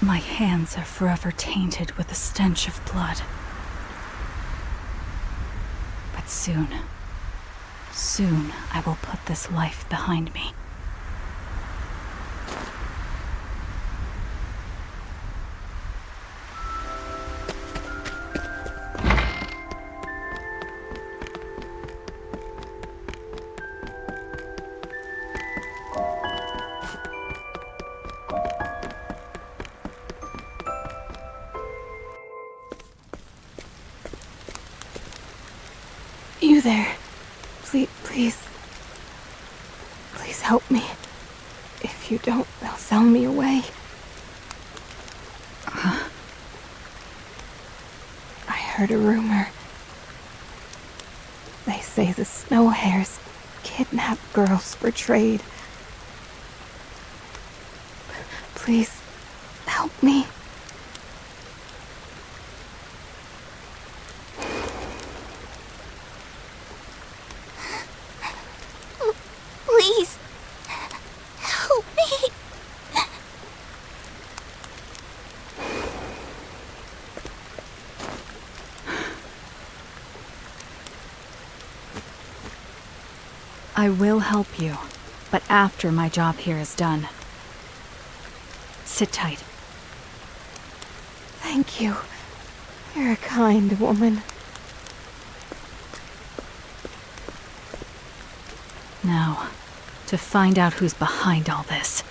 My hands are forever tainted with the stench of blood. But soon I will put this life behind me. You there. Please help me. If you don't, they'll sell me away. I heard a rumor. They say the Snow Hares kidnap girls for trade. Please, help me. Please, I will help you, but after my job here is done. Sit tight. Thank you. You're a kind woman. Now, to find out who's behind all this.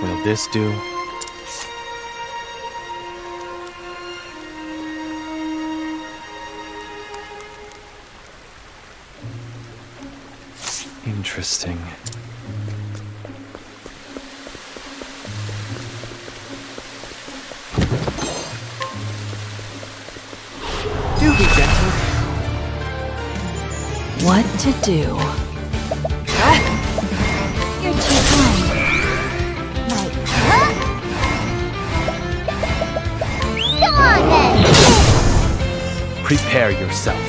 Will this do? Interesting. Do be gentle. What to do? You're too kind. Go on then! Prepare yourself.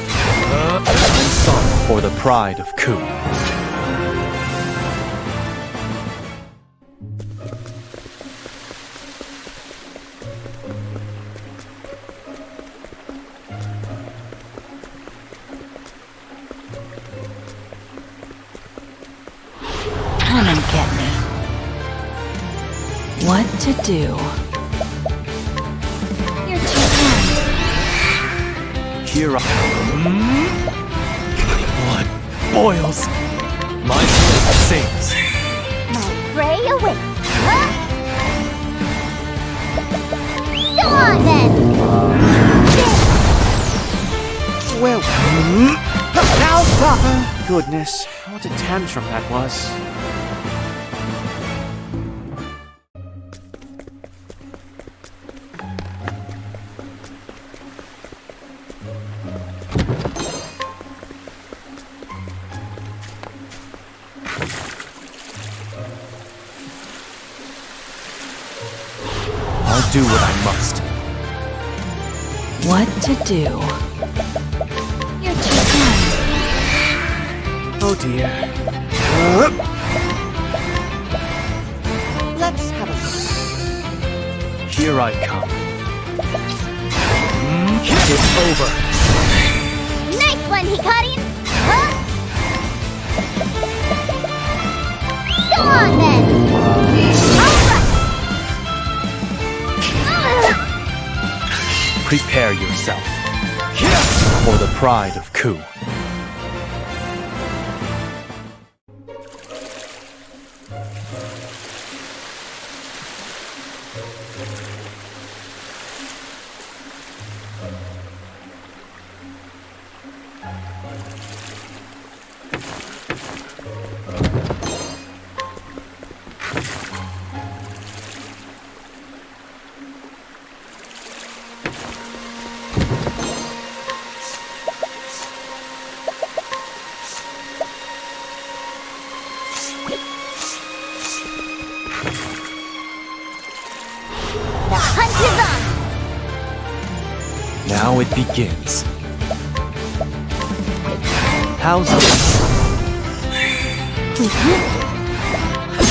And song for the pride of Ku. Come and get me. What to do? You're too kind. Here I am. My blood boils. My blood sings. My prey awaits. Huh? Go on then! Well, now, Papa. Goodness, what a tantrum that was. I'll do what I must. What to do? You're too kind. Oh dear. Let's have a look. Here I come. It's over. Nice one, Hikarin! Huh? Go on then! Prepare yourself for the pride of Ku. The hunt is on! Now it begins. How's this?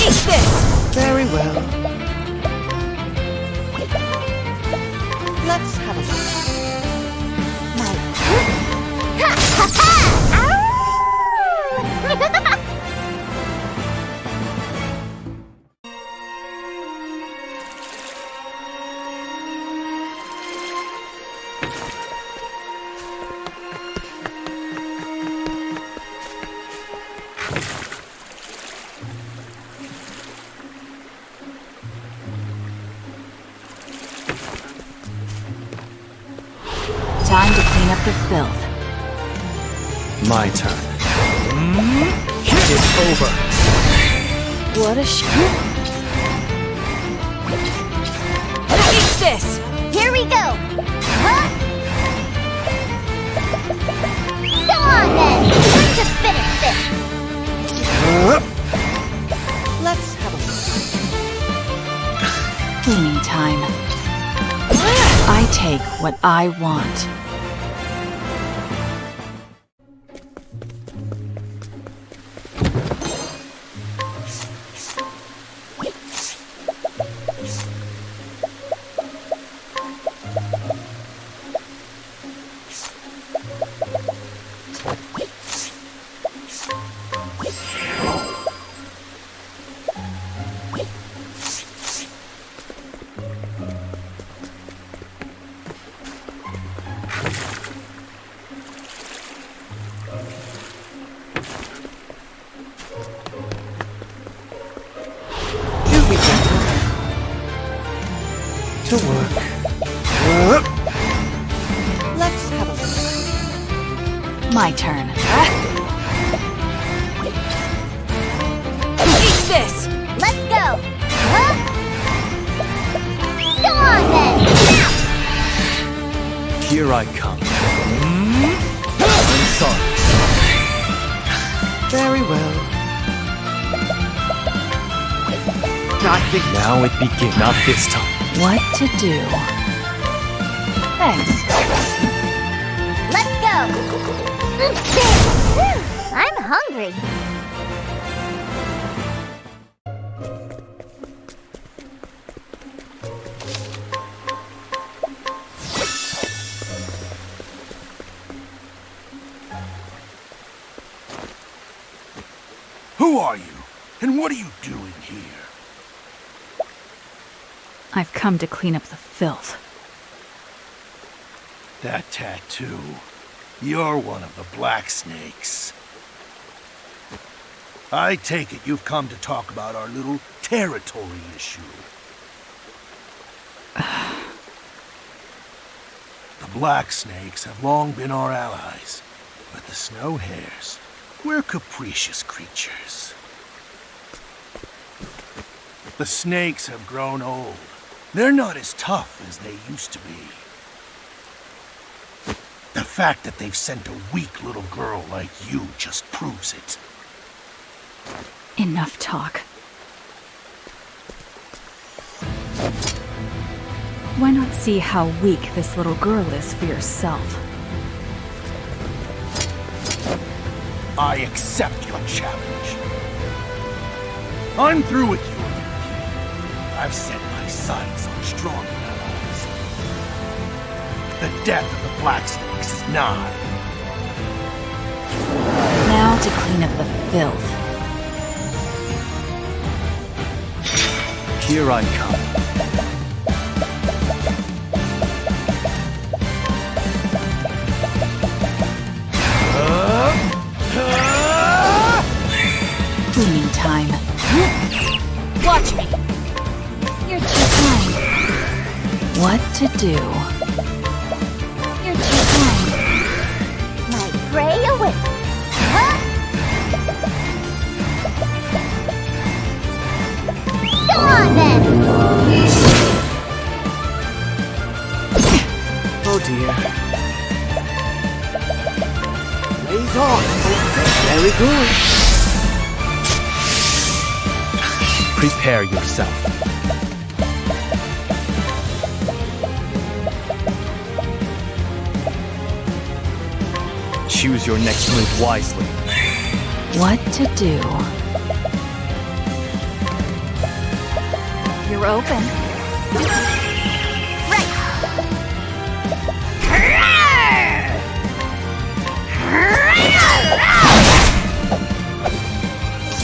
Eat this! Very well. Let's have a Time to clean up the filth. My turn. It's over. What a Eat this! Here we go! Huh? Go on then! Time to finish this! Let's have a cleaning time. I take what I want. to work. Let's have a look. My turn. Eat this! Let's go! Huh? Go on then! Now! Here I come. I'm sorry. Very well. I think now it begins. Not this time. What to do? Thanks. Let's go! I'm hungry. Who are you? And what are you doing here? I've come to clean up the filth. That tattoo. You're one of the Black Snakes. I take it you've come to talk about our little territory issue. The Black Snakes have long been our allies, but the Snow Hares, we're capricious creatures. The snakes have grown old. They're not as tough as they used to be. The fact that they've sent a weak little girl like you just proves it. Enough talk. Why not see how weak this little girl is for yourself? I accept your challenge. I'm through with you, little kid. I've set my sights on stronger allies. The death of the Black Snakes is nigh. Now to clean up the filth. Here I come. Cleaning time. Watch me. You're too kind. What to do? You're too kind. My prey awaits. Huh? Go on then! Oh dear. Blaze on! Very good. Prepare yourself. Choose your next move wisely. What to do? You're open.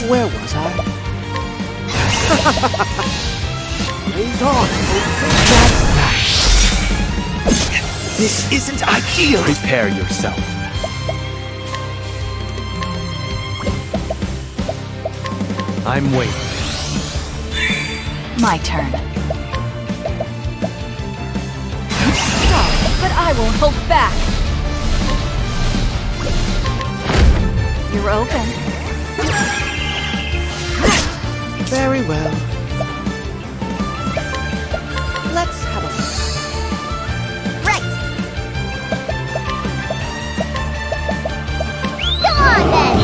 Where was I? Blaze on! This isn't ideal! Prepare yourself. I'm waiting. My turn. Sorry, but I won't hold back. You're open. Very well. Let's have a... Right! Go on, then!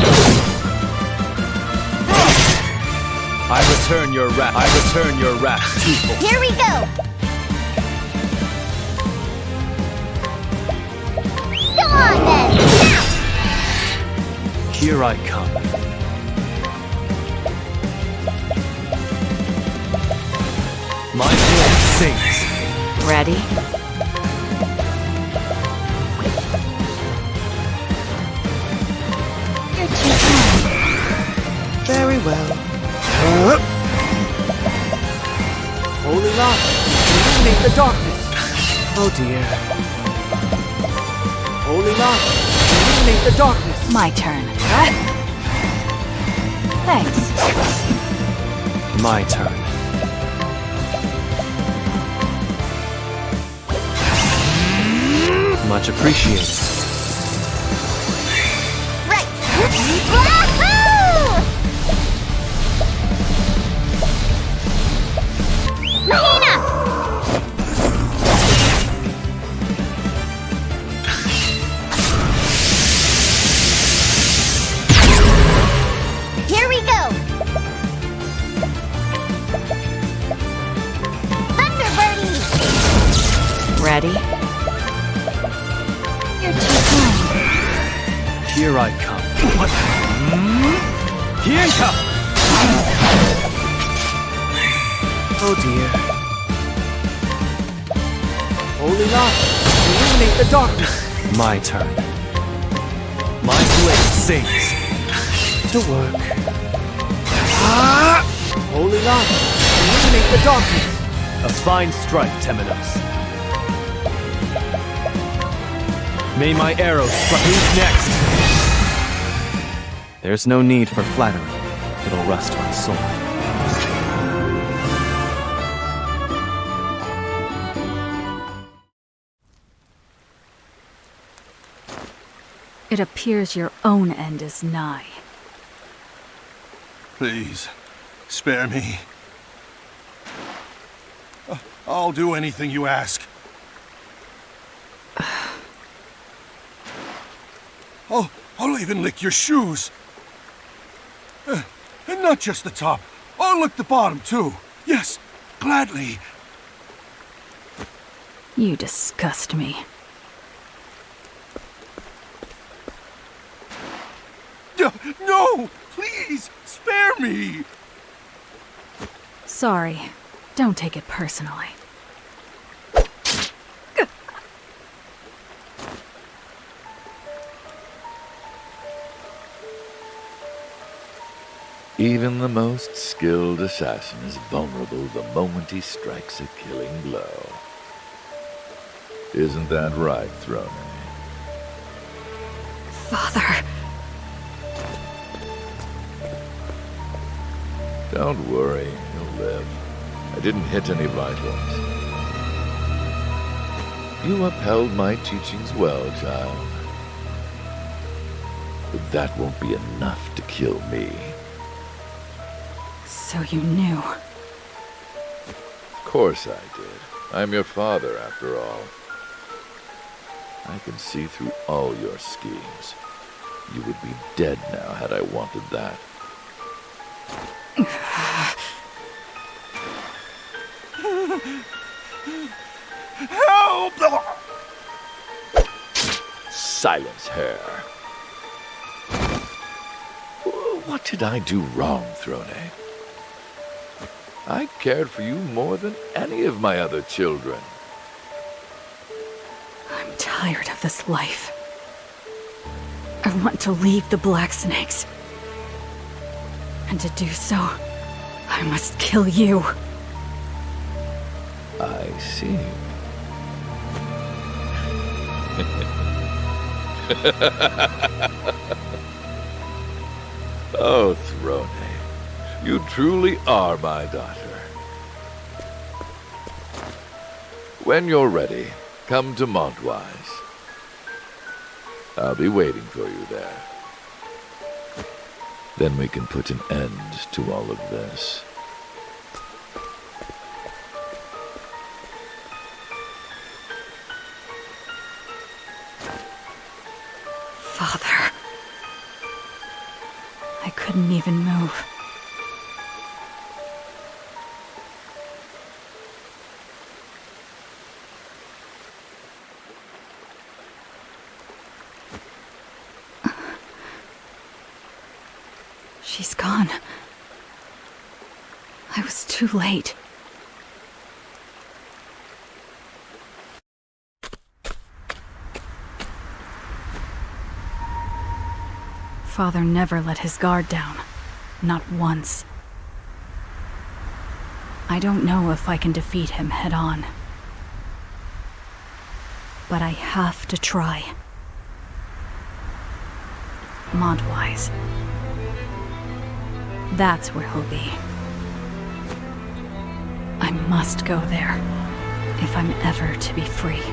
I return your wrath twofold. Here we go! Go on, then! Now! Here I come. My blade sings. Ready? You're too kind. Very well. Holy light, illuminate the darkness. Oh dear. Holy light, illuminate the darkness. My turn. Thanks. My turn. Much appreciated. Right! Wahoo! Mahina! Here we go! Thunderbirdy! Ready? You're too kind. Here I come. What? Here come! Oh dear. Holy light, illuminate the darkness. My turn. My blade sings. To work. Holy light, illuminate the darkness. A fine strike, Temenos. May my arrow strike. Who's next? There's no need for flattery. It'll rust my soul. It appears your own end is nigh. Please, spare me. I'll do anything you ask. I'll even lick your shoes. And not just the top. I'll lick the bottom, too. Yes, gladly. You disgust me. No! Please, spare me! Sorry. Don't take it personally. Even the most skilled assassin is vulnerable the moment he strikes a killing blow. Isn't that right, Throne? Father. Don't worry, he'll live. I didn't hit any vitals. You upheld my teachings well, child. But that won't be enough to kill me. So you knew. Of course I did. I'm your father, after all. I can see through all your schemes. You would be dead now had I wanted that. Help! Silence her. What did I do wrong, Throne? I cared for you more than any of my other children. I'm tired of this life. I want to leave the Black Snakes. And to do so, I must kill you. I see. Oh, Throne, you truly are my daughter. When you're ready, come to Montwise. I'll be waiting for you there. Then we can put an end to all of this. Father. I couldn't even move. She's gone. I was too late. Father never let his guard down. Not once. I don't know if I can defeat him head-on. But I have to try. Montwise. That's where he'll be. I must go there, if I'm ever to be free.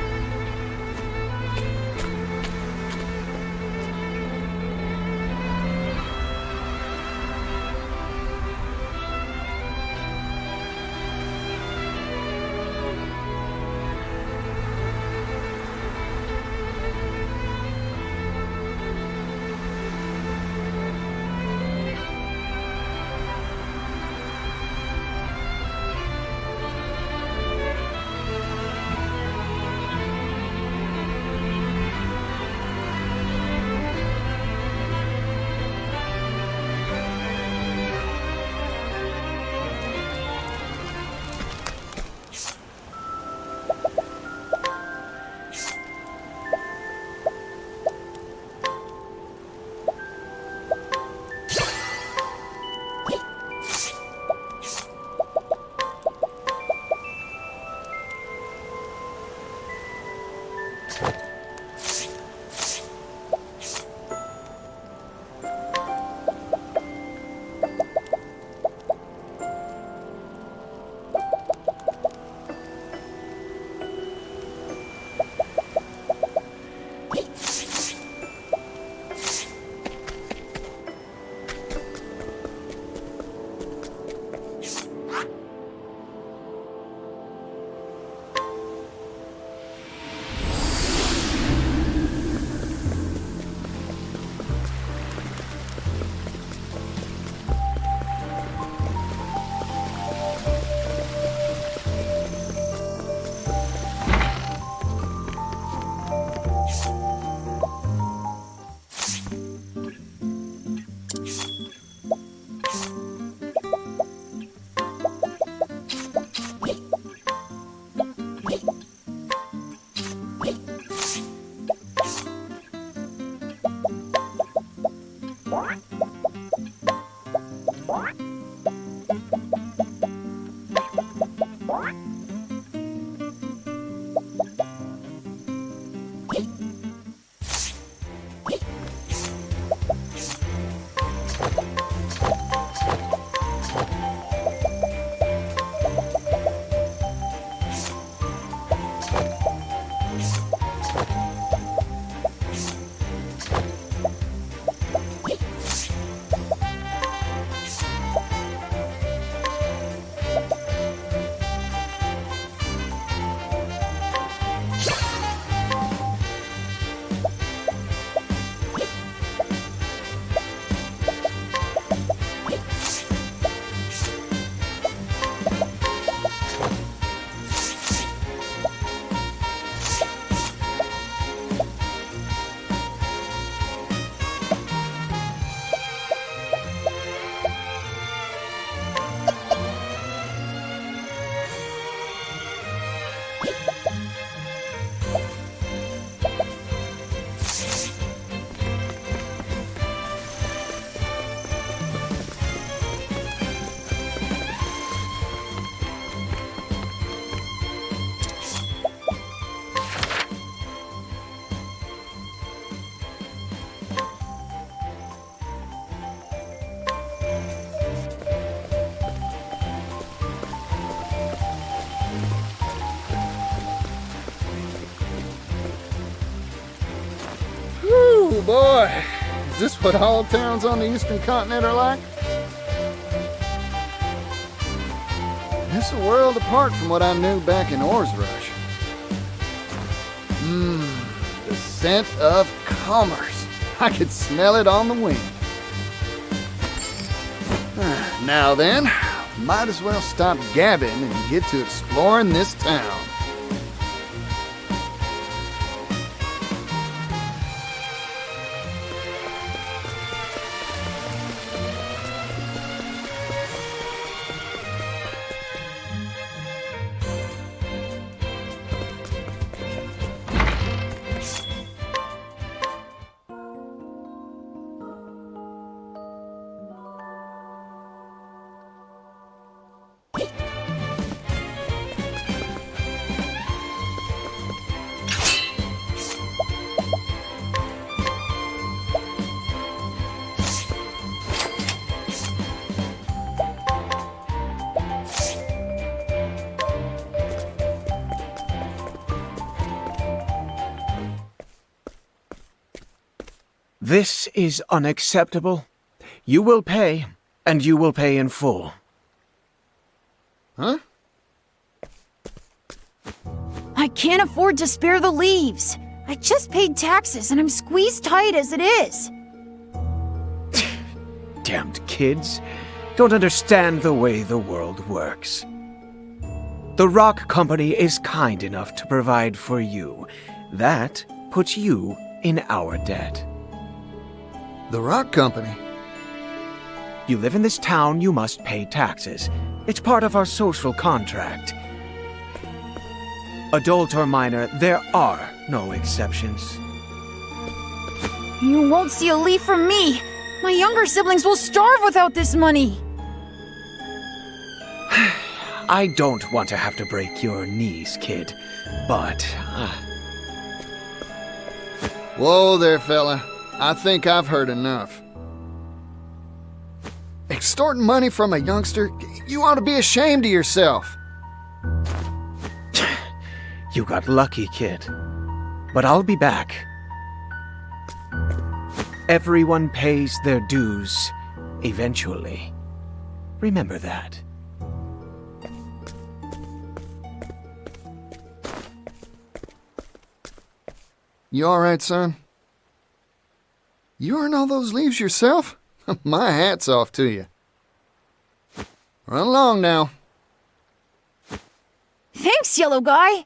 Oh boy, is this what all towns on the eastern continent are like? It's a world apart from what I knew back in Ores Rush. The scent of commerce. I could smell it on the wind. Now then, might as well stop gabbing and get to exploring this town. This is unacceptable. You will pay, and you will pay in full. Huh? I can't afford to spare the leaves. I just paid taxes and I'm squeezed tight as it is. Damned kids. Don't understand the way the world works. The Rock Company is kind enough to provide for you. That puts you in our debt. The Rock Company? You live in this town, you must pay taxes. It's part of our social contract. Adult or minor, there are no exceptions. You won't see a leaf from me. My younger siblings will starve without this money. I don't want to have to break your knees, kid, but... Whoa there, fella. I think I've heard enough. Extorting money from a youngster? You ought to be ashamed of yourself. You got lucky, kid. But I'll be back. Everyone pays their dues, eventually. Remember that. You alright, son? You earn all those leaves yourself? My hat's off to you. Run along now. Thanks, yellow guy.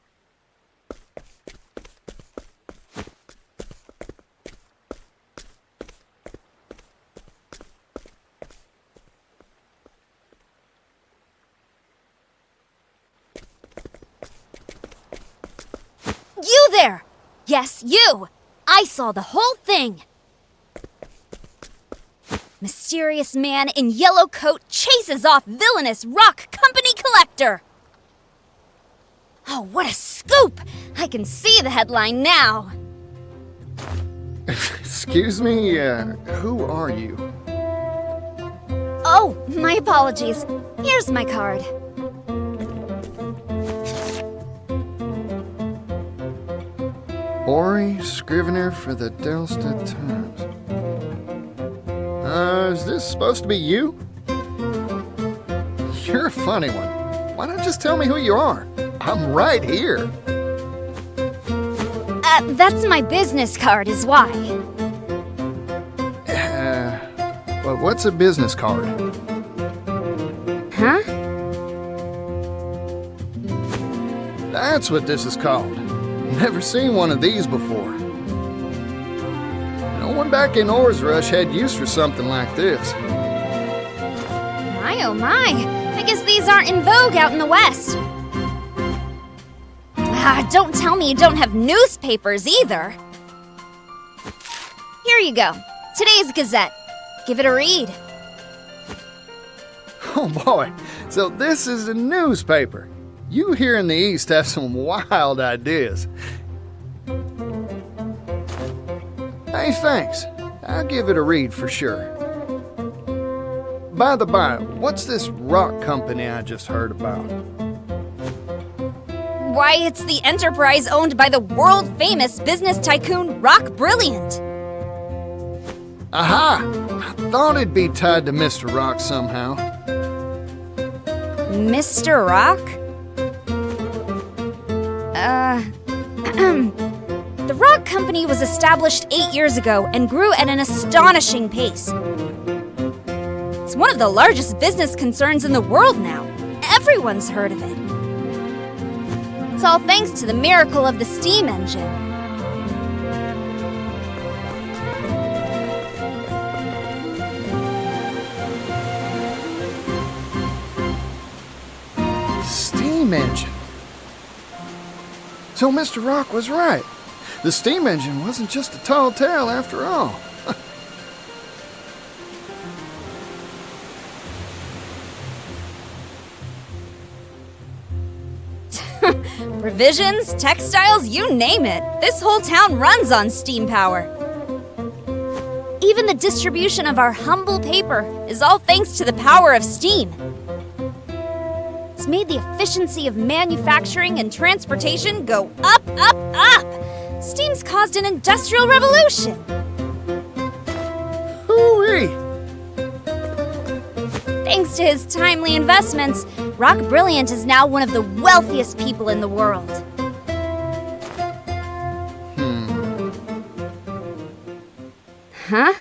You there! Yes, you! I saw the whole thing! Mysterious man in yellow coat chases off villainous Rock Company collector! Oh, what a scoop! I can see the headline now! Excuse me, who are you? Oh, my apologies. Here's my card. Ori, Scrivener for the Delsta Times. Is this supposed to be you? You're a funny one. Why not just tell me who you are? I'm right here. That's my business card is why. Well, what's a business card? Huh? That's what this is called. Never seen one of these before. No one back in Ores Rush had use for something like this. My oh my, I guess these aren't in vogue out in the West. Don't tell me you don't have newspapers either. Here you go, today's Gazette. Give it a read. Oh boy, so this is a newspaper. You here in the East have some wild ideas. Hey, thanks. I'll give it a read for sure. By the by, what's this rock company I just heard about? Why, it's the enterprise owned by the world-famous business tycoon Rock Brilliant. Aha! I thought it'd be tied to Mr. Rock somehow. Mr. Rock? The Rock Company was established 8 years ago and grew at an astonishing pace. It's one of the largest business concerns in the world now. Everyone's heard of it. It's all thanks to the miracle of the steam engine. Steam engine. So Mr. Rock was right. The steam engine wasn't just a tall tale after all. Provisions, textiles, you name it. This whole town runs on steam power. Even the distribution of our humble paper is all thanks to the power of steam. It's made the efficiency of manufacturing and transportation go up, up, up. Steam's caused an industrial revolution. Hooey! Thanks to his timely investments, Rock Brilliant is now one of the wealthiest people in the world. Huh?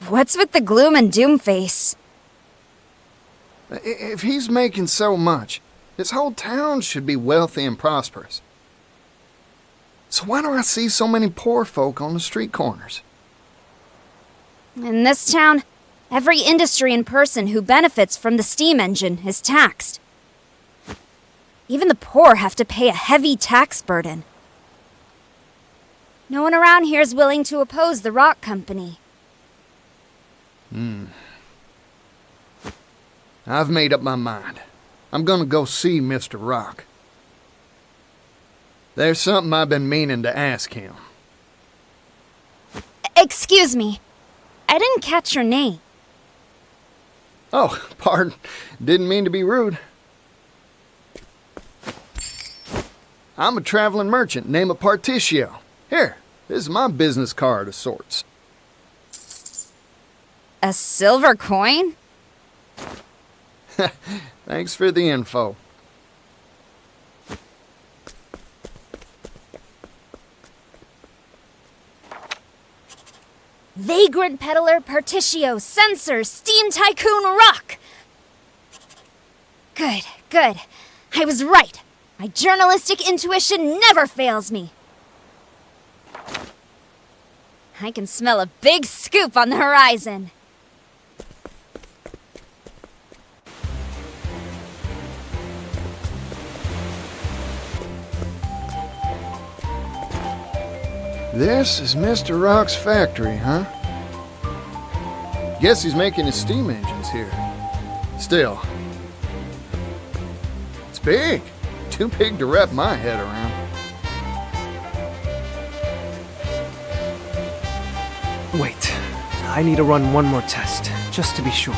What's with the gloom and doom face? If he's making so much, this whole town should be wealthy and prosperous. So why do I see so many poor folk on the street corners? In this town, every industry and person who benefits from the steam engine is taxed. Even the poor have to pay a heavy tax burden. No one around here is willing to oppose the Rock Company. I've made up my mind. I'm gonna go see Mr. Rock. There's something I've been meaning to ask him. Excuse me. I didn't catch your name. Oh, pardon. Didn't mean to be rude. I'm a traveling merchant named Particio. Here, this is my business card of sorts. A silver coin? Thanks for the info. Vagrant Peddler Particio Censor Steam Tycoon Rock! Good, good. I was right. My journalistic intuition never fails me. I can smell a big scoop on the horizon. This is Mr. Rock's factory, huh? Guess he's making his steam engines here. Still, it's big. Too big to wrap my head around. Wait, I need to run one more test, just to be sure.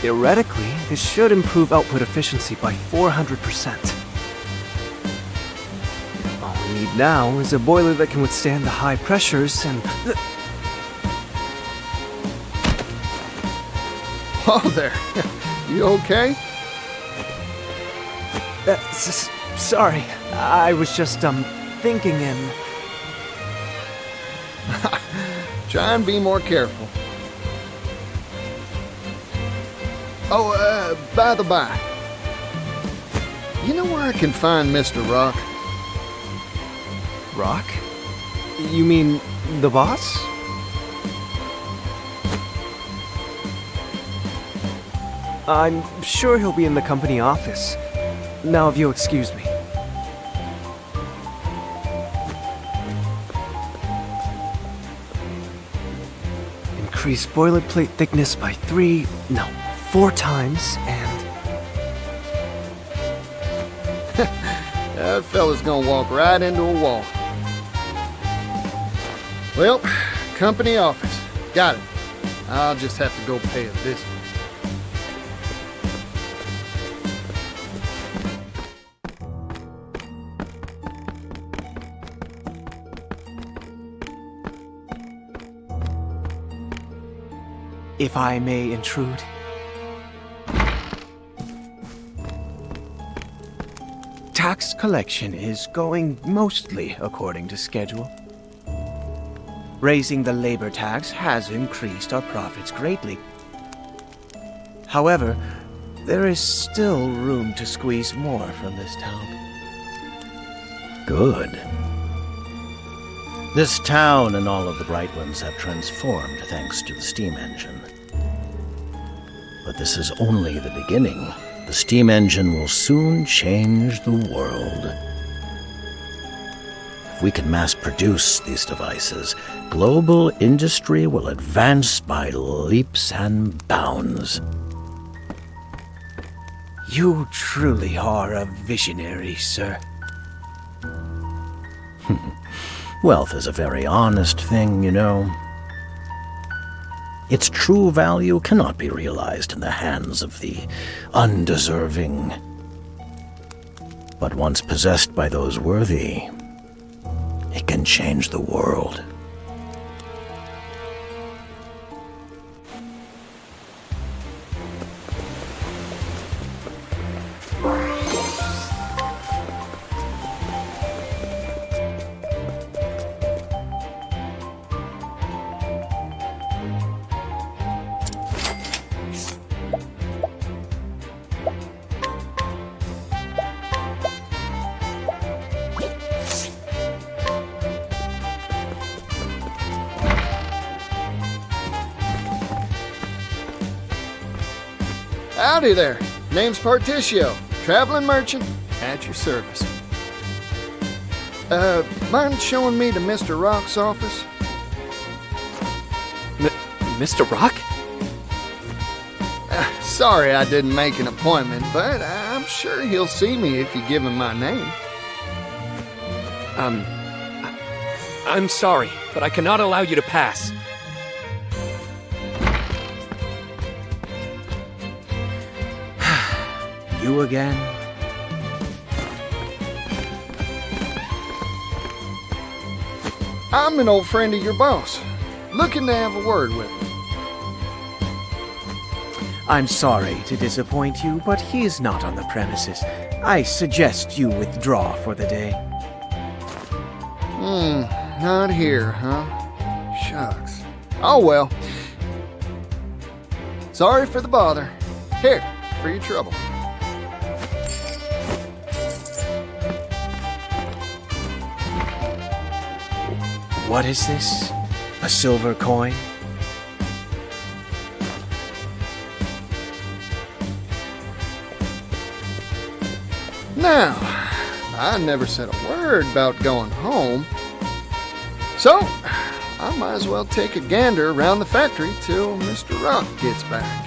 Theoretically, this should improve output efficiency by 400%. All we need now is a boiler that can withstand the high pressures and... Oh, there. You okay? Sorry, I was just, thinking and... Try and be more careful. Oh, by the by. You know where I can find Mr. Rock? Rock? You mean the boss? I'm sure he'll be in the company office. Now if you'll excuse me. Increase boilerplate thickness by 4 times, and... That fella's gonna walk right into a wall. Well, company office. Got it. I'll just have to go pay a visit. if I may intrude. Tax collection is going mostly according to schedule. Raising the labor tax has increased our profits greatly. However, there is still room to squeeze more from this town. Good. This town and all of the Brightlands have transformed thanks to the steam engine. But this is only the beginning. The steam engine will soon change the world. If we can mass produce these devices, global industry will advance by leaps and bounds. You truly are a visionary, sir. Wealth is a very honest thing, you know. Its true value cannot be realized in the hands of the undeserving. But once possessed by those worthy, it can change the world. Howdy there. Name's Particio, traveling merchant, at your service. Mind showing me to Mr. Rock's office? Mr. Rock? Sorry I didn't make an appointment, but I'm sure he'll see me if you give him my name. I'm sorry, but I cannot allow you to pass. You again? I'm an old friend of your boss, looking to have a word with him. I'm sorry to disappoint you, but he is not on the premises. I suggest you withdraw for the day. Not here, huh? Shucks. Oh well. Sorry for the bother. Here, for your trouble. What is this? A silver coin? Now, I never said a word about going home, so I might as well take a gander around the factory till Mr. Rock gets back.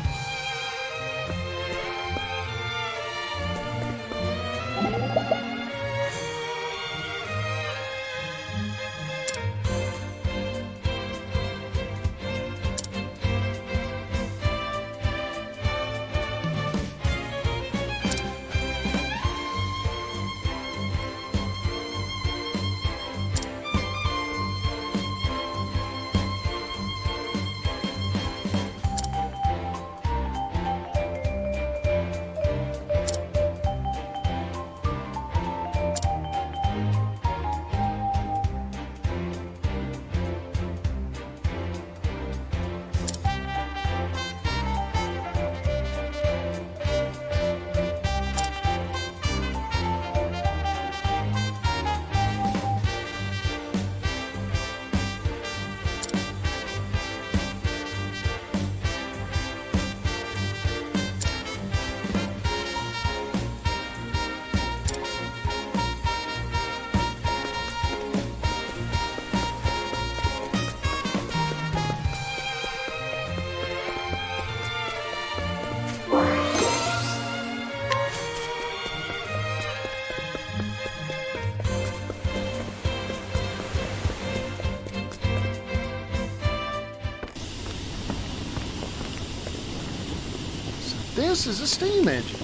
This is a steam engine.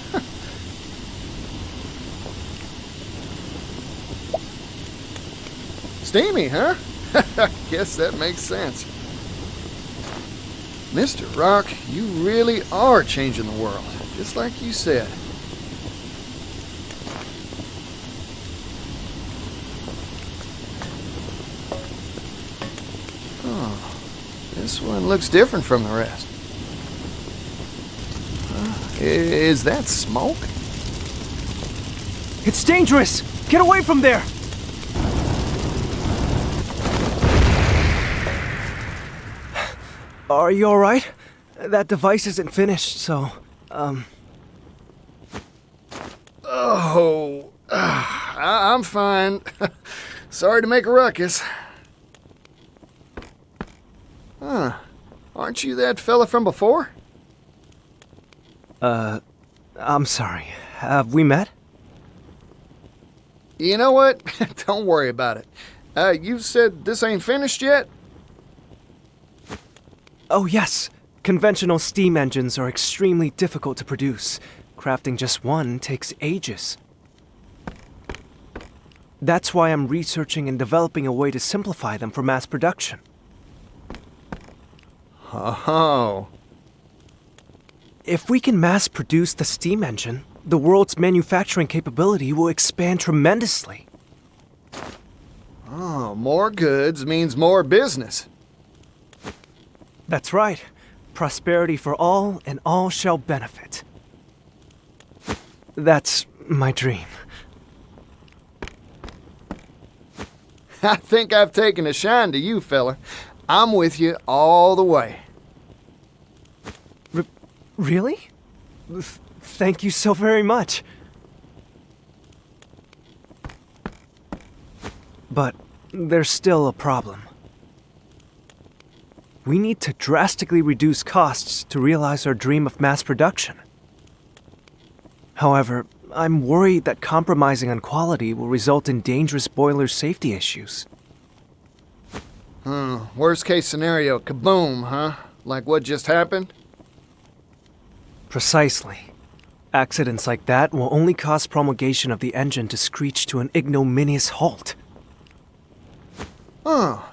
Steamy, huh? Guess that makes sense. Mr. Rock, you really are changing the world, just like you said. Oh, this one looks different from the rest. Is that smoke? It's dangerous! Get away from there! Are you alright? That device isn't finished, so, Oh, I'm fine. Sorry to make a ruckus. Huh. Aren't you that fella from before? I'm sorry. Have we met? You know what? Don't worry about it. You said this ain't finished yet? Oh, yes. Conventional steam engines are extremely difficult to produce. Crafting just one takes ages. That's why I'm researching and developing a way to simplify them for mass production. Oh. If we can mass produce the steam engine, the world's manufacturing capability will expand tremendously. Oh, more goods means more business. That's right. Prosperity for all, and all shall benefit. That's my dream. I think I've taken a shine to you, fella. I'm with you all the way. Really? Thank you so very much. But there's still a problem. We need to drastically reduce costs to realize our dream of mass production. However, I'm worried that compromising on quality will result in dangerous boiler safety issues. Worst case scenario, kaboom, huh? Like what just happened? Precisely. Accidents like that will only cause promulgation of the engine to screech to an ignominious halt.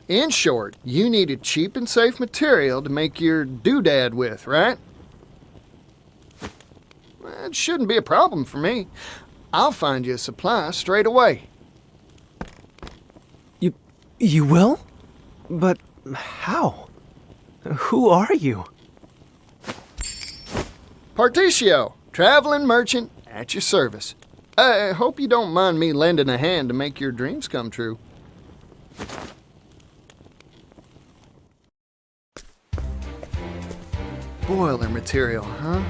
In short, you needed cheap and safe material to make your doodad with, right? It shouldn't be a problem for me. I'll find you a supply straight away. You will? But how? Who are you? Particio, traveling merchant at your service. I hope you don't mind me lending a hand to make your dreams come true. Boiler material, huh?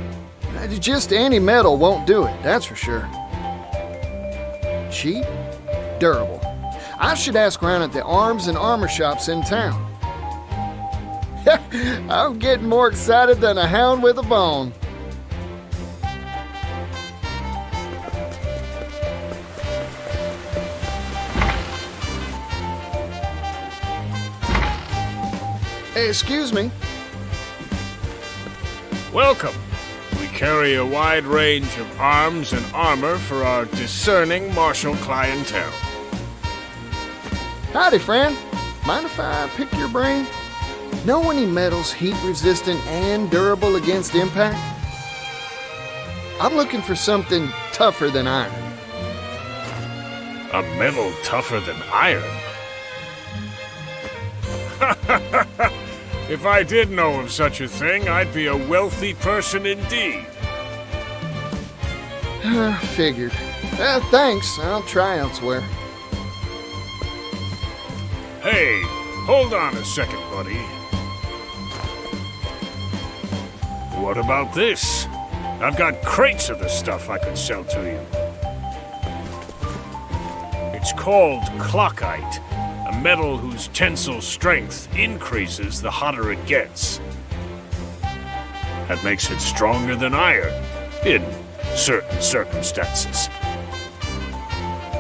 Just any metal won't do it, that's for sure. Cheap, durable. I should ask around at the arms and armor shops in town. I'm getting more excited than a hound with a bone. Hey, excuse me. Welcome. We carry a wide range of arms and armor for our discerning martial clientele. Howdy, friend. Mind if I pick your brain? Know any metals heat-resistant and durable against impact? I'm looking for something tougher than iron. A metal tougher than iron? If I did know of such a thing, I'd be a wealthy person indeed. Figured. Thanks. I'll try elsewhere. Hey, hold on a second, buddy. What about this? I've got crates of the stuff I could sell to you. It's called clockite, a metal whose tensile strength increases the hotter it gets. That makes it stronger than iron, in certain circumstances.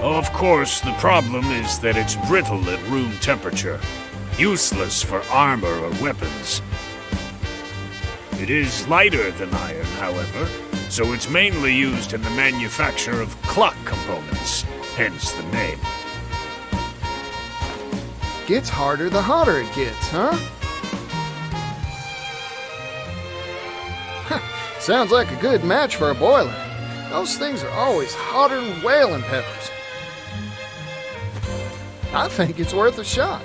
Of course, the problem is that it's brittle at room temperature, useless for armor or weapons. It is lighter than iron, however, so it's mainly used in the manufacture of clock components, hence the name. Gets harder the hotter it gets, huh? Sounds like a good match for a boiler. Those things are always hotter than whaling peppers. I think it's worth a shot.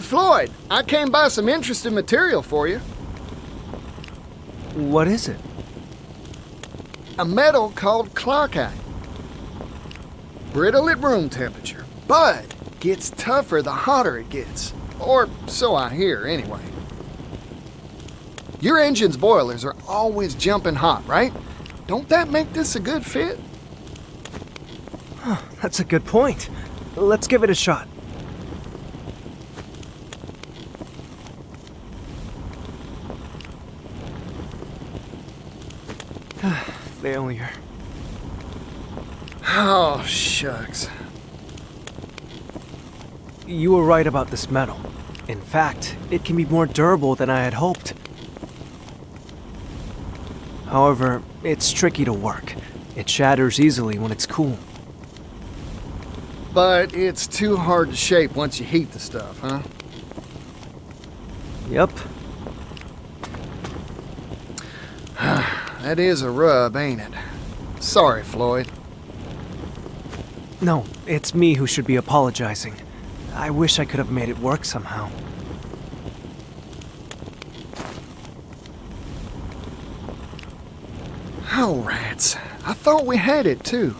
Floyd, I came by some interesting material for you. What is it? A metal called clockite. Brittle at room temperature, but gets tougher the hotter it gets. Or so I hear, anyway. Your engine's boilers are always jumping hot, right? Don't that make this a good fit? Huh, that's a good point. Let's give it a shot. Failure. Oh, shucks. You were right about this metal. In fact, it can be more durable than I had hoped. However, it's tricky to work. It shatters easily when it's cool. But it's too hard to shape once you heat the stuff, huh? Yep. That is a rub, ain't it? Sorry, Floyd. No, it's me who should be apologizing. I wish I could have made it work somehow. Oh, rats. I thought we had it, too.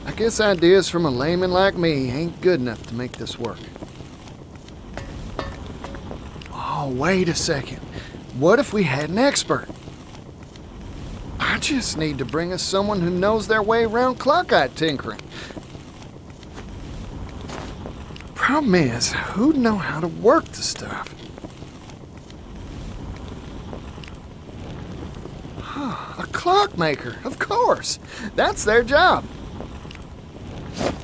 I guess ideas from a layman like me ain't good enough to make this work. Oh, wait a second. What if we had an expert? I just need to bring us someone who knows their way around clockite tinkering. Problem is, who'd know how to work the stuff? A clockmaker, of course. That's their job.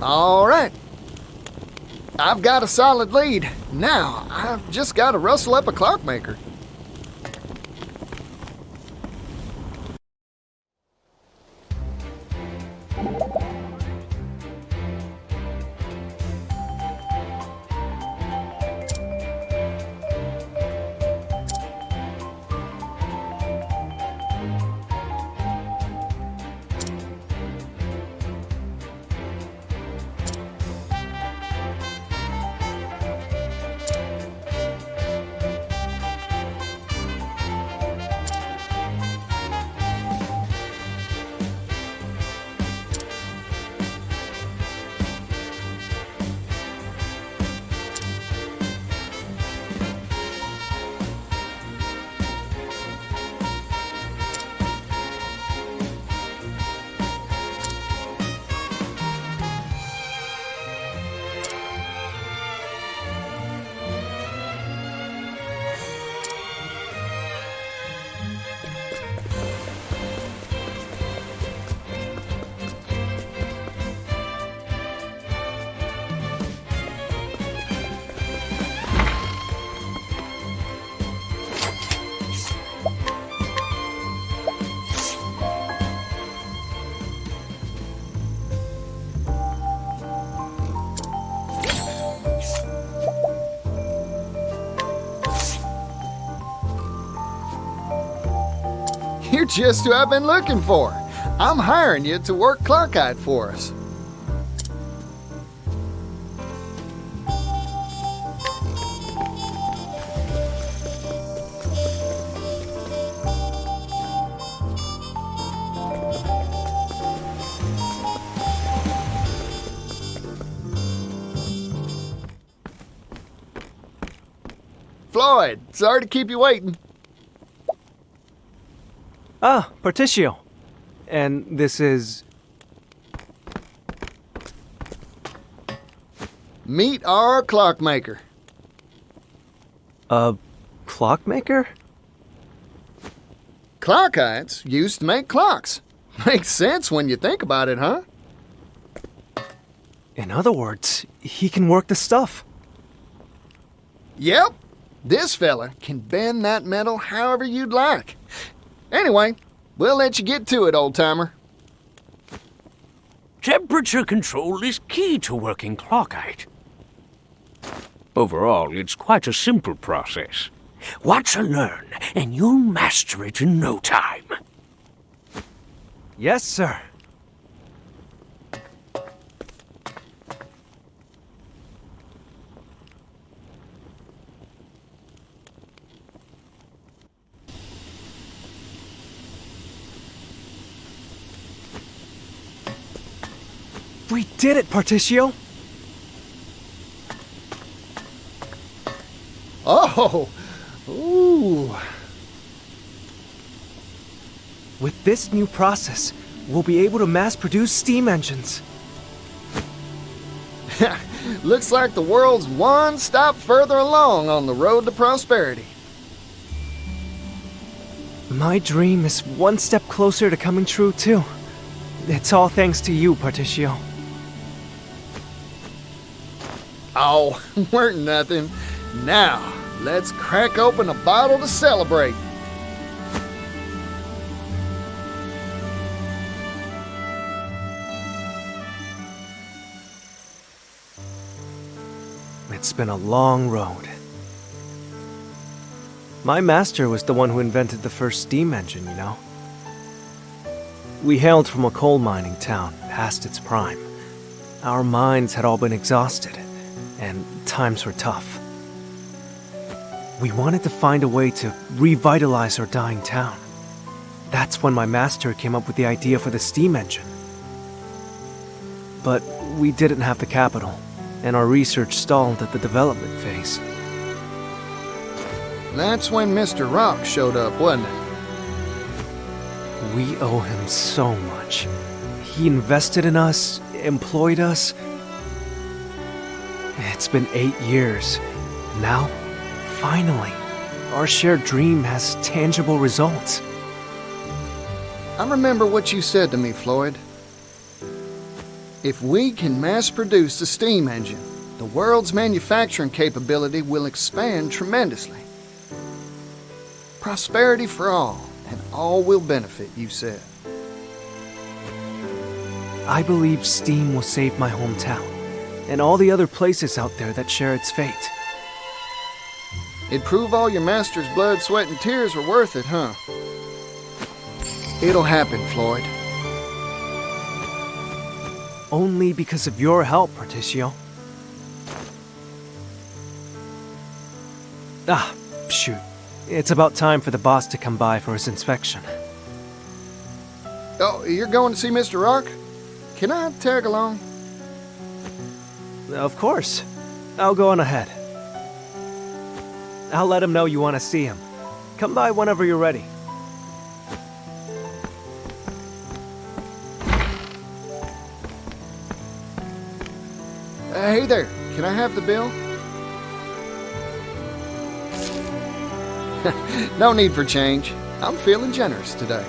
All right. I've got a solid lead. Now, I've just got to rustle up a clockmaker. You're just who I've been looking for. I'm hiring you to work Clockite for us. Floyd, sorry to keep you waiting. Ah, Particio. And this is... Meet our clockmaker. A clockmaker? Clockites used to make clocks. Makes sense when you think about it, huh? In other words, he can work the stuff. Yep. This fella can bend that metal however you'd like. Anyway, we'll let you get to it, old-timer. Temperature control is key to working clockite. Overall, it's quite a simple process. Watch and learn, and you'll master it in no time. Yes, sir. We did it, Particio! Oh! Ooh! With this new process, we'll be able to mass-produce steam engines. Looks like the world's one stop further along on the road to prosperity. My dream is one step closer to coming true, too. It's all thanks to you, Particio. Oh, weren't nothing. Now, let's crack open a bottle to celebrate. It's been a long road. My master was the one who invented the first steam engine, you know. We hailed from a coal mining town, past its prime. Our minds had all been exhausted, and times were tough. We wanted to find a way to revitalize our dying town. That's when my master came up with the idea for the steam engine. But we didn't have the capital, and our research stalled at the development phase. That's when Mr. Rock showed up, wasn't it? We owe him so much. He invested in us, employed us. It's been 8 years. Now, finally, our shared dream has tangible results. I remember what you said to me, Floyd. If we can mass-produce the steam engine, the world's manufacturing capability will expand tremendously. Prosperity for all, and all will benefit, you said. I believe steam will save my hometown, and all the other places out there that share its fate. It'd prove all your master's blood, sweat, and tears were worth it, huh? It'll happen, Floyd. Only because of your help, Particio. Ah, shoot. It's about time for the boss to come by for his inspection. Oh, you're going to see Mr. Rock? Can I tag along? Of course. I'll go on ahead. I'll let him know you want to see him. Come by whenever you're ready. Hey there, can I have the bill? No need for change. I'm feeling generous today.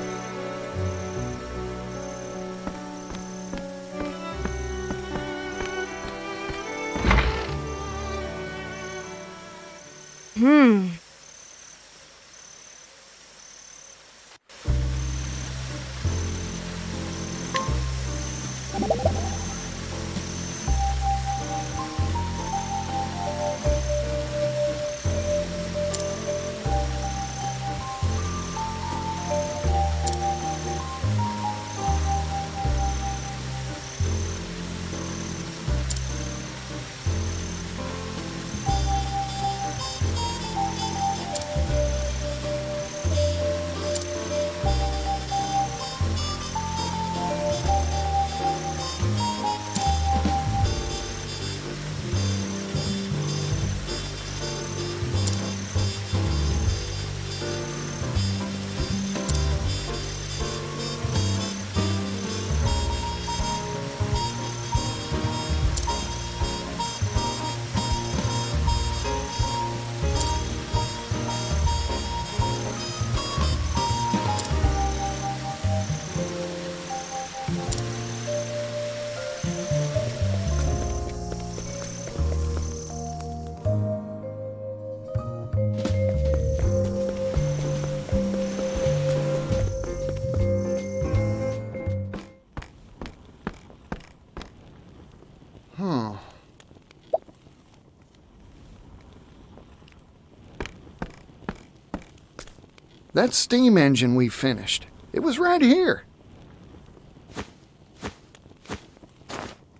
That steam engine we finished. It was right here.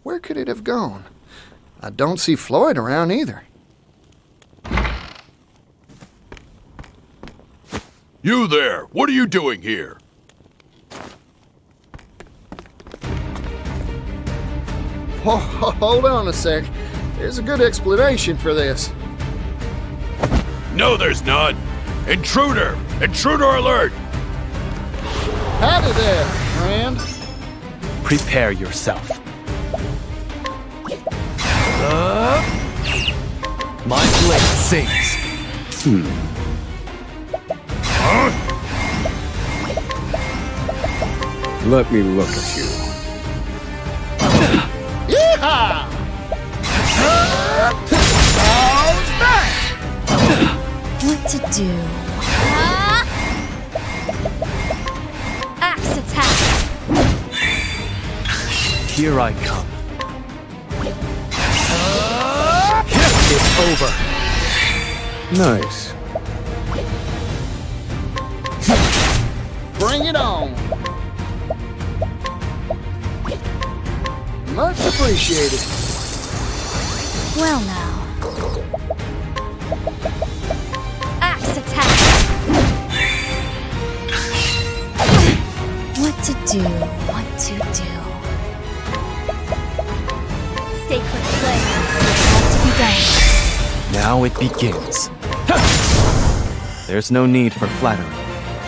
Where could it have gone? I don't see Floyd around either. You there! What are you doing here? Hold on a sec. There's a good explanation for this. No, there's none. Intruder! Intruder alert! Howdy there, friend. Prepare yourself. My blade sings. Let me look at you. Yeehaw! How's that? What to do? Axe attack! Here I come. It's over. Nice. Bring it on. Much appreciated. Well now. Axe attack! What to do? What to do? Sacred flame. Has to be done. Now it begins. There's no need for flattery.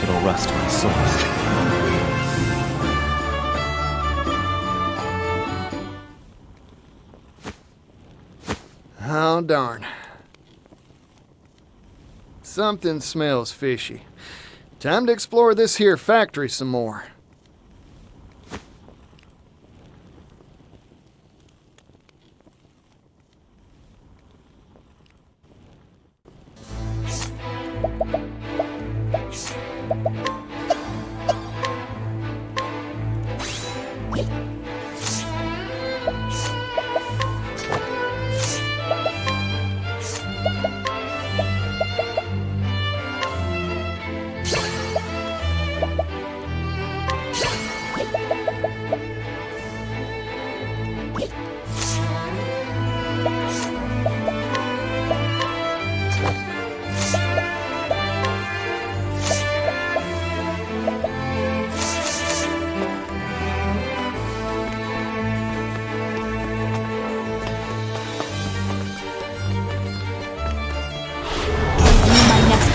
It'll rust my soul. Oh, darn. Something smells fishy. Time to explore this here factory some more.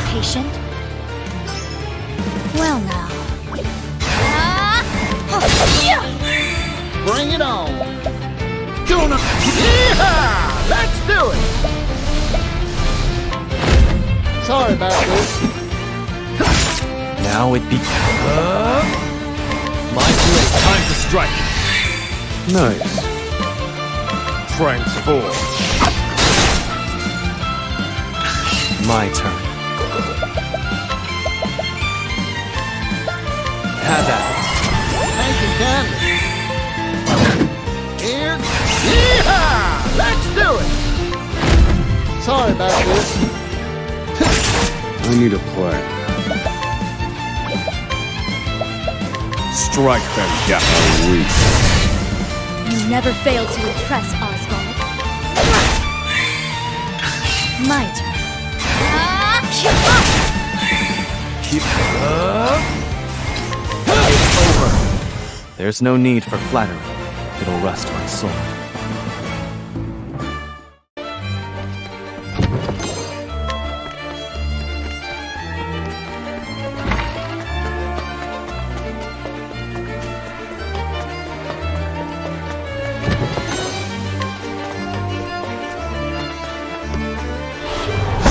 Patient? Well now. Bring it on. Gonna... Yeehaw! Let's do it! Sorry about this. Now it begins. My blade, time to strike. Nice. Transform. My turn. Have at it. Thank you kindly. Here. Yeehaw! Let's do it! Sorry about this. I need a play. Strike them down. You never fail to impress, Oswald. My turn. Keep up. It's over. There's no need for flattery. It'll rust my soul.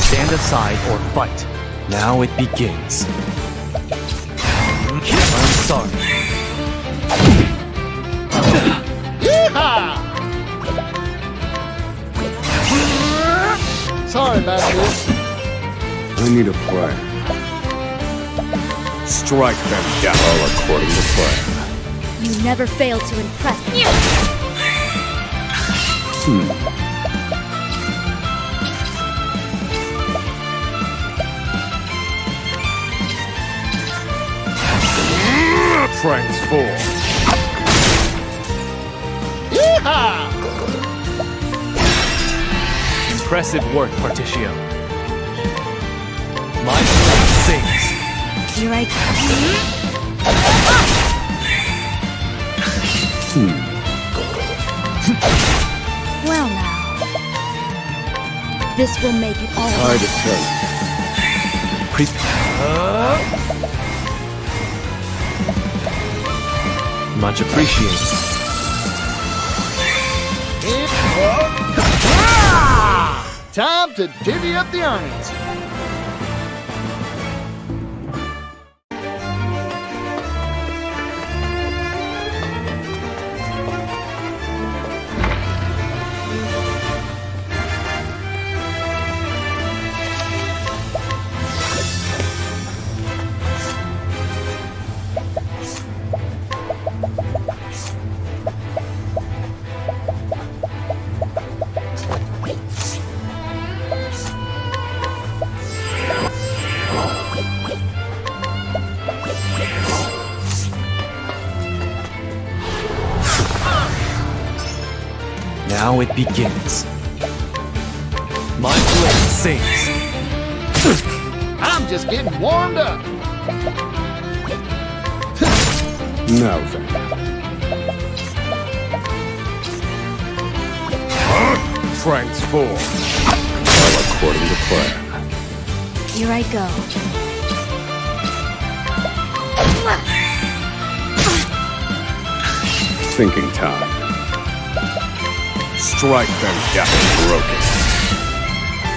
Stand aside or fight. Now it begins. I'm sorry. Yeehaw! Sorry about this. I need a play. Strike them down. All according to plan. You never fail to impress. Transform. Yeehaw! Impressive work, Particio. My blade sings. Here I Well now. This will make it all Hard to tell. Much appreciated. Time to divvy up the earnings. Now it begins. My blade sings. I'm just getting warmed up. No, then. Transform. All according to plan. Here I go. Thinking time. Strike them down broken.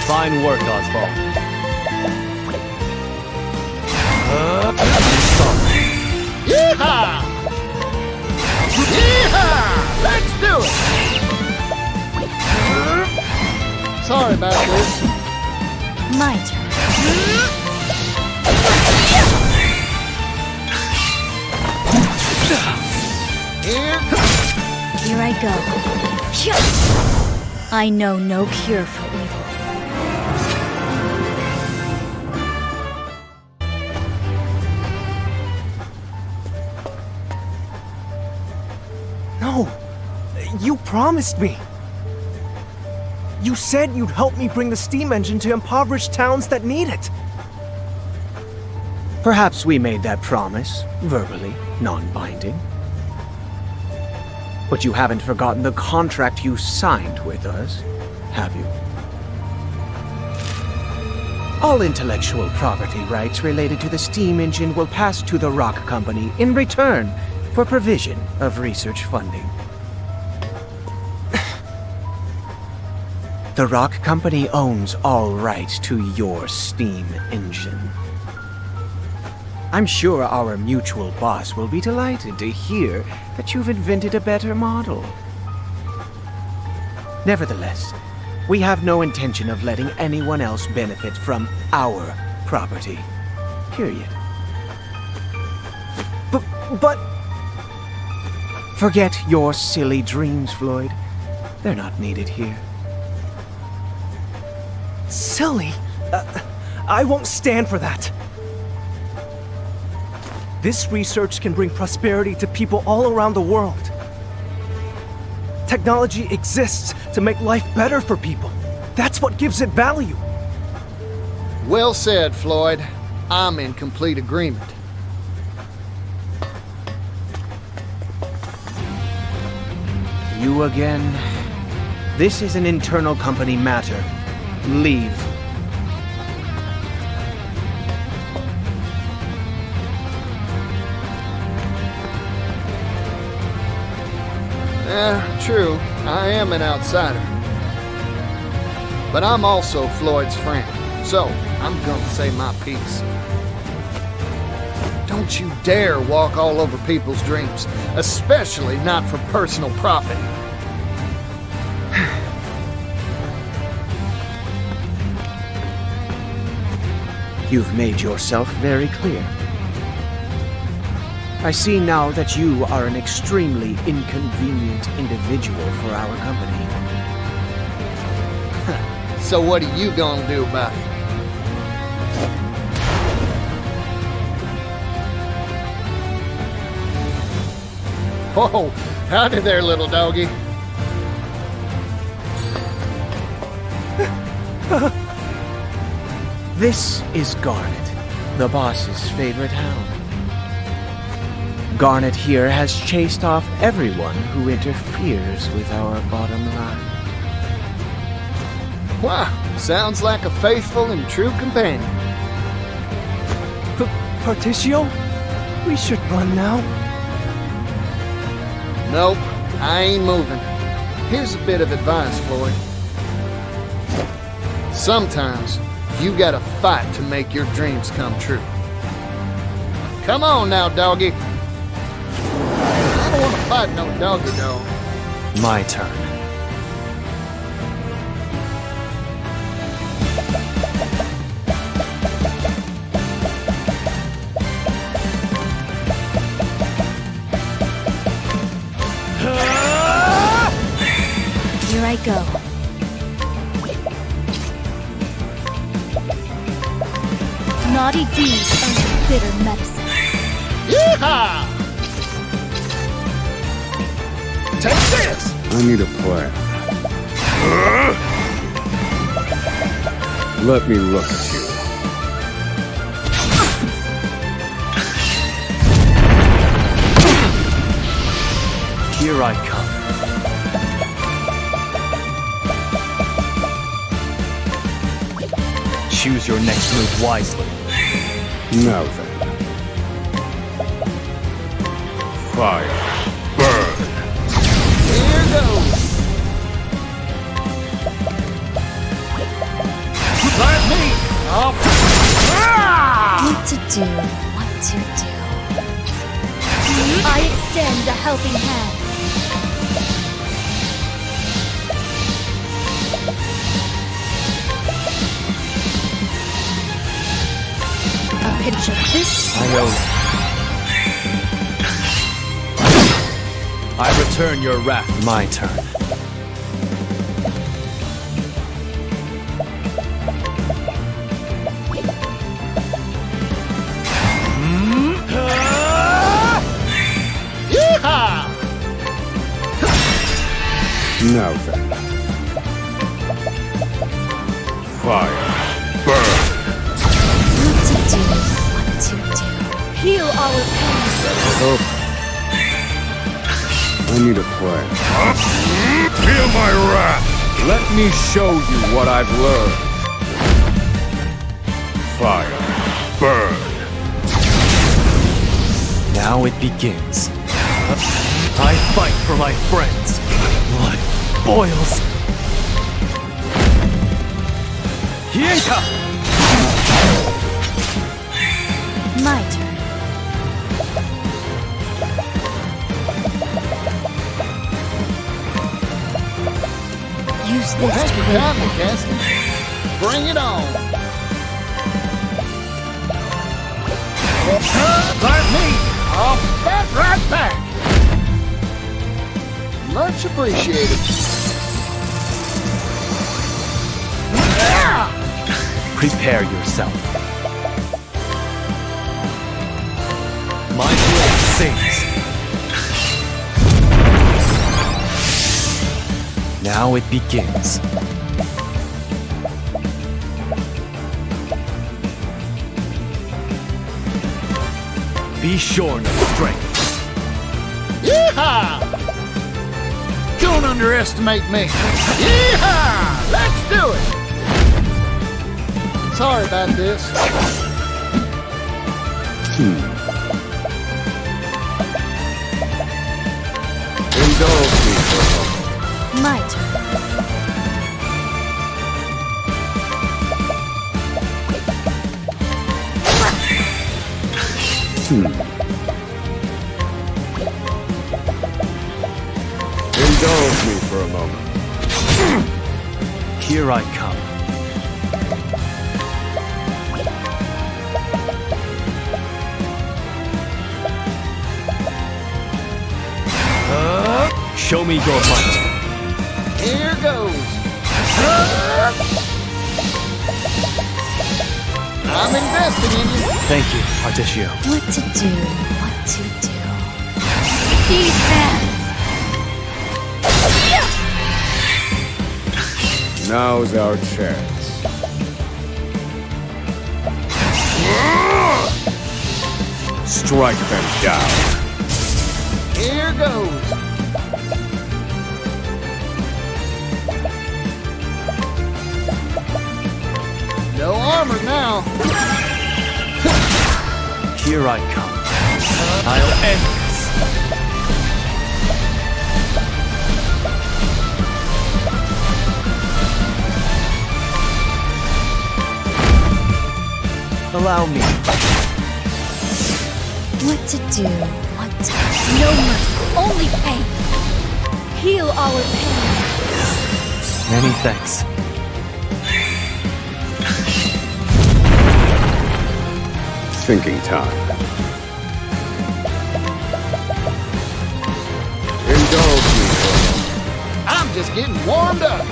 Fine work, Oswald. Yeehaw! Yeehaw! Let's do it! Sorry about this. My turn. Here I go. I know no cure for evil. No! You promised me! You said you'd help me bring the steam engine to impoverished towns that need it! Perhaps we made that promise, verbally, non-binding. But you haven't forgotten the contract you signed with us, have you? All intellectual property rights related to the steam engine will pass to the Rock Company in return for provision of research funding. The Rock Company owns all rights to your steam engine. I'm sure our mutual boss will be delighted to hear that you've invented a better model. Nevertheless, we have no intention of letting anyone else benefit from our property. Period. But... Forget your silly dreams, Floyd. They're not needed here. Silly? I won't stand for that. This research can bring prosperity to people all around the world. Technology exists to make life better for people. That's what gives it value. Well said, Floyd. I'm in complete agreement. You again? This is an internal company matter. Leave. True, I am an outsider. But I'm also Floyd's friend, so I'm gonna say my piece. Don't you dare walk all over people's dreams, especially not for personal profit. You've made yourself very clear. I see now that you are an extremely inconvenient individual for our company. So what are you gonna do about it? Whoa, howdy there, little doggy. This is Garnet, the boss's favorite hound. Garnet here has chased off everyone who interferes with our bottom line. Wow, sounds like a faithful and true companion. Particio? We should run now. Nope, I ain't moving. Here's a bit of advice, Floyd. Sometimes, you gotta fight to make your dreams come true. Come on now, doggy. I don't wanna fight no doggy dog. My turn. Here I go. Naughty deeds are bitter medicine. Yeehaw! Take this! I need a plan. Let me look at you. Here I come. Choose your next move wisely. Now then. Fire. Burn. Here goes. Let me up. What to do, what to do. I extend a helping hand. A pinch of this. I owe you. I return your wrath. My turn. Yeehaw! Now then. Fire. Burn. What to do, what to do. Heal our pain. Oh. I need a plan. Feel my wrath! Let me show you what I've learned. Fire. Burn. Now it begins. I fight for my friends. Blood boils. Hieta! My turn. Use this Take to your win. time, Cassie. Bring it on. Let me off that right back. Much appreciated. Prepare yourself. My blade sings. Now it begins. Be shorn of strength. Yeehaw! Don't underestimate me. Yeehaw! Let's do it. Sorry about this. Indulge me for a moment. My turn. Indulge me for a moment. Here I come. Show me your might. Here goes. I'm investing in you. Thank you, Particio. What to do, what to do. these hands! Now's our chance. Strike them down. Here goes. No armor now. Here I come. I'll end this. Allow me. What to do? What to do? No mercy, only pain. Heal our pain. Many thanks. Thinking time. Indulge me for a moment. I'm just getting warmed up.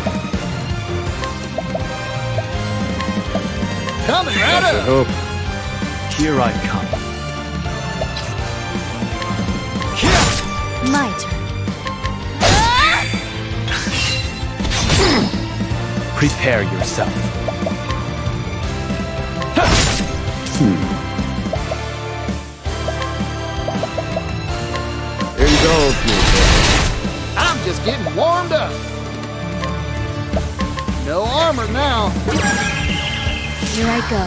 Coming right That's a up. hope. Here I come. My turn. Prepare yourself. Indulge me for a moment. I'm just getting warmed up. No armor now. Here I go.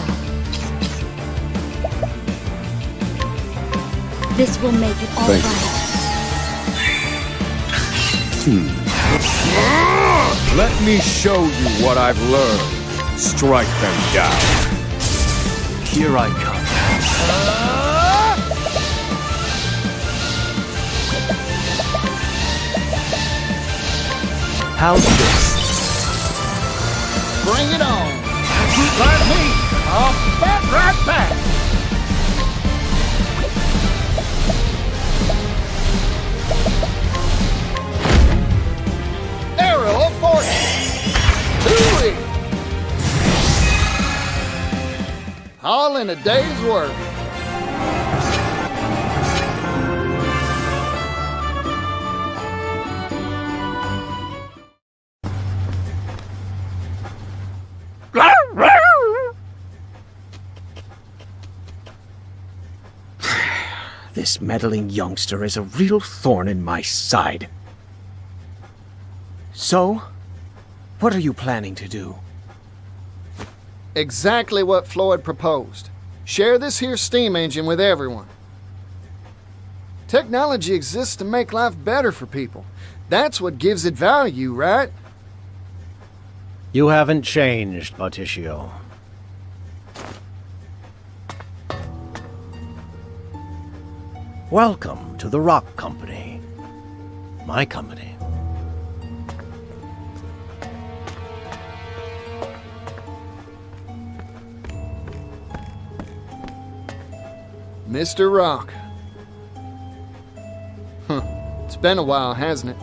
This will make it all Thank right. Let me show you what I've learned. Strike them down. Here I come. How's this? Bring it on. Like me. I'll bat right back. Arrow of fortune. Hooey. All in a day's work. This meddling youngster is a real thorn in my side. So, what are you planning to do? Exactly what Floyd proposed. Share this here steam engine with everyone. Technology exists to make life better for people. That's what gives it value, right? You haven't changed, Bautista. Welcome to the Rock Company. My company. Mr. Rock. It's been a while, hasn't it?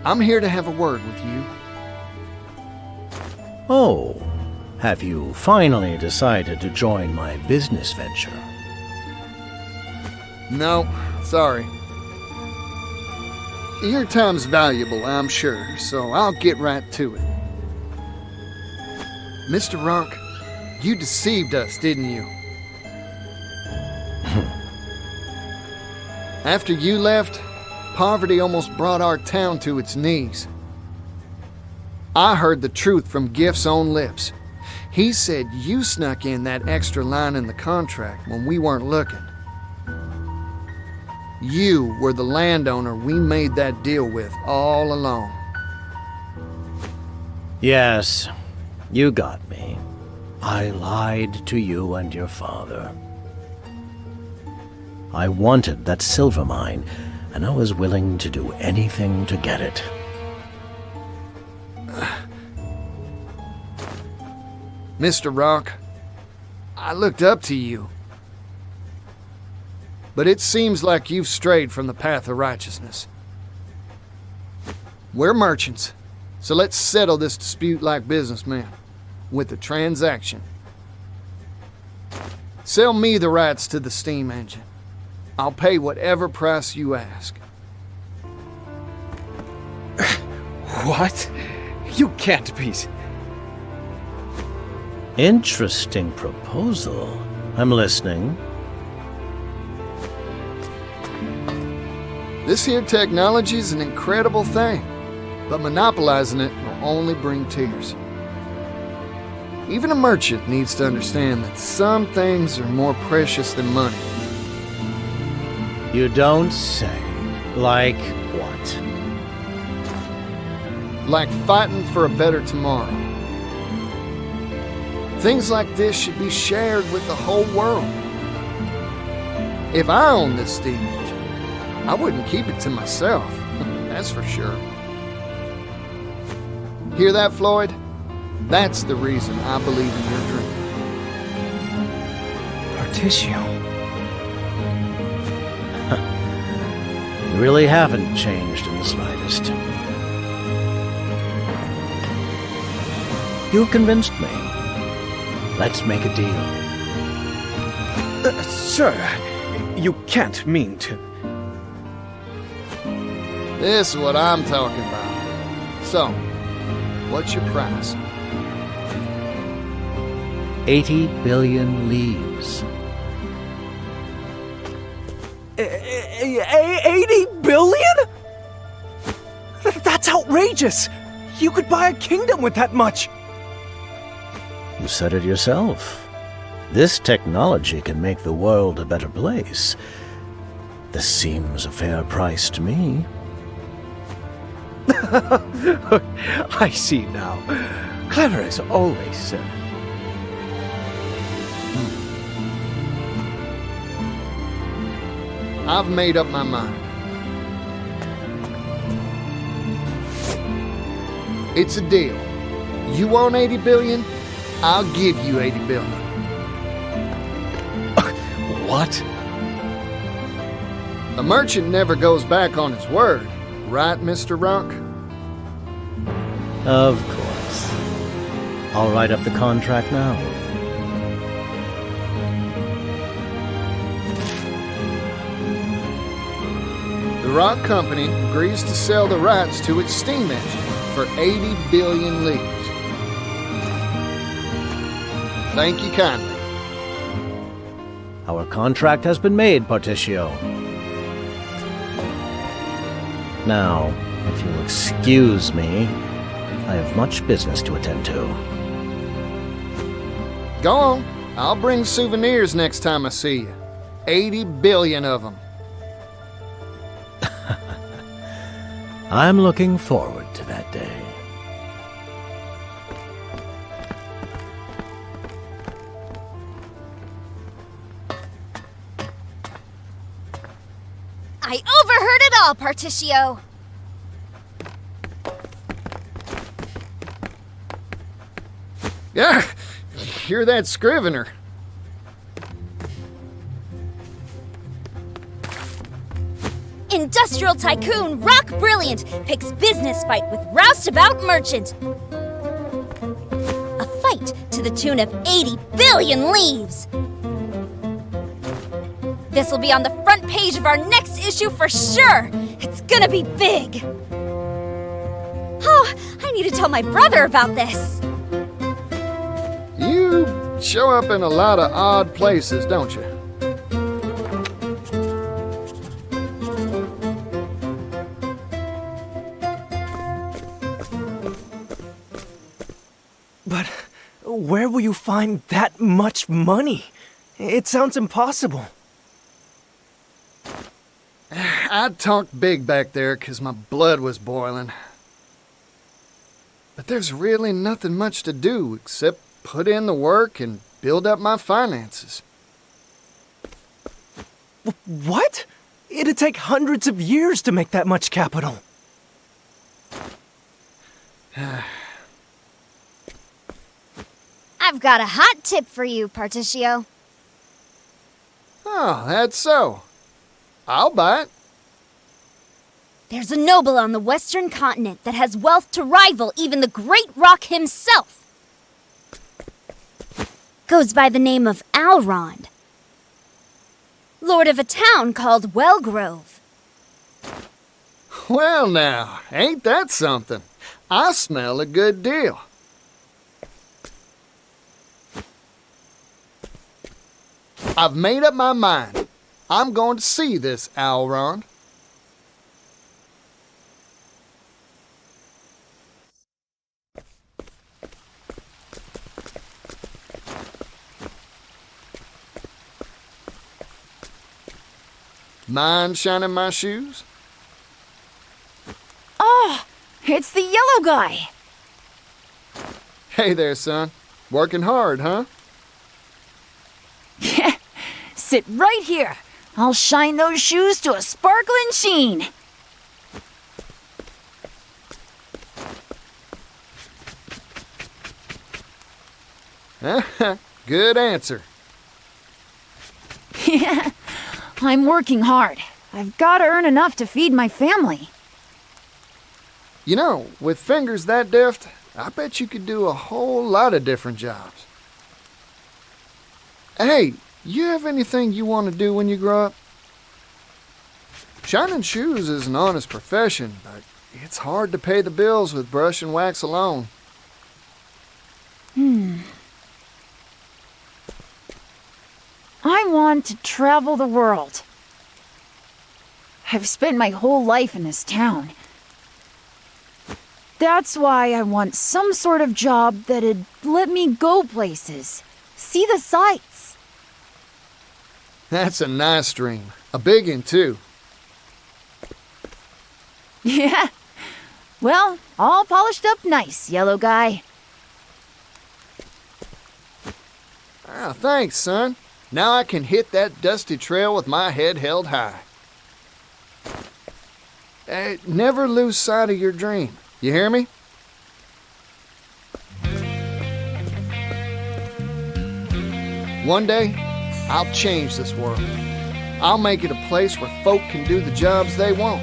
I'm here to have a word with you. Oh, have you finally decided to join my business venture? No, sorry. Your time's valuable, I'm sure, so I'll get right to it. Mr. Rock, you deceived us, didn't you? After you left, poverty almost brought our town to its knees. I heard the truth from Gift's own lips. He said you snuck in that extra line in the contract when we weren't looking. You were the landowner we made that deal with all along. Yes, you got me. I lied to you and your father. I wanted that silver mine, and I was willing to do anything to get it. Mr. Rock, I looked up to you. But it seems like you've strayed from the path of righteousness. We're merchants, so let's settle this dispute like businessmen, with a transaction. Sell me the rights to the steam engine. I'll pay whatever price you ask. What? You can't be... Interesting proposal. I'm listening. This here technology's an incredible thing, but monopolizing it will only bring tears. Even a merchant needs to understand that some things are more precious than money. You don't say. Like what? Like fighting for a better tomorrow. Things like this should be shared with the whole world. If I owned this steam engine, I wouldn't keep it to myself, that's for sure. Hear that, Floyd? That's the reason I believe in your dream. Particio. You really haven't changed in the slightest. You've convinced me. Let's make a deal. Sir, you can't mean to... This is what I'm talking about. So, what's your price? 80 billion leaves. 80 billion? That's outrageous! You could buy a kingdom with that much! You said it yourself. This technology can make the world a better place. This seems a fair price to me. I see now. Clever as always, sir. I've made up my mind. It's a deal. You want 80 billion? I'll give you 80 billion. What? A merchant never goes back on his word, right, Mr. Rock? Of course. I'll write up the contract now. The Rock Company agrees to sell the rights to its steam engine for 80 billion leaves. Thank you kindly. Our contract has been made, Particio. Now, if you'll excuse me, I have much business to attend to. Go on. I'll bring souvenirs next time I see you. 80 billion of them. I'm looking forward to that day. I overheard it all, Particio! Yeah, hear that scrivener. Industrial tycoon Rock Brilliant picks business fight with roustabout merchant. A fight to the tune of 80 billion leaves. This'll be on the front page of our next issue for sure. It's gonna be big. Oh, I need to tell my brother about this. You show up in a lot of odd places, don't you? But where will you find that much money? It sounds impossible. I talked big back there because my blood was boiling. But there's really nothing much to do except put in the work and build up my finances. What? It'd take hundreds of years to make that much capital. I've got a hot tip for you, Particio. Oh, that's so. I'll buy it. There's a noble on the western continent that has wealth to rival even the Great Rock himself. Goes by the name of Alrond. Lord of a town called Wellgrove. Well now, ain't that something? I smell a good deal. I've made up my mind. I'm going to see this Elrond. Mind shining my shoes? Oh, it's the yellow guy. Hey there, son. Working hard, huh? Sit right here. I'll shine those shoes to a sparkling sheen. Good answer. Yeah, I'm working hard. I've got to earn enough to feed my family. You know, with fingers that deft, I bet you could do a whole lot of different jobs. Hey, you have anything you want to do when you grow up? Shining shoes is an honest profession, but it's hard to pay the bills with brush and wax alone. I want to travel the world. I've spent my whole life in this town. That's why I want some sort of job that'd let me go places, see the sights. That's a nice dream. A big one, too. Yeah. Well, all polished up nice, yellow guy. Ah, thanks, son. Now I can hit that dusty trail with my head held high. Never lose sight of your dream. You hear me? One day, I'll change this world. I'll make it a place where folk can do the jobs they want.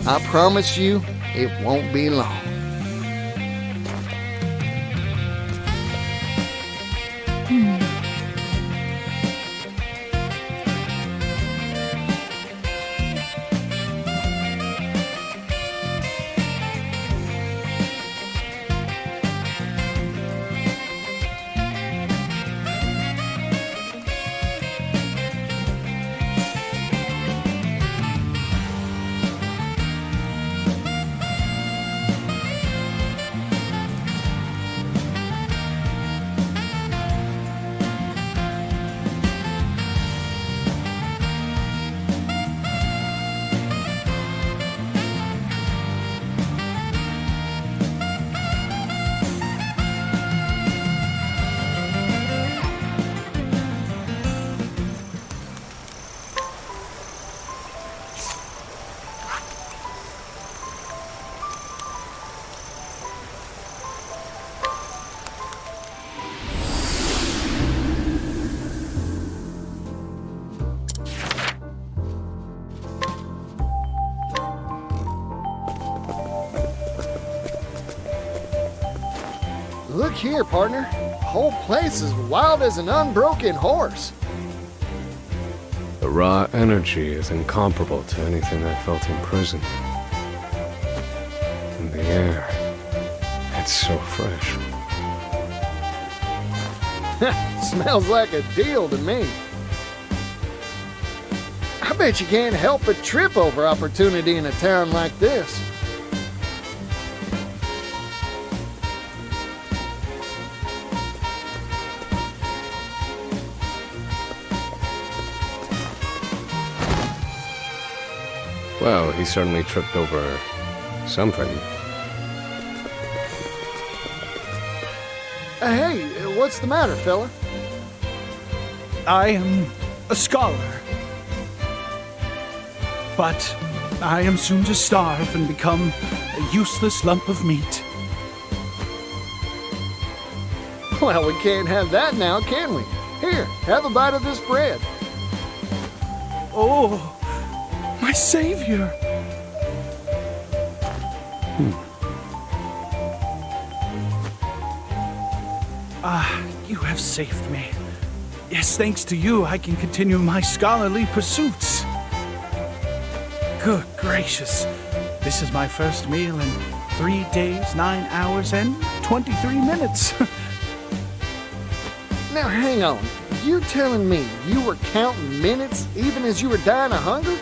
I promise you, it won't be long. Look here, partner. The whole place is wild as an unbroken horse. The raw energy is incomparable to anything I felt in prison. And the air, it's so fresh. Smells like a deal to me. I bet you can't help but trip over opportunity in a town like this. Well, he certainly tripped over something. Hey, what's the matter, fella? I am a scholar. But I am soon to starve and become a useless lump of meat. Well, we can't have that now, can we? Here, have a bite of this bread. Oh, my savior! You have saved me. Yes, thanks to you, I can continue my scholarly pursuits. Good gracious, This is my first meal in 3 days, 9 hours, and 23 minutes. Now hang on. You're telling me you were counting minutes even as you were dying of hunger?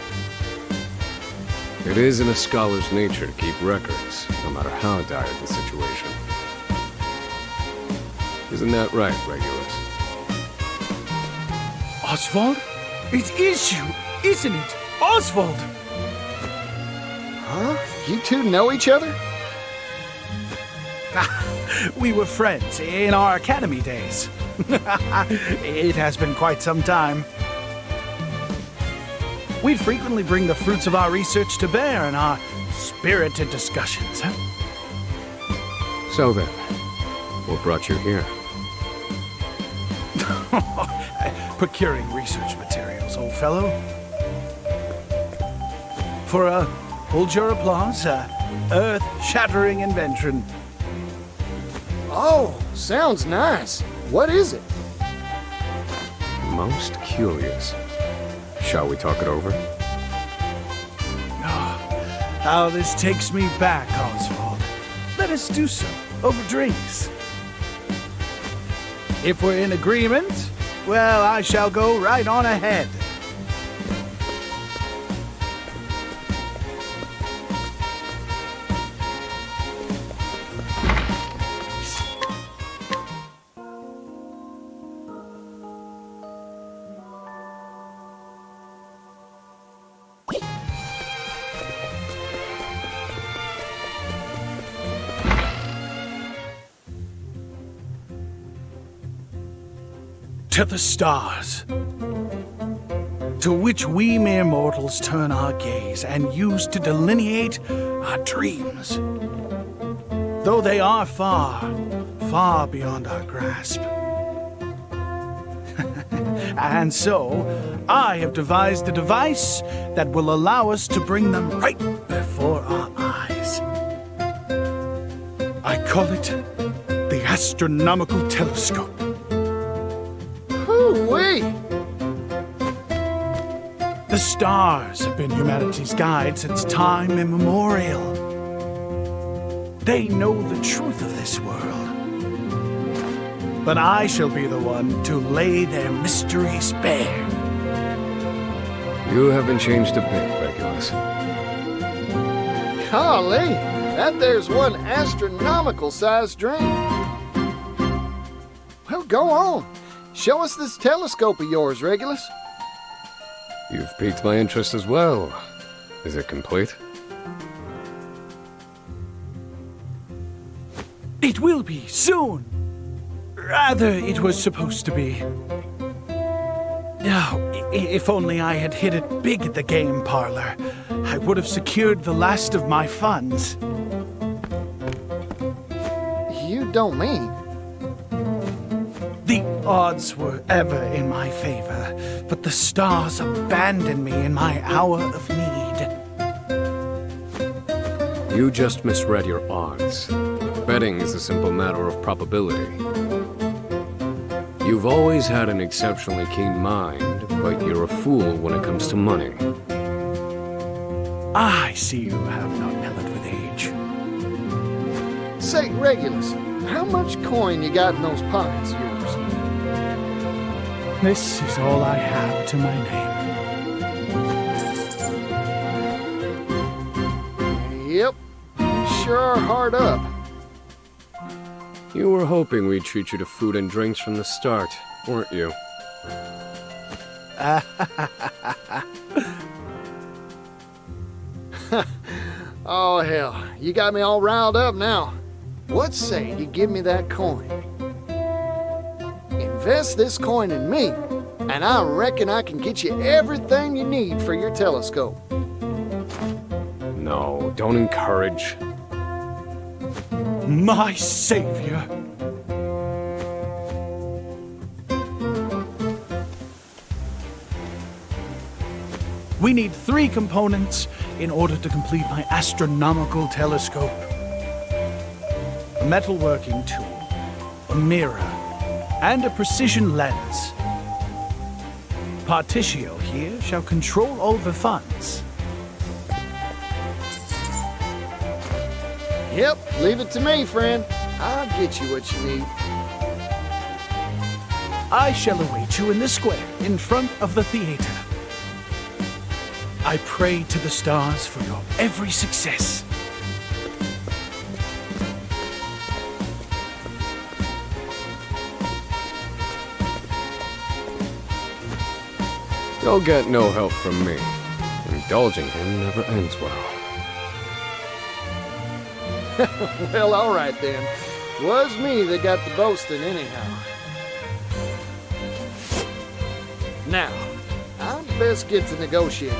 It is in a scholar's nature to keep records, no matter how dire the situation. Isn't that right, Regulus? Oswald? It is you, isn't it? Oswald! Huh? You two know each other? We were friends in our academy days. It has been quite some time. We'd frequently bring the fruits of our research to bear in our spirited discussions. Huh? So then, what brought you here? Procuring research materials, old fellow. For hold your applause, earth-shattering invention. Oh, sounds nice. What is it? Most curious. Shall we talk it over? How this takes me back, Oswald. Let us do so, over drinks. If we're in agreement, well, I shall go right on ahead. To the stars, to which we mere mortals turn our gaze and use to delineate our dreams. Though they are far, far beyond our grasp. And so, I have devised a device that will allow us to bring them right before our eyes. I call it the astronomical telescope. Wait! The stars have been humanity's guide since time immemorial. They know the truth of this world. But I shall be the one to lay their mysteries bare. You haven't changed a bit, Regulus. Golly, that there's one astronomical-sized dream. Well, go on. Show us this telescope of yours, Regulus. You've piqued my interest as well. Is it complete? It will be, soon. Rather, it was supposed to be. Oh, if only I had hit it big at the game parlor, I would have secured the last of my funds. You don't mean? The odds were ever in my favor, but the stars abandoned me in my hour of need. You just misread your odds. Betting is a simple matter of probability. You've always had an exceptionally keen mind, but you're a fool when it comes to money. I see you have not mellowed with age. Say, Regulus, how much coin you got in those pockets of yours? This is all I have to my name. Yep, sure are hard up. You were hoping we'd treat you to food and drinks from the start, weren't you? Oh, hell, you got me all riled up now. What say you give me that coin? Invest this coin in me, and I reckon I can get you everything you need for your telescope. No, don't encourage. My savior. We need 3 components in order to complete my astronomical telescope. A metalworking tool, a mirror, and a precision lens. Particio here shall control all the funds. Yep, leave it to me, friend. I'll get you what you need. I shall await you in the square in front of the theater. I pray to the stars for your every success. You'll get no help from me. Indulging him never ends well. Well, all right then. Was me that got the boasting anyhow. Now, I'd best get to negotiating.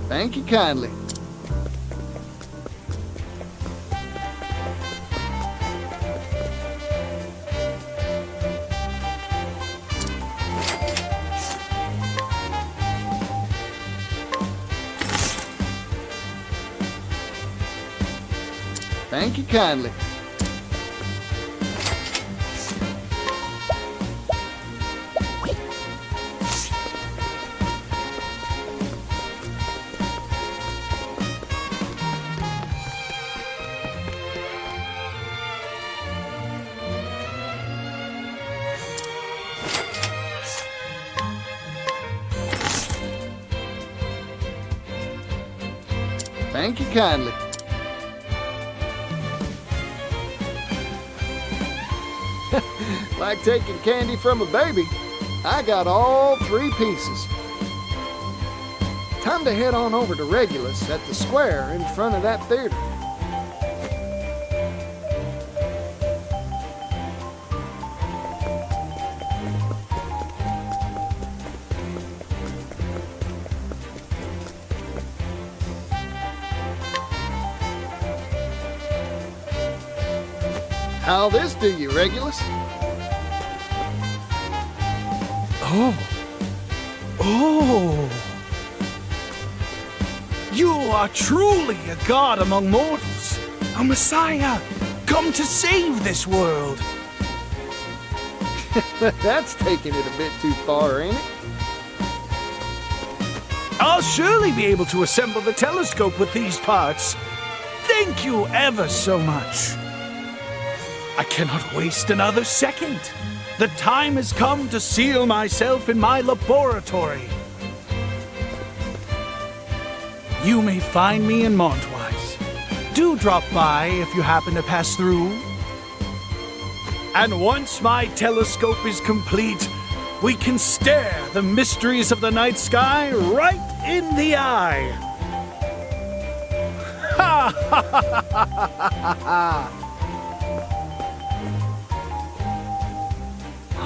Thank you kindly. Thank you kindly. Thank you kindly. Like taking candy from a baby. I got all 3 pieces. Time to head on over to Regulus at the square in front of that theater. How'll this do you, Regulus? Oh! You are truly a god among mortals, a messiah, come to save this world. That's taking it a bit too far, ain't it? I'll surely be able to assemble the telescope with these parts. Thank you ever so much. I cannot waste another second. The time has come to seal myself in my laboratory. You may find me in Montwise. Do drop by if you happen to pass through. And once my telescope is complete, we can stare the mysteries of the night sky right in the eye. Ha ha ha ha ha ha!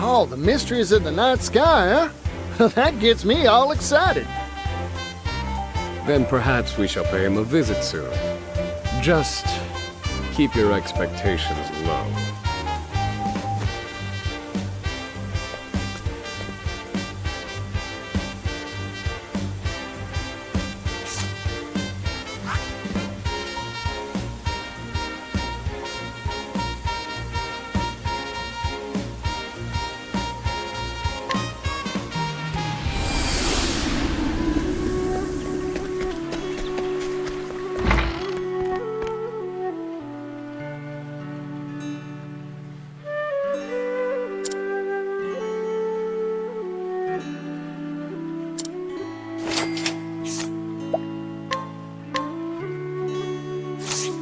Oh, the mysteries of the night sky, huh? That gets me all excited. Then perhaps we shall pay him a visit soon. Just keep your expectations low.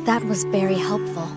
That was very helpful.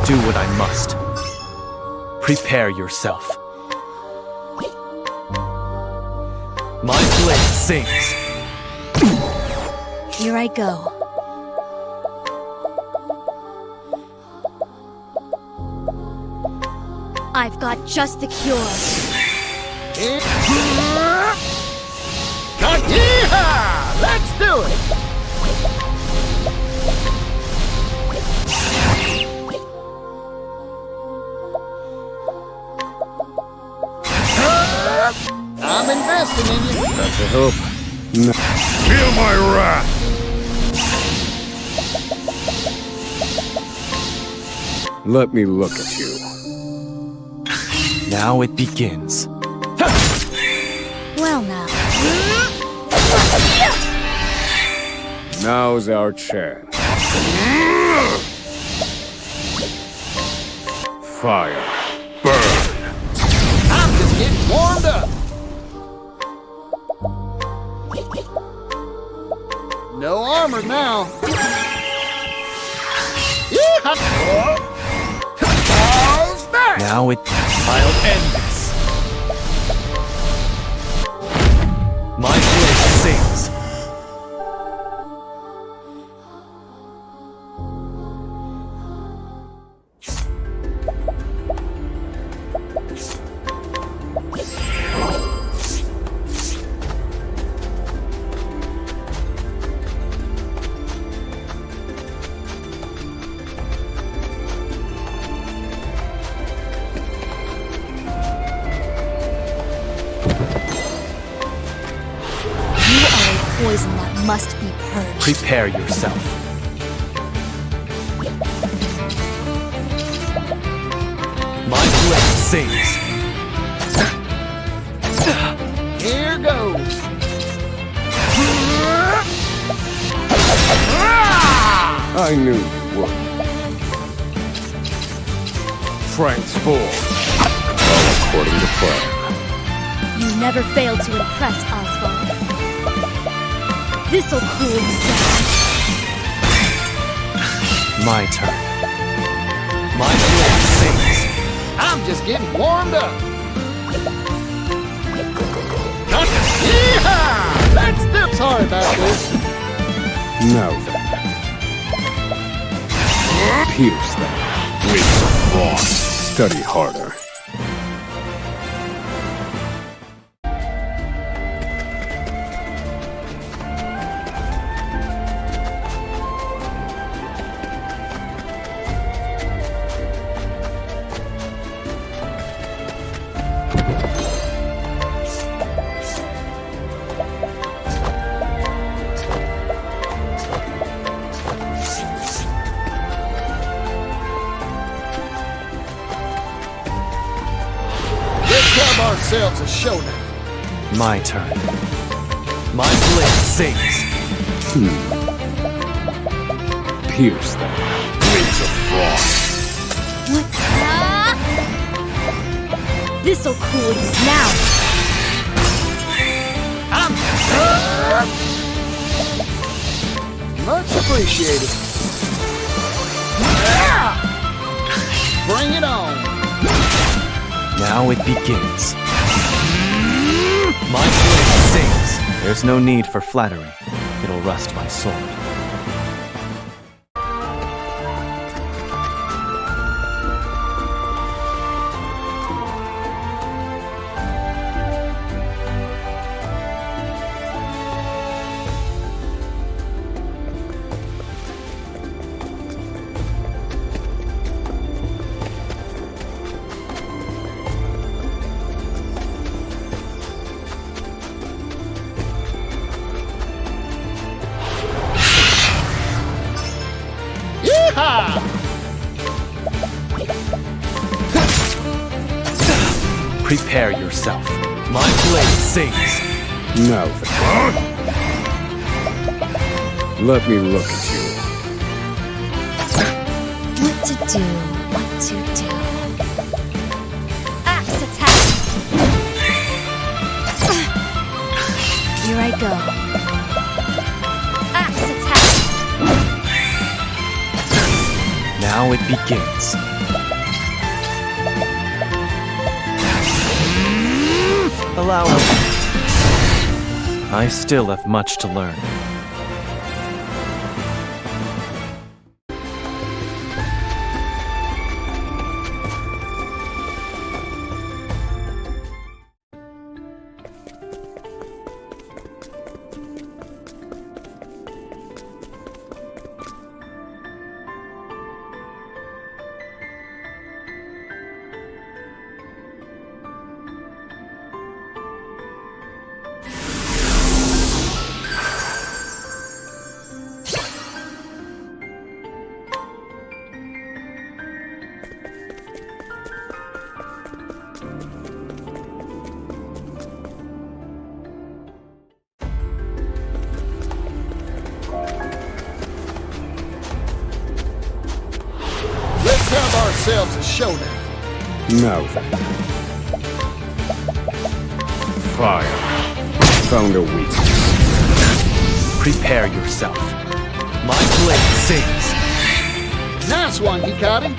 do what I must. Prepare yourself. My blade sings. Here I go. I've got just the cure. Yeehaw! Let's do it! I'm investing in you. That's a hope. No. Feel my wrath! Let me look at you. Now it begins. Well now. Now's our chance. Fire. Burn. I'm just getting warmed up. No armor now. Now I'll end this. My blade sings. Poison that must be purged. Prepare yourself. My blade sings. Here goes. I knew you would. Transform. All according to plan. You never failed to impress, Oswald. This'll cool you down. My turn. My blade sings. I'm just getting warmed up. Yeehaw! Let's do. Sorry about this. Now then. Pierce them. With the frost. Study harder. Ourselves a showdown. My turn. My blade sings. Pierce them. Blades of frost. This'll cool you now. Much appreciated. Bring it on. Now it begins. My blade sings. There's no need for flattery. It'll rust my sword. Prepare yourself. My blade sings. Now then. Let me look at you. What to do, what to do. Axe attack! Here I go. Axe attack! Now it begins. allow me. I still have much to learn. Let's have ourselves a showdown. No. Fire. Found a weakness. Prepare yourself. My blade sings. Nice one, Hikari.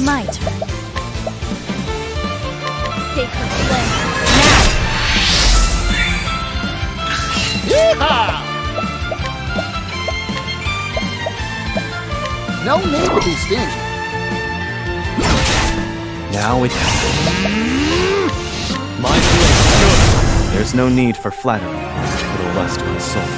My turn. Sacred flame. Yeehaw! No need to be stingy. Now it's my blade. There's no need for flattery. It'll rust my soul.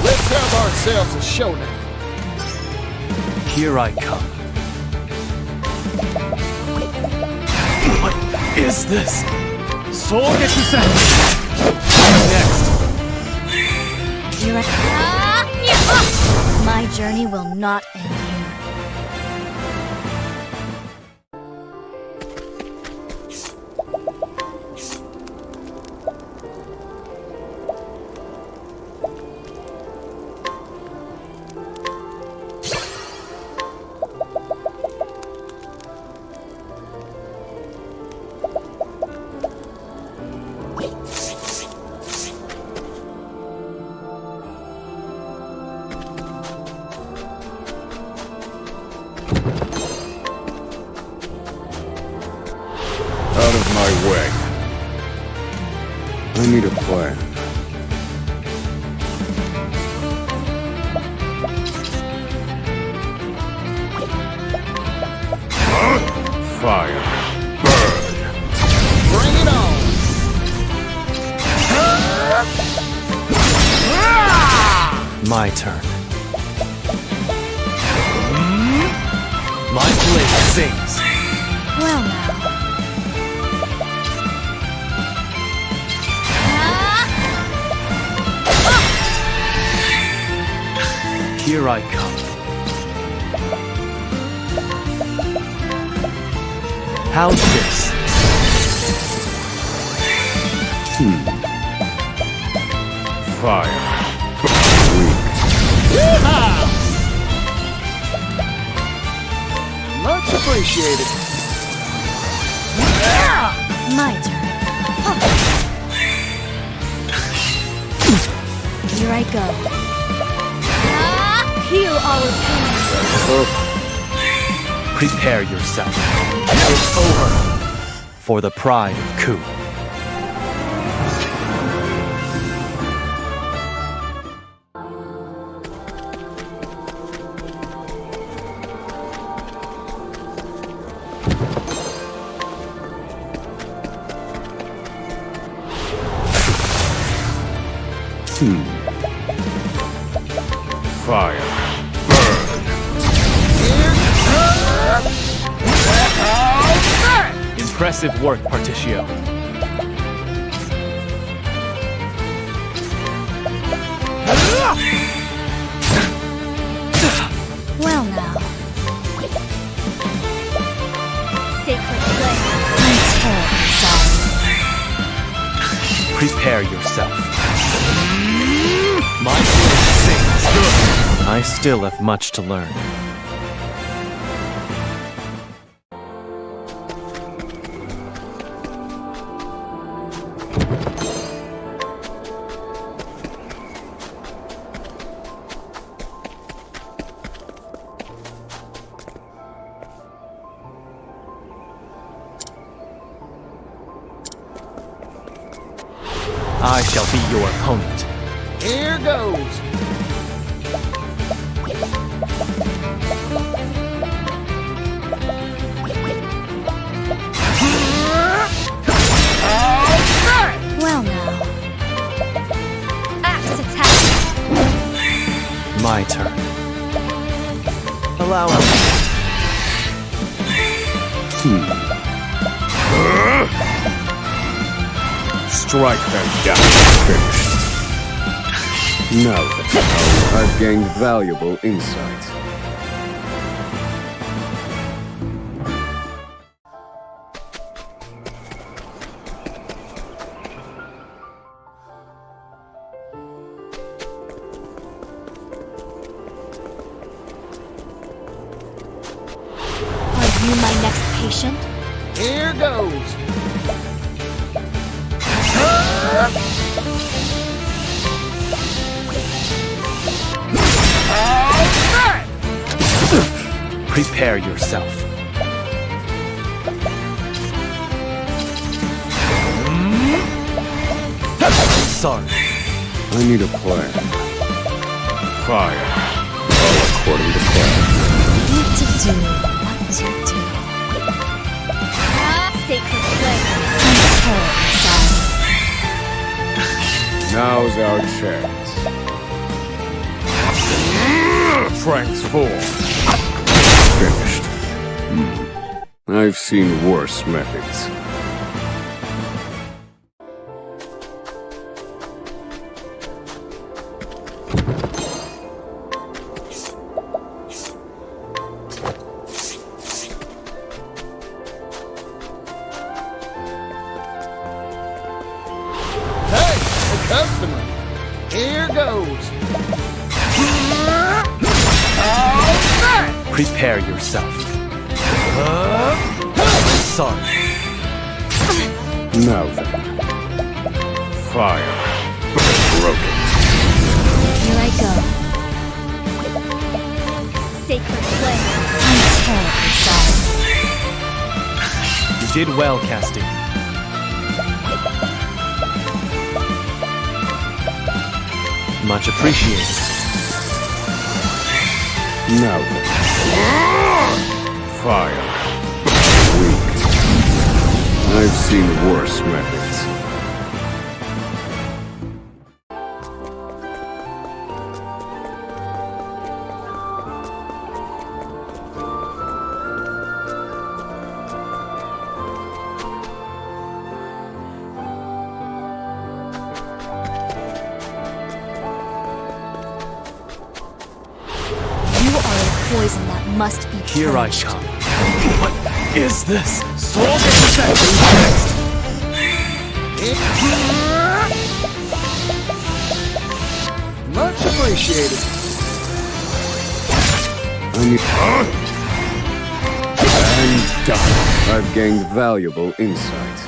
Let's have ourselves a showdown. Here I come. What is this? Saroxas! Next. You're My journey will not end here. Out of my way. I need a plan. Fire. Burn. Bring it on. My turn. My blade sings. Well now. Here I come. How's this? Fire. Yeehaw! Much appreciated. My turn. Here I go. Heal our pain. Prepare yourself. It's over. For the pride of Ku. Fire. Impressive work, Particio. Well now. Sacred flame. I'm terribly sorry. Prepare yourself. My blade sings. I still have much to learn. I shall be your opponent. Here goes. Well now. Axe attack! My turn. Allow me. Strike them down. Finished. Now then, I've gained valuable insights. Are you my next patient? Here goes. Prepare yourself. Sorry. I need a plan. Fire. All according to plan. What to do, what to do. Sacred flame. Now's our chance. Transform. Finished. I've seen worse methods. Hey, a customer. Here goes. Prepare yourself. Sorry. Now then. Fire. Broken. Here I go. Sacred flame. I'm terribly sorry. You did well, Casting. Much appreciated. Now then. Fire. Weak. I've seen worse methods. Poison that must be Here I purged. come. What is this? Soul intersection next! Much appreciated. I need... And done. I've gained valuable insights.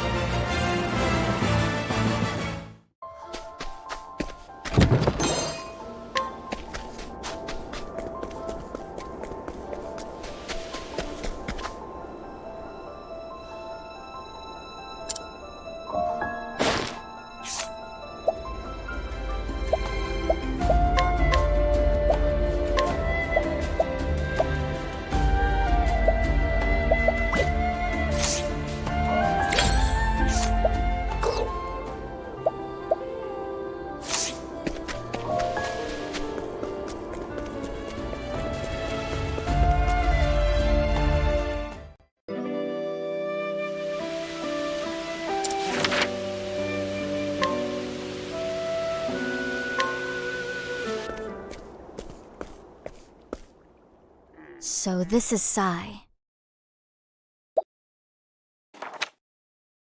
So this is Sai.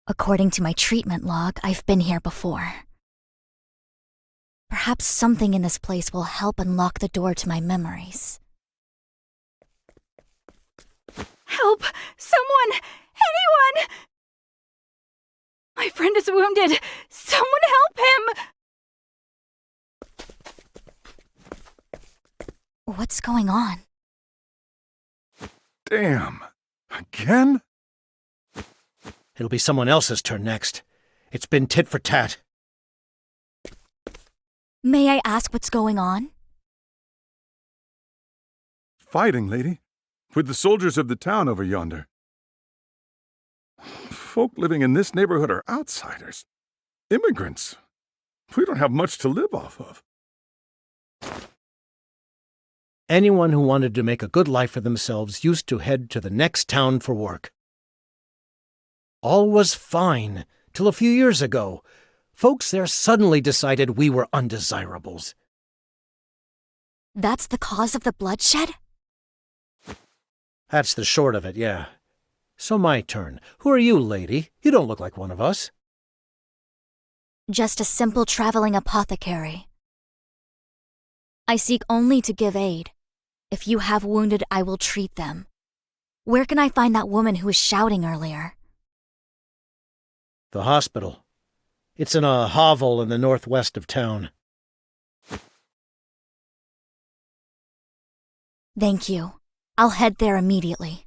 According to my treatment log, I've been here before. Perhaps something in this place will help unlock the door to my memories. Help! Someone! Anyone! My friend is wounded! Someone help him! What's going on? Damn. Again? It'll be someone else's turn next. It's been tit for tat. May I ask what's going on? Fighting, lady. With the soldiers of the town over yonder. Folk living in this neighborhood are outsiders. Immigrants. We don't have much to live off of. Anyone who wanted to make a good life for themselves used to head to the next town for work. All was fine, till a few years ago. Folks there suddenly decided we were undesirables. That's the cause of the bloodshed? That's the short of it, yeah. So my turn. Who are you, lady? You don't look like one of us. Just a simple traveling apothecary. I seek only to give aid. If you have wounded, I will treat them. Where can I find that woman who was shouting earlier? The hospital. It's in a hovel in the northwest of town. Thank you. I'll head there immediately.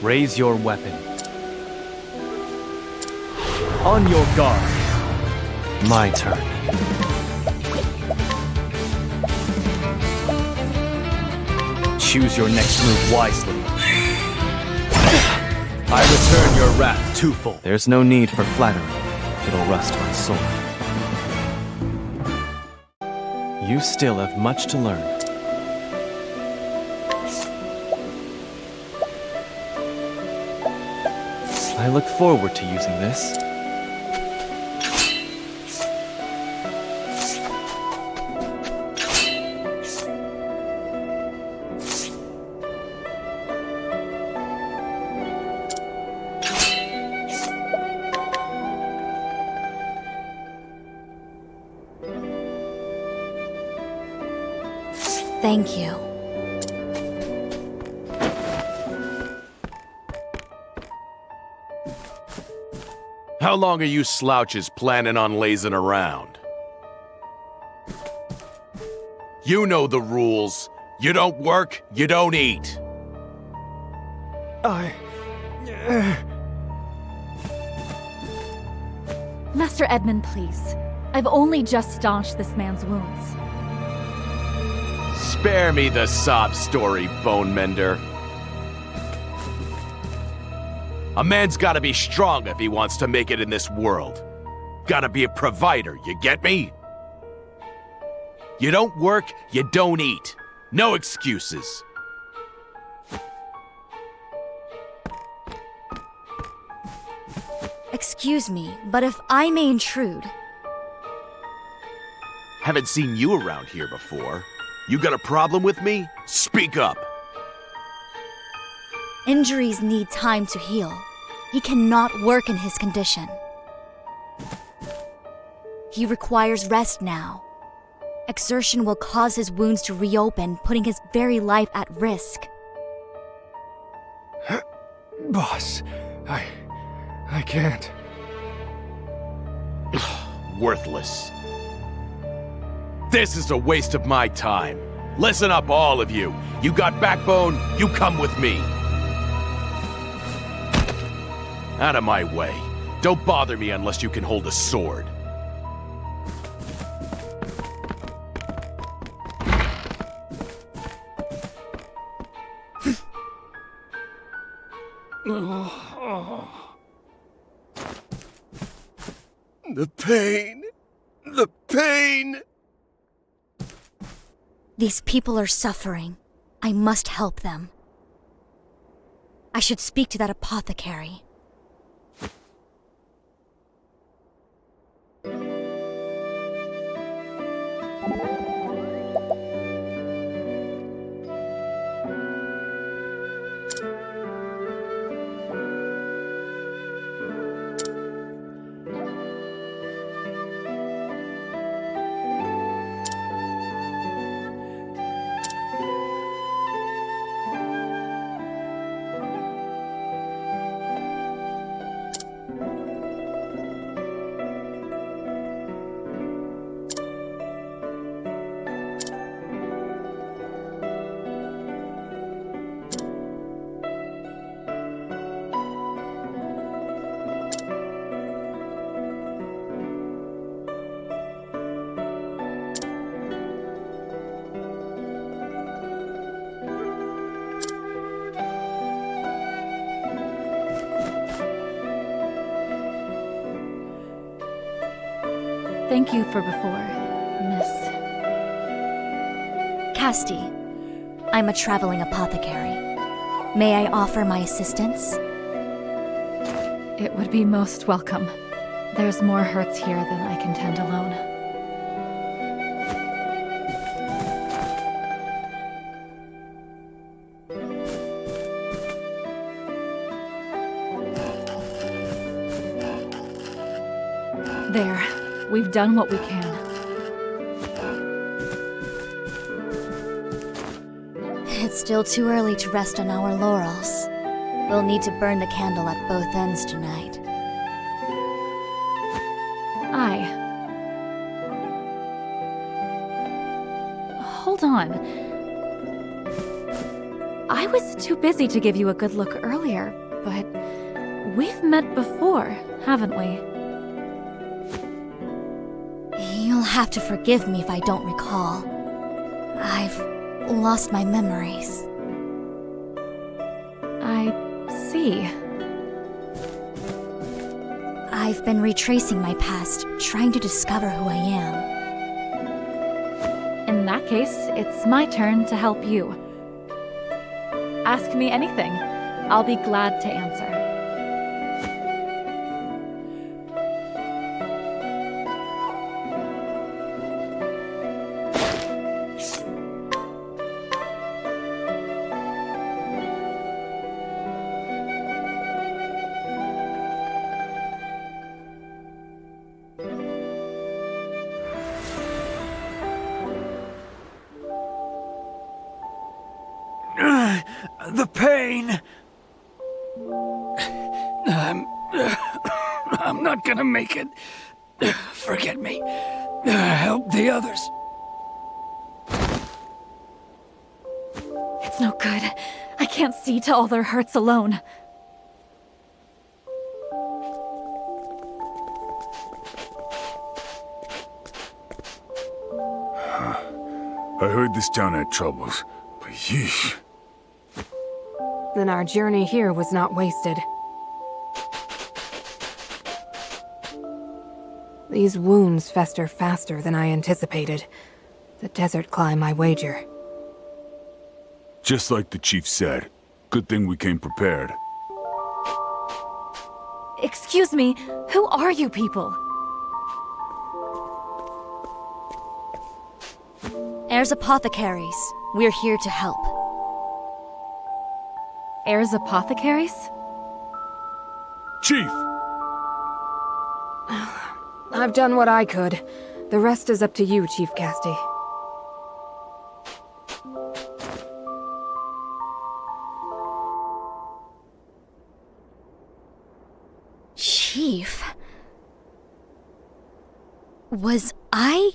Raise your weapon. On your guard. My turn. Choose your next move wisely. I return your wrath twofold. There's no need for flattery. It'll rust my soul. You still have much to learn. I look forward to using this. Thank you. How long are you slouches planning on lazing around? You know the rules. You don't work, you don't eat. Master Edmund, please. I've only just staunched this man's wounds. Spare me the sob story, Bone Mender. A man's gotta be strong if he wants to make it in this world. Gotta be a provider, you get me? You don't work, you don't eat. No excuses. Excuse me, but if I may intrude... Haven't seen you around here before. You got a problem with me? Speak up. Injuries need time to heal. He cannot work in his condition. He requires rest now. Exertion will cause his wounds to reopen, putting his very life at risk. Boss, I can't. Worthless. This is a waste of my time. Listen up, all of you. You got backbone, you come with me. Out of my way. Don't bother me unless you can hold a sword. The pain. The pain. These people are suffering. I must help them. I should speak to that apothecary. Thank you for before, Miss... Casti. I'm a traveling apothecary. May I offer my assistance? It would be most welcome. There's more hurts here than I can tend alone. There. We've done what we can. It's still too early to rest on our laurels. We'll need to burn the candle at both ends tonight. Hold on. I was too busy to give you a good look earlier, but we've met before, haven't we? You'll have to forgive me if I don't recall. I've lost my memories. I see. I've been retracing my past, trying to discover who I am. In that case, it's my turn to help you. Ask me anything. I'll be glad to answer. The pain. I'm not gonna make it. Forget me. Help the others. It's no good. I can't see to all their hurts alone. I heard this town had troubles, but yeesh. Then our journey here was not wasted. These wounds fester faster than I anticipated. The desert climb, I wager. Just like the chief said. Good thing we came prepared. Excuse me, who are you people? Heirs Apothecaries. We're here to help. Heirs Apothecaries? Chief! I've done what I could. The rest is up to you, Chief Casti. Chief? Was I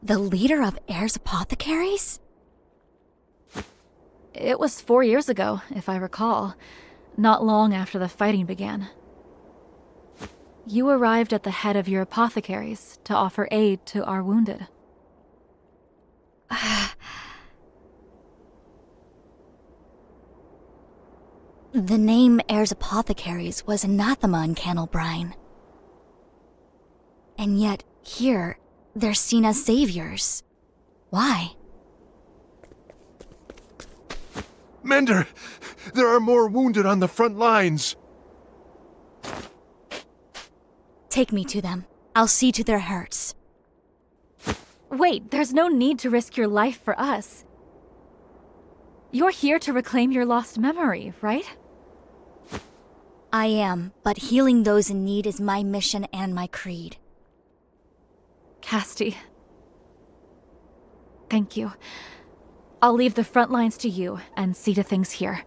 the leader of Heirs Apothecaries? It was 4 years ago, if I recall. Not long after the fighting began. You arrived at the head of your apothecaries to offer aid to our wounded. The name Heirs Apothecaries was anathema in Cannelbrine. And yet, here, they're seen as saviors. Why? Mender! There are more wounded on the front lines! Take me to them. I'll see to their hurts. Wait, there's no need to risk your life for us. You're here to reclaim your lost memory, right? I am, but healing those in need is my mission and my creed. Casti. Thank you. I'll leave the front lines to you and see to things here.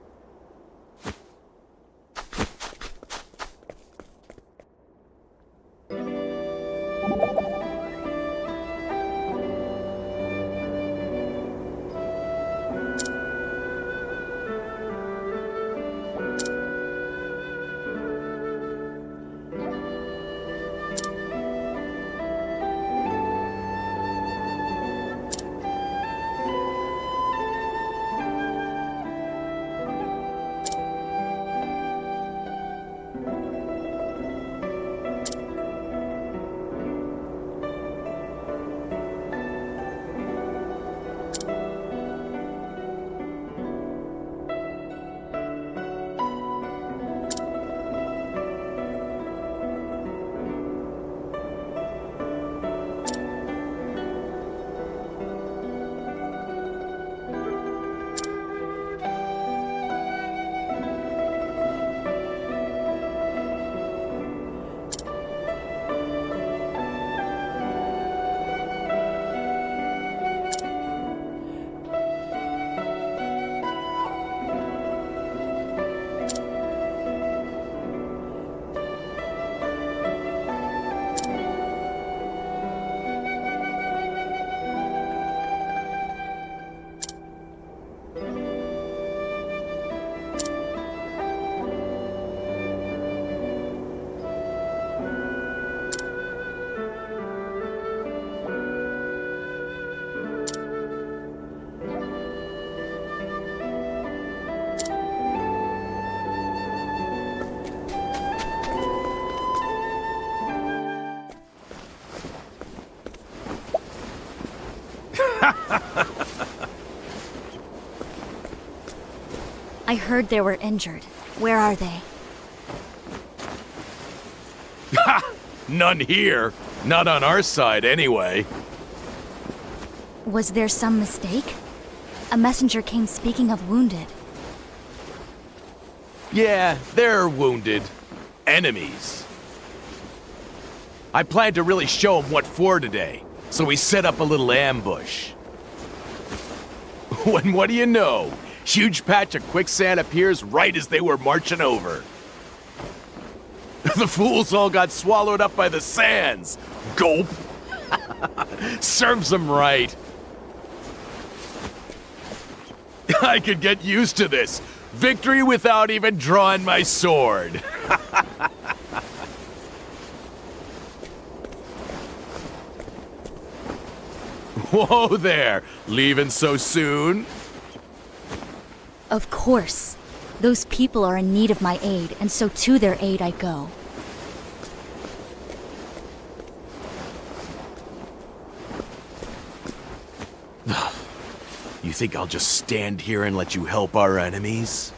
I heard they were injured. Where are they? None here. Not on our side, anyway. Was there some mistake? A messenger came speaking of wounded. Yeah, they're wounded. Enemies. I planned to really show them what for today, so we set up a little ambush. When what do you know? Huge patch of quicksand appears right as they were marching over. The fools all got swallowed up by the sands. Gulp. Serves them right. I could get used to this. Victory without even drawing my sword. Whoa there. Leaving so soon? Of course. Those people are in need of my aid, and so to their aid I go. You think I'll just stand here and let you help our enemies?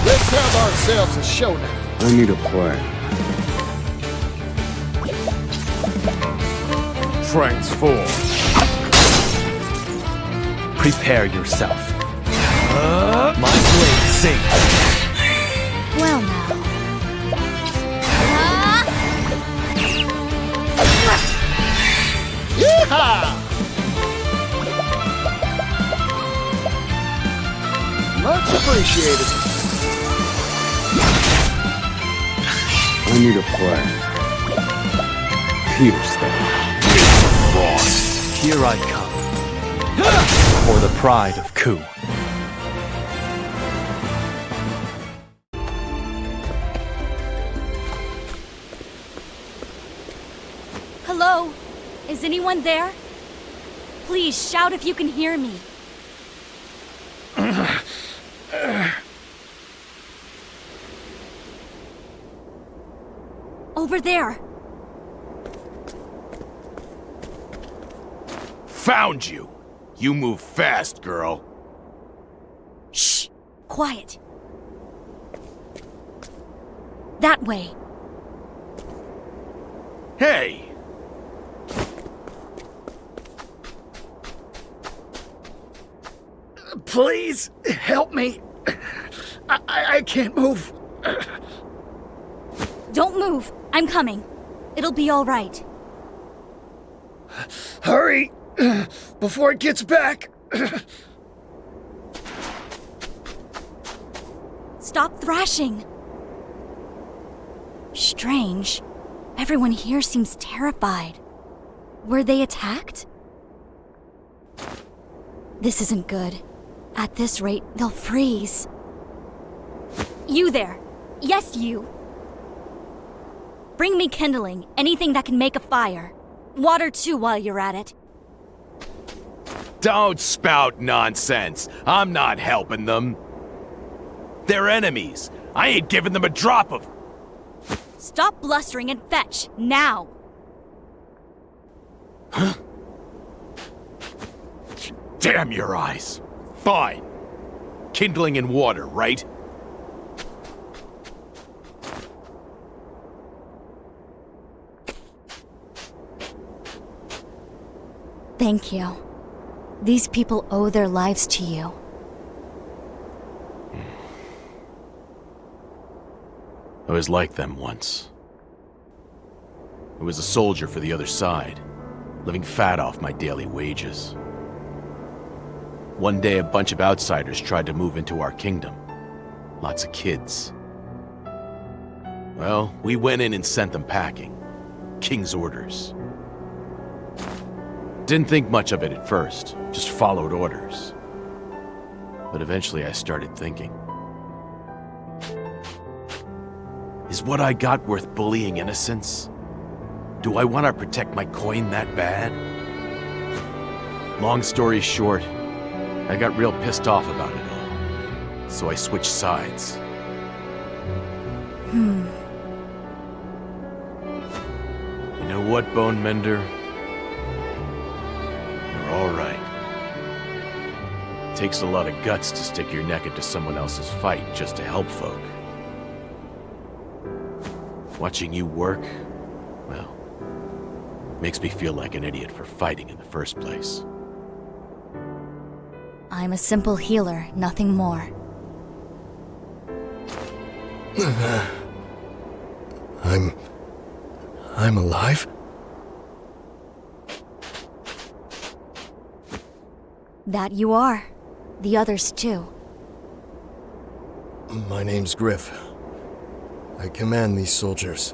Let's have ourselves a showdown. I need a plan. Transform. Prepare yourself. My blade sings. Well now. Yeehaw! Much appreciated. I need a plan. Pierce them. Here I come. For the pride of Ku. Hello? Is anyone there? Please shout if you can hear me. Over there. Found you! You move fast, girl. Shh! Quiet. That way. Hey! Please, help me. I can't move. Don't move. I'm coming. It'll be all right. Hurry! Before it gets back! Stop thrashing! Strange. Everyone here seems terrified. Were they attacked? This isn't good. At this rate, they'll freeze. You there! Yes, you! Bring me kindling, anything that can make a fire. Water too while you're at it. Don't spout nonsense. I'm not helping them. They're enemies. I ain't giving them a drop of... Stop blustering and fetch, now! Huh? Damn your eyes. Fine. Kindling and water, right? Thank you. These people owe their lives to you. I was like them once. I was a soldier for the other side, living fat off my daily wages. One day, a bunch of outsiders tried to move into our kingdom. Lots of kids. Well, we went in and sent them packing. King's orders. Didn't think much of it at first, just followed orders. But eventually I started thinking. Is what I got worth bullying innocents? Do I want to protect my coin that bad? Long story short, I got real pissed off about it all. So I switched sides. You know what, Bone Mender? You're all right. It takes a lot of guts to stick your neck into someone else's fight just to help folk. Watching you work, well, makes me feel like an idiot for fighting in the first place. I'm a simple healer, nothing more. I'm alive? That you are. The others too. My name's Griff. I command these soldiers.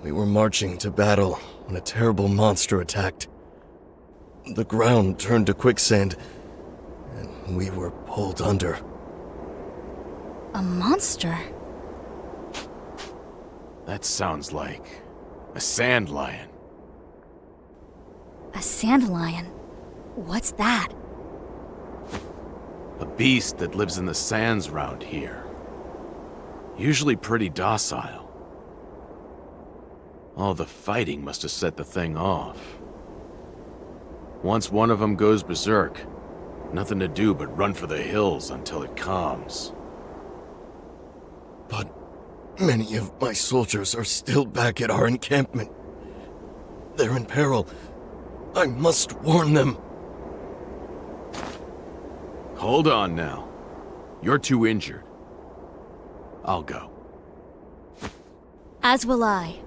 We were marching to battle when a terrible monster attacked. The ground turned to quicksand, and we were pulled under. A monster? That sounds like a sand lion. A sand lion? What's that? A beast that lives in the sands round here. Usually pretty docile. All the fighting must have set the thing off. Once one of them goes berserk, nothing to do but run for the hills until it calms. But many of my soldiers are still back at our encampment. They're in peril. I must warn them. Hold on now. You're too injured. I'll go. As will I.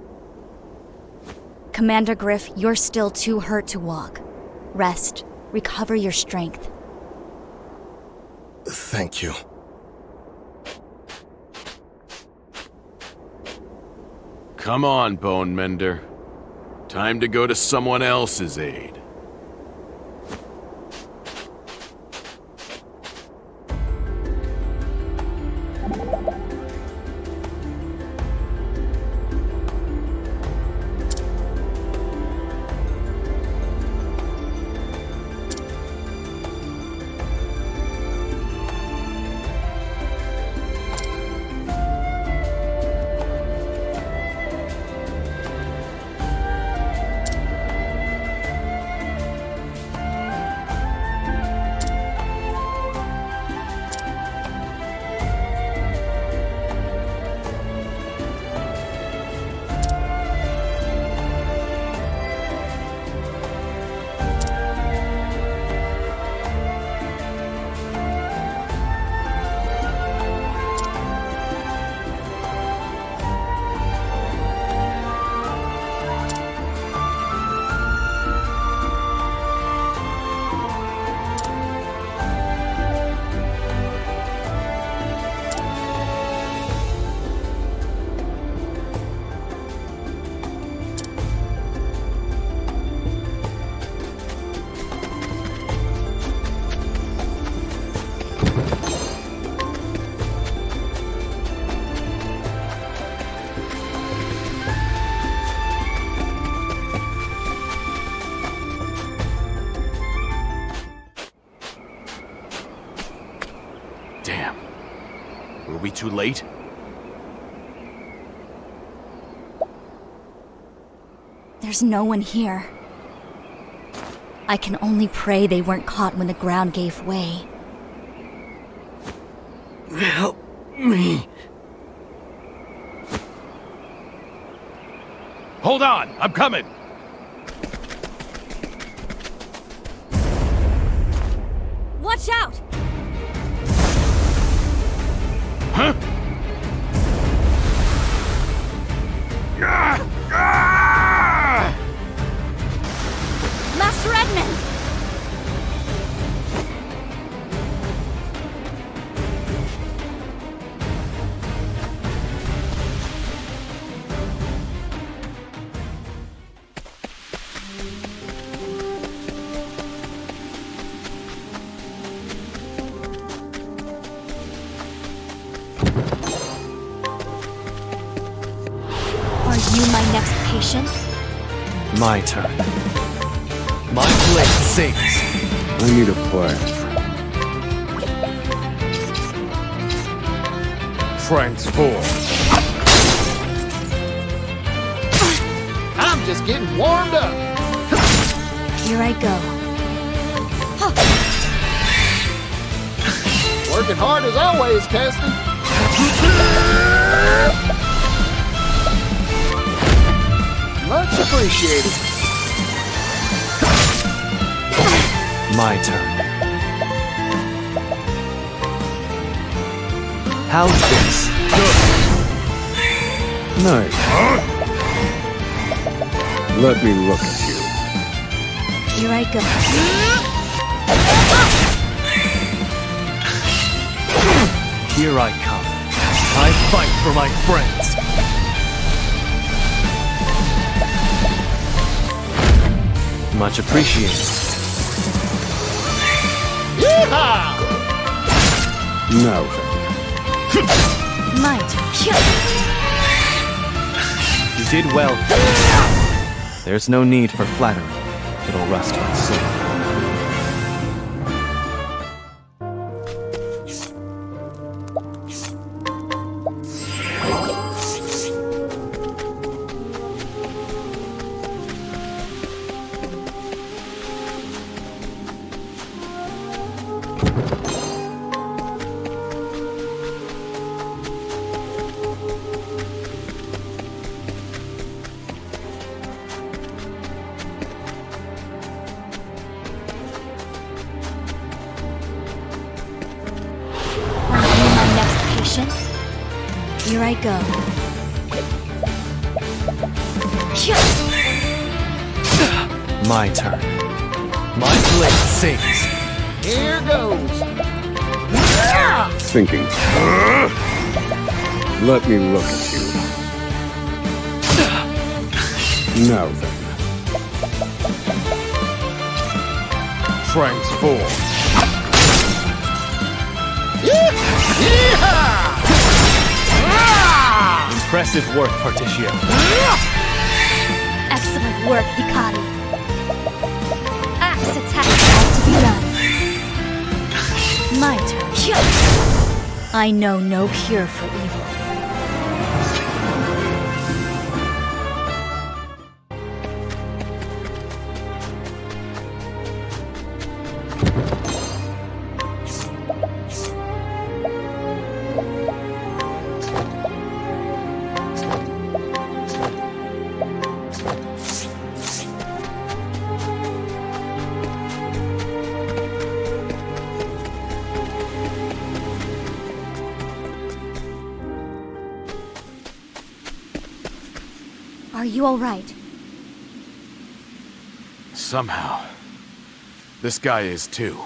Commander Griff, you're still too hurt to walk. Rest. Recover your strength. Thank you. Come on, Bone Mender. Time to go to someone else's aid. Damn. Were we too late? There's no one here. I can only pray they weren't caught when the ground gave way. Help me. Hold on! I'm coming! Watch out! Huh? Master Edmund! Are you my next patient? My turn. My blade sings. I need a plan. Transform. I'm just getting warmed up. Here I go. Working hard as always, Caston. Much appreciated. My turn. How's this? Nice. Let me look at you. Here I go. Here I come. I fight for my friends. Much appreciated. Yeehaw! No. Might. You did well. There's no need for flattery. It'll rest my soul. Here I go. My turn. My blade sings. Here goes. Thinking. Let me look at you. Now then. Transform. Impressive work, Particio. Excellent work, Hikari. Axe attack has to be done. My turn. I know no cure for evil. Are you all right? Somehow. This guy is too.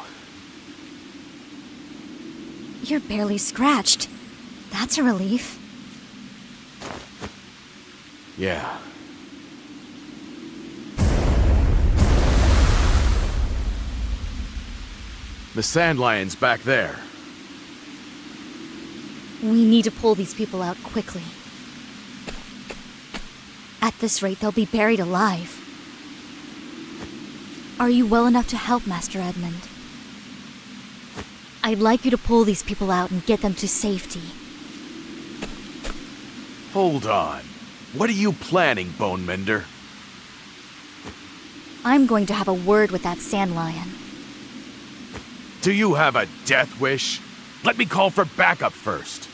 You're barely scratched. That's a relief. Yeah. The sand lion's back there. We need to pull these people out quickly. At this rate, they'll be buried alive. Are you well enough to help, Master Edmund? I'd like you to pull these people out and get them to safety. Hold on. What are you planning, Bone Mender? I'm going to have a word with that sand lion. Do you have a death wish? Let me call for backup first.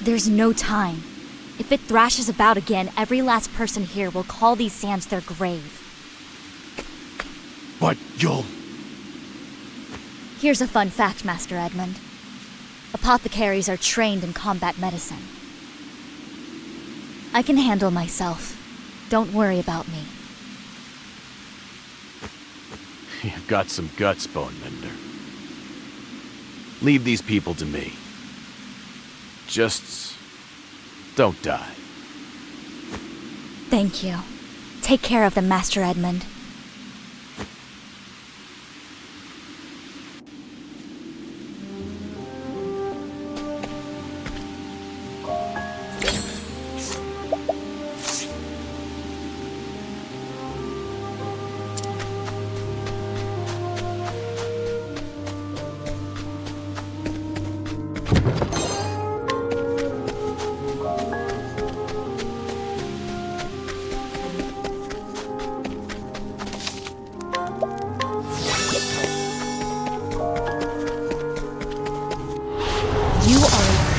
There's no time. If it thrashes about again, every last person here will call these sands their grave. But you'll... Here's a fun fact, Master Edmund. Apothecaries are trained in combat medicine. I can handle myself. Don't worry about me. You've got some guts, Bone Mender. Leave these people to me. Just... don't die. Thank you. Take care of them, Master Edmund.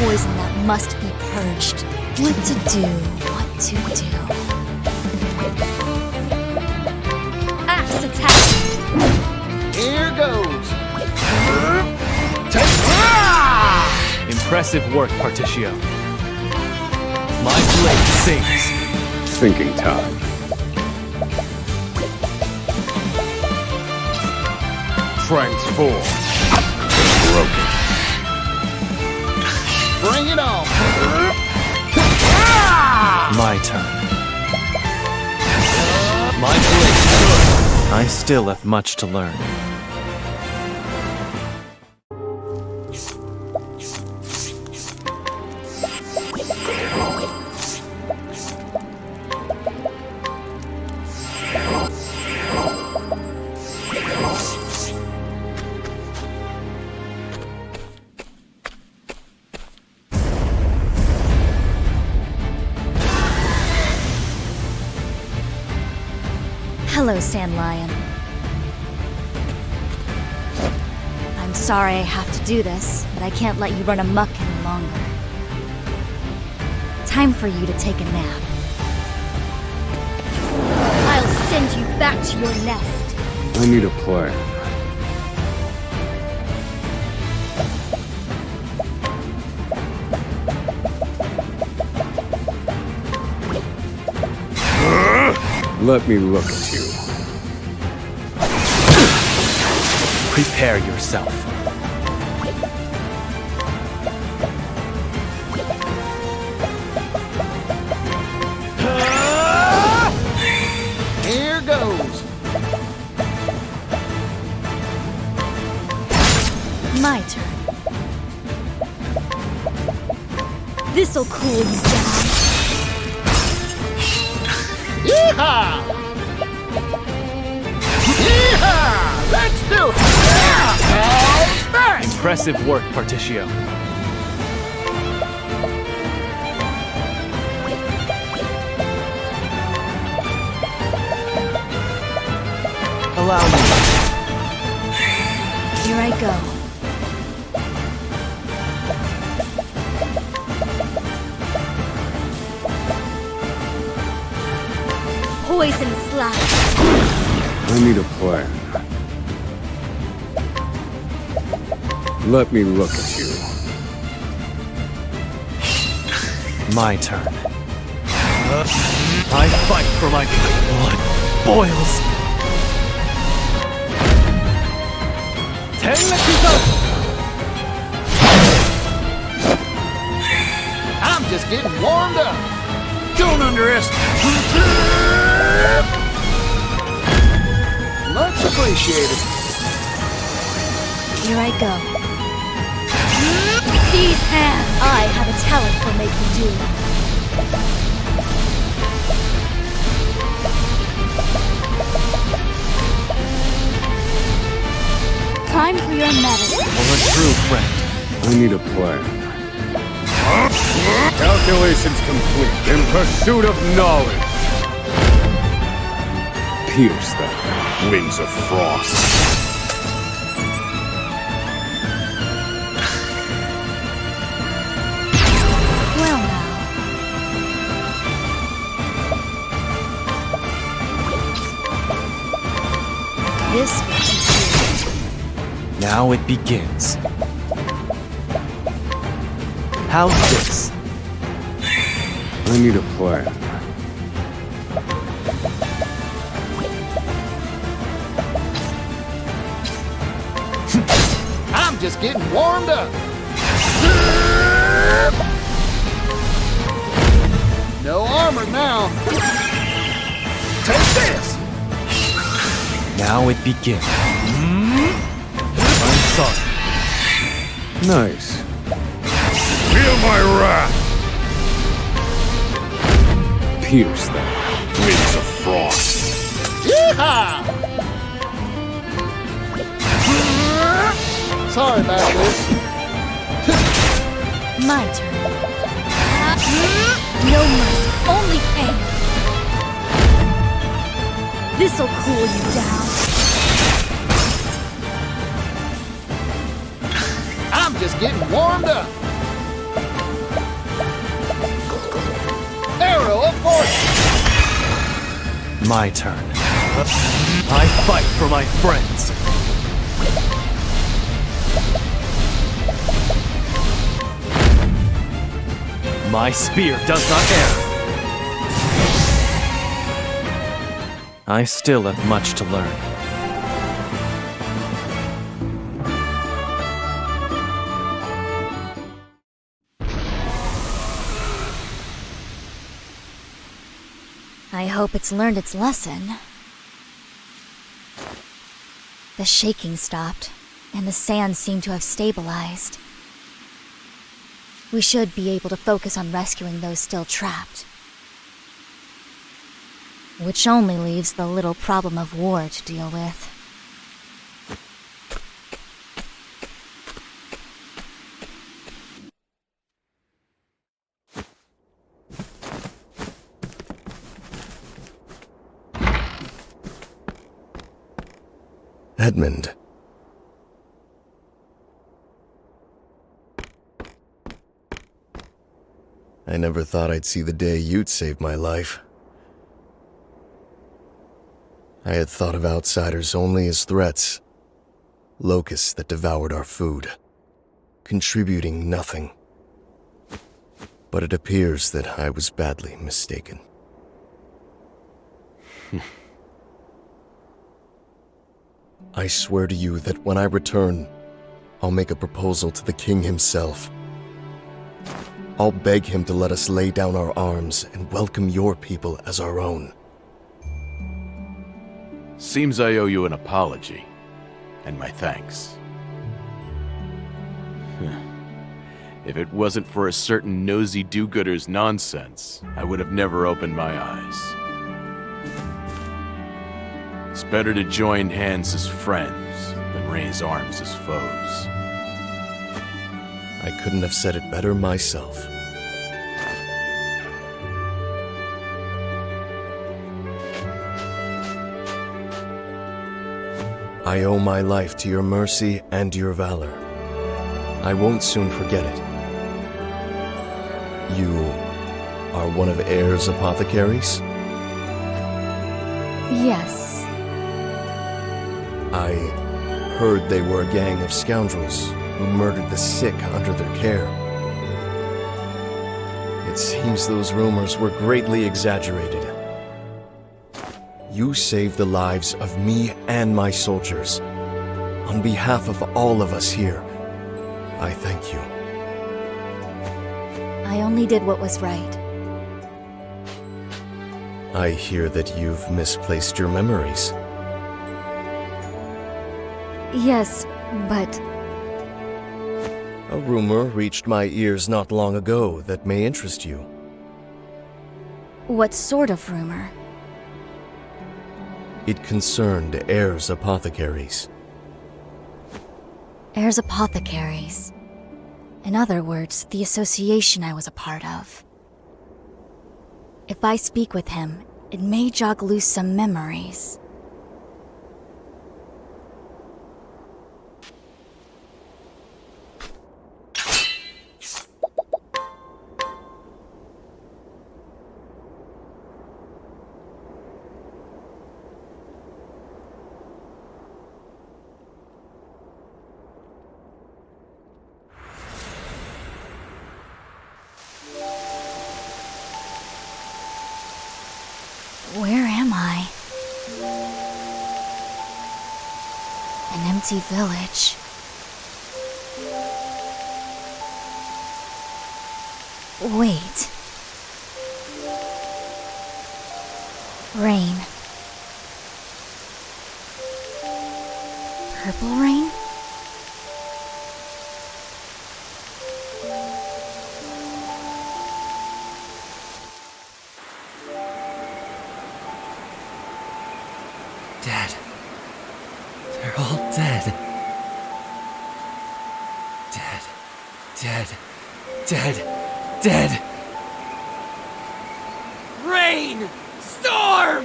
Poison that must be purged. What to do, what to do. Axe attack! Here goes! Impressive work, Particio. My blade sings. Thinking time. Transform. Broken. Bring it on! My turn. My blade good. I still have much to learn. Hello, Sand Lion. I'm sorry I have to do this, but I can't let you run amok any longer. Time for you to take a nap. I'll send you back to your nest. I need a plan. Let me look at you. Prepare yourself. Here goes. My turn. This'll cool you down. Yeehaw! Yeehaw! Let's do it! Yeah! All Impressive work, Particio. Allow me. Here I go. Poison slash. I need a plan. Let me look at you. My turn. I fight for my blood boils. I'm just getting warmed up. Don't underestimate. Much appreciated. Here I go. These hands! I have a talent for making do. Time for your medicine. For a true friend. I need a plan. Calculations complete. In pursuit of knowledge. Pierce them. Wings of frost. Well now. This will teach you. Now it begins. How's this? I need a plan. I'm just getting warmed up. No armor now. Take this. Now it begins. I'm sorry. Nice. Feel my wrath! Pierce them. Wings of frost. Yeehaw! Sorry about this. My turn. No mercy, only pain. This'll cool you down. I'm just getting warmed up. Arrow of fortune. My turn. I fight for my friends. My spear does not err. I still have much to learn. I hope it's learned its lesson. The shaking stopped, and the sand seemed to have stabilized. We should be able to focus on rescuing those still trapped. Which only leaves the little problem of war to deal with. Edmund. I never thought I'd see the day you'd save my life. I had thought of outsiders only as threats, locusts that devoured our food, contributing nothing. But it appears that I was badly mistaken. I swear to you that when I return, I'll make a proposal to the king himself. I'll beg him to let us lay down our arms and welcome your people as our own. Seems I owe you an apology, and my thanks. If it wasn't for a certain nosy do-gooder's nonsense, I would have never opened my eyes. It's better to join hands as friends than raise arms as foes. I couldn't have said it better myself. I owe my life to your mercy and your valor. I won't soon forget it. You are one of Ayre's apothecaries? Yes. I heard they were a gang of scoundrels who murdered the sick under their care. It seems those rumors were greatly exaggerated. You saved the lives of me and my soldiers. On behalf of all of us here, I thank you. I only did what was right. I hear that you've misplaced your memories. Yes, but... A rumor reached my ears not long ago that may interest you. What sort of rumor? It concerned Ayre's apothecaries. Ayre's apothecaries. In other words, the association I was a part of. If I speak with him, it may jog loose some memories. Where am I? An empty village. Wait. Rain. Purple rain? Dead. They're all dead. Dead. Dead. Dead. Dead. Rain! Storm!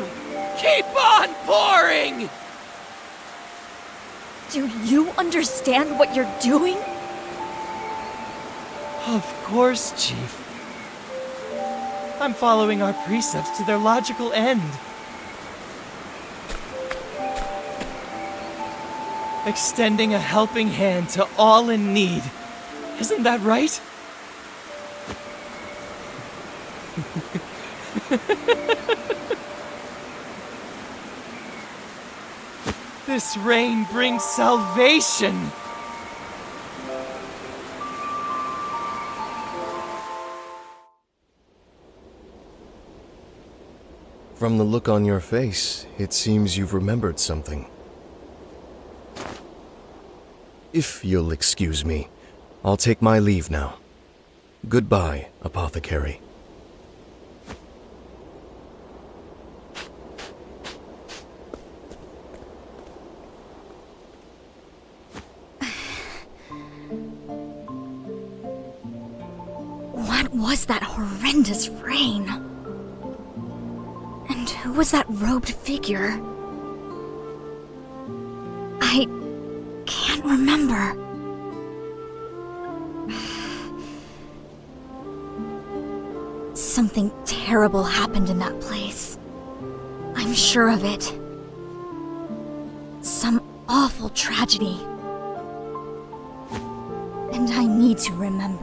Keep on pouring! Do you understand what you're doing? Of course, Chief. I'm following our precepts to their logical end. Extending a helping hand to all in need. Isn't that right? This rain brings salvation. From the look on your face, it seems you've remembered something. If you'll excuse me, I'll take my leave now. Goodbye, apothecary. What was that horrendous rain? And who was that robed figure? I I can't remember. Something terrible happened in that place. I'm sure of it. Some awful tragedy. And I need to remember.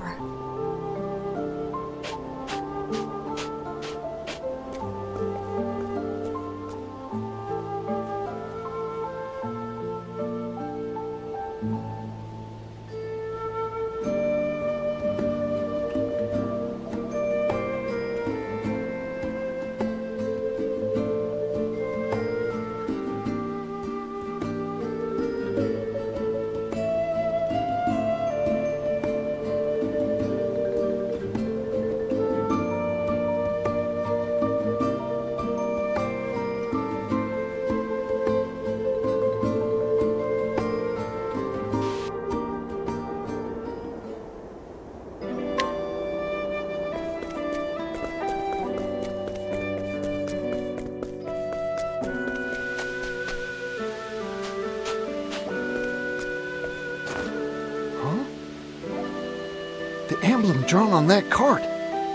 The emblem drawn on that card.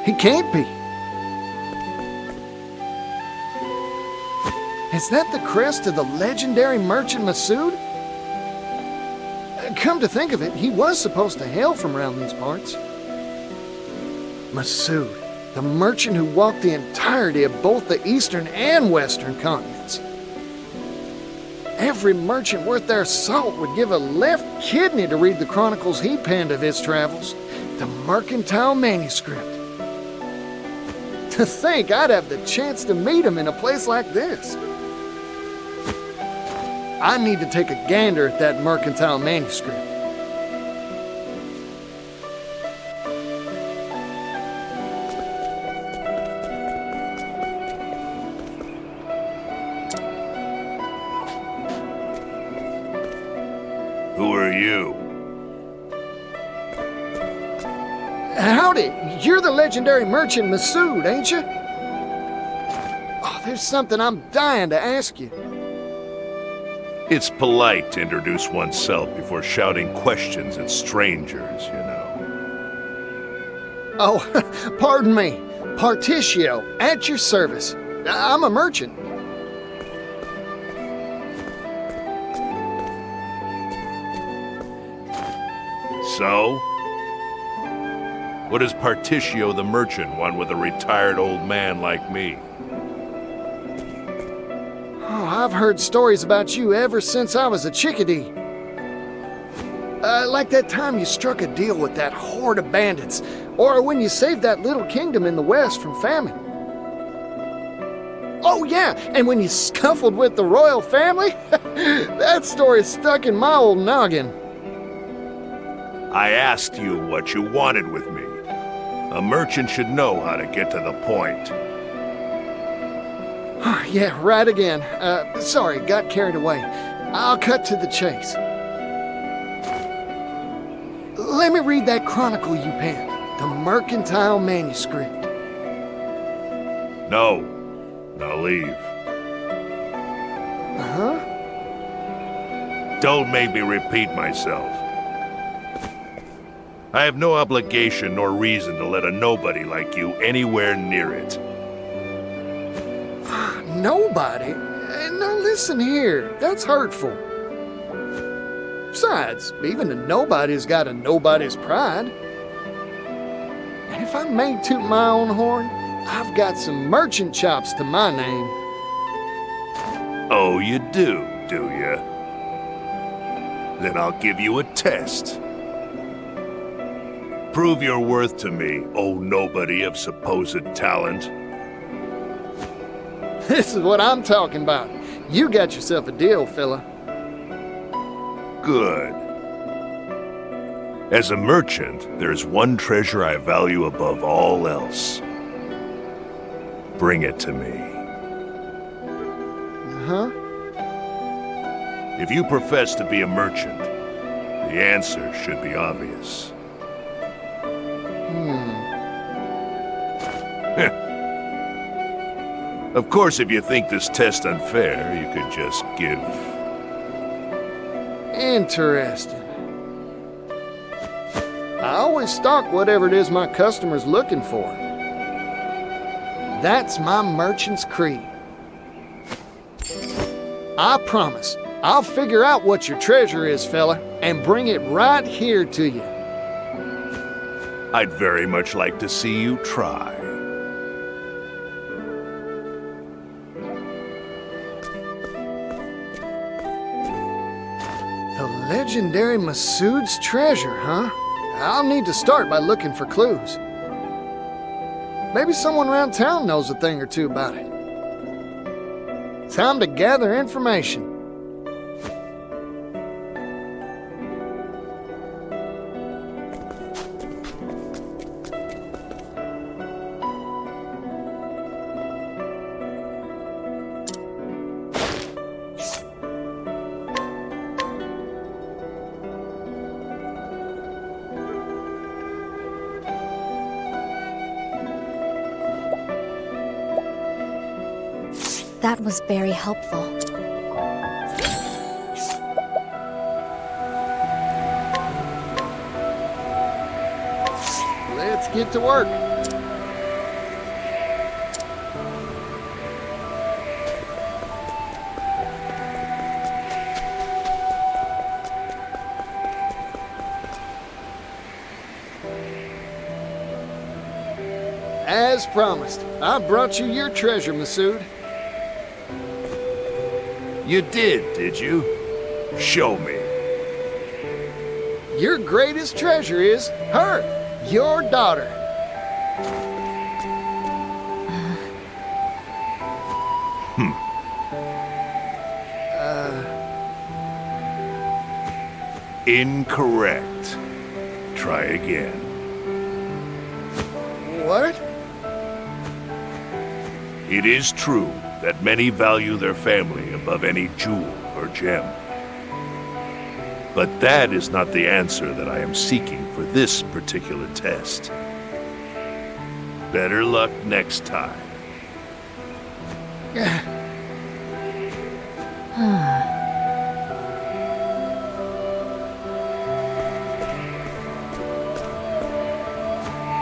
He can't be. Is that the crest of the legendary merchant Masood? Come to think of it, he was supposed to hail from around these parts. Masood, the merchant who walked the entirety of both the eastern and western continents. Every merchant worth their salt would give a left kidney to read the chronicles he penned of his travels. The mercantile manuscript. To think I'd have the chance to meet him in a place like this. I need to take a gander at that mercantile manuscript. Who are you? Howdy, you're the legendary merchant Masood, ain't you? Oh, there's something I'm dying to ask you. It's polite to introduce oneself before shouting questions at strangers, you know. Oh, pardon me. Particio, at your service. I'm a merchant. So? What does Particio the merchant want with a retired old man like me? Oh, I've heard stories about you ever since I was a chickadee. Like that time you struck a deal with that horde of bandits, or when you saved that little kingdom in the west from famine. Oh yeah, and when you scuffled with the royal family? That story's stuck in my old noggin. I asked you what you wanted with me. A merchant should know how to get to the point. Yeah, right again. Sorry, got carried away. I'll cut to the chase. Let me read that chronicle you penned, the mercantile manuscript. No. Now leave. Uh-huh. Don't make me repeat myself. I have no obligation nor reason to let a nobody like you anywhere near it. Nobody? Now listen here, that's hurtful. Besides, even a nobody's got a nobody's pride. And if I may toot my own horn, I've got some merchant chops to my name. Oh, you do you? Then I'll give you a test. Prove your worth to me, oh nobody of supposed talent. This is what I'm talking about. You got yourself a deal, fella. Good. As a merchant, there's one treasure I value above all else. Bring it to me. Uh-huh. If you profess to be a merchant, the answer should be obvious. Of course, if you think this test unfair, you could just give Interesting. I always stock whatever it is my customer's looking for. That's my merchant's creed. I promise, I'll figure out what your treasure is, fella, and bring it right here to you. I'd very much like to see you try. The legendary Masood's treasure, huh? I'll need to start by looking for clues. Maybe someone around town knows a thing or two about it. Time to gather information. That was very helpful. Let's get to work. As promised, I brought you your treasure, Masood. You did you? Show me. Your greatest treasure is her, your daughter. Incorrect. Try again. What? It is true that many value their family above any jewel or gem. But that is not the answer that I am seeking for this particular test. Better luck next time.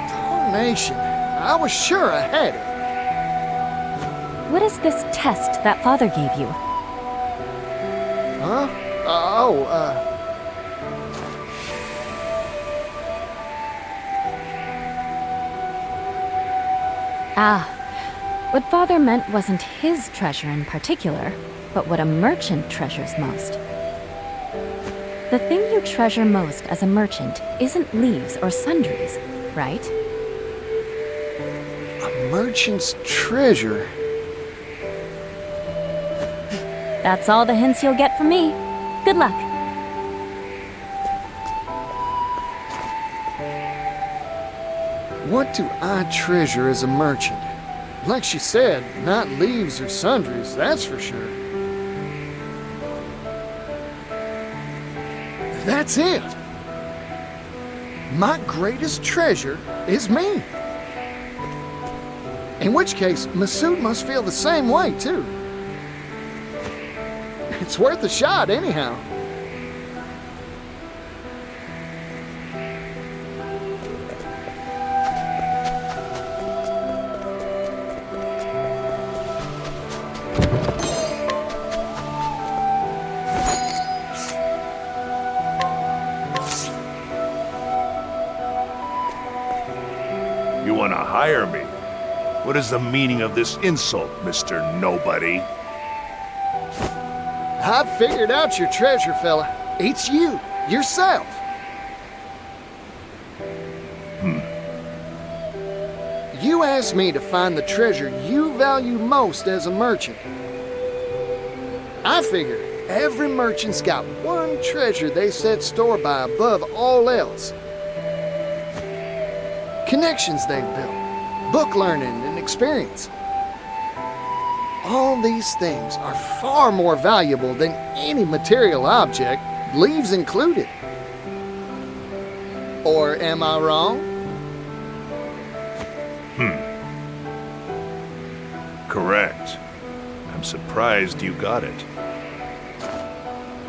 Darnation, I was sure I had it. What is this test that Father gave you? Huh? What Father meant wasn't his treasure in particular, but what a merchant treasures most. The thing you treasure most as a merchant isn't leaves or sundries, right? A merchant's treasure? That's all the hints you'll get from me. Good luck. What do I treasure as a merchant? Like she said, not leaves or sundries, that's for sure. That's it. My greatest treasure is me. In which case, Masood must feel the same way, too. It's worth a shot, anyhow. You want to hire me? What is the meaning of this insult, Mr. Nobody? I've figured out your treasure, fella. It's you, yourself. You asked me to find the treasure you value most as a merchant. I figured every merchant's got one treasure they set store by above all else. Connections they've built, book learning and experience. All these things are far more valuable than any material object, leaves included. Or am I wrong? Correct. I'm surprised you got it.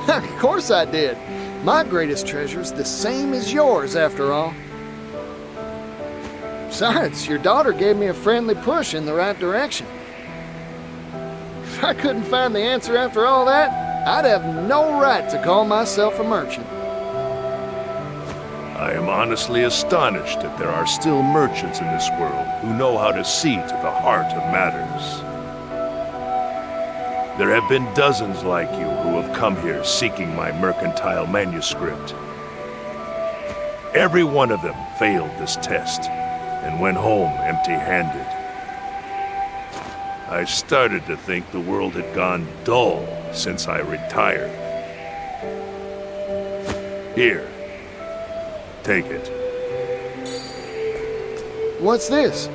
Of course I did. My greatest treasure's the same as yours, after all. Besides, your daughter gave me a friendly push in the right direction. If I couldn't find the answer after all that, I'd have no right to call myself a merchant. I am honestly astonished that there are still merchants in this world who know how to see to the heart of matters. There have been dozens like you who have come here seeking my mercantile manuscript. Every one of them failed this test and went home empty-handed. I started to think the world had gone dull since I retired. Here, take it. What's this?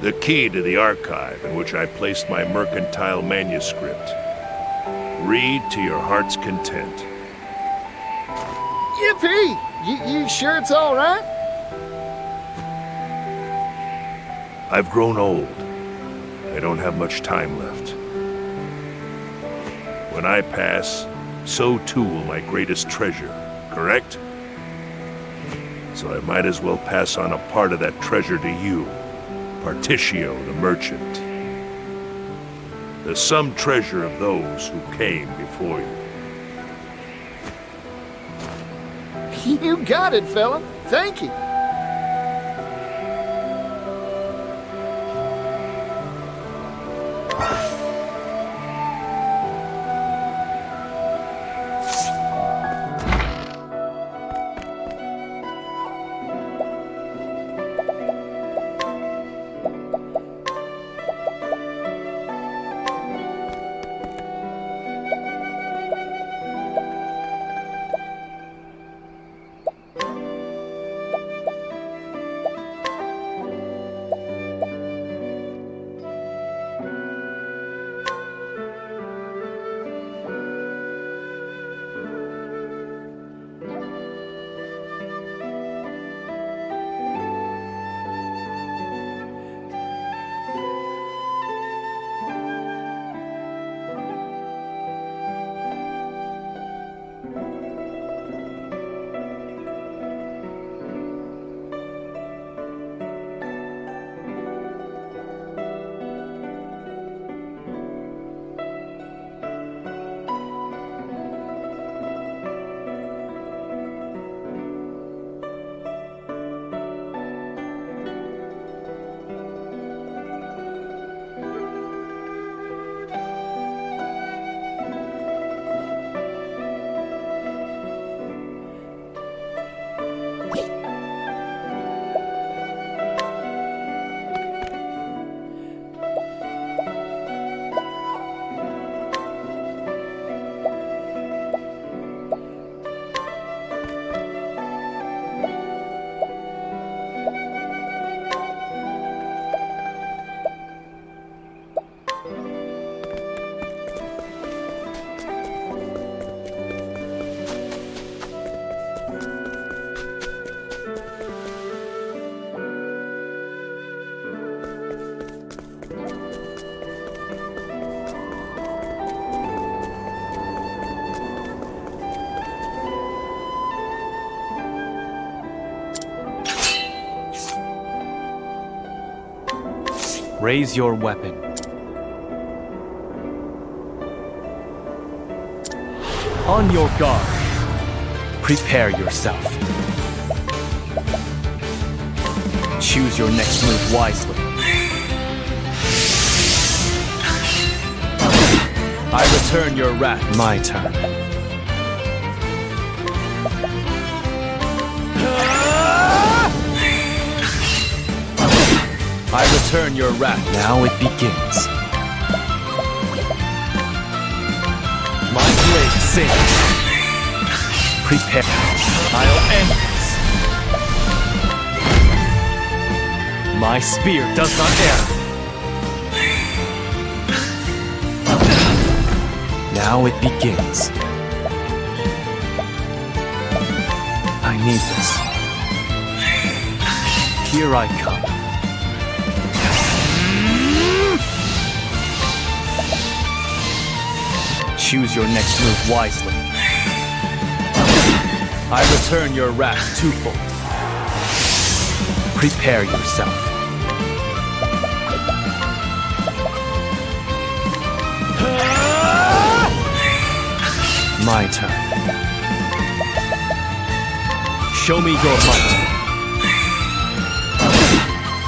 The key to the archive in which I placed my mercantile manuscript. Read to your heart's content. Yippee! You sure it's all right? I've grown old. I don't have much time left. When I pass, so too will my greatest treasure, correct? So I might as well pass on a part of that treasure to you, Particio the merchant. The sum treasure of those who came before you. You got it, fella. Thank you. Raise your weapon. On your guard. Prepare yourself. Choose your next move wisely. I return your wrath. My turn. I return your wrath. Now it begins. My blade sings. Prepare. I'll end this. My spear does not err. Now it begins. I need this. Here I come. Choose your next move wisely. I return your wrath twofold. Prepare yourself. My turn. Show me your might.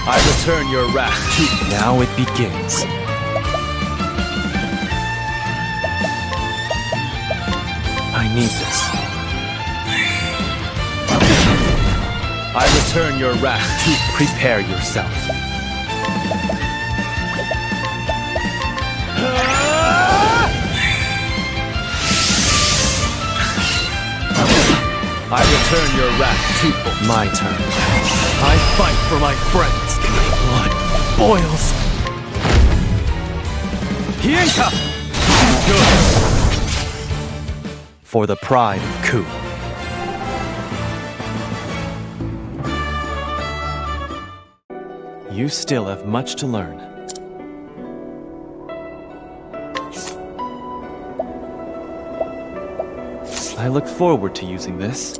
I return your wrath to... Now it begins. I need this. I return your wrath to... Prepare yourself. I return your wrath twofold. My turn. I fight for my friends. My blood boils. Hienka! Good. For the pride of Ku. You still have much to learn. I look forward to using this.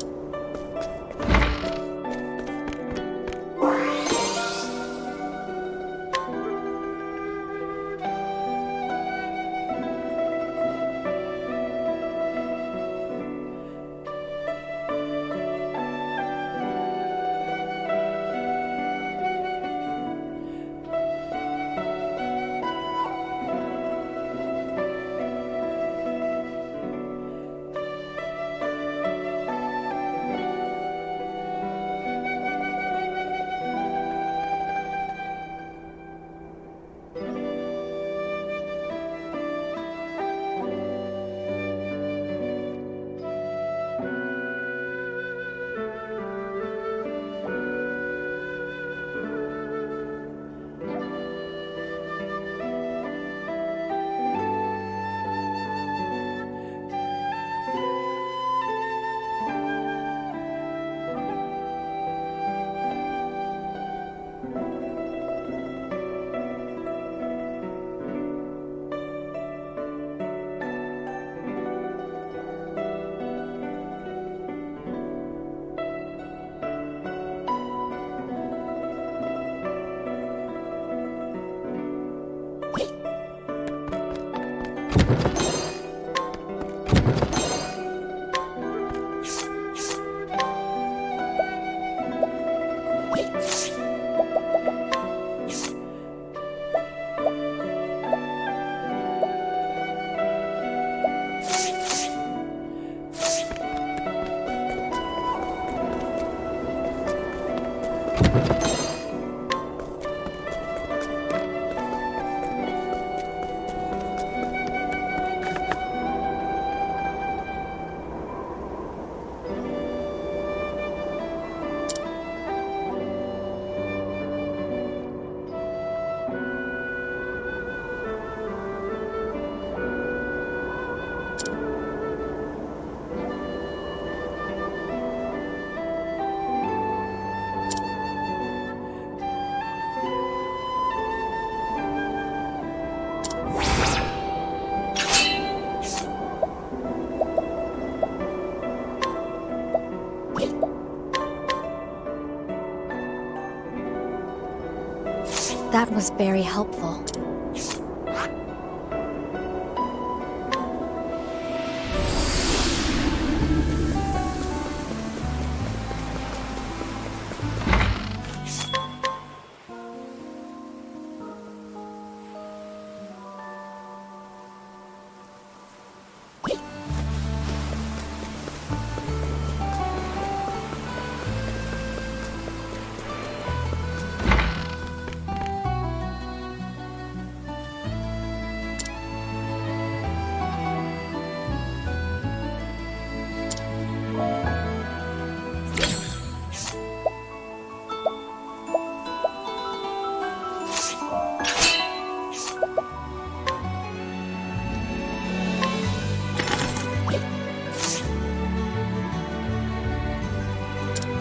That was very helpful.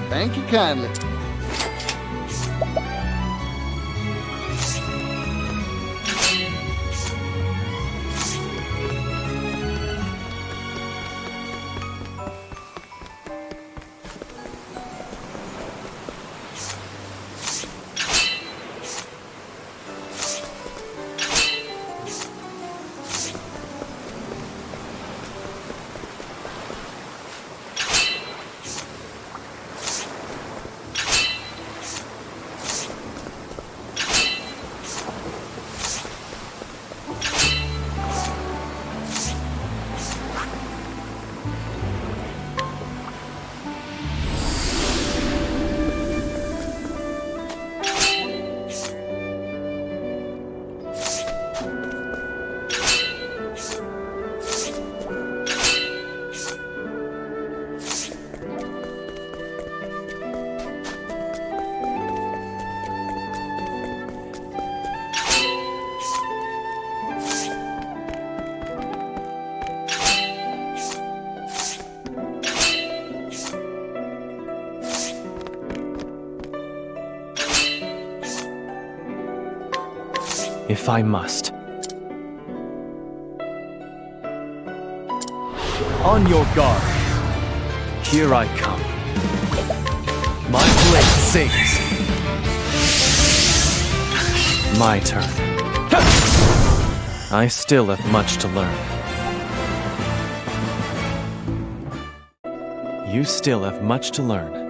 Thank you kindly. if I must. On your guard. Here I come. My blade sings. My turn. I still have much to learn. You still have much to learn.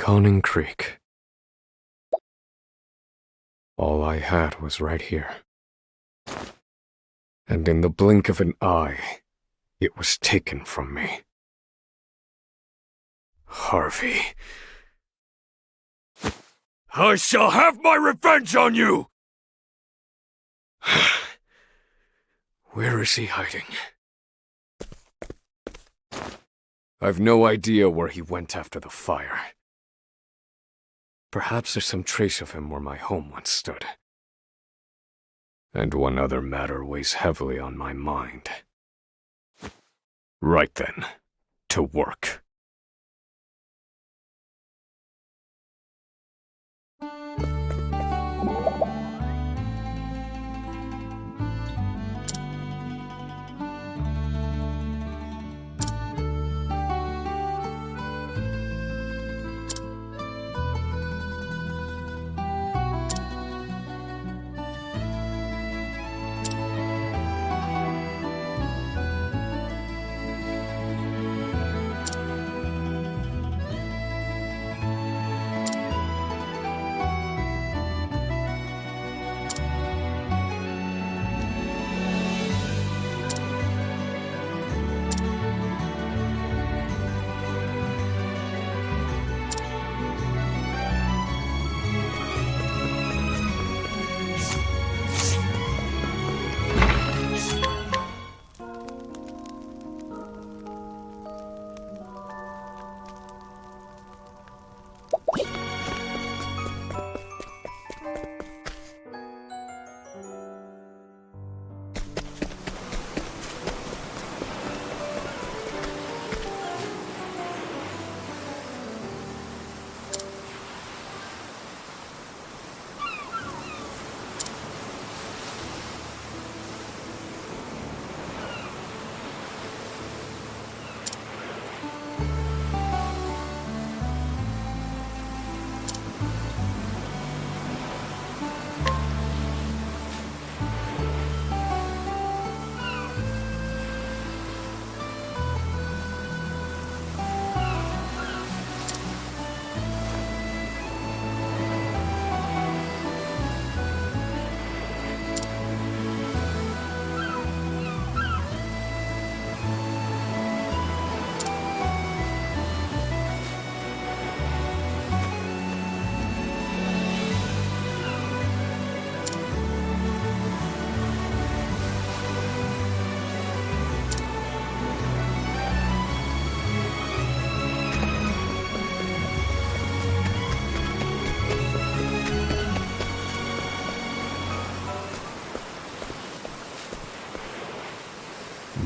Conning Creek. All I had was right here. And in the blink of an eye, it was taken from me. Harvey. I shall have my revenge on you! Where is he hiding? I've no idea where he went after the fire. Perhaps there's some trace of him where my home once stood. And one other matter weighs heavily on my mind. Right then, to work.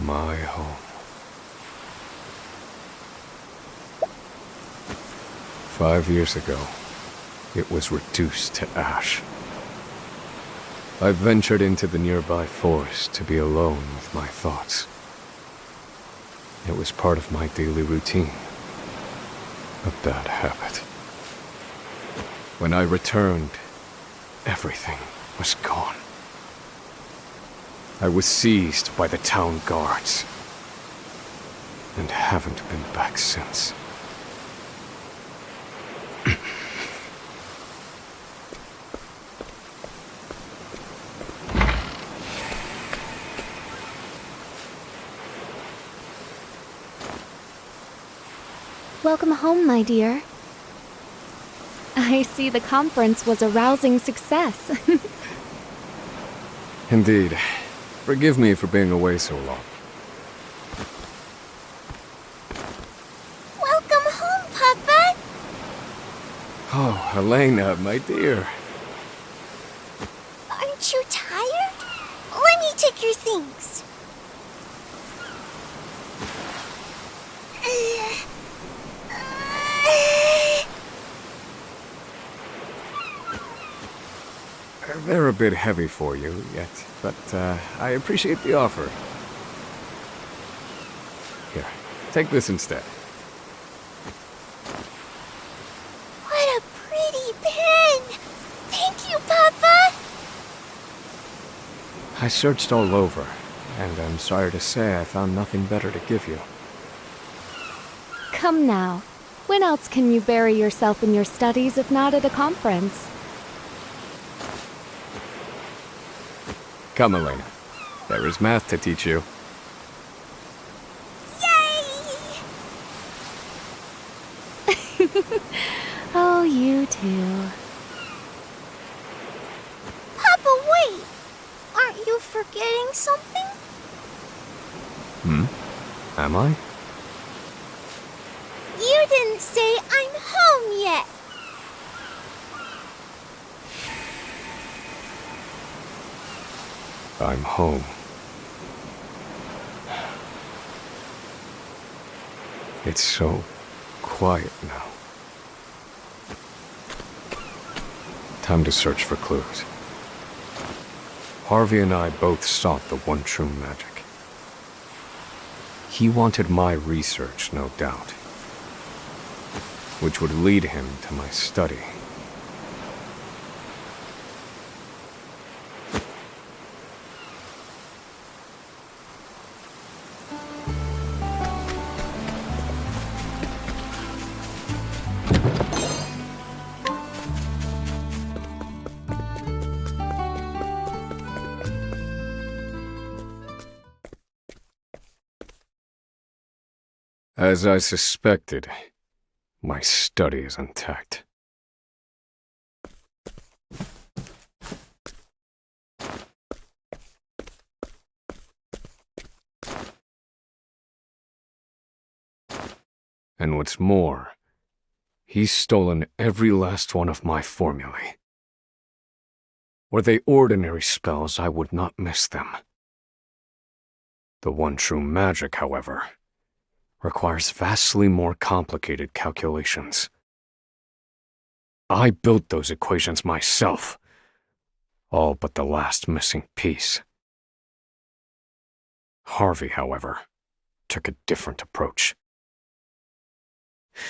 My home. 5 years ago, it was reduced to ash. I ventured into the nearby forest to be alone with my thoughts. It was part of my daily routine. A bad habit. When I returned, everything was gone. I was seized by the town guards, and haven't been back since. Welcome home, my dear. I see the conference was a rousing success. Indeed. Forgive me for being away so long. Welcome home, Papa! Oh, Elena, my dear. Aren't you tired? Let me take your things. They're a bit heavy for you yet, but I appreciate the offer. Here, take this instead. What a pretty pen! Thank you, Papa! I searched all over, and I'm sorry to say I found nothing better to give you. Come now. When else can you bury yourself in your studies if not at a conference? Come, Elena. There is math to teach you. Oh, you too. Papa, wait! Aren't you forgetting something? Am I? You didn't say I'm home yet. I'm home. It's so quiet now. Time to search for clues. Harvey and I both sought the one true magic. He wanted my research, no doubt, which would lead him to my study. As I suspected, my study is intact. And what's more, he's stolen every last one of my formulae. Were they ordinary spells, I would not miss them. The one true magic, however, requires vastly more complicated calculations. I built those equations myself, all but the last missing piece. Harvey, however, took a different approach.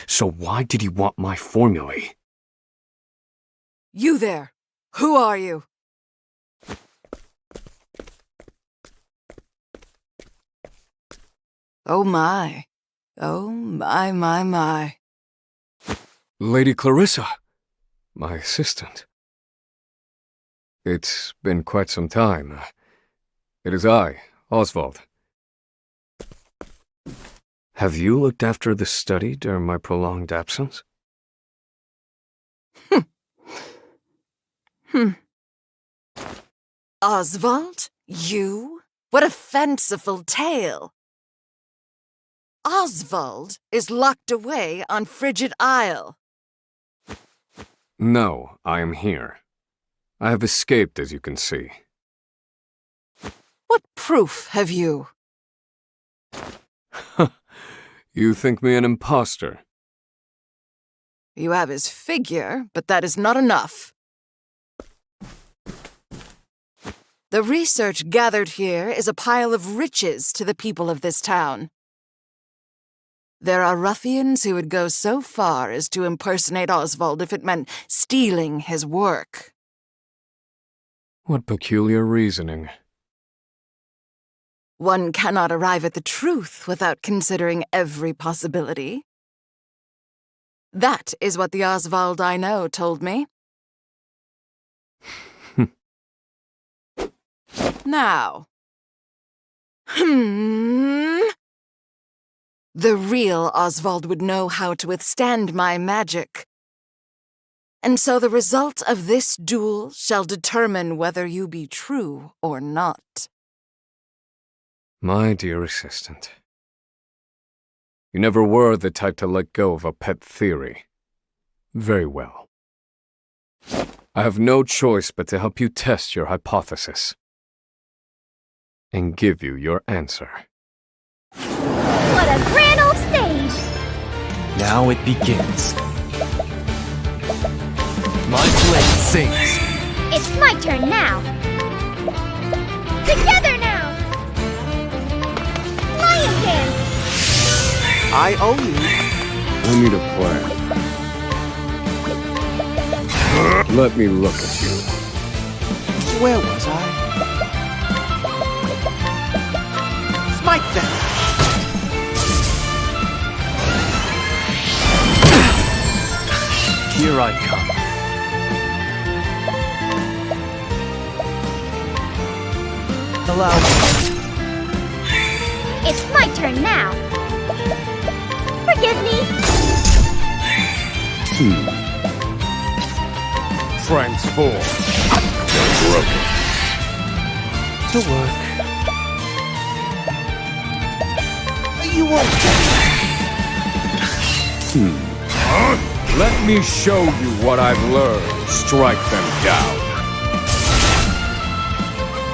So why did he want my formulae? You there! Who are you? Oh my. Oh my. Lady Clarissa, my assistant. It's been quite some time. It is I, Oswald. Have you looked after the study during my prolonged absence? Oswald? You? What a fanciful tale! Oswald is locked away on Frigid Isle. No, I am here. I have escaped, as you can see. What proof have you? You think me an imposter? You have his figure, but that is not enough. The research gathered here is a pile of riches to the people of this town. There are ruffians who would go so far as to impersonate Oswald if it meant stealing his work. What peculiar reasoning. One cannot arrive at the truth without considering every possibility. That is what the Oswald I know told me. Now. The real Oswald would know how to withstand my magic. And so the result of this duel shall determine whether you be true or not. My dear assistant. You never were the type to let go of a pet theory. Very well. I have no choice but to help you test your hypothesis. And give you your answer. What a grand old stage! Now it begins. My blade sings. It's my turn now. Together now! Lion dance! I owe you. I need a plan. Let me look at you. Where was I? Smite them! Here I come. Allow me. It's my turn now. Forgive me. Transform. Broken. To work. You won't Let me show you what I've learned. Strike them down.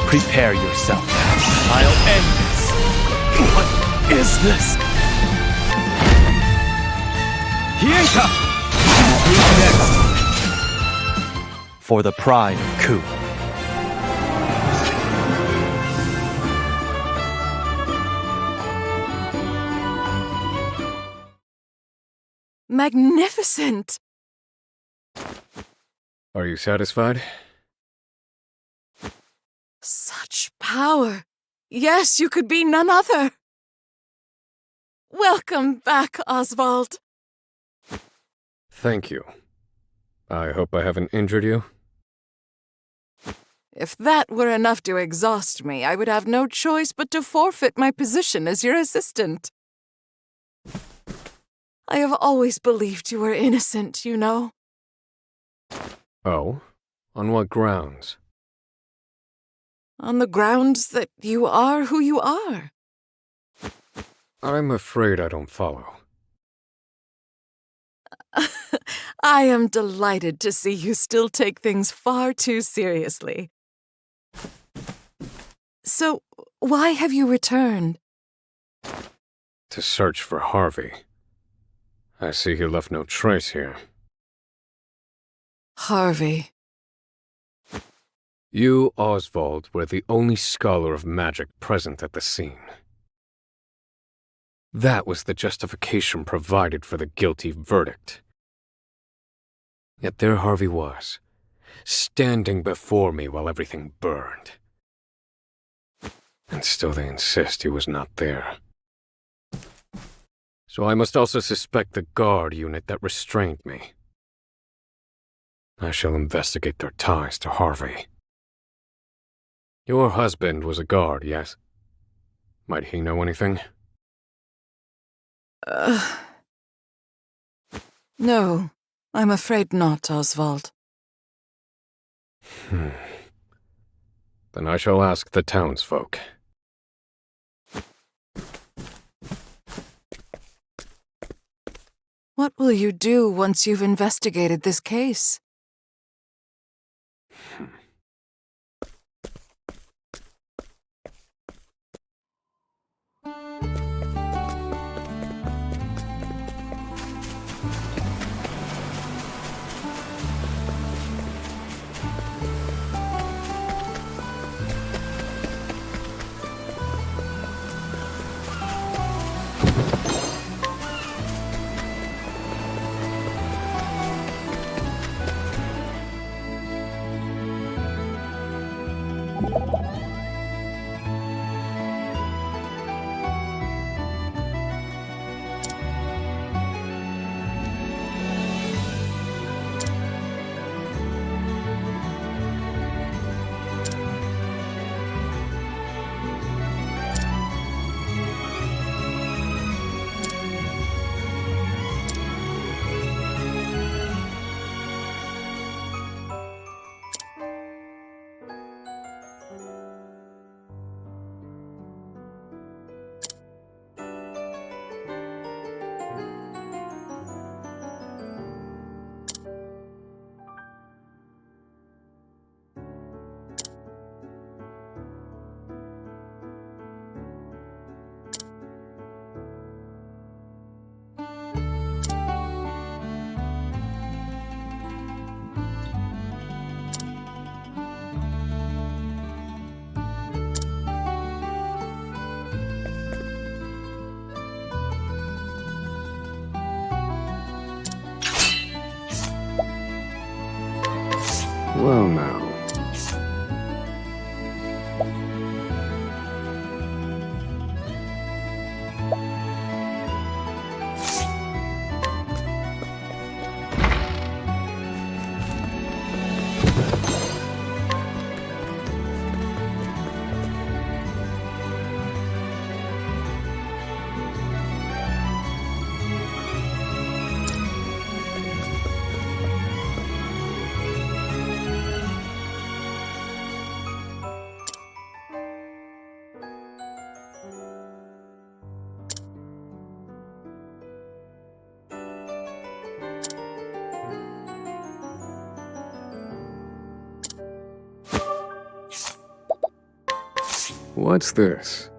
Prepare yourself. I'll end this. What is this? Hienta! Who's next? For the pride of Ku. Magnificent! Are you satisfied? Such power! Yes, you could be none other! Welcome back, Oswald. Thank you. I hope I haven't injured you. If that were enough to exhaust me, I would have no choice but to forfeit my position as your assistant. I have always believed you were innocent, you know. Oh? On what grounds? On the grounds that you are who you are. I'm afraid I don't follow. I am delighted to see you still take things far too seriously. So, why have you returned? To search for Harvey. I see he left no trace here. Harvey. You, Oswald, were the only scholar of magic present at the scene. That was the justification provided for the guilty verdict. Yet there Harvey was, standing before me while everything burned. And still they insist he was not there. So I must also suspect the guard unit that restrained me. I shall investigate their ties to Harvey. Your husband was a guard, yes? Might he know anything? No, I'm afraid not, Oswald. Then I shall ask the townsfolk. What will you do once you've investigated this case? Well now. What's this?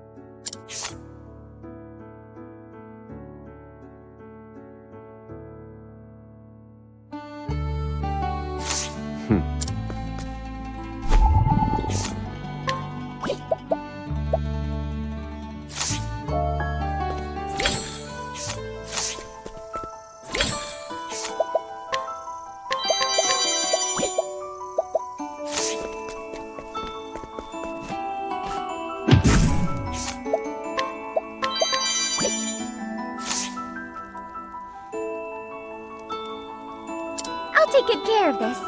I'll take good care of this.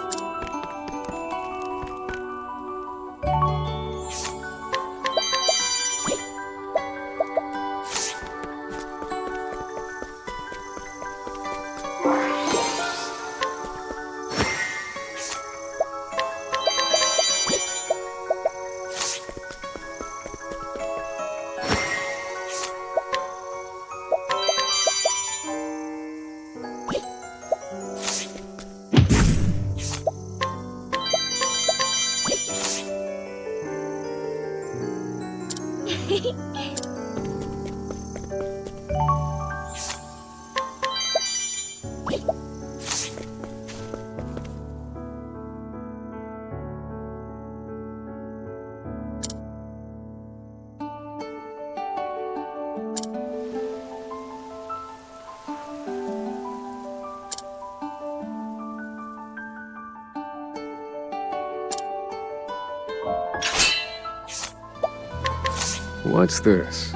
What's this?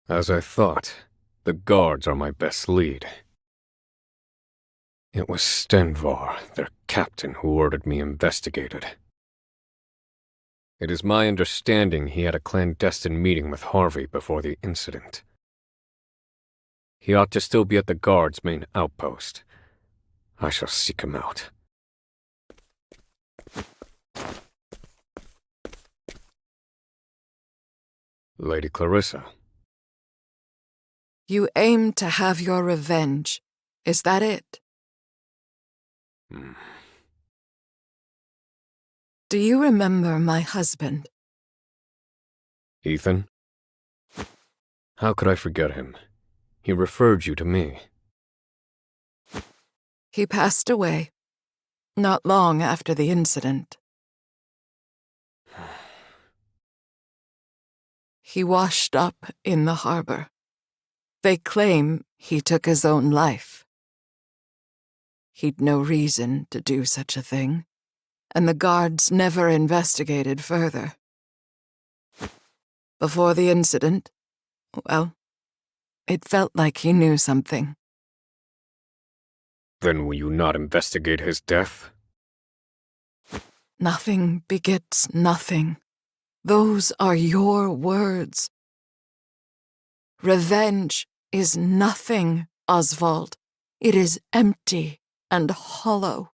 As I thought, the guards are my best lead. It was Stenvar, their captain, who ordered me investigated. It is my understanding he had a clandestine meeting with Harvey before the incident. He ought to still be at the guard's main outpost. I shall seek him out. Lady Clarissa. You aim to have your revenge. Is that it? Do you remember my husband? Ethan? How could I forget him? He referred you to me. He passed away, not long after the incident. He washed up in the harbor. They claim he took his own life. He'd no reason to do such a thing, and the guards never investigated further. Before the incident, well, it felt like he knew something. Then will you not investigate his death? Nothing begets nothing. Those are your words. Revenge is nothing, Oswald. It is empty and hollow.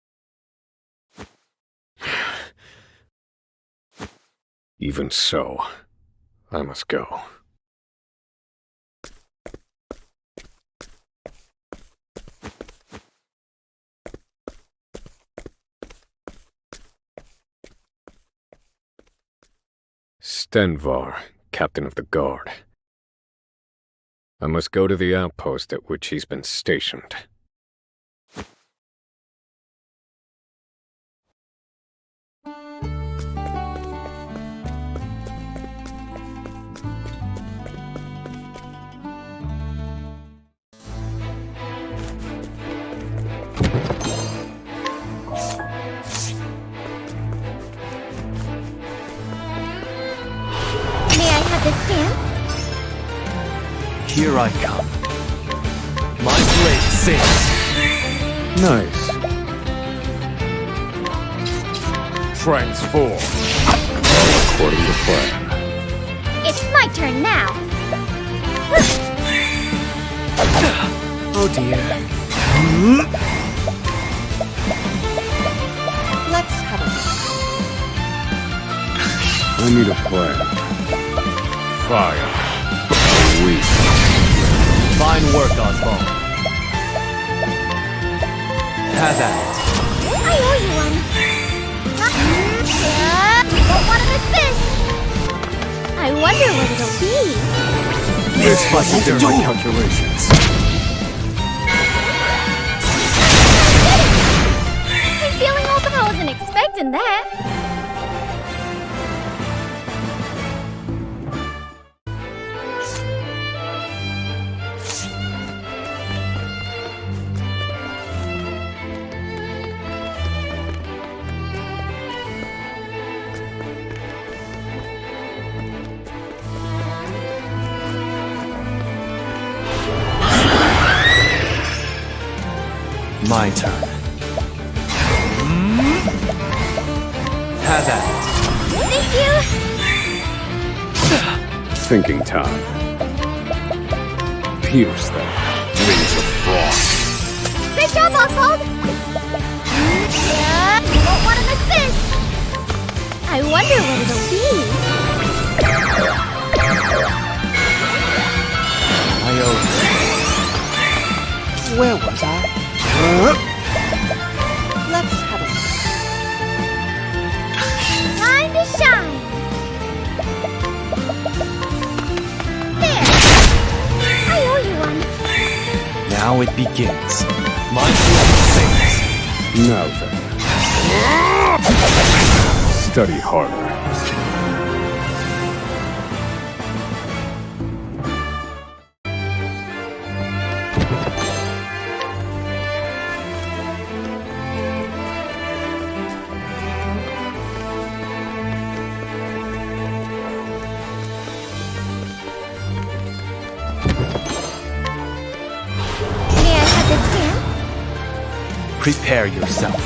Even so, I must go. Stenvar, captain of the guard. I must go to the outpost at which he's been stationed. May I have this dance? Here I come. My blade sings. Nice. Transform. according to plan. It's my turn now. Oh dear. Let's have a I need a plan. Fire. Weak. Fine work, Oswald. Have at it. I owe you one. Don't want to miss this. I wonder what it'll be. This must be my calculations. I'm feeling open. I wasn't expecting that. My turn. Have at it. Thank you. Thinking time. Pierce them. Wings of frost. Great job, Oswald. You won't want to miss this. I wonder what it'll be. I owe you. Where was I? Let's have a Time to shine. There. I owe you one. Now it begins. My blade sings. Now then. Study harder. Prepare yourself.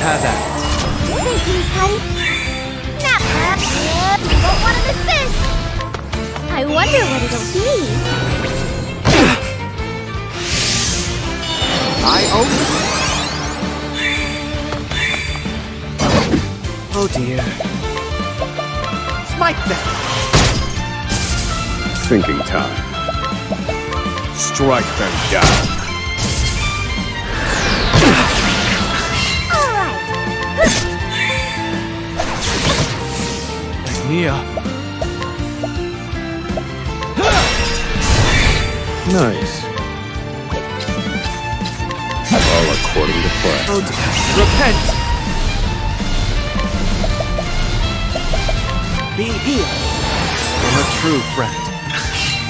Have at it. Thank you, Patty. Now, won't want to miss this. I wonder what it'll be. I owe you. Oh dear. Smite them. Thinking time. Strike them down. Mia. Nice. All according to plan. Oh dear. Repent. Be healed. From a true friend.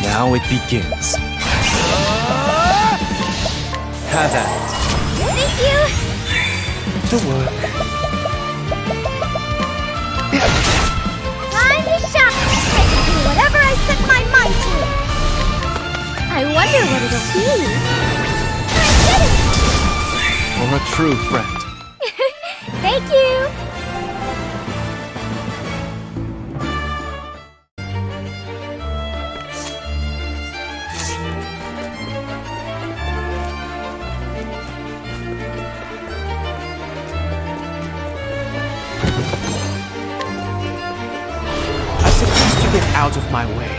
Now it begins. Have at it. Thank you. To work. Time to shine. I can do whatever I set my mind to. I wonder what it'll be. I did it! For a true friend. Thank you. Get out of my way.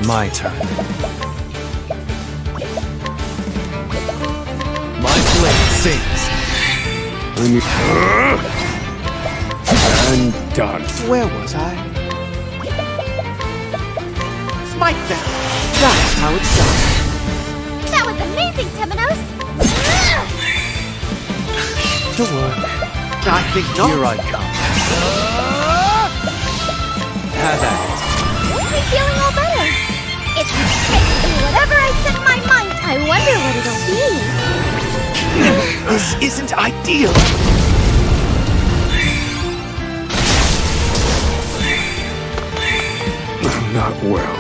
My turn. My blade sings. And done. Where was I? Smite them. That's how it's done. That was amazing, Temenos. To work. I think not. Here I come. Have at it. I'm feeling all better. It's I can do whatever I set my mind. I wonder what it'll be. This isn't ideal. Not well.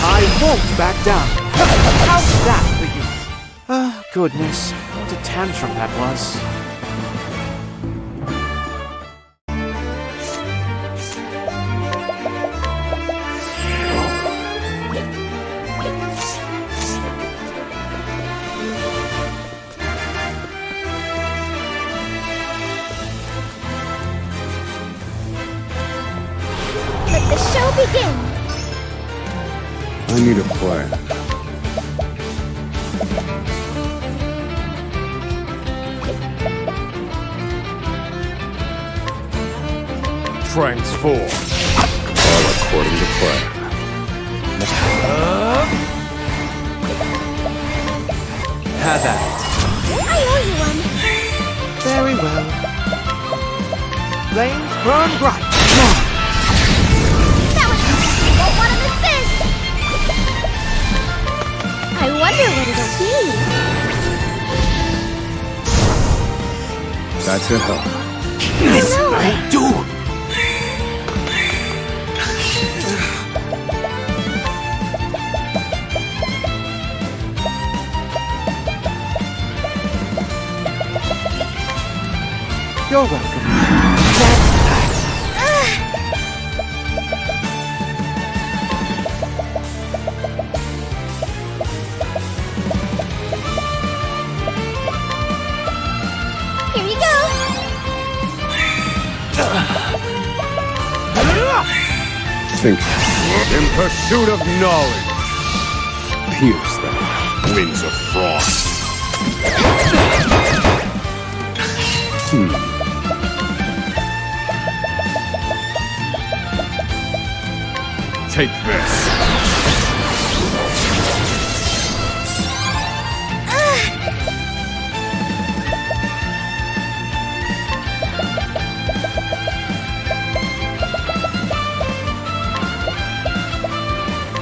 I won't back down. How's that for you? Goodness, what a tantrum that was. Let the show begin! I need a plan. Transform. All according to plan. Have at it. I owe you one! Very well. Flames burn bright. That was what one of the fish! I wonder what it'll be. That's a help. This will do. You're welcome. That's that. Here you go! Think. In pursuit of knowledge. Pierce them. Wings of frost. Take this.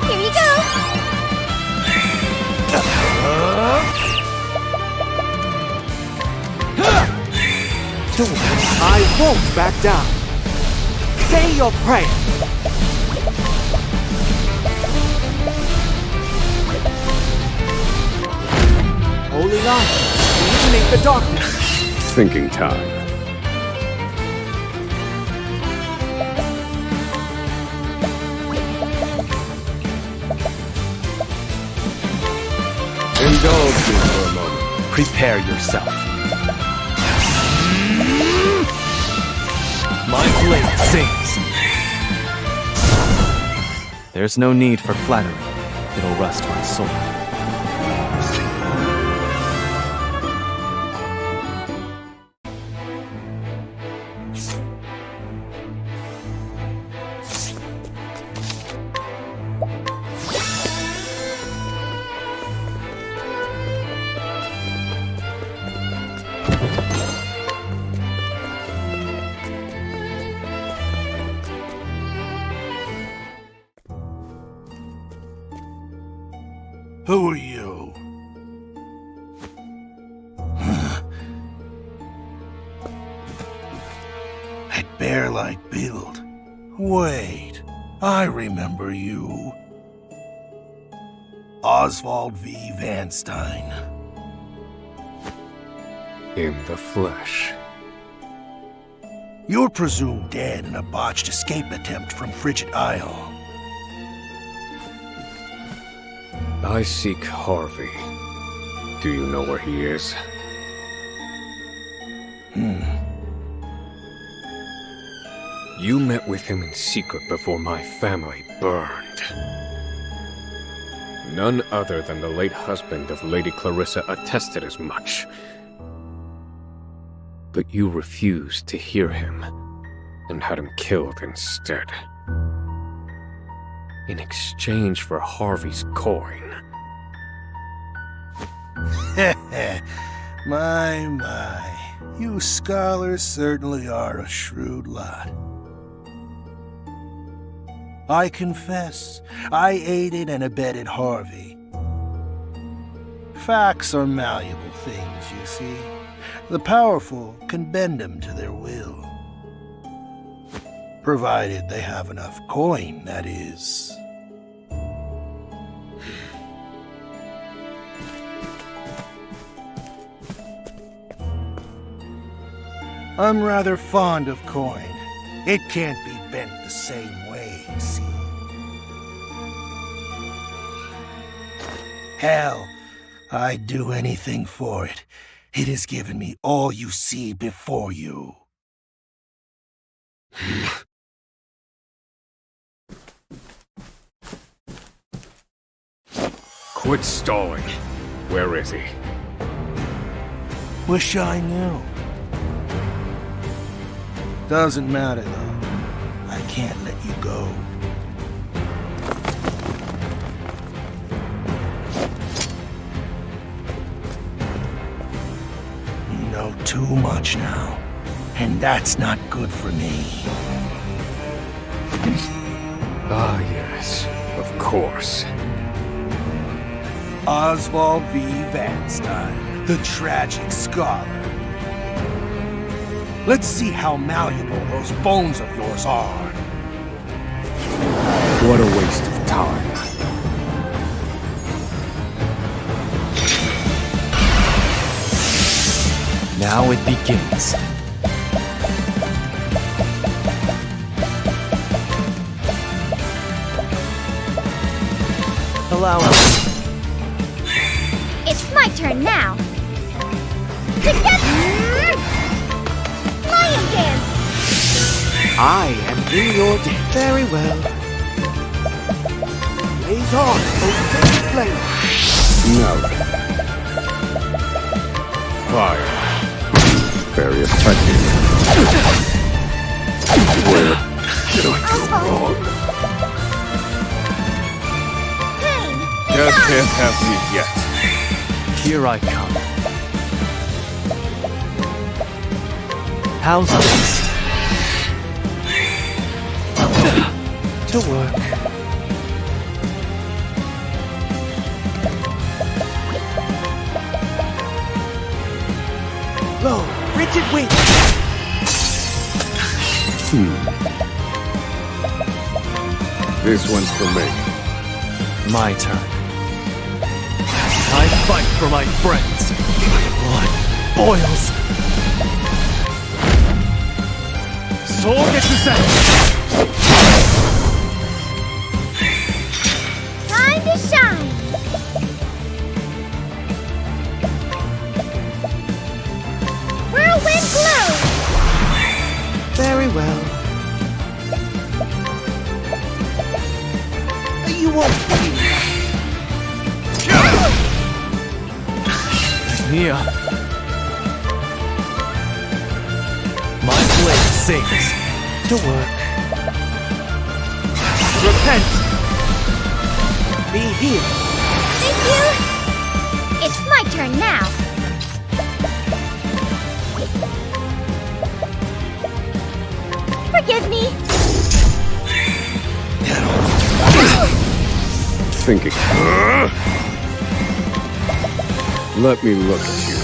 Here you go! I won't back down. Say your prayer. Holy light, illuminate the darkness. Thinking time. Indulge me for a moment. Prepare yourself. My blade sings. There's no need for flattery. It'll rust my soul. Who are you? That bear-like build. Wait, I remember you. Oswald V. Van Stein. In the flesh. You're presumed dead in a botched escape attempt from Frigid Isle. I seek Harvey. Do you know where he is? You met with him in secret before my family burned. None other than the late husband of Lady Clarissa attested as much. But you refused to hear him, and had him killed instead. In exchange for Harvey's coin. My. You scholars certainly are a shrewd lot. I confess, I aided and abetted Harvey. Facts are malleable things, you see. The powerful can bend them to their will. Provided they have enough coin, that is. I'm rather fond of coin. It can't be bent the same way, see? Hell, I'd do anything for it. It has given me all you see before you. Quit stalling. Where is he? Wish I knew. Doesn't matter, though. I can't let you go. You know too much now, and that's not good for me. Ah, yes. Of course. Oswald V. Vanstein, the tragic scholar. Let's see how malleable those bones of yours are. What a waste of time. Now it begins. Allow us. It's my turn now. Together! Lion dance! I am in your debt. Very well. Blaze on, open flame. No. Fire. Very effective. Where did I go wrong? Death can't have me yet. Here I come. How's this? To work. Low, rigid wing. This one's for me. My turn. I fight for my friends. My blood boils. Soul gets the set. Time to shine! Whirlwind glow! Very well. You won't be. Mia. My blade sings. To work. Repent! Be healed. Thank you! It's my turn now. Forgive me. Thinking. Let me look at you.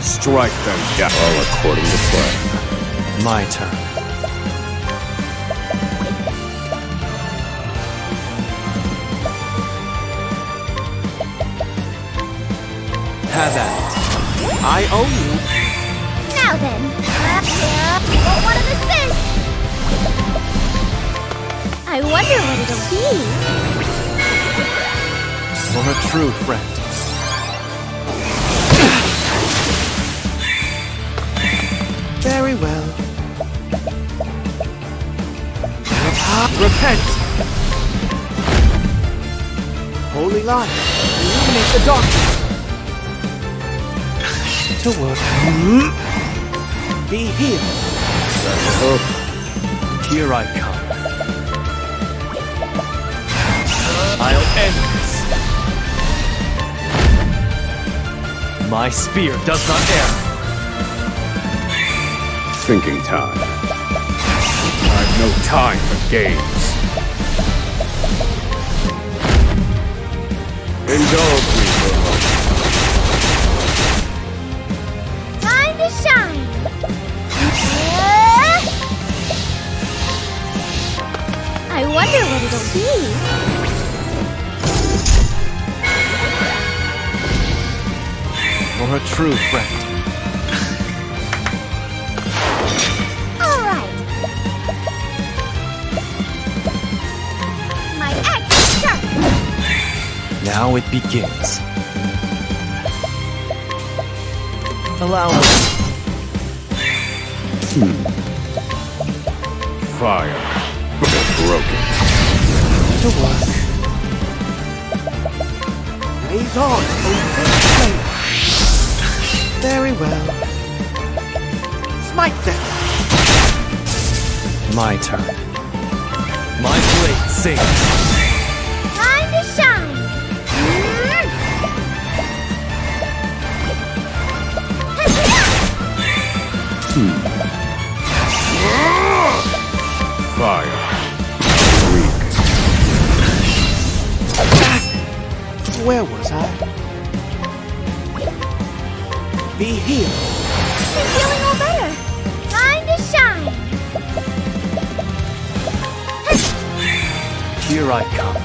Strike them down. All according to plan. My turn. Have at it. I owe you. Now then. What one of this is? I wonder what it'll be. For a true friend. Very well. Repent! Holy light, illuminate the darkness. To work. Be healed. Here I come. I'll end this. My spear does not err. Thinking time. I've no time for games. Indulge me for a moment. Time to shine. I wonder what it'll be. For a true friend. All right. My axe is sharp. Now it begins. Allow me. Fire. Broken. To work. Raise on, very well. Smite them. My turn. My blade sings. Time to shine. Fire. Where was I? Be healed. I'm feeling all better. Time to shine. Here I come.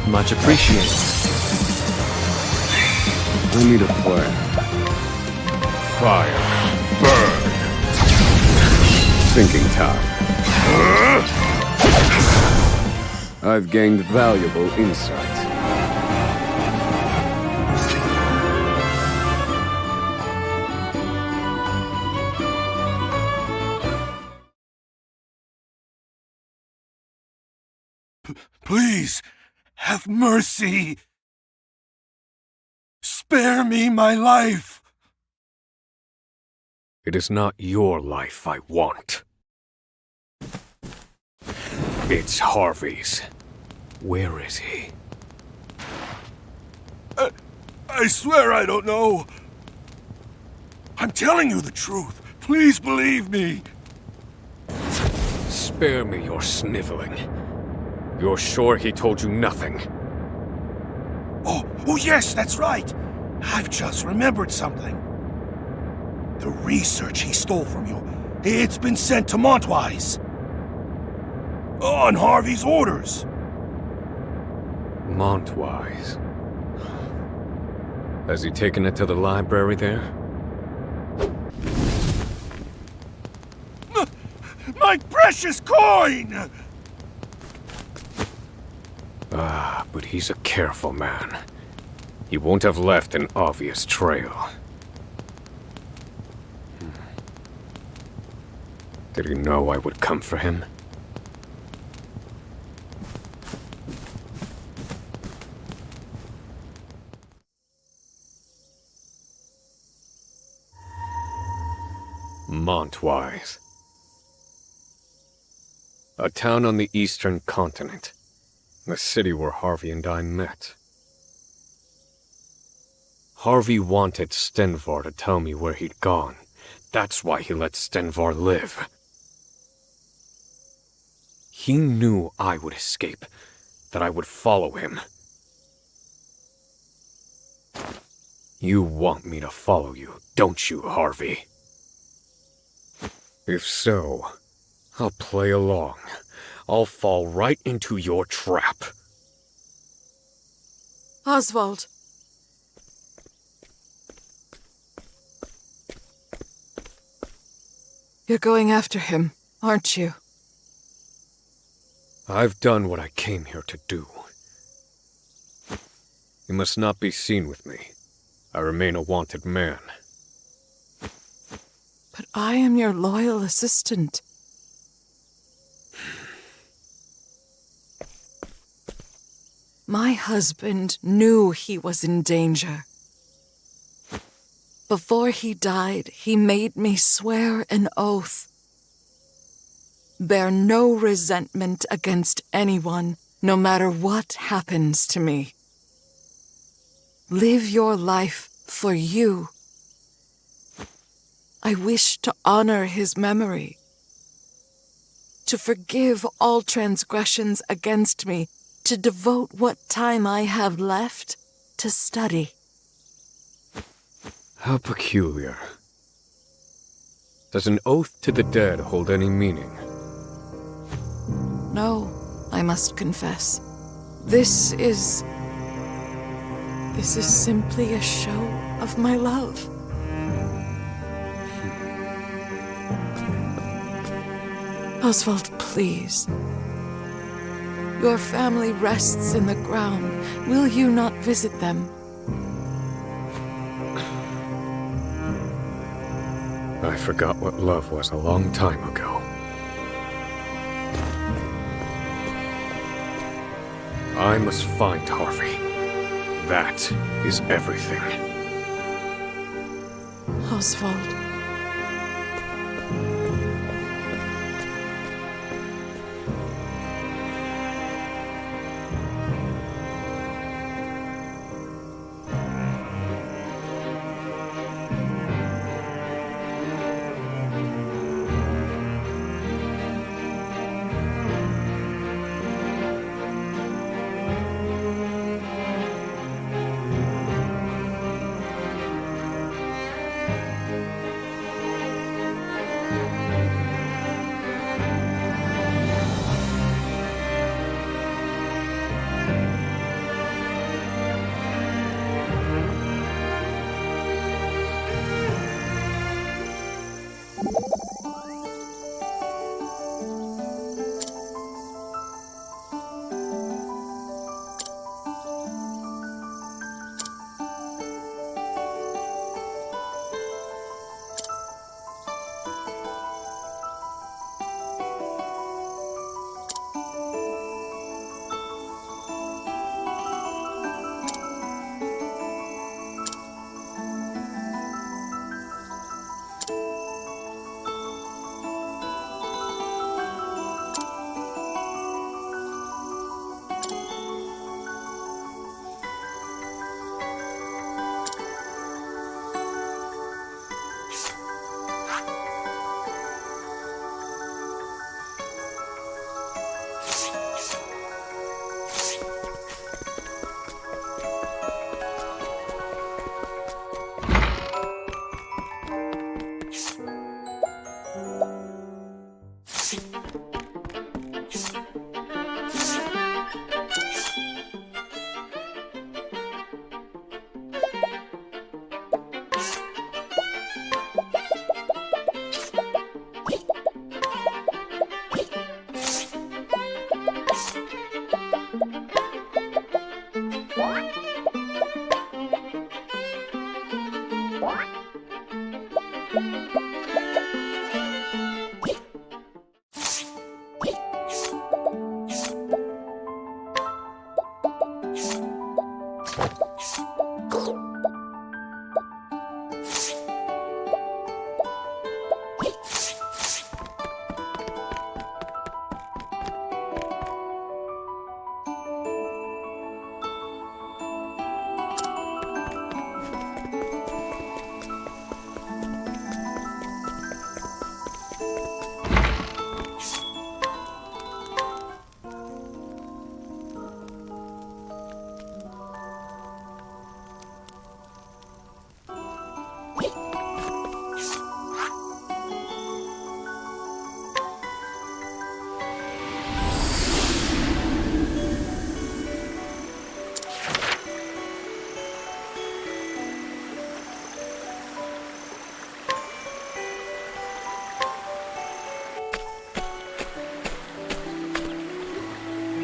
Much appreciated. I need a plan. Fire. Burn. Thinking time. I've gained valuable insight. Please, have mercy. Spare me my life. It is not your life I want. It's Harvey's. Where is he? I swear I don't know. I'm telling you the truth. Please believe me. Spare me your sniveling. You're sure he told you nothing? Oh yes, that's right. I've just remembered something. The research he stole from you, it's been sent to Montwise. On Harvey's orders. Montwise. Has he taken it to the library there? My precious coin! Ah, but he's a careful man. He won't have left an obvious trail. Did he know I would come for him? Montwise. A town on the eastern continent. The city where Harvey and I met. Harvey wanted Stenvar to tell me where he'd gone. That's why he let Stenvar live. He knew I would escape, that I would follow him. You want me to follow you, don't you, Harvey? If so, I'll play along. I'll fall right into your trap. Oswald. You're going after him, aren't you? I've done what I came here to do. You must not be seen with me. I remain a wanted man. But I am your loyal assistant. My husband knew he was in danger. Before he died, he made me swear an oath. Bear no resentment against anyone, no matter what happens to me. Live your life for you. I wish to honor his memory, to forgive all transgressions against me, to devote what time I have left to study. How peculiar. Does an oath to the dead hold any meaning? No, I must confess. This is simply a show of my love. Oswald, please. Your family rests in the ground. Will you not visit them? I forgot what love was a long time ago. I must find Harvey. That is everything. Oswald.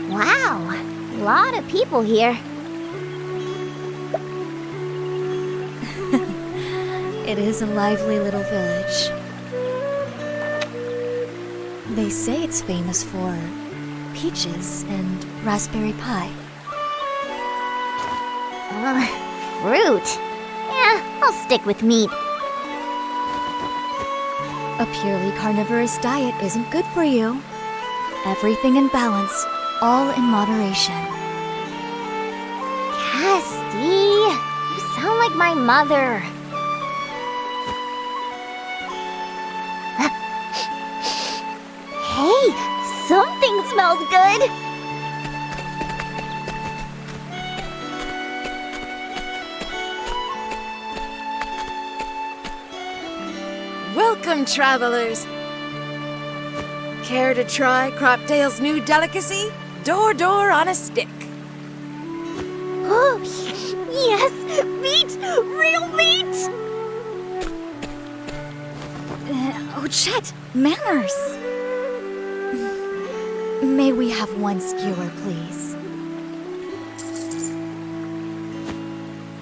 Wow, lot of people here. It is a lively little village. They say it's famous for peaches and raspberry pie. Fruit. Yeah, I'll stick with meat. A purely carnivorous diet isn't good for you. Everything in balance, all in moderation. Cassie, you sound like my mother. Hey, something smells good. Welcome, travelers. Care to try Croptail's new delicacy? Door on a stick. Oh, yes! Meat! Real meat! Oh, Chet, manners. May we have one skewer, please?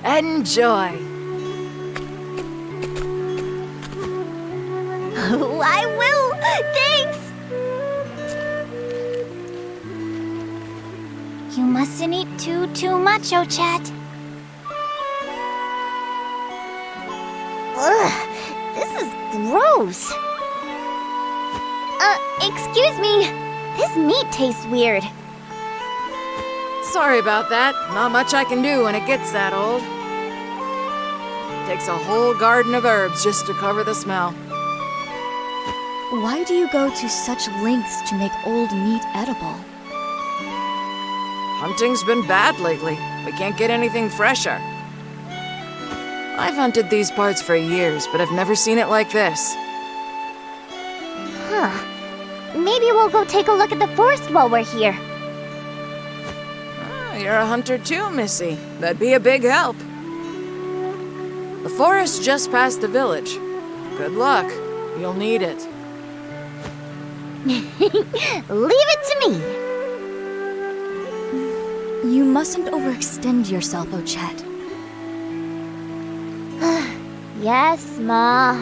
Enjoy. Oh, I will! Thanks! You mustn't eat too much, Ochat. Ugh, this is gross. Excuse me. This meat tastes weird. Sorry about that. Not much I can do when it gets that old. Takes a whole garden of herbs just to cover the smell. Why do you go to such lengths to make old meat edible? Hunting's been bad lately. We can't get anything fresher. I've hunted these parts for years, but I've never seen it like this. Huh. Maybe we'll go take a look at the forest while we're here. You're a hunter too, Missy. That'd be a big help. The forest's just past the village. Good luck. You'll need it. Leave it to me. You mustn't overextend yourself, Ochet. Yes, Ma.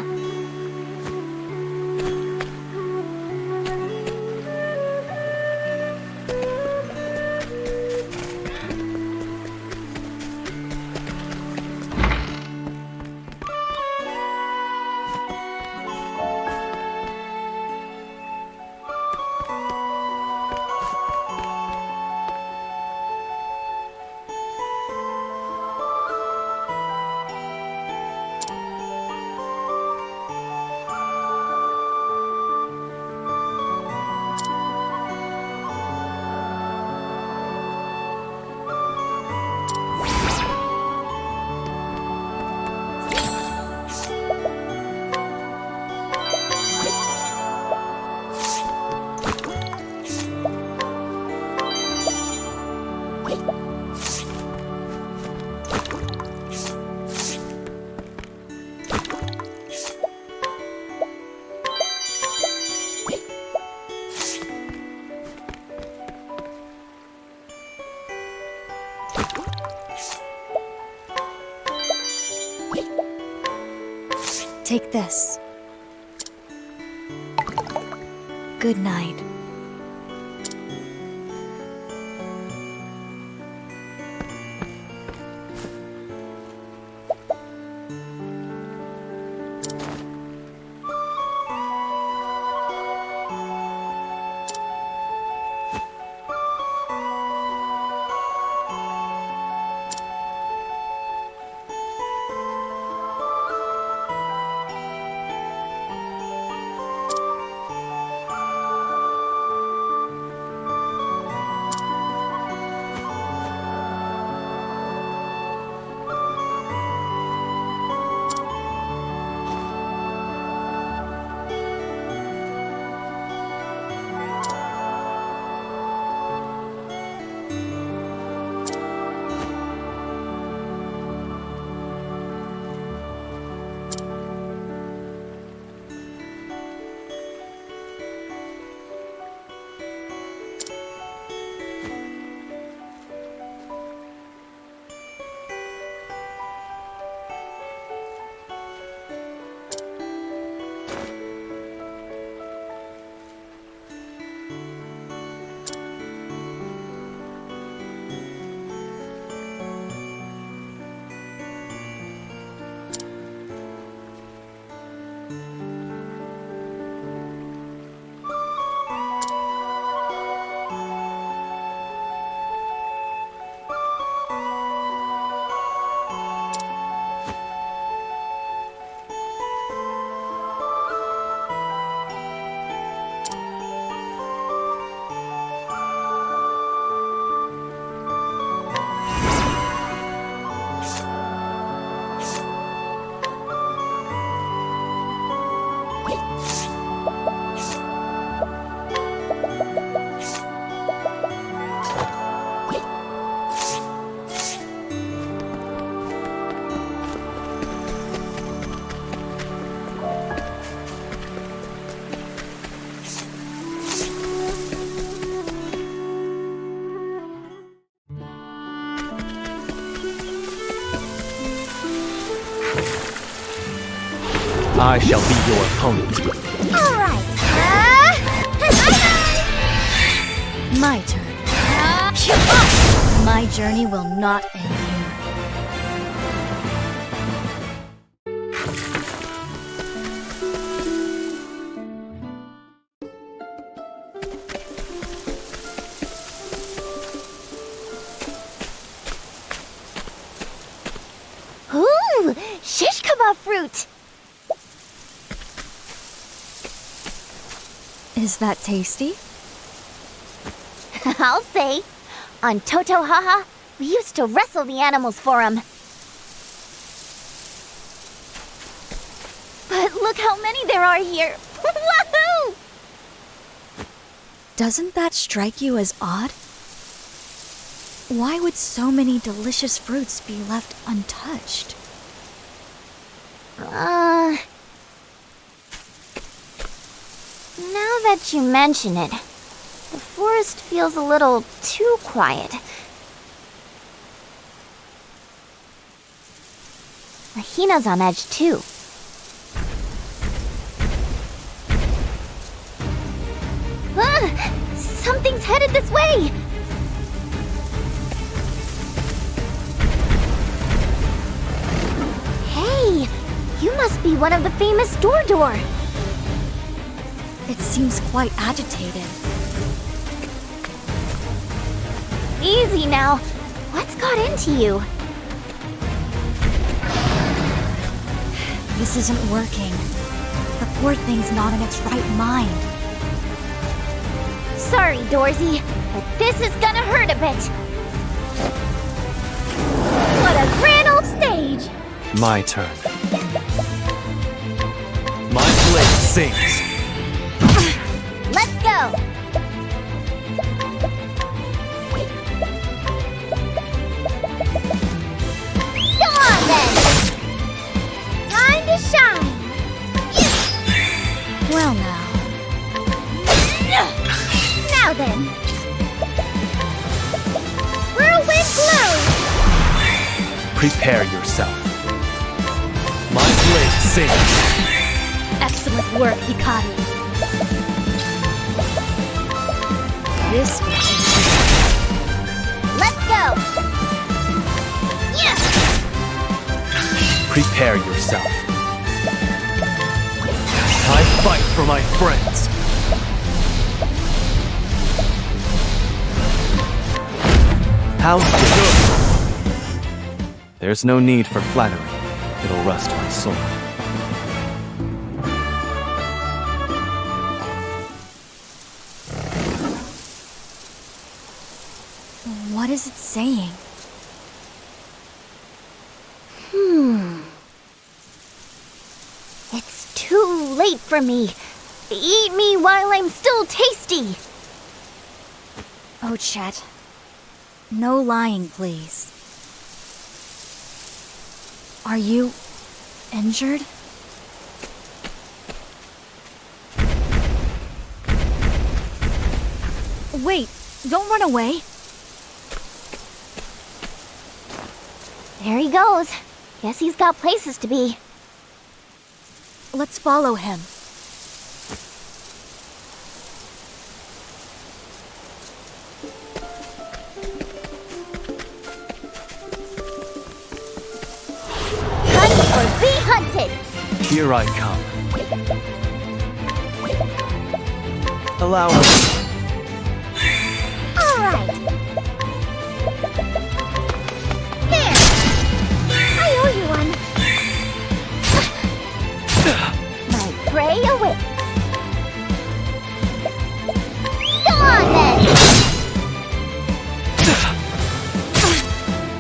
Take this. Good night. I shall be your opponent. Alright. My turn. My journey will not end here. Ooh, shish kebab fruit. Is that tasty? I'll say. On Totohaha, we used to wrestle the animals for them. But look how many there are here. Wahoo! Doesn't that strike you as odd? Why would so many delicious fruits be left untouched? Now that you mention it, the forest feels a little too quiet. Mahina's on edge too. Something's headed this way! Hey, you must be one of the famous Door. It seems quite agitated. Easy now. What's got into you? This isn't working. The poor thing's not in its right mind. Sorry, Dorsey, but this is gonna hurt a bit. What a grand old stage! My turn. My blade sings. Let's go! Go on then! Time to shine! Well now. Now then! Whirlwind blow! Prepare yourself. My blade sings. Excellent work, Hikari. This will Let's go! Yeah! Prepare yourself. I fight for my friends. How's good? There's no need for flattery. It'll rust my sword. What is it saying? It's too late for me. Eat me while I'm still tasty. Oh, Chet. No lying, please. Are you injured? Wait, don't run away. There he goes. Guess he's got places to be. Let's follow him. Hunt or be hunted! Here I come. Allow me. Alright. There! I owe you one. My prey awaits. Go on then!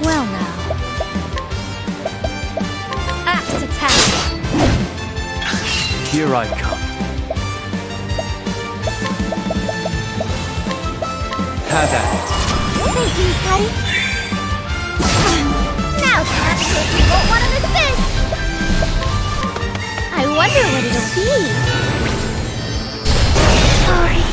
Well now. Axe attack! Here I come. Have at it. Thank you, buddy. Now Cassie won't want to miss this. I wonder what it'll be. Sorry.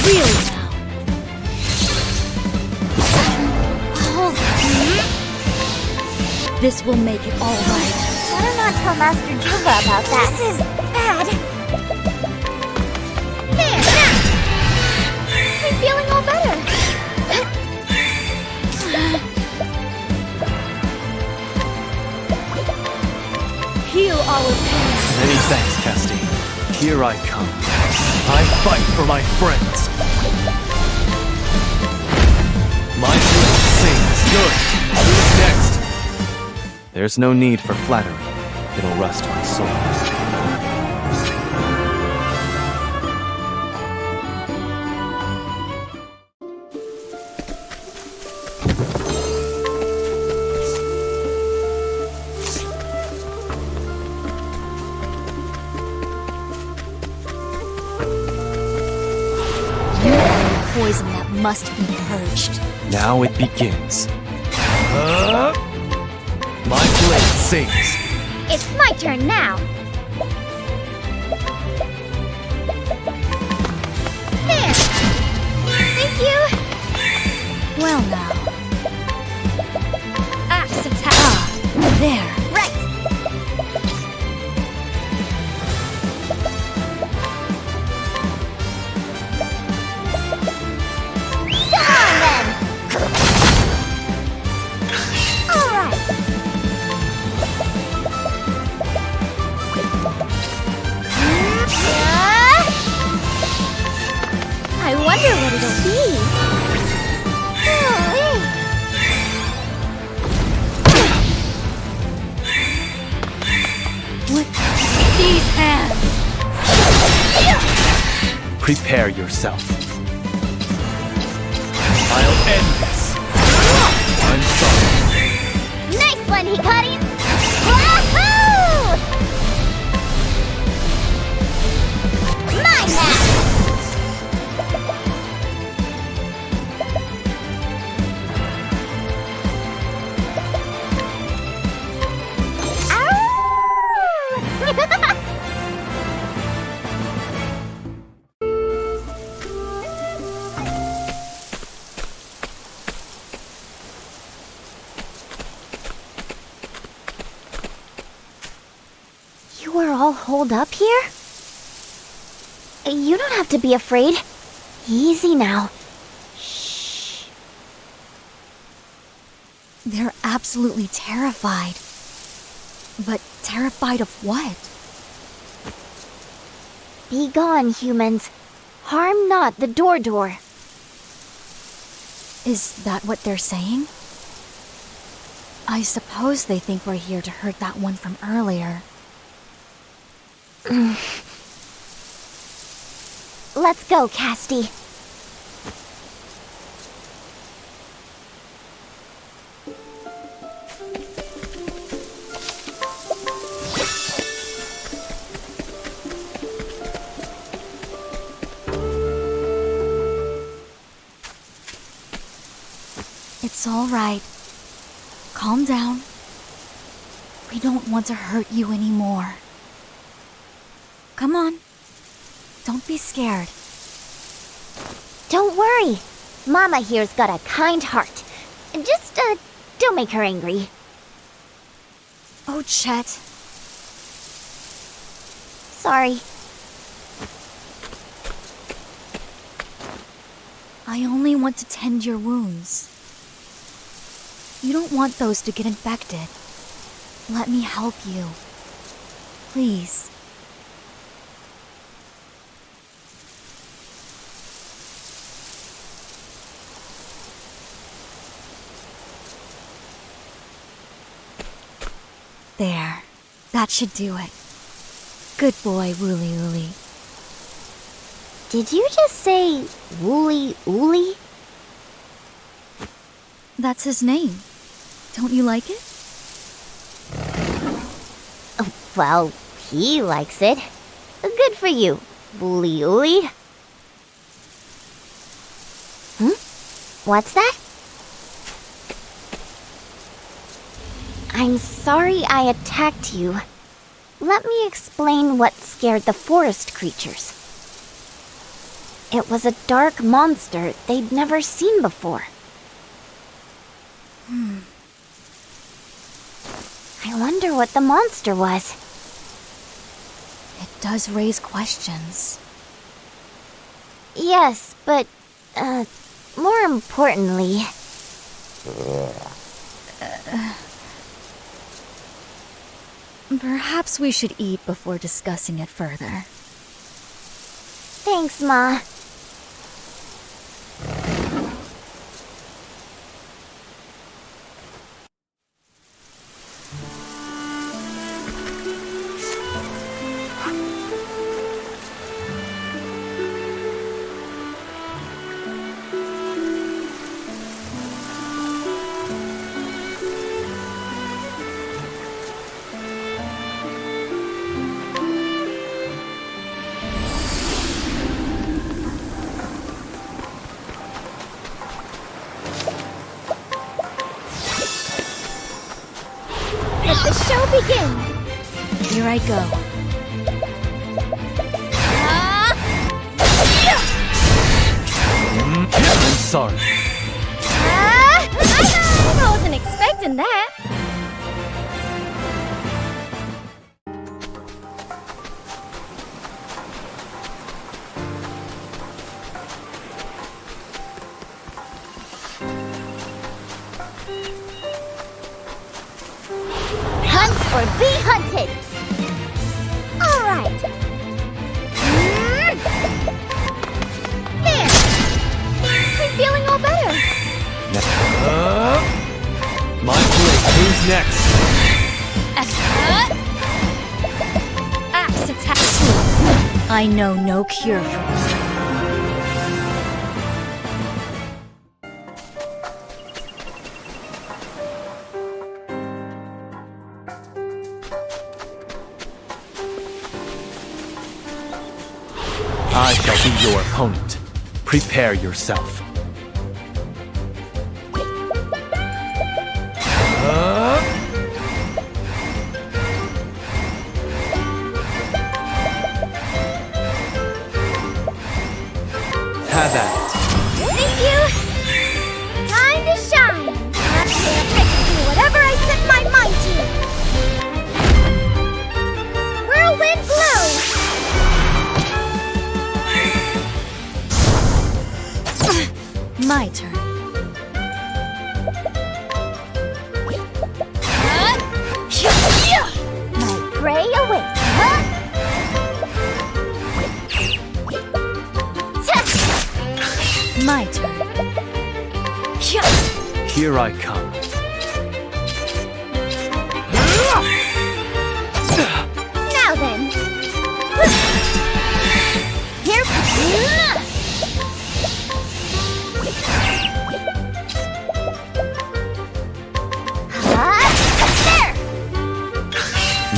Really now. Hold on. This will make it all right. Better not tell Master Juba about that. This is bad. There, now! I'm feeling all better. Heal our pain. Many thanks, Casti. Here I come. I fight for my friends. My blood sings. Good. Who's next? There's no need for flattery. It'll rust my soul. Poison that must be purged. Now it begins. My blade sings. It's my turn now. There. Thank you. Well now. Axe attack. There. Right. Come on then. All right. I wonder what it'll be. With these hands. Prepare yourself. I'll end this. I'm sorry. Nice one, Hikari! Wahoo! Mine now! You are all holed up here? You don't have to be afraid. Easy now. Shh. They're absolutely terrified. But terrified of what? Be gone, humans. Harm not the door. Is that what they're saying? I suppose they think we're here to hurt that one from earlier. Let's go, Casti. It's all right. Calm down. We don't want to hurt you anymore. Come on. Don't be scared. Don't worry. Mama here's got a kind heart. Just, don't make her angry. Oh, Chet. Sorry. I only want to tend your wounds. You don't want those to get infected. Let me help you. Please. There. That should do it. Good boy, Wooly Ooly. Did you just say Wooly Ooly? That's his name. Don't you like it? Well, he likes it. Good for you, Lily. What's that? I'm sorry I attacked you. Let me explain what scared the forest creatures. It was a dark monster they'd never seen before. I wonder what the monster was. It does raise questions. Yes, but, more importantly... Perhaps we should eat before discussing it further. Thanks, Ma. Let the show begin! Here I go. I'm sorry. I wasn't expecting that. Hunt or be hunted! Alright. There! I'm feeling all better. My blade, who's next? Axe attack. I know no cure for this. I shall be your opponent. Prepare yourself. Have at it. Thank you! Time to shine! After I can do whatever I set my mind to! Whirlwind blow! My turn. My prey awaits, huh? My turn. Here I come. Now then! Here. There!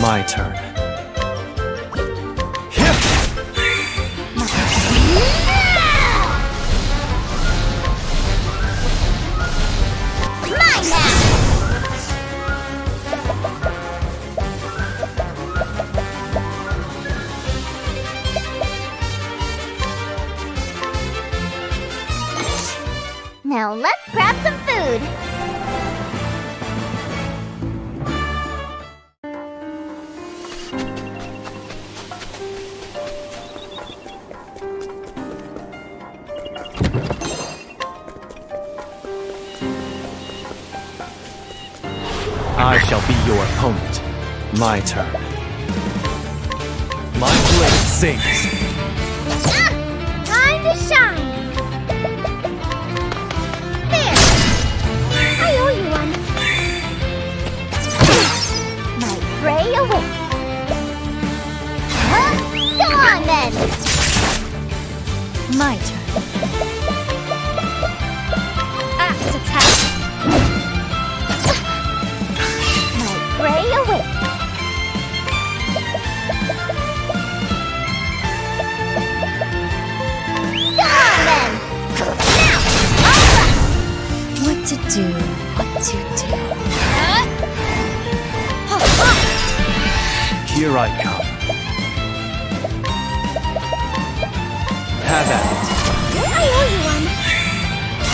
My turn. Mine now! Now let's grab some food. I shall be your opponent. My turn. My blade sings. Time to shine! There! I owe you one. My prey awaits. Huh? Go on then! My turn. Axe attack. My prey awaits. Here I come. Have at it. I owe you one.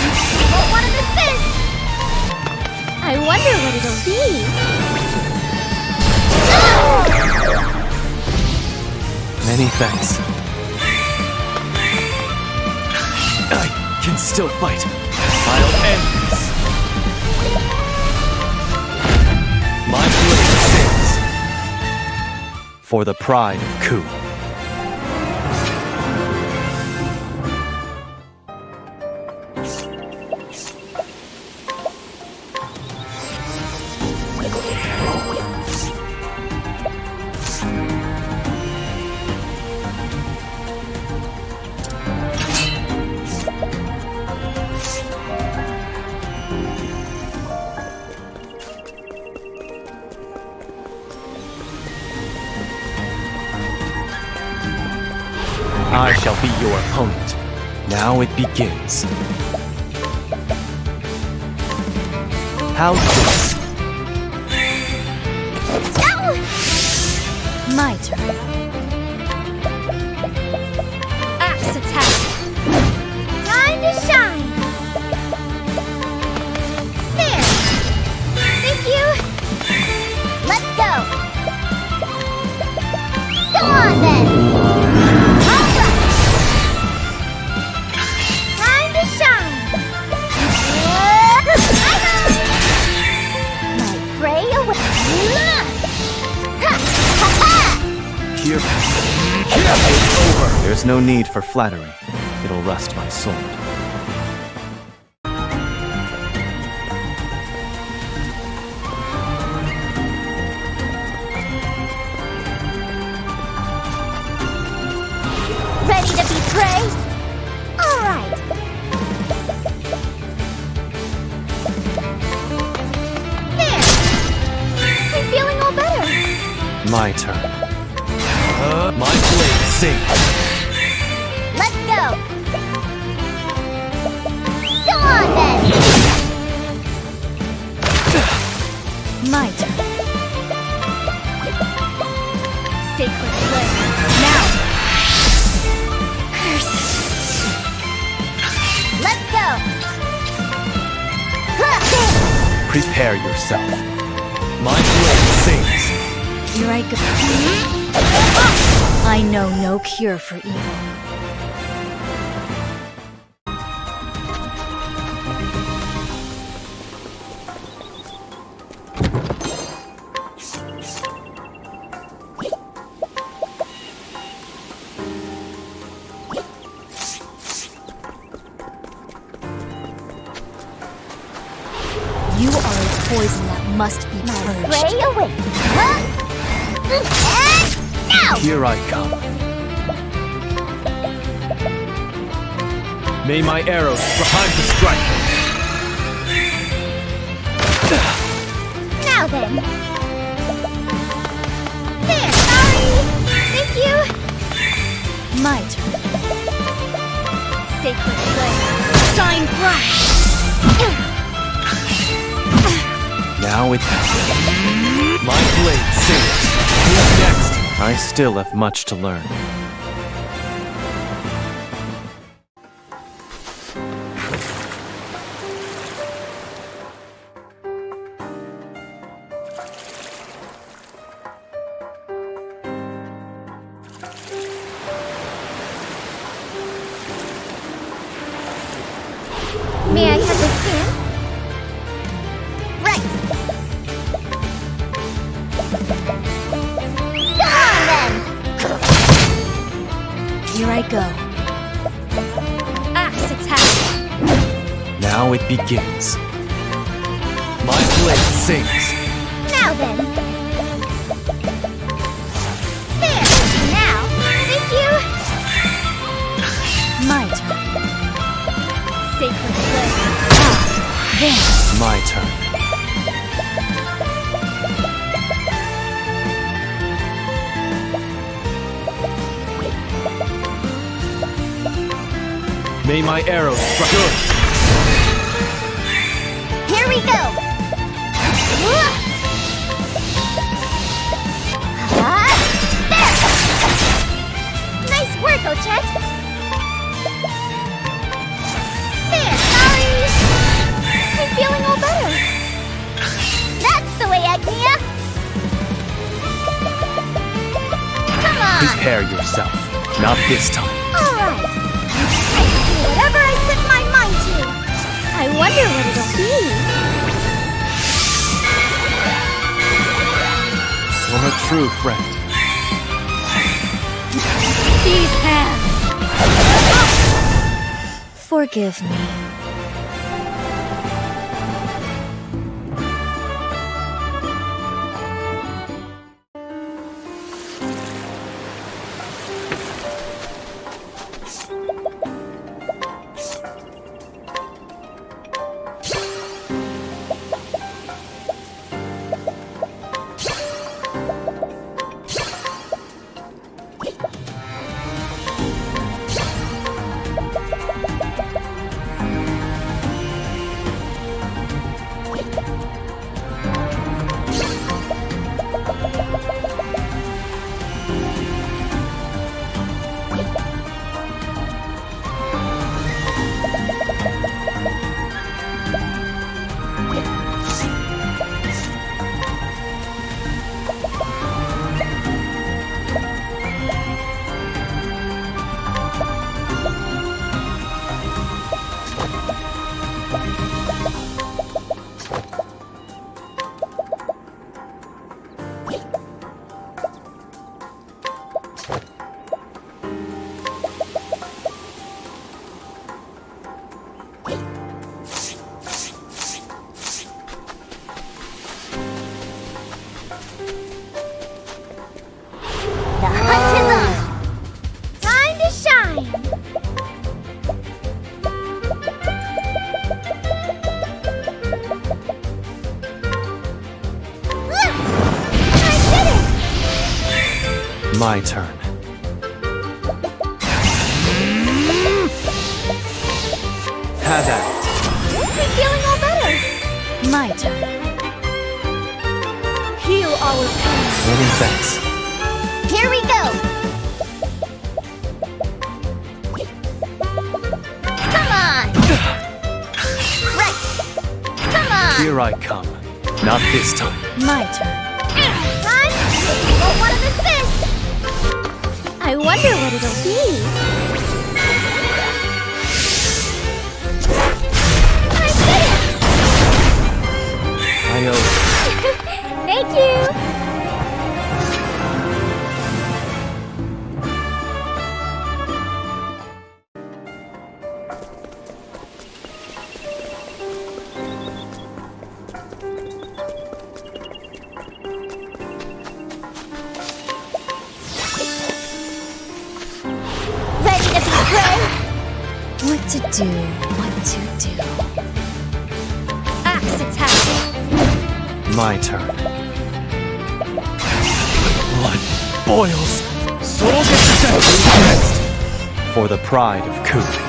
You won't want to miss this. I wonder what it'll be. Many thanks. I can still fight. I'll end this. My blade sings for the pride of Ku. I shall be your opponent. Now it begins. How's this? My turn. Axe attack. Time to shine. There. Thank you. Let's go. Go on then. It's over. There's no need for flattery. It'll rust my sword. Ready to be prey? All right. There. I'm feeling all better. My turn. My blade sings. Let's go. Go on then. My turn. Sacred flame. Now. Curses. Let's go. Prepare yourself. My blade sings. Here I go. I know no cure for evil. You are a poison that must be purged. Pray away. And now! Here I come. May my arrows time to strike. Now then. There, sorry. Thank you. My turn. Sacred flame. Shine bright. Now it's my blade sings. Who's next? I still have much to learn. May I have this dance? Right. Go on then. Here I go. Axe attack. Now it begins. My blade sings. Now then. There. Now. Thank you. My turn. Sacred flame. There. My turn. May my arrows strike. Good. Here we go. Prepare yourself. Not this time. Alright. I can do whatever I set my mind to. I wonder what it'll be. You're a true friend. These hands. Forgive me. The hunt is on. Time to shine. I did it! My turn. Have at it. I'm feeling all better. My turn. Heal our pain. Many thanks. Here we go. Come on. Right. Come on. Here I come. Not this time. My turn. Time. Well, what is this? I wonder what it'll be. I owe. Thank you. Ready to be prey? What to do, what to do. Axe attack. My turn. Blood boils. Soul gets next. For the pride of Koot.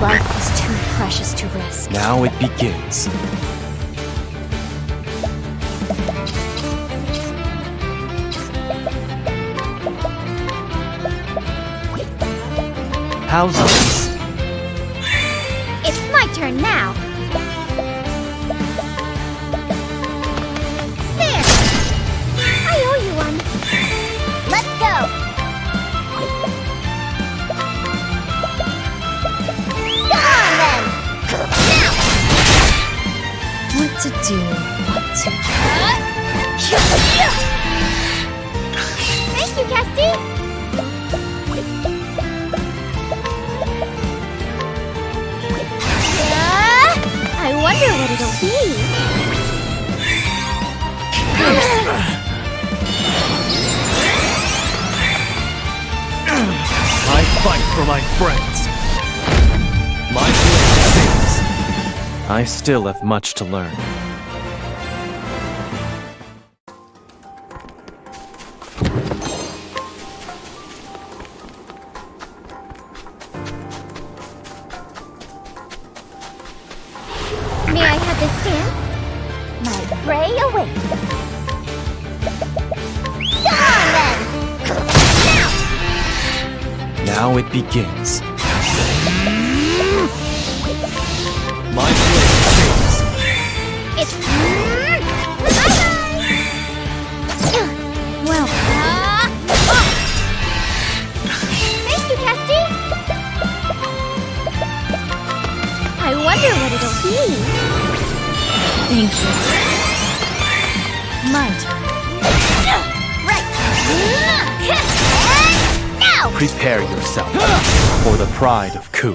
Life is too precious to risk. Now it begins. How's this? It's my turn now. There. I owe you one. Let's go. Come on then. Now. What to do, what to do. Thank you, Casty. I wonder what it'll be. fight for my friends. My blade sings. I still have much to learn. May I have this dance? My prey awaits. Come on then! Now it begins. My blade sings. It's... Well... Thank you, Casty! I wonder what it'll be. Thank you. My turn. Right! Now! Prepare yourself for the pride of Ku.